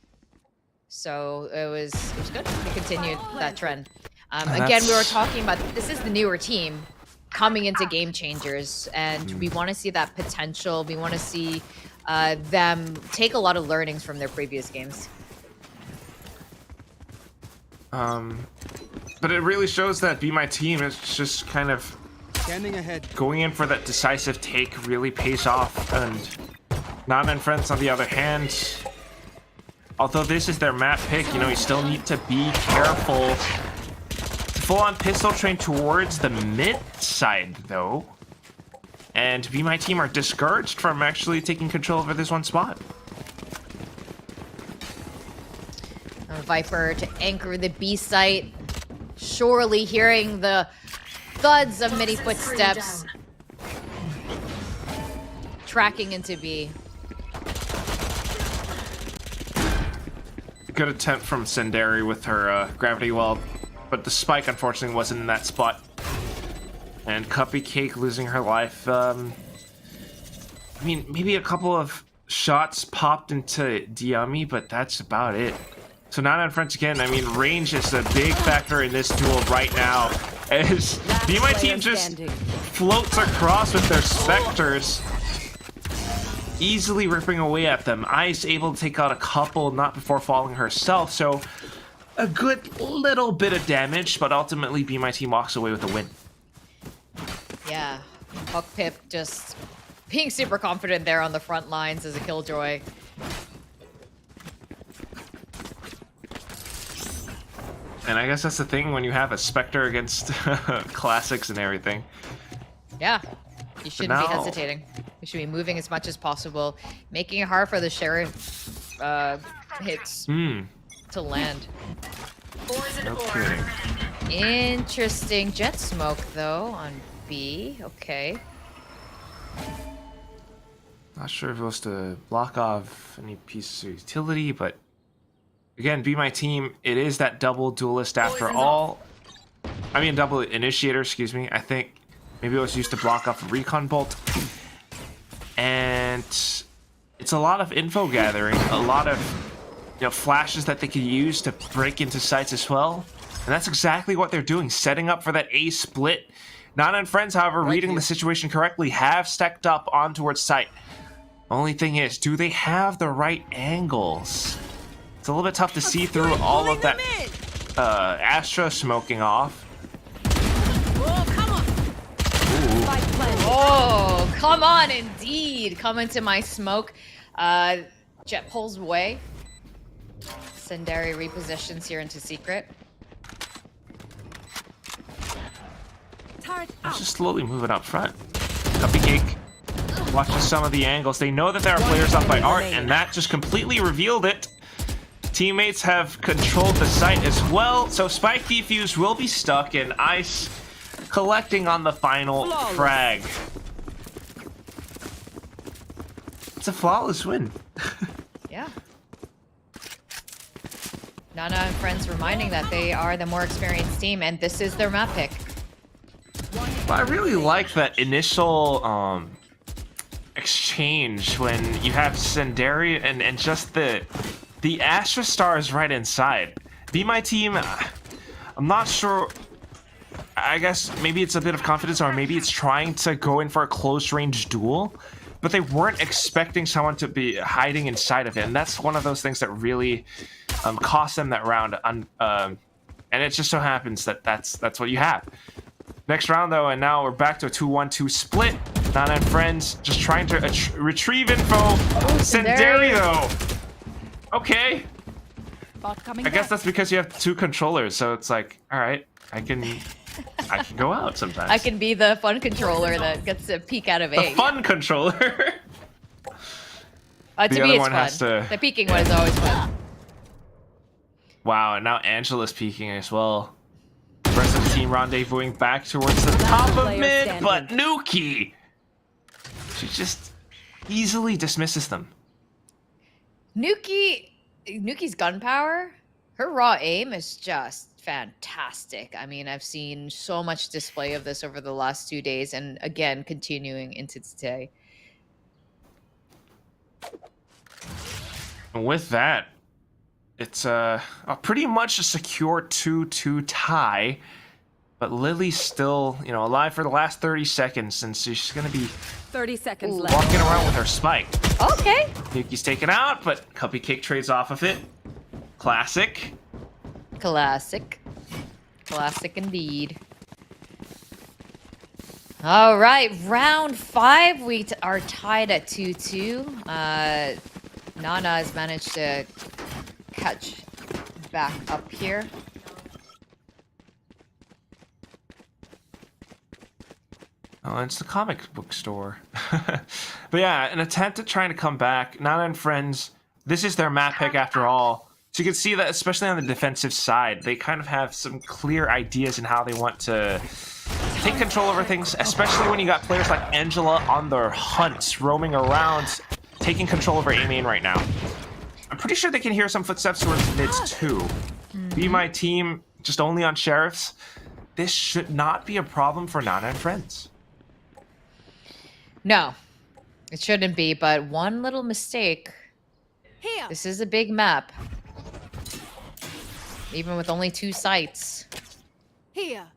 So it was good. We continued that trend. Again, we were talking about, this is the newer team coming into Game Changers, and we want to see that potential. We want to see them take a lot of learnings from their previous games. But it really shows that Be My Team is just kind of going in for that decisive take really pays off, and Nana and friends on the other hand, although this is their map pick, you know, you still need to be careful. Full-on pistol train towards the mid side though, and Be My Team are discouraged from actually taking control over this one spot. Viper to anchor the B site, surely hearing the thuds of many footsteps. Tracking into B. Good attempt from Senderi with her gravity well, but the spike unfortunately wasn't in that spot. And Cupcake losing her life. I mean, maybe a couple of shots popped into Diami, but that's about it. So Nana and friends again, I mean, range is a big factor in this duel right now, as Be My Team just floats across with their Spectres, easily ripping away at them. Ice able to take out a couple, not before falling herself, so a good little bit of damage, but ultimately Be My Team walks away with a win. Yeah, Puck Pip just being super confident there on the front lines as a Killjoy. And I guess that's the thing when you have a Spectre against classics and everything. Yeah, you shouldn't be hesitating. We should be moving as much as possible, making it hard for the Sheriff hits to land. Okay. Interesting jet smoke though on B. Okay. Not sure if it was to block off any pieces of utility, but again, Be My Team, it is that double duelist after all. I mean, double initiator, excuse me. I think maybe it was used to block off a recon bolt. And it's a lot of info gathering, a lot of, you know, flashes that they could use to break into sites as well. And that's exactly what they're doing, setting up for that A split. Nana and friends, however, reading the situation correctly, have stacked up on towards site. Only thing is, do they have the right angles? It's a little bit tough to see through all of that Astra smoking off. Oh, come on, indeed. Come into my smoke. Jet pulls away. Senderi repositions here into secret. Let's just slowly move it up front. Cupcake watches some of the angles. They know that there are players up by Art, and that just completely revealed it. Teammates have controlled the site as well, so Spike Defuse will be stuck, and Ice collecting on the final frag. It's a flawless win. Yeah. Nana and friends reminding that they are the more experienced team, and this is their map pick. One Well, I really like that initial exchange when you have Senderi and just the Astra Stars right inside. Be My Team, I'm not sure. I guess maybe it's a bit of confidence, or maybe it's trying to go in for a close range duel, but they weren't expecting someone to be hiding inside of it, and that's one of those things that really cost them that round. And it just so happens that that's what you have. Next round though, and now we're back to a 2-1-2 split. Nana and friends just trying to retrieve info. Senderi though. Okay. I guess that's because you have 2 controllers, so it's like, all right, I can go out sometimes. I can be the fun controller that gets a peek out of the A. fun controller. To me, it's fun. The peeking one is always fun. Wow, and now Angela's peeking as well. The rest of the team rendezvousing back towards the top of mid, but Nuki! She just easily dismisses them. Nuki's gun power, her raw aim is just fantastic. I mean, I've seen so much display of this over the last 2 days, and again, continuing into today. And with that, it's pretty much a secure 2-2 tie, but Lily's still, alive for the last 30 seconds, and so she's gonna be 30 seconds left. Walking around with her spike. Okay. Yuki's taken out, but Cupcake trades off of it. Classic. Classic indeed. All right, round 5. We are tied at 2-2. Nana has managed to catch back up here. Oh, it's the comic book store. But yeah, an attempt at trying to come back. Nana and friends, this is their map pick after all. So you can see that, especially on the defensive side, they kind of have some clear ideas in how they want to take control over things, especially when you got players like Angela on their hunts, roaming around, taking control over A main right now. I'm pretty sure they can hear some footsteps towards mids too. Be My Team, just only on sheriffs. This should not be a problem for Nana and friends. No, it shouldn't be, but one little mistake. Here. This is a big map. Even with only 2 sites. Here.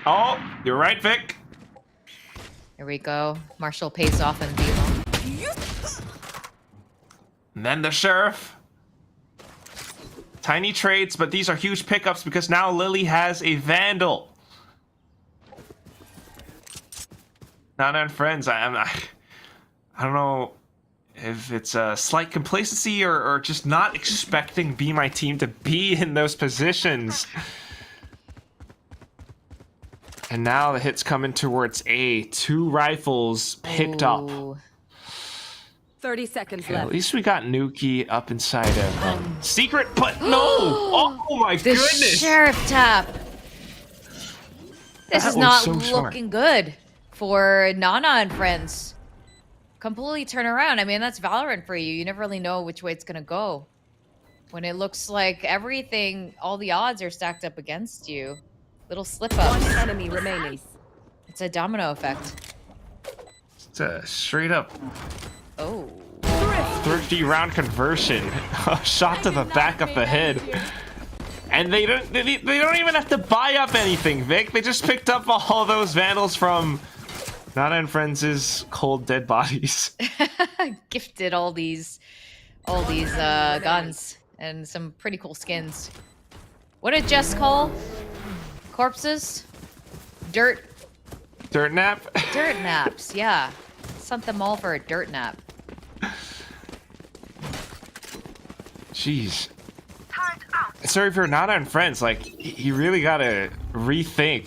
Oh, you're right, Vic. Here we go. Marshall pays off in B-Long. And then the sheriff. Tiny trades, but these are huge pickups because now Lily has a Vandal. Nana and friends, I don't know if it's a slight complacency or just not expecting Be My Team to be in those positions. And now the hit's coming towards A. 2 rifles picked up. 30 seconds Okay, left. at least we got Nuki up inside of secret, but no! Oh my The goodness! sheriff tap. This That is was not so smart. looking good for Nana and friends. Completely turn around. I mean, that's Valorant for you. You never really know which way it's gonna go. When it looks like everything, all the odds are stacked up against you. Little slip-ups. 1 enemy remaining. It's a domino effect. It's a straight up Oh. thrifty round conversion. A shot to the back of the head. And they don't even have to buy up anything, Vic. They just picked up all those Vandals from Nana and Friends' cold dead bodies. Gifted all these guns and some pretty cool skins. What did Jess call corpses? Dirt nap? Dirt naps, yeah. Sent them all for a dirt nap. Jeez. Sorry for Nana and friends. Like, you really gotta rethink.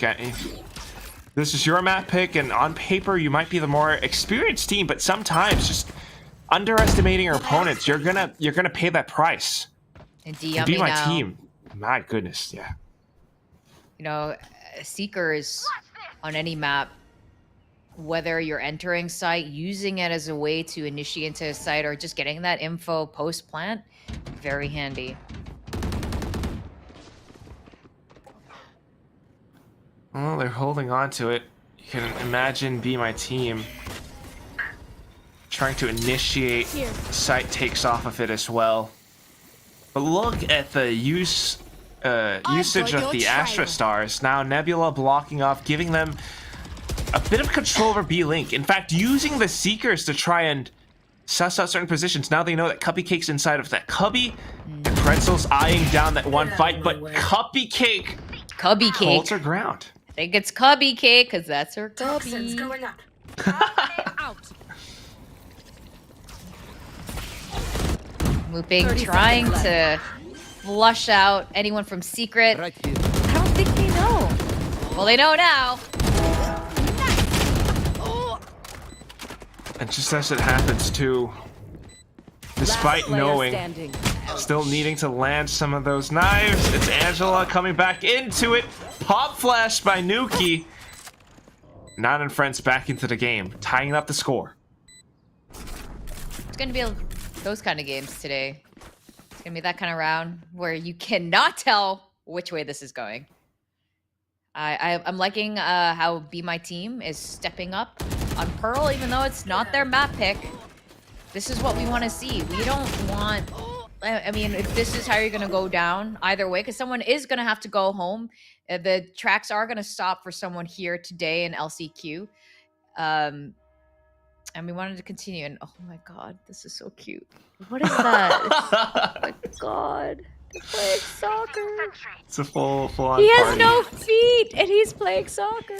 This is your map pick, and on paper you might be the more experienced team, but sometimes just underestimating your opponents, you're gonna pay that price. And And Be My Team. My goodness, yeah. You know, Seekers on any map, whether you're entering site, using it as a way to initiate into a site, or just getting that info post-plant, very handy. Well, they're holding on to it. You can imagine Be My Team trying to initiate site takes off of it as well. But look at the usage of the Astra Stars. Now Nebula blocking off, giving them a bit of control over B-Link. In fact, using the Seekers to try and suss out certain positions. Now they know that Cupcake inside of that Cubby, and Pretzel's eyeing down that one fight, but Cupcake holds her ground. I think it's Cupcake because that's her Cubby. going up. Out. Mooping, trying to flush out anyone from Secret. Right here. I don't think they know. Well, they know now. And just as it happens too, despite knowing, still needing to land some of those knives, it's Angela coming back into it. Pop flash by Nuki. Not and Friends back into the game, tying up the score. It's going to be those kind of games today. It's going to be that kind of round where you cannot tell which way this is going. I'm liking how Be My Team is stepping up on Pearl, even though it's not their map pick. This is what we want to see. We don't want... I mean, if this is how you're going to go down, either way, because someone is going to have to go home. The tracks are going to stop for someone here today in LCQ. And we wanted to continue. And oh my god, this is so cute. What is that? Oh my god. They're playing soccer. It's a full-on He has party. no feet, and he's playing soccer.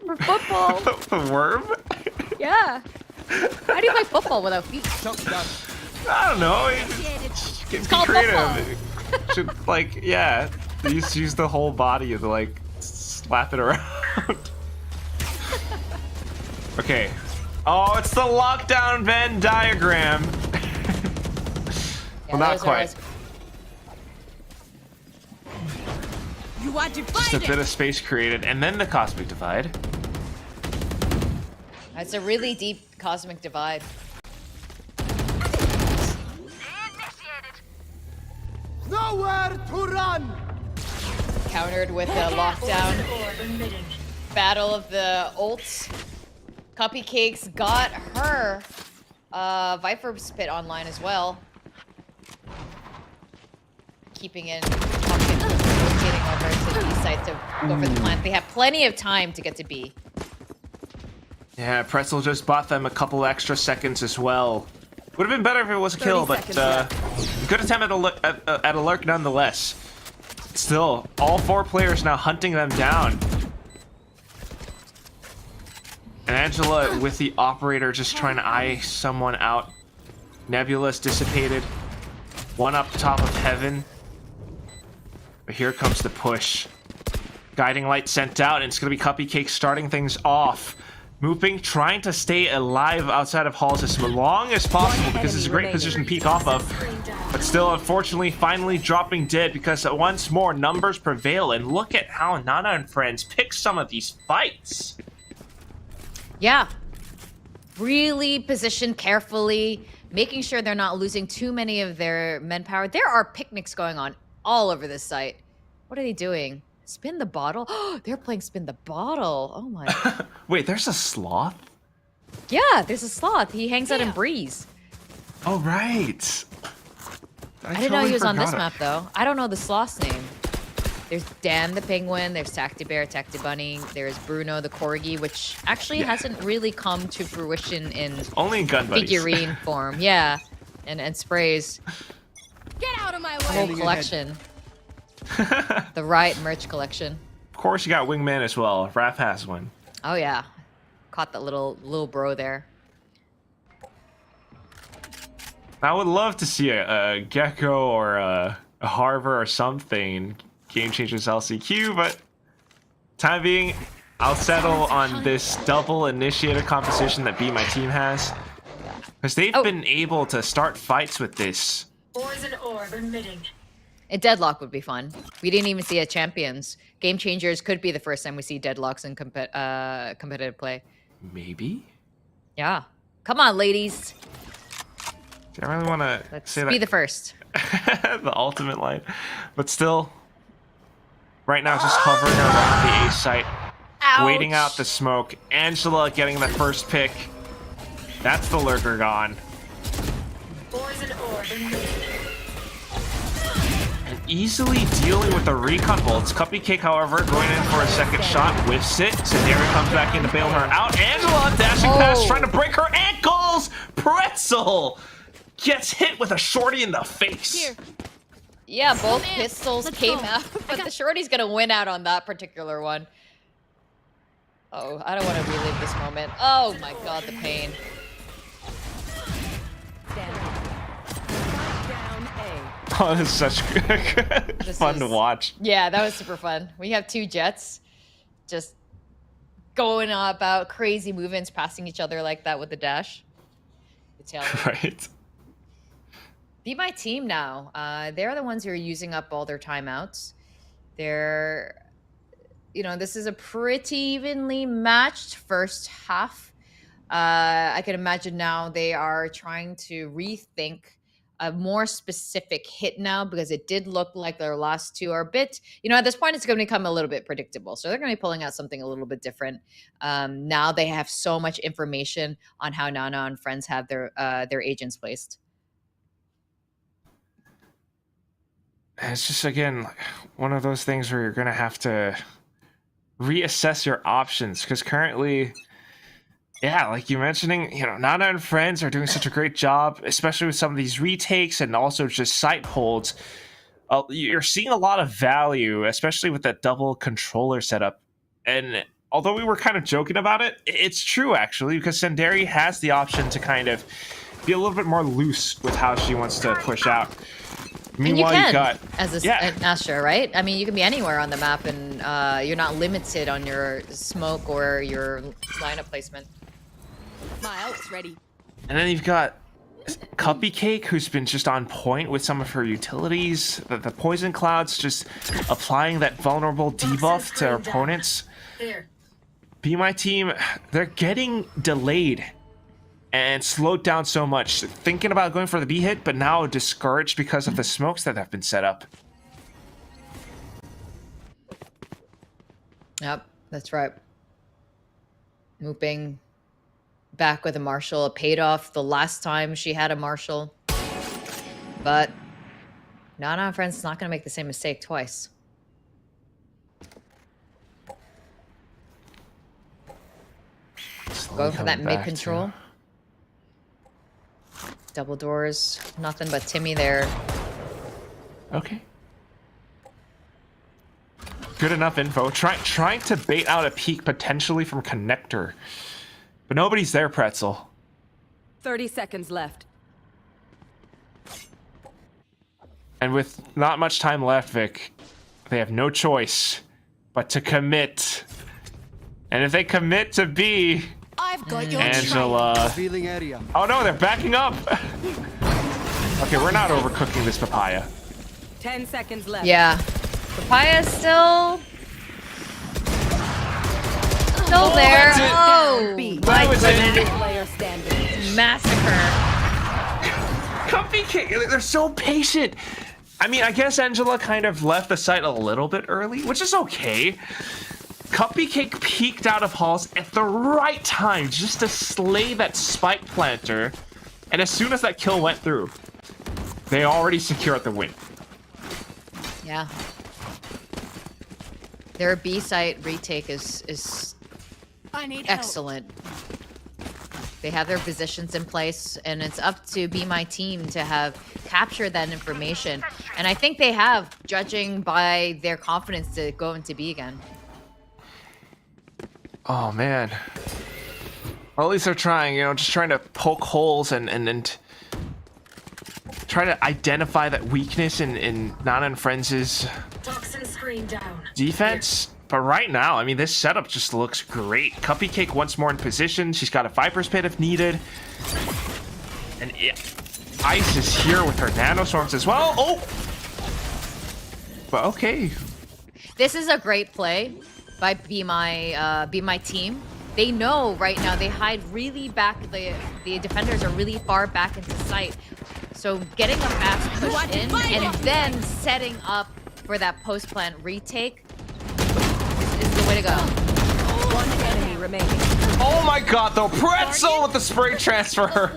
For football. The worm? Yeah. How do you play football without feet? I don't know. It's called creative. Should, like, yeah. Use the whole body to, like, slap it around. Okay. Oh, it's the lockdown Venn diagram. Well, not quite. You are Just a divided. bit of space created, and then the cosmic divide. It's a really deep cosmic divide. Nowhere to run. Countered with the lockdown. Battle of the ults. Cupcakes got her Viper Spit online as well. Keeping in rotating over to the B side to go for the plant. They have plenty of time to get to B. Yeah, Pretzel just bought them a couple extra seconds as well. Would have been better if it was a kill, but good attempt at a lurk nonetheless. Still, all four players now hunting them down. And Angela with the operator just trying to eye someone out. Nebula's dissipated. One up top of Heaven. But here comes the push. Guiding light sent out, and it's going to be Cupcake starting things off. Mooping, trying to stay alive outside of halls as long as possible because it's a great position to peek off of. But still, unfortunately, finally dropping dead because once more numbers prevail. And look at how Nana and Friends pick some of these fights. Yeah. Really positioned carefully, making sure they're not losing too many of their manpower. There are picnics going on all over this site. What are they doing? Spin the bottle? Oh, they're playing Spin the Bottle. Oh my. Wait, there's a sloth? Yeah, there's a sloth. He hangs out in Breeze. Oh, right. I didn't know he was on this map, though. I don't know the sloth's name. There's Dan the Penguin, there's Tacti Bear, Tacti Bunny, there's Bruno the Corgi, which actually hasn't really come to fruition in only in Gun Buddies. Figurine form. Yeah, and sprays. Get out of my The way. whole collection. The Riot merch collection. Of course, you got Wingman as well. Raph has one. Oh yeah, caught that little bro there. I would love to see a Gecko or a Harver or something Game Changers LCQ, but time being, I'll settle on this double initiator composition that Be My Team has, because they've been able to start fights with this. Poison orb emitting. A deadlock would be fun. We didn't even see a champions. Game Changers could be the first time we see deadlocks in competitive play. Maybe? Yeah. Come on, ladies. I really want to say Let's be that. the first. The ultimate line. But still, right now just hovering around the A site, Ouch. waiting out the smoke. Angela getting the first pick. That's the lurker gone. Poison orb emitted. And easily dealing with the recon bolts. Cupcake, however, going in for a second shot, whiffs it. Sandari comes back in to bail her out. Angela dashing past, trying to break her ankles. Pretzel gets hit with a shorty in the face. Here. Yeah, both pistols Let's came go. out, but the shorty's gonna win out on that particular one. Oh, I don't want to relive this moment. Oh my god, the pain. Oh, this is such fun to watch. Yeah, that was super fun. We have two jets just going about crazy movements, passing each other like that with the dash. The tail. Right. Be my team now. They're the ones who are using up all their timeouts. They're, you know, this is a pretty evenly matched first half. I can imagine now they are trying to rethink a more specific hit now, because it did look like their last two are a bit, you know, at this point it's going to become a little bit predictable. So they're going to be pulling out something a little bit different. Now they have so much information on how Nana and friends have their agents placed. It's just, again, one of those things where you're going to have to reassess your options, because currently, yeah, like you mentioning, you know, Nana and friends are doing such a great job, especially with some of these retakes and also just site holds. You're seeing a lot of value, especially with that double controller setup. And although we were kind of joking about it, it's true, actually, because Sandari has the option to kind of be a little bit more loose with how she wants to push out. Meanwhile, and you you got as an Astra, right? I mean, you can be anywhere on the map, and you're not limited on your smoke or your lineup placement. My ult's ready. And then you've got Cupcake, who's been just on point with some of her utilities. The poison clouds just applying that vulnerable debuff to her opponents. There. Be my team, they're getting delayed and slowed down so much. Thinking about going for the B hit, but now discouraged because of the smokes that have been set up. Yep, that's right. Mooping back with a Marshall. It paid off the last time she had a Marshall. But Nana and friends not going to make the same mistake twice. Going for that mid control. Double doors. Nothing but Timmy there. Okay. Good enough info. Trying to bait out a peek potentially from connector. But nobody's there, Pretzel. 30 seconds left. And with not much time left, Vic, they have no choice but to commit. And if they commit to B, I've got your Angela. Revealing area. Oh no, they're backing up. Okay, we're not overcooking this papaya. 10 seconds left. Yeah. Papaya's still there. that's it. Oh, That was it. Player standing. massacre. Cupcake, they're so patient. I mean, I guess Angela kind of left the site a little bit early, which is okay. Cupcake peeked out of halls at the right time just to slay that spike planter. And as soon as that kill went through, they already secured the win. Yeah. Their B site retake is I need excellent. They have their positions in place, and it's up to Be My Team to have captured that information. And I think they have, judging by their confidence to go into B again. Oh, man. Well, at least they're trying, you know, just trying to poke holes and try to identify that weakness in Nana and Friends' Toxin screen down. defense. But right now, I mean, this setup just looks great. Cupcake once more in position. She's got a Viper's Pit if needed. And Ice is here with her nanoswarms as well. Oh! But okay. This is a great play by Be My Team. They know right now, they hide really back. The defenders are really far back into sight. So getting a fast push in and then setting up for that post-plant retake Way to go. One enemy remaining. Oh my god, though. Pretzel with the spray transfer.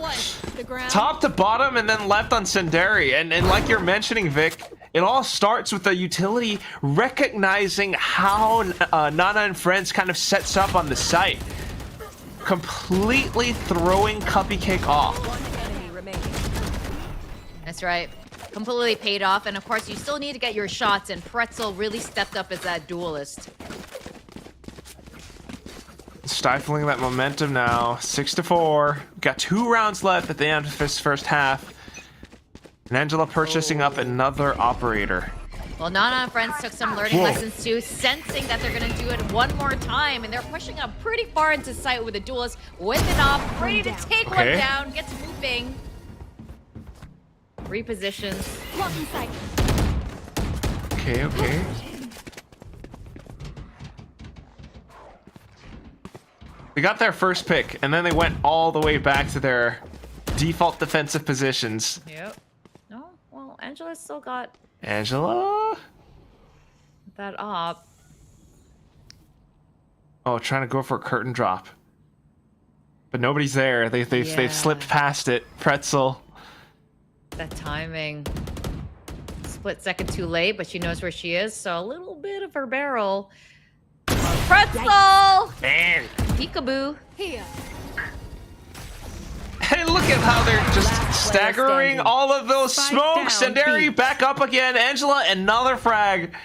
The ground. Top to bottom and then left on Senderi. And like you're mentioning, Vic, it all starts with the utility recognizing how Nana and Friends kind of sets up on the site. Completely throwing Cupcake off. One enemy remaining. That's right. Completely paid off. And of course, you still need to get your shots. And Pretzel really stepped up as that duelist. Stifling that momentum now. 6-4. Got 2 rounds left at the end of this first half. And Angela purchasing up another operator. Well, Nana and Friends took some learning lessons too, sensing that they're going to do it one more time. And they're pushing up pretty far into sight with the duelist. With it off, ready to take one down. Gets moving. Repositions. Lock in sight. Okay. They got their first pick, and then they went all the way back to their default defensive positions. Yep. No, well, Angela's still got Angela? that op. Oh, trying to go for a curtain drop. But nobody's there. They've slipped past it. Pretzel. That timing. Split second too late, but she knows where she is, so a little bit of her barrel. Pretzel! Man. Peekaboo. Here. Hey, look at how they're just staggering all of those smokes. Senderi back up again. Angela, another frag.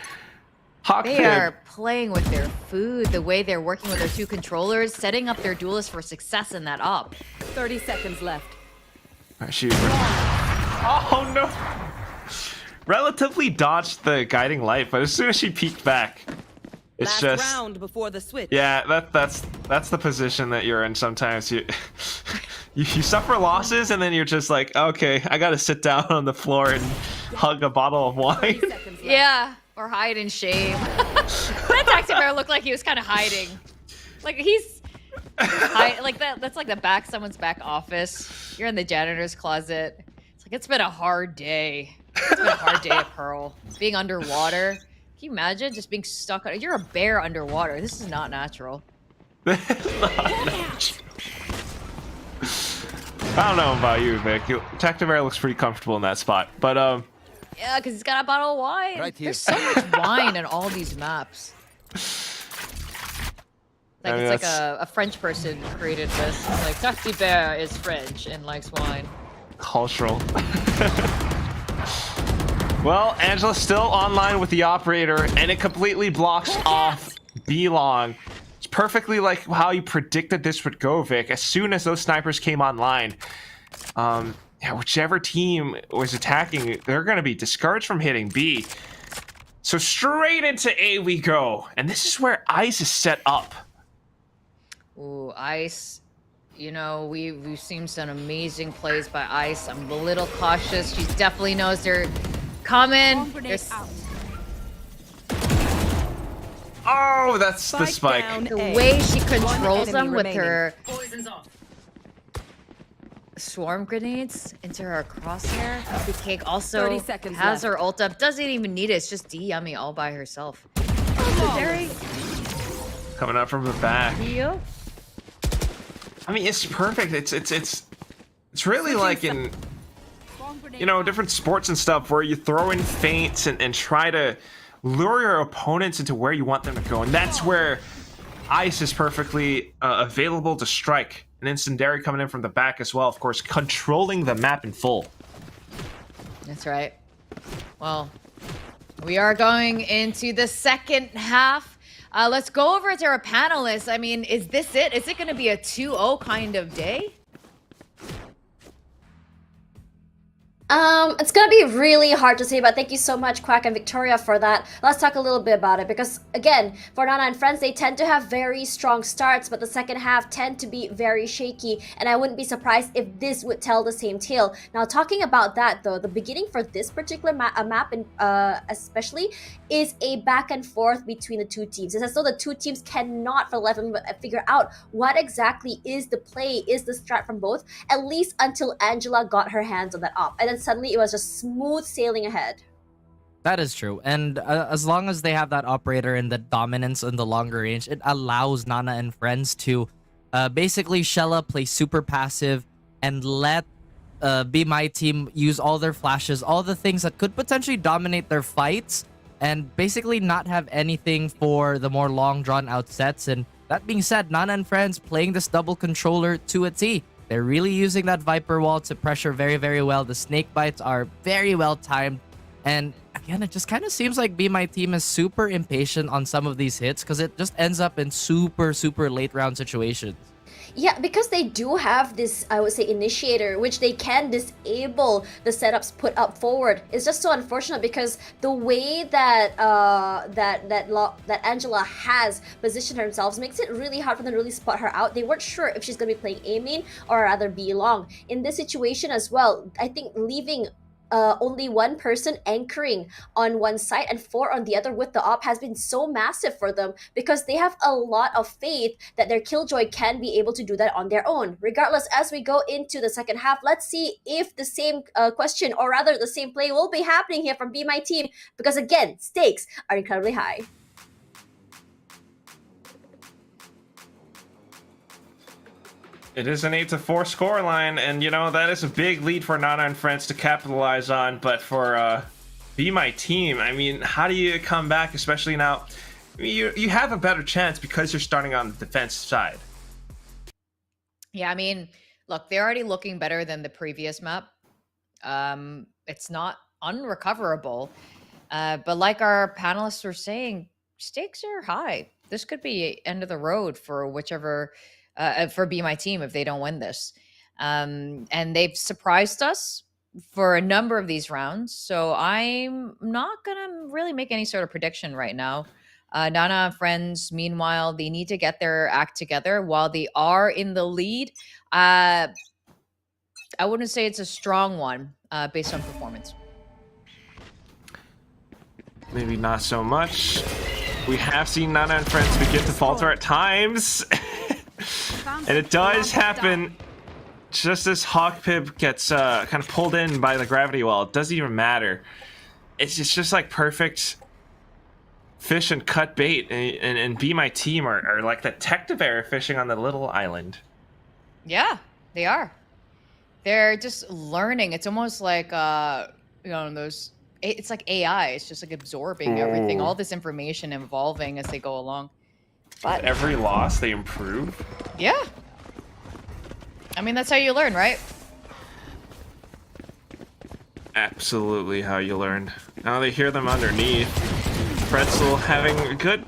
They are playing with their food, the way they're working with their 2 controllers, setting up their duelists for success in that op. 30 seconds left. Oh no! Relatively dodged the guiding light, but as soon as she peeked back, it's Last just round before the switch. yeah. That's the position that you're in. Sometimes you you suffer losses, and then you're just like, okay, I gotta sit down on the floor and hug a bottle of wine. Yeah, or hide in shame. That Taxi Bear looked like he was kind of hiding. Like he's like that. That's like the back someone's back office. You're in the janitor's closet. It's like it's been a hard day. It's been a hard day at Pearl. Being underwater. Can you imagine just being stuck? You're a bear underwater. This is not natural. I don't know about you, Vic. Tactiveair looks pretty comfortable in that spot, but yeah, because he's got a bottle of wine. Right here. There's so much wine in all these maps. Like it's like a French person created this. Like Taxi Bear is French and likes wine. Cultural. Well, Angela's still online with the operator, and it completely blocks off B-Long. It's perfectly like how you predicted this would go, Vic. As soon as those snipers came online, yeah, whichever team was attacking, they're going to be discouraged from hitting B. So straight into A we go. And this is where Ice is set up. Ooh, Ice. You know, we've seen some amazing plays by Ice. I'm a little cautious. She definitely knows they're coming. Oh, that's the spike. The way she controls them with her swarm grenades into her crosshair. Cupcake also 30 seconds has left. her ult up. Doesn't even need it. It's just D-Yummy all by herself. Coming up from the back. Yep. I mean, it's perfect. It's really like in, you know, different sports and stuff where you throw in feints and try to lure your opponents into where you want them to go. And that's where Ice is perfectly available to strike. And then Senderi coming in from the back as well, of course, controlling the map in full. That's right. Well, we are going into the second half. Let's go over to our panelists. I mean, is this it? Is it going to be a 2-0 kind of day? It's gonna be really hard to say, but thank you so much, Quack and Victoria, for that. Let's talk a little bit about it, because again, for Nana and Friends, they tend to have very strong starts, but the second half tend to be very shaky, and I wouldn't be surprised if this would tell the same tale. Now, talking about that though, the beginning for this particular map, especially, is a back and forth between the two teams. It's as though the two teams cannot, for the life of them, figure out what exactly is the play, is the strat from both, at least until Angela got her hands on that op, and then suddenly it was just smooth sailing ahead. That is true. And as long as they have that operator and the dominance in the longer range, it allows Nana and friends to basically Shella play super passive and let Be My Team use all their flashes, all the things that could potentially dominate their fights, and basically not have anything for the more long drawn out sets. And that being said, Nana and friends playing this double controller to a T. They're really using that Viper wall to pressure very, very well. The snake bites are very well timed. And again, it just kind of seems like Be My Team is super impatient on some of these hits because it just ends up in super, super late round situations. Yeah, because they do have this, I would say, initiator, which they can disable the setups put up forward. It's just so unfortunate because the way that that Angela has positioned herself makes it really hard for them to really spot her out. They weren't sure if she's going to be playing A main or rather B long. In this situation as well, I think leaving only one person anchoring on one side and 4 on the other with the op has been so massive for them because they have a lot of faith that their Killjoy can be able to do that on their own. Regardless, as we go into the second half, let's see if the same question, or rather the same play, will be happening here from Be My Team, because again, stakes are incredibly high. It is an 8-4 scoreline, and you know that is a big lead for Nana and friends to capitalize on. But for Be My Team, I mean, how do you come back, especially now? You have a better chance because you're starting on the defensive side. Yeah, I mean, look, they're already looking better than the previous map. It's not unrecoverable, but like our panelists were saying, stakes are high. This could be end of the road for whichever. For Be My Team if they don't win this. And they've surprised us for a number of these rounds. So I'm not going to really make any sort of prediction right now. Nana and friends, meanwhile, they need to get their act together while they are in the lead. I wouldn't say it's a strong one based on performance. Maybe not so much. We have seen Nana and friends begin to falter at times. And it does happen just as Hawk Pip gets kind of pulled in by the gravity wall. It doesn't even matter. It's just like perfect fish and cut bait. And Be My Team are like the Tectivera fishing on the little island. Yeah, they are. They're just learning. It's almost like, you know, those... It's like AI. It's just like absorbing everything, all this information evolving as they go along. But every loss, they improve. Yeah. I mean, that's how you learn, right? Absolutely how you learn. Now they hear them underneath. Pretzel having a good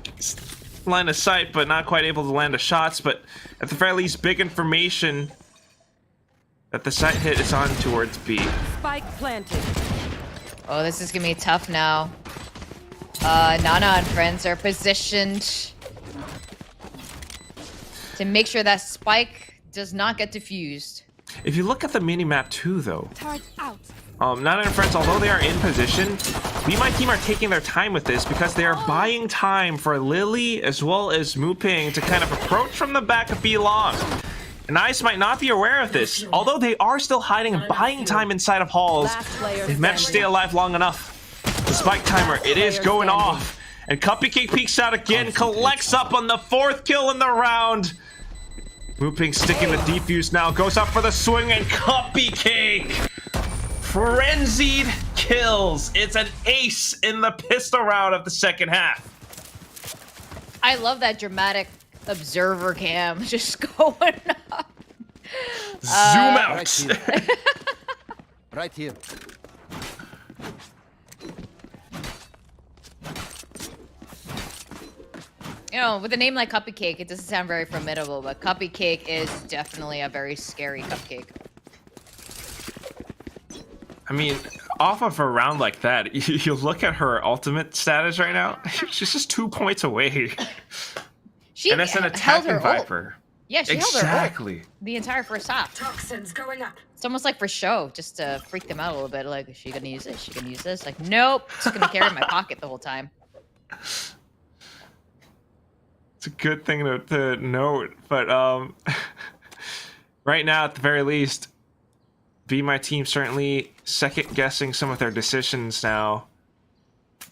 line of sight, but not quite able to land the shots. But at the very least, big information that the sight hit is on towards B. Spike planted. Oh, this is gonna be tough now. Nana and friends are positioned to make sure that spike does not get diffused. If you look at the mini-map too, though, Turret out. Nana and friends, although they are in position, Be My Team are taking their time with this because they are buying time for Lily as well as Muping to kind of approach from the back of B long. And Ice might not be aware of this, although they are still hiding and buying time inside of halls. They've managed to stay alive long enough. The spike timer, it is going off. And Cupcake peeks out again, collects up on the 4th kill in the round. Muping sticking the defuse now, goes up for the swing, and Cupcake! Frenzied kills. It's an ace in the pistol round of the second half. I love that dramatic observer cam just going up. Zoom out. Right here. Right here. You know, with a name like Cupcake, it doesn't sound very formidable, but Cupcake is definitely a very scary cupcake. I mean, off of a round like that, you look at her ultimate status right now, she's just 2 points away. She and it's an attacking Viper. Yeah, she held her exactly the entire first half. Toxins going up. It's almost like for show, just to freak them out a little bit. Like, is she gonna use this? Is she gonna use this? Like, nope, just gonna carry it in my pocket the whole time. It's a good thing to note, but right now, at the very least, Be My Team certainly second guessing some of their decisions now.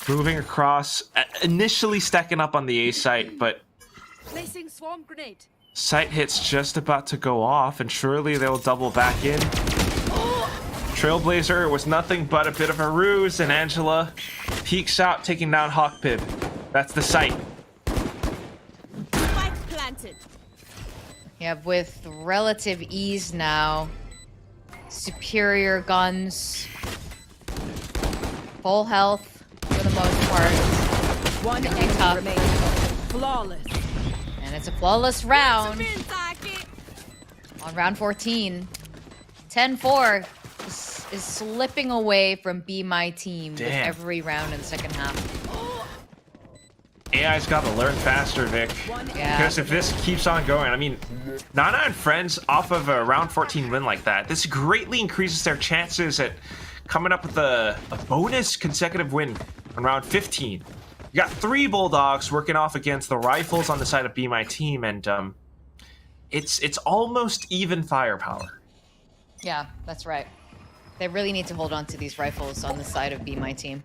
moving across, initially stacking up on the A site, but Placing swarm grenade. site hit's just about to go off, and surely they'll double back in. Trailblazer was nothing but a bit of a ruse, and Angela peeks out, taking down Hawkpib. That's the site. Spike planted. Yeah, with relative ease now. Superior guns. Full health for the most part. One Pretty enemy tough. remaining. Flawless. And it's a flawless round on round 14. 10-4 is slipping away from Be My Team with Damn. every round in the second half. AI's got to learn faster, Vic. Yeah. Because if this keeps on going, I mean, Nana and friends off of a round 14 win like that, this greatly increases their chances at coming up with a bonus consecutive win on round 15. You got 3 Bulldogs working off against the Rifles on the side of Be My Team, and it's almost even firepower. Yeah, that's right. They really need to hold on to these rifles on the side of Be My Team.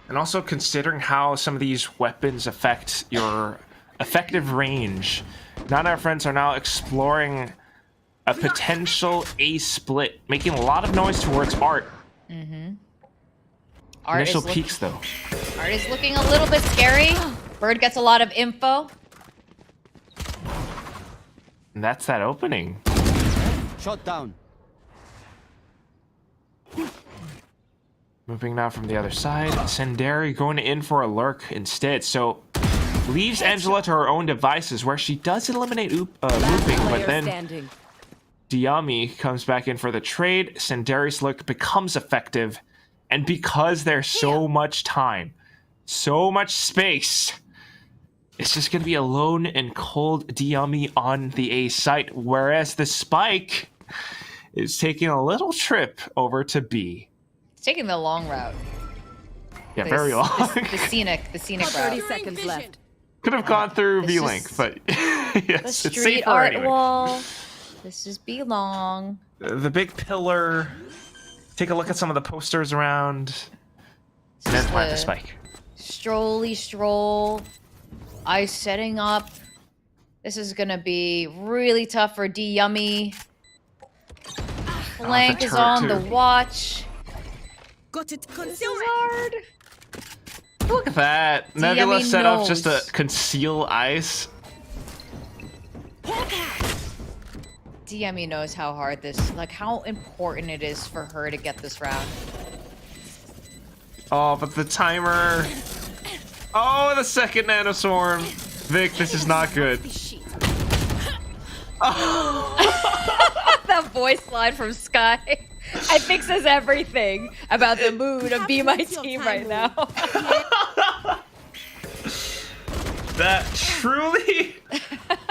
And also considering how some of these weapons affect your effective range, Nana and friends are now exploring a potential A split, making a lot of noise towards Art. Art Initial is peaks, though. Art is looking a little bit scary. Bird gets a lot of info. And that's that opening. Shot down. Moving now from the other side. Senderi going in for a lurk instead. So leaves Angela to her own devices, where she does eliminate looping, but then Standing. Diami comes back in for the trade. Senderi's lurk becomes effective. And because there's so much time, so much space, it's just going to be a lone and cold Diami on the A site, whereas the Spike is taking a little trip over to B. It's taking the long route. Yeah, very long. The scenic 30 route. seconds left. Could have gone through This V-Link, is- but The yes, it's street safer art anyway. wall. This is Be Long. The big pillar. Take a look at some of the posters around. And then Just plant the a Spike. Strolly stroll. Ice setting up. This is gonna be really tough for D Yummy. Flank is turret on too. the watch. Got it. This is Concealment. hard. Look at that. Nebula Yummy set up just to knows. conceal ice. DME knows how hard this, like how important it is for her to get this round. Oh, but the timer. Oh, the second nanoswarm. Vic, this is not good. That voice line from Sky, I think says everything about the mood of Be My Team right now. That truly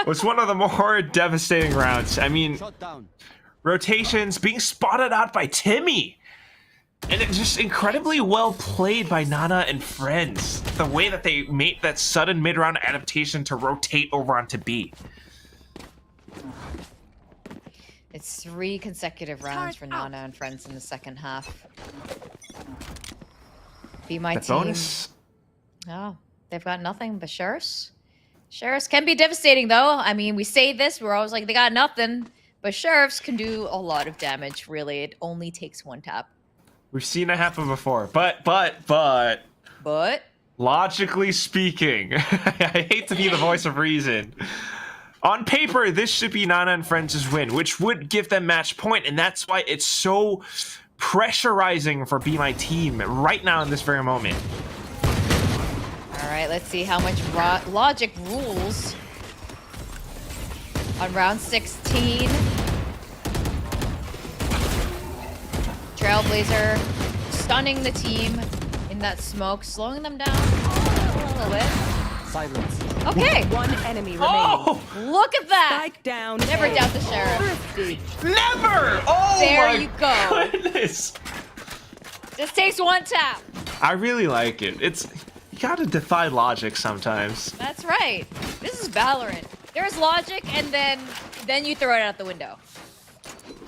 was one of the more devastating rounds. I mean, Shot down. rotations being spotted out by Timmy. And it's just incredibly well played by Nana and friends. The way that they made that sudden mid-round adaptation to rotate over onto B. It's 3 consecutive rounds for Nana and friends in the second half. Be My The Team. bonus. Oh, they've got nothing but Sheriffs. Sheriffs can be devastating, though. I mean, we say this, we're always like, they got nothing. But Sheriffs can do a lot of damage, really. It only takes 1 tap. We've seen it happen before. But, But logically speaking, I hate to be the voice of reason. On paper, this should be Nana and Friends' win, which would give them match point, and that's why it's so pressurizing for Be My Team right now in this very moment. all right, let's see how much logic rules on round 16. Trailblazer stunning the team in that smoke, slowing them down a little bit. Silence. Okay, One enemy remaining. Oh! look at that. Spike down. Never doubt the Sheriff. Never! Oh There my you go. goodness! Just takes 1 tap. I really like it. You gotta defy logic sometimes. That's right. This is Valorant. There's logic, and then you throw it out the window.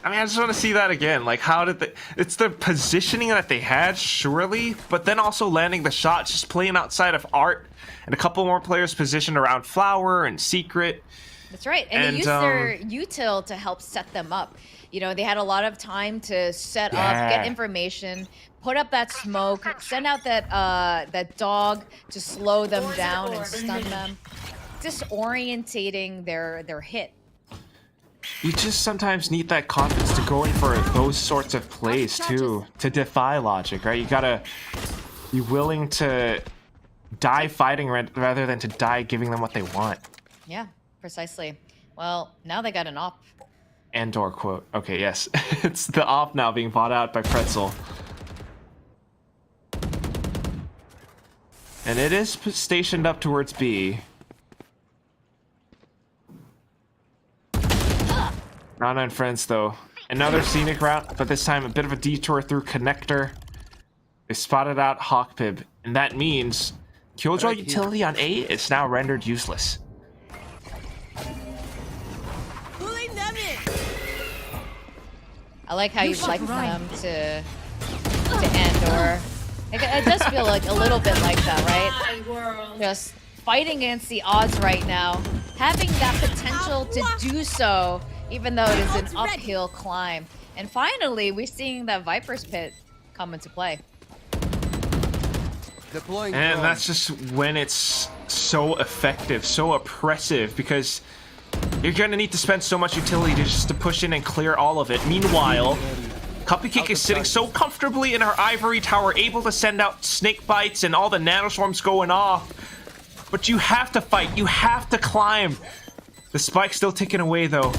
I mean, I just want to see that again. Like, how did they... It's the positioning that they had, surely, but then also landing the shot, just playing outside of Art, and a couple more players positioned around Flower and Secret. That's right. And they used their util to help set them up. You know, they had a lot of time to set up, get information, put up that smoke, send out that that dog to slow them down and stun them, disorientating their hit. You just sometimes need that confidence to go in for those sorts of plays too, to defy logic, right? You gotta be willing to die fighting rather than to die giving them what they want. Yeah, precisely. Well, now they got an op. Andor quote. Okay, yes. It's the op now being bought out by Pretzel. And it is stationed up towards B. Nana and friends, though. Another scenic route, but this time a bit of a detour through Connector. They spotted out Hawkpib, and that means Killjoy utility on A is now rendered useless. Pulling them in. I like how you like them to Andor. It does feel like a little bit like that, right? Just fighting against the odds right now, having that potential to do so, even though it is an uphill climb. And finally, we're seeing that Viper's Pit come into play. Deploying and drone. that's just when it's so effective, so oppressive, because you're gonna need to spend so much utility just to push in and clear all of it. Meanwhile, Cupcake is sitting so comfortably in her ivory tower, able to send out snake bites and all the nanoswarms going off. But you have to fight, you have to climb. The spike's still ticking away though.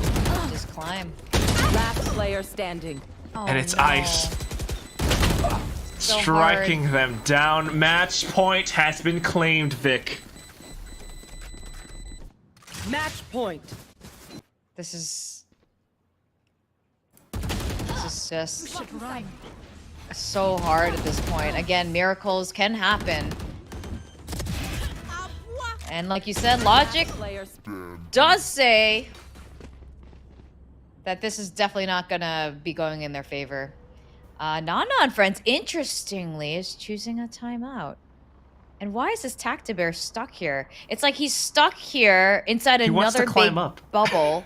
Just climb. Last player standing. Oh, And it's no. ice. So Striking them down. Match point has been claimed, Vic. Match point. This is just so hard at this point. Again, miracles can happen. And like you said, logic does say that this is definitely not gonna be going in their favor. Nana and friends, interestingly, is choosing a timeout. And why is this Tactibear stuck here? It's like he's stuck here inside another big bubble.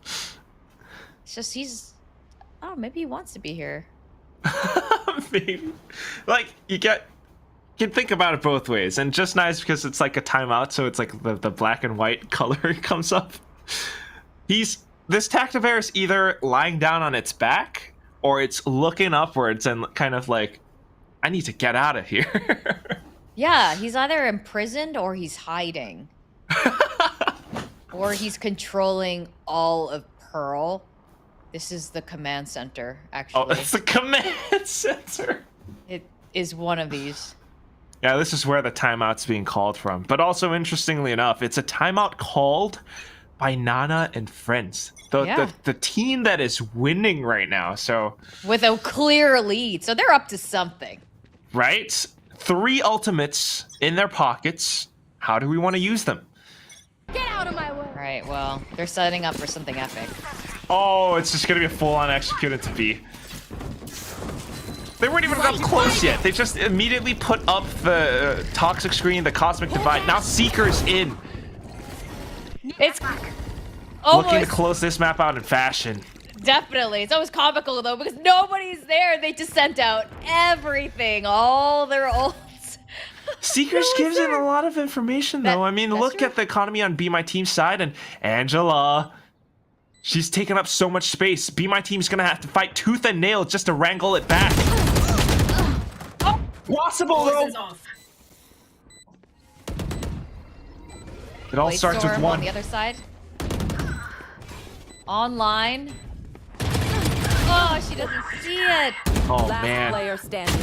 It's just oh, maybe he wants to be here. Maybe. Like, you can think about it both ways, and just nice because it's like a timeout, so it's like the black and white color comes up. This Tactibear is either lying down on its back, or it's looking upwards and kind of like, I need to get out of here. Yeah, he's either imprisoned or he's hiding. Or he's controlling all of Pearl. This is the command center, actually. Oh, it's the command center. It is one of these. Yeah, this is where the timeout's being called from. But also, interestingly enough, it's a timeout called by Nana and friends. The team that is winning right now, so... With a clear lead, so they're up to something. Right? 3 ultimates in their pockets. How do we want to use them? Get out of my way. All right, well, they're setting up for something epic. Oh, it's just going to be a full-on executed to B. They weren't even that close yet. They just immediately put up the toxic screen, the cosmic divide. Now Seeker's in. It's almost... Looking to close this map out in fashion. Definitely. It's always comical, though, because nobody's there. They just sent out everything, all their ults. Seekers gives in a lot of information, though. I mean, look at the economy on Be My Team's side, and Angela. She's taken up so much space. Be My Team's gonna have to fight tooth and nail just to wrangle it back. Possible, though. It all starts with Storm one. on the other side. Online. Oh, she doesn't see it. Oh, Last man. player standing.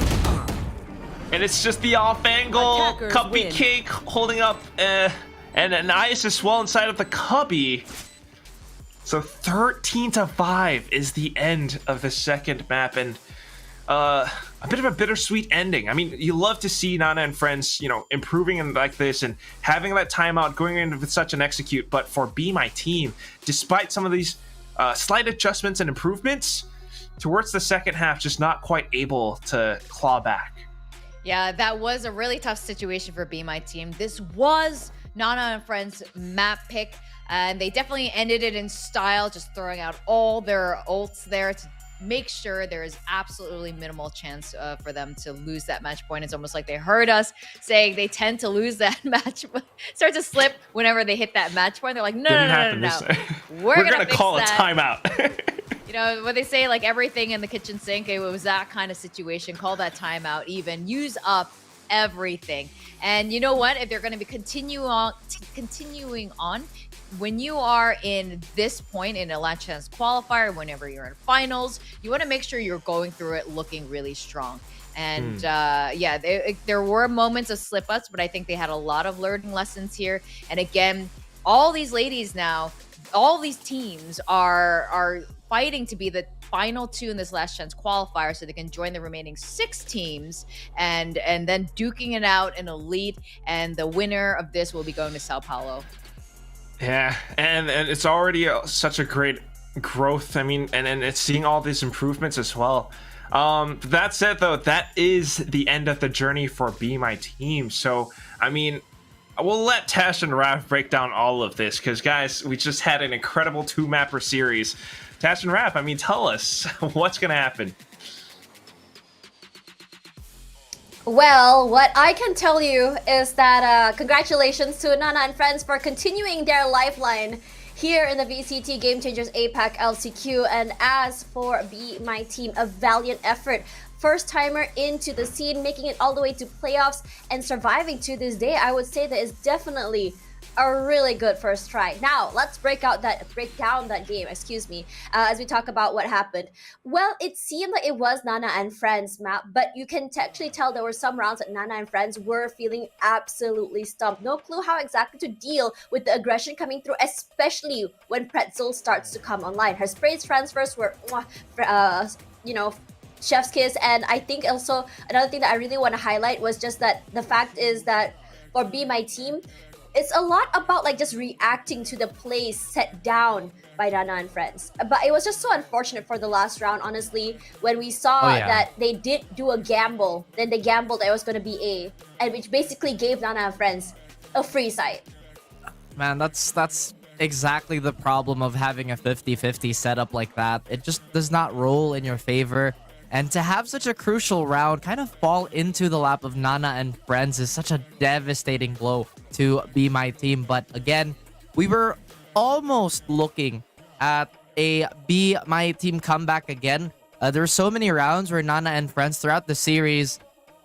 And it's just the off angle. Attackers Cubby win. Cake holding up and an ice as well inside of the Cubby. So 13-5 is the end of the second map, and a bit of a bittersweet ending. I mean, you love to see Nana and friends, you know, improving in like this and having that timeout going into such an execute. But for Be My Team, despite some of these slight adjustments and improvements towards the second half, just not quite able to claw back. Yeah, that was a really tough situation for Be My Team. This was Nana and Friends map pick, and they definitely ended it in style, just throwing out all their ults there to make sure there is absolutely minimal chance for them to lose that match point. It's almost like they heard us saying they tend to lose that match, start to slip whenever they hit that match point. They're like, no. We're gonna call that. a timeout. You know, when they say like everything in the kitchen sink, it was that kind of situation. Call that timeout even. Use up everything. And you know what? If they're going to be continuing on, when you are in this point in a last chance qualifier, whenever you're in finals, you want to make sure you're going through it looking really strong. And yeah, there were moments of slip-ups, but I think they had a lot of learning lessons here. And again, all these ladies now, all these teams are fighting to be the final two in this last chance qualifier so they can join the remaining 6 teams and then duking it out in elite, and the winner of this will be going to Sao Paulo. Yeah, and it's already such a great growth. I mean, and it's seeing all these improvements as well. That said, though, that is the end of the journey for Be My Team. So, I mean, we'll let Tash and Raph break down all of this because, guys, we just had an incredible 2-mapper series. Tash and Raph, I mean, tell us what's going to happen. Well, what I can tell you is that congratulations to Nana and Friends for continuing their lifeline here in the VCT Game Changers APAC LCQ. And as for Be My Team, a valiant effort. First timer into the scene, making it all the way to playoffs and surviving to this day. I would say that is definitely a really good first try. Now, let's break down that game, as we talk about what happened. Well, it seemed like it was Nana and Friends map, but you can actually tell there were some rounds that Nana and Friends were feeling absolutely stumped. No clue how exactly to deal with the aggression coming through, especially when Pretzel starts to come online. Her sprays transfers were, you know, chef's kiss. And I think also another thing that I really want to highlight was just that the fact is that for Be My Team, it's a lot about like just reacting to the plays set down by Nana and Friends. But it was just so unfortunate for the last round, honestly, when we saw that they did do a gamble. Then they gambled that it was going to be A, and which basically gave Nana and Friends a free site. Man, that's exactly the problem of having a 50-50 setup like that. It just does not roll in your favor. And to have such a crucial round kind of fall into the lap of Nana and Friends is such a devastating blow to Be My Team. But again, we were almost looking at a Be My Team comeback again. There were so many rounds where Nana and Friends throughout the series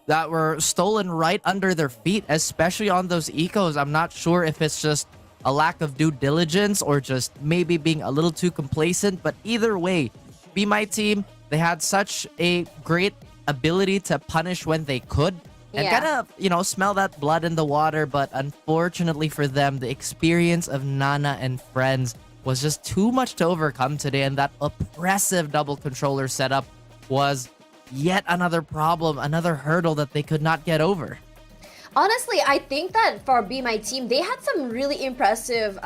that were stolen right under their feet, especially on those ecos. I'm not sure if it's just a lack of due diligence or just maybe being a little too complacent. But either way, Be My Team, they had such a great ability to punish when they could and kind of, you know, smell that blood in the water. But unfortunately for them, the experience of Nana and Friends was just too much to overcome today. And that oppressive double controller setup was yet another problem, another hurdle that they could not get over. Honestly, I think that for Be My Team, they had some really impressive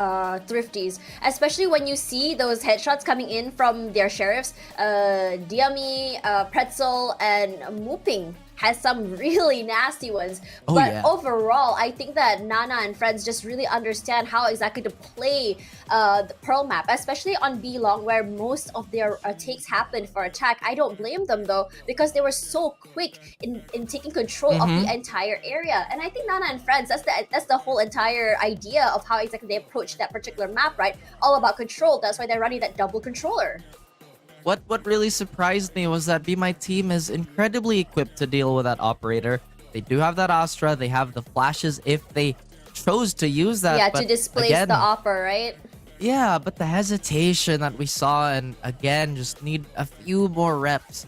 thrifties, especially when you see those headshots coming in from their sheriffs. Diami, Pretzel, and Mooping has some really nasty ones. But overall, I think that Nana and Friends just really understand how exactly to play the Pearl map, especially on B Long, where most of their takes happened for attack. I don't blame them though, because they were so quick in taking control of the entire area. And I think Nana and Friends, that's the whole entire idea of how exactly they approach that particular map, right? All about control. That's why they're running that double controller. What really surprised me was that Be My Team is incredibly equipped to deal with that operator. They do have that Astra. They have the flashes if they chose to use that. Yeah, but to displace again, the Opper, right? Yeah, but the hesitation that we saw, and again, just need a few more reps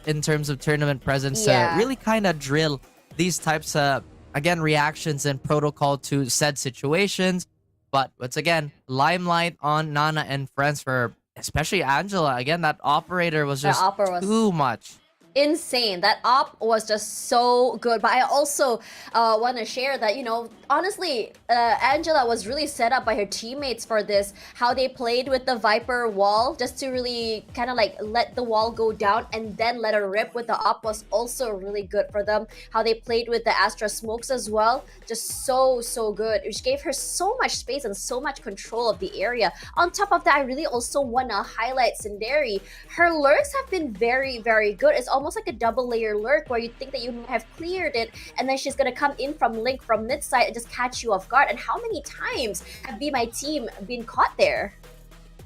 in terms of tournament presence to really kind of drill these types of, again, reactions and protocol to said situations. But once again, limelight on Nana and Friends for especially Angela. Again, that operator was just too much. insane. That op was just so good. But I also want to share that, you know, honestly, Angela was really set up by her teammates for this. How they played with the Viper wall just to really kind of like let the wall go down and then let her rip with the op was also really good for them. How they played with the Astra smokes as well, just so good, which gave her so much space and so much control of the area. On top of that, I really also want to highlight Sinderi. Her lurks have been very good. It's almost like a double layer lurk where you think that you have cleared it and then she's gonna come in from Link from mid side and just catch you off guard. And how many times have Be My Team been caught there?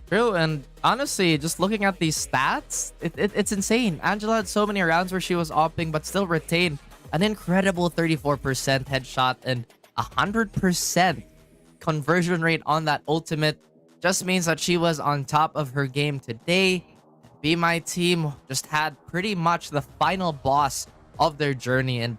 True, and honestly, just looking at these stats, it's insane. Angela had so many rounds where she was opping but still retained an incredible 34% headshot and 100% conversion rate on that ultimate. Just means that she was on top of her game today. Be My Team just had pretty much the final boss of their journey, and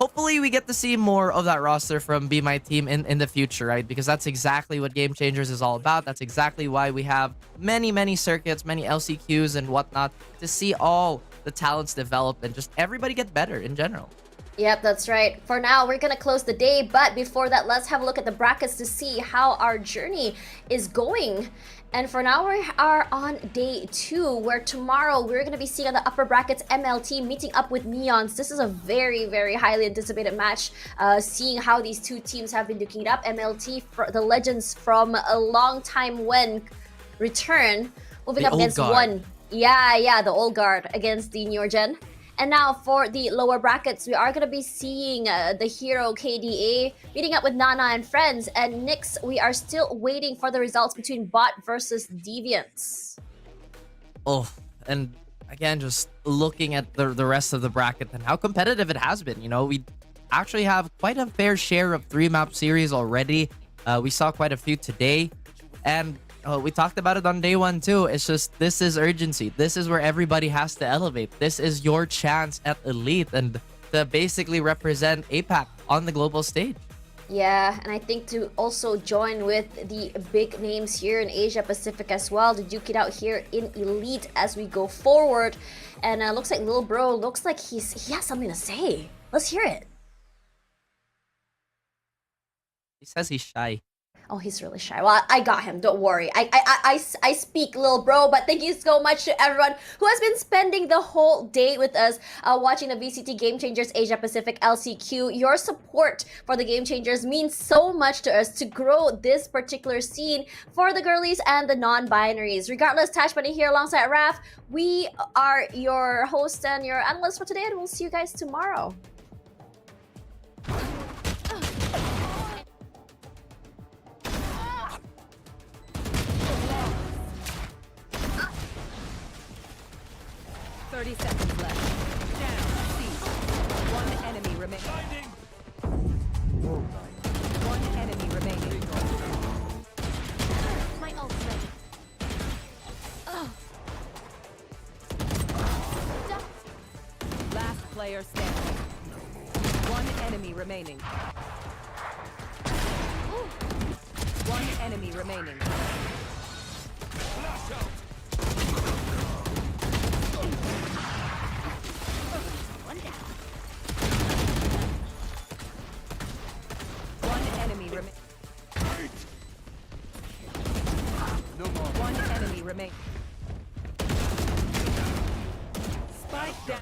hopefully we get to see more of that roster from Be My Team in the future, right? Because that's exactly what Game Changers is all about. That's exactly why we have many circuits, many LCQs and whatnot, to see all the talents develop and just everybody get better in general. Yep, that's right. For now, we're gonna close the day, but before that, let's have a look at the brackets to see how our journey is going. And for now, we are on day 2, where tomorrow we're going to be seeing on the upper brackets MLT meeting up with Neons. This is a very highly anticipated match, seeing how these two teams have been duking it up. MLT, the legends from a long time when return, moving up against one. Yeah, the old guard against the newer gen. And now for the lower brackets, we are going to be seeing the hero KDA meeting up with Nana and friends. And NYX, we are still waiting for the results between Bot versus Deviants. Oh, and again, just looking at the rest of the bracket and how competitive it has been. You know, we actually have quite a fair share of 3-map series already. We saw quite a few today. And we talked about it on day 1 too. It's just, this is urgency. This is where everybody has to elevate. This is your chance at Elite and to basically represent APAC on the global stage. Yeah, and I think to also join with the big names here in Asia Pacific as well, to duke it out here in Elite as we go forward. And looks like Lil Bro looks like he has something to say. Let's hear it. He says he's shy. Oh, he's really shy. Well, I got him. Don't worry. I speak, Lil Bro. But thank you so much to everyone who has been spending the whole day with us, watching the VCT Game Changers Asia Pacific LCQ. Your support for the Game Changers means so much to us to grow this particular scene for the girlies and the non-binaries. Regardless, TASHBUNNY here alongside Raf. We are your host and your analyst for today, and we'll see you guys tomorrow. 30 seconds left. Down. C. One enemy remaining. One enemy remaining. My ult's ready. Last player standing. One enemy remaining. One enemy remaining. One enemy remain. Spike down.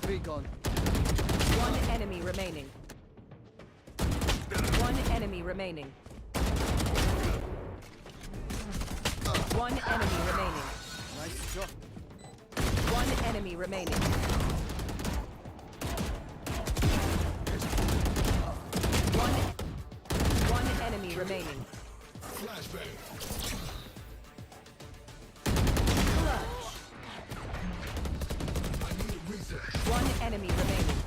3 gone. One enemy remaining. One enemy remaining. One enemy remaining. Nice job. One enemy remaining. One enemy remaining. One enemy remaining.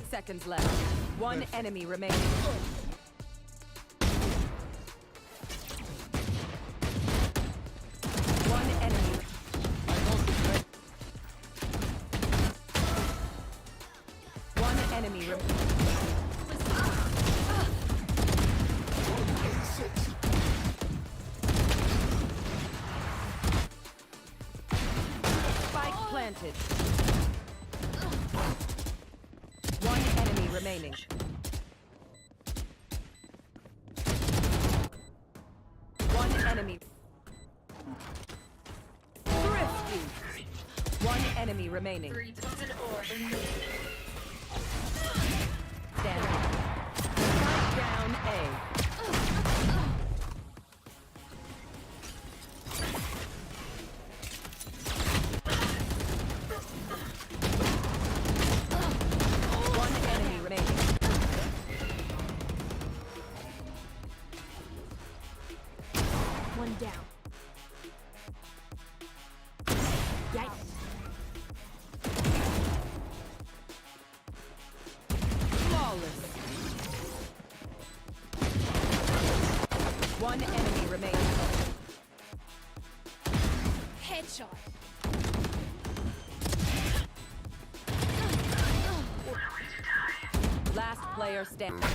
Seconds left. One enemy remaining. One enemy. One enemy remaining. planted. One enemy remaining. One enemy. Thrifty. One enemy remaining. Three put an orb in me. Standing. Strike down A. One enemy remaining. One down. Yikes. Flawless. One enemy remaining. Headshot. Last player standing.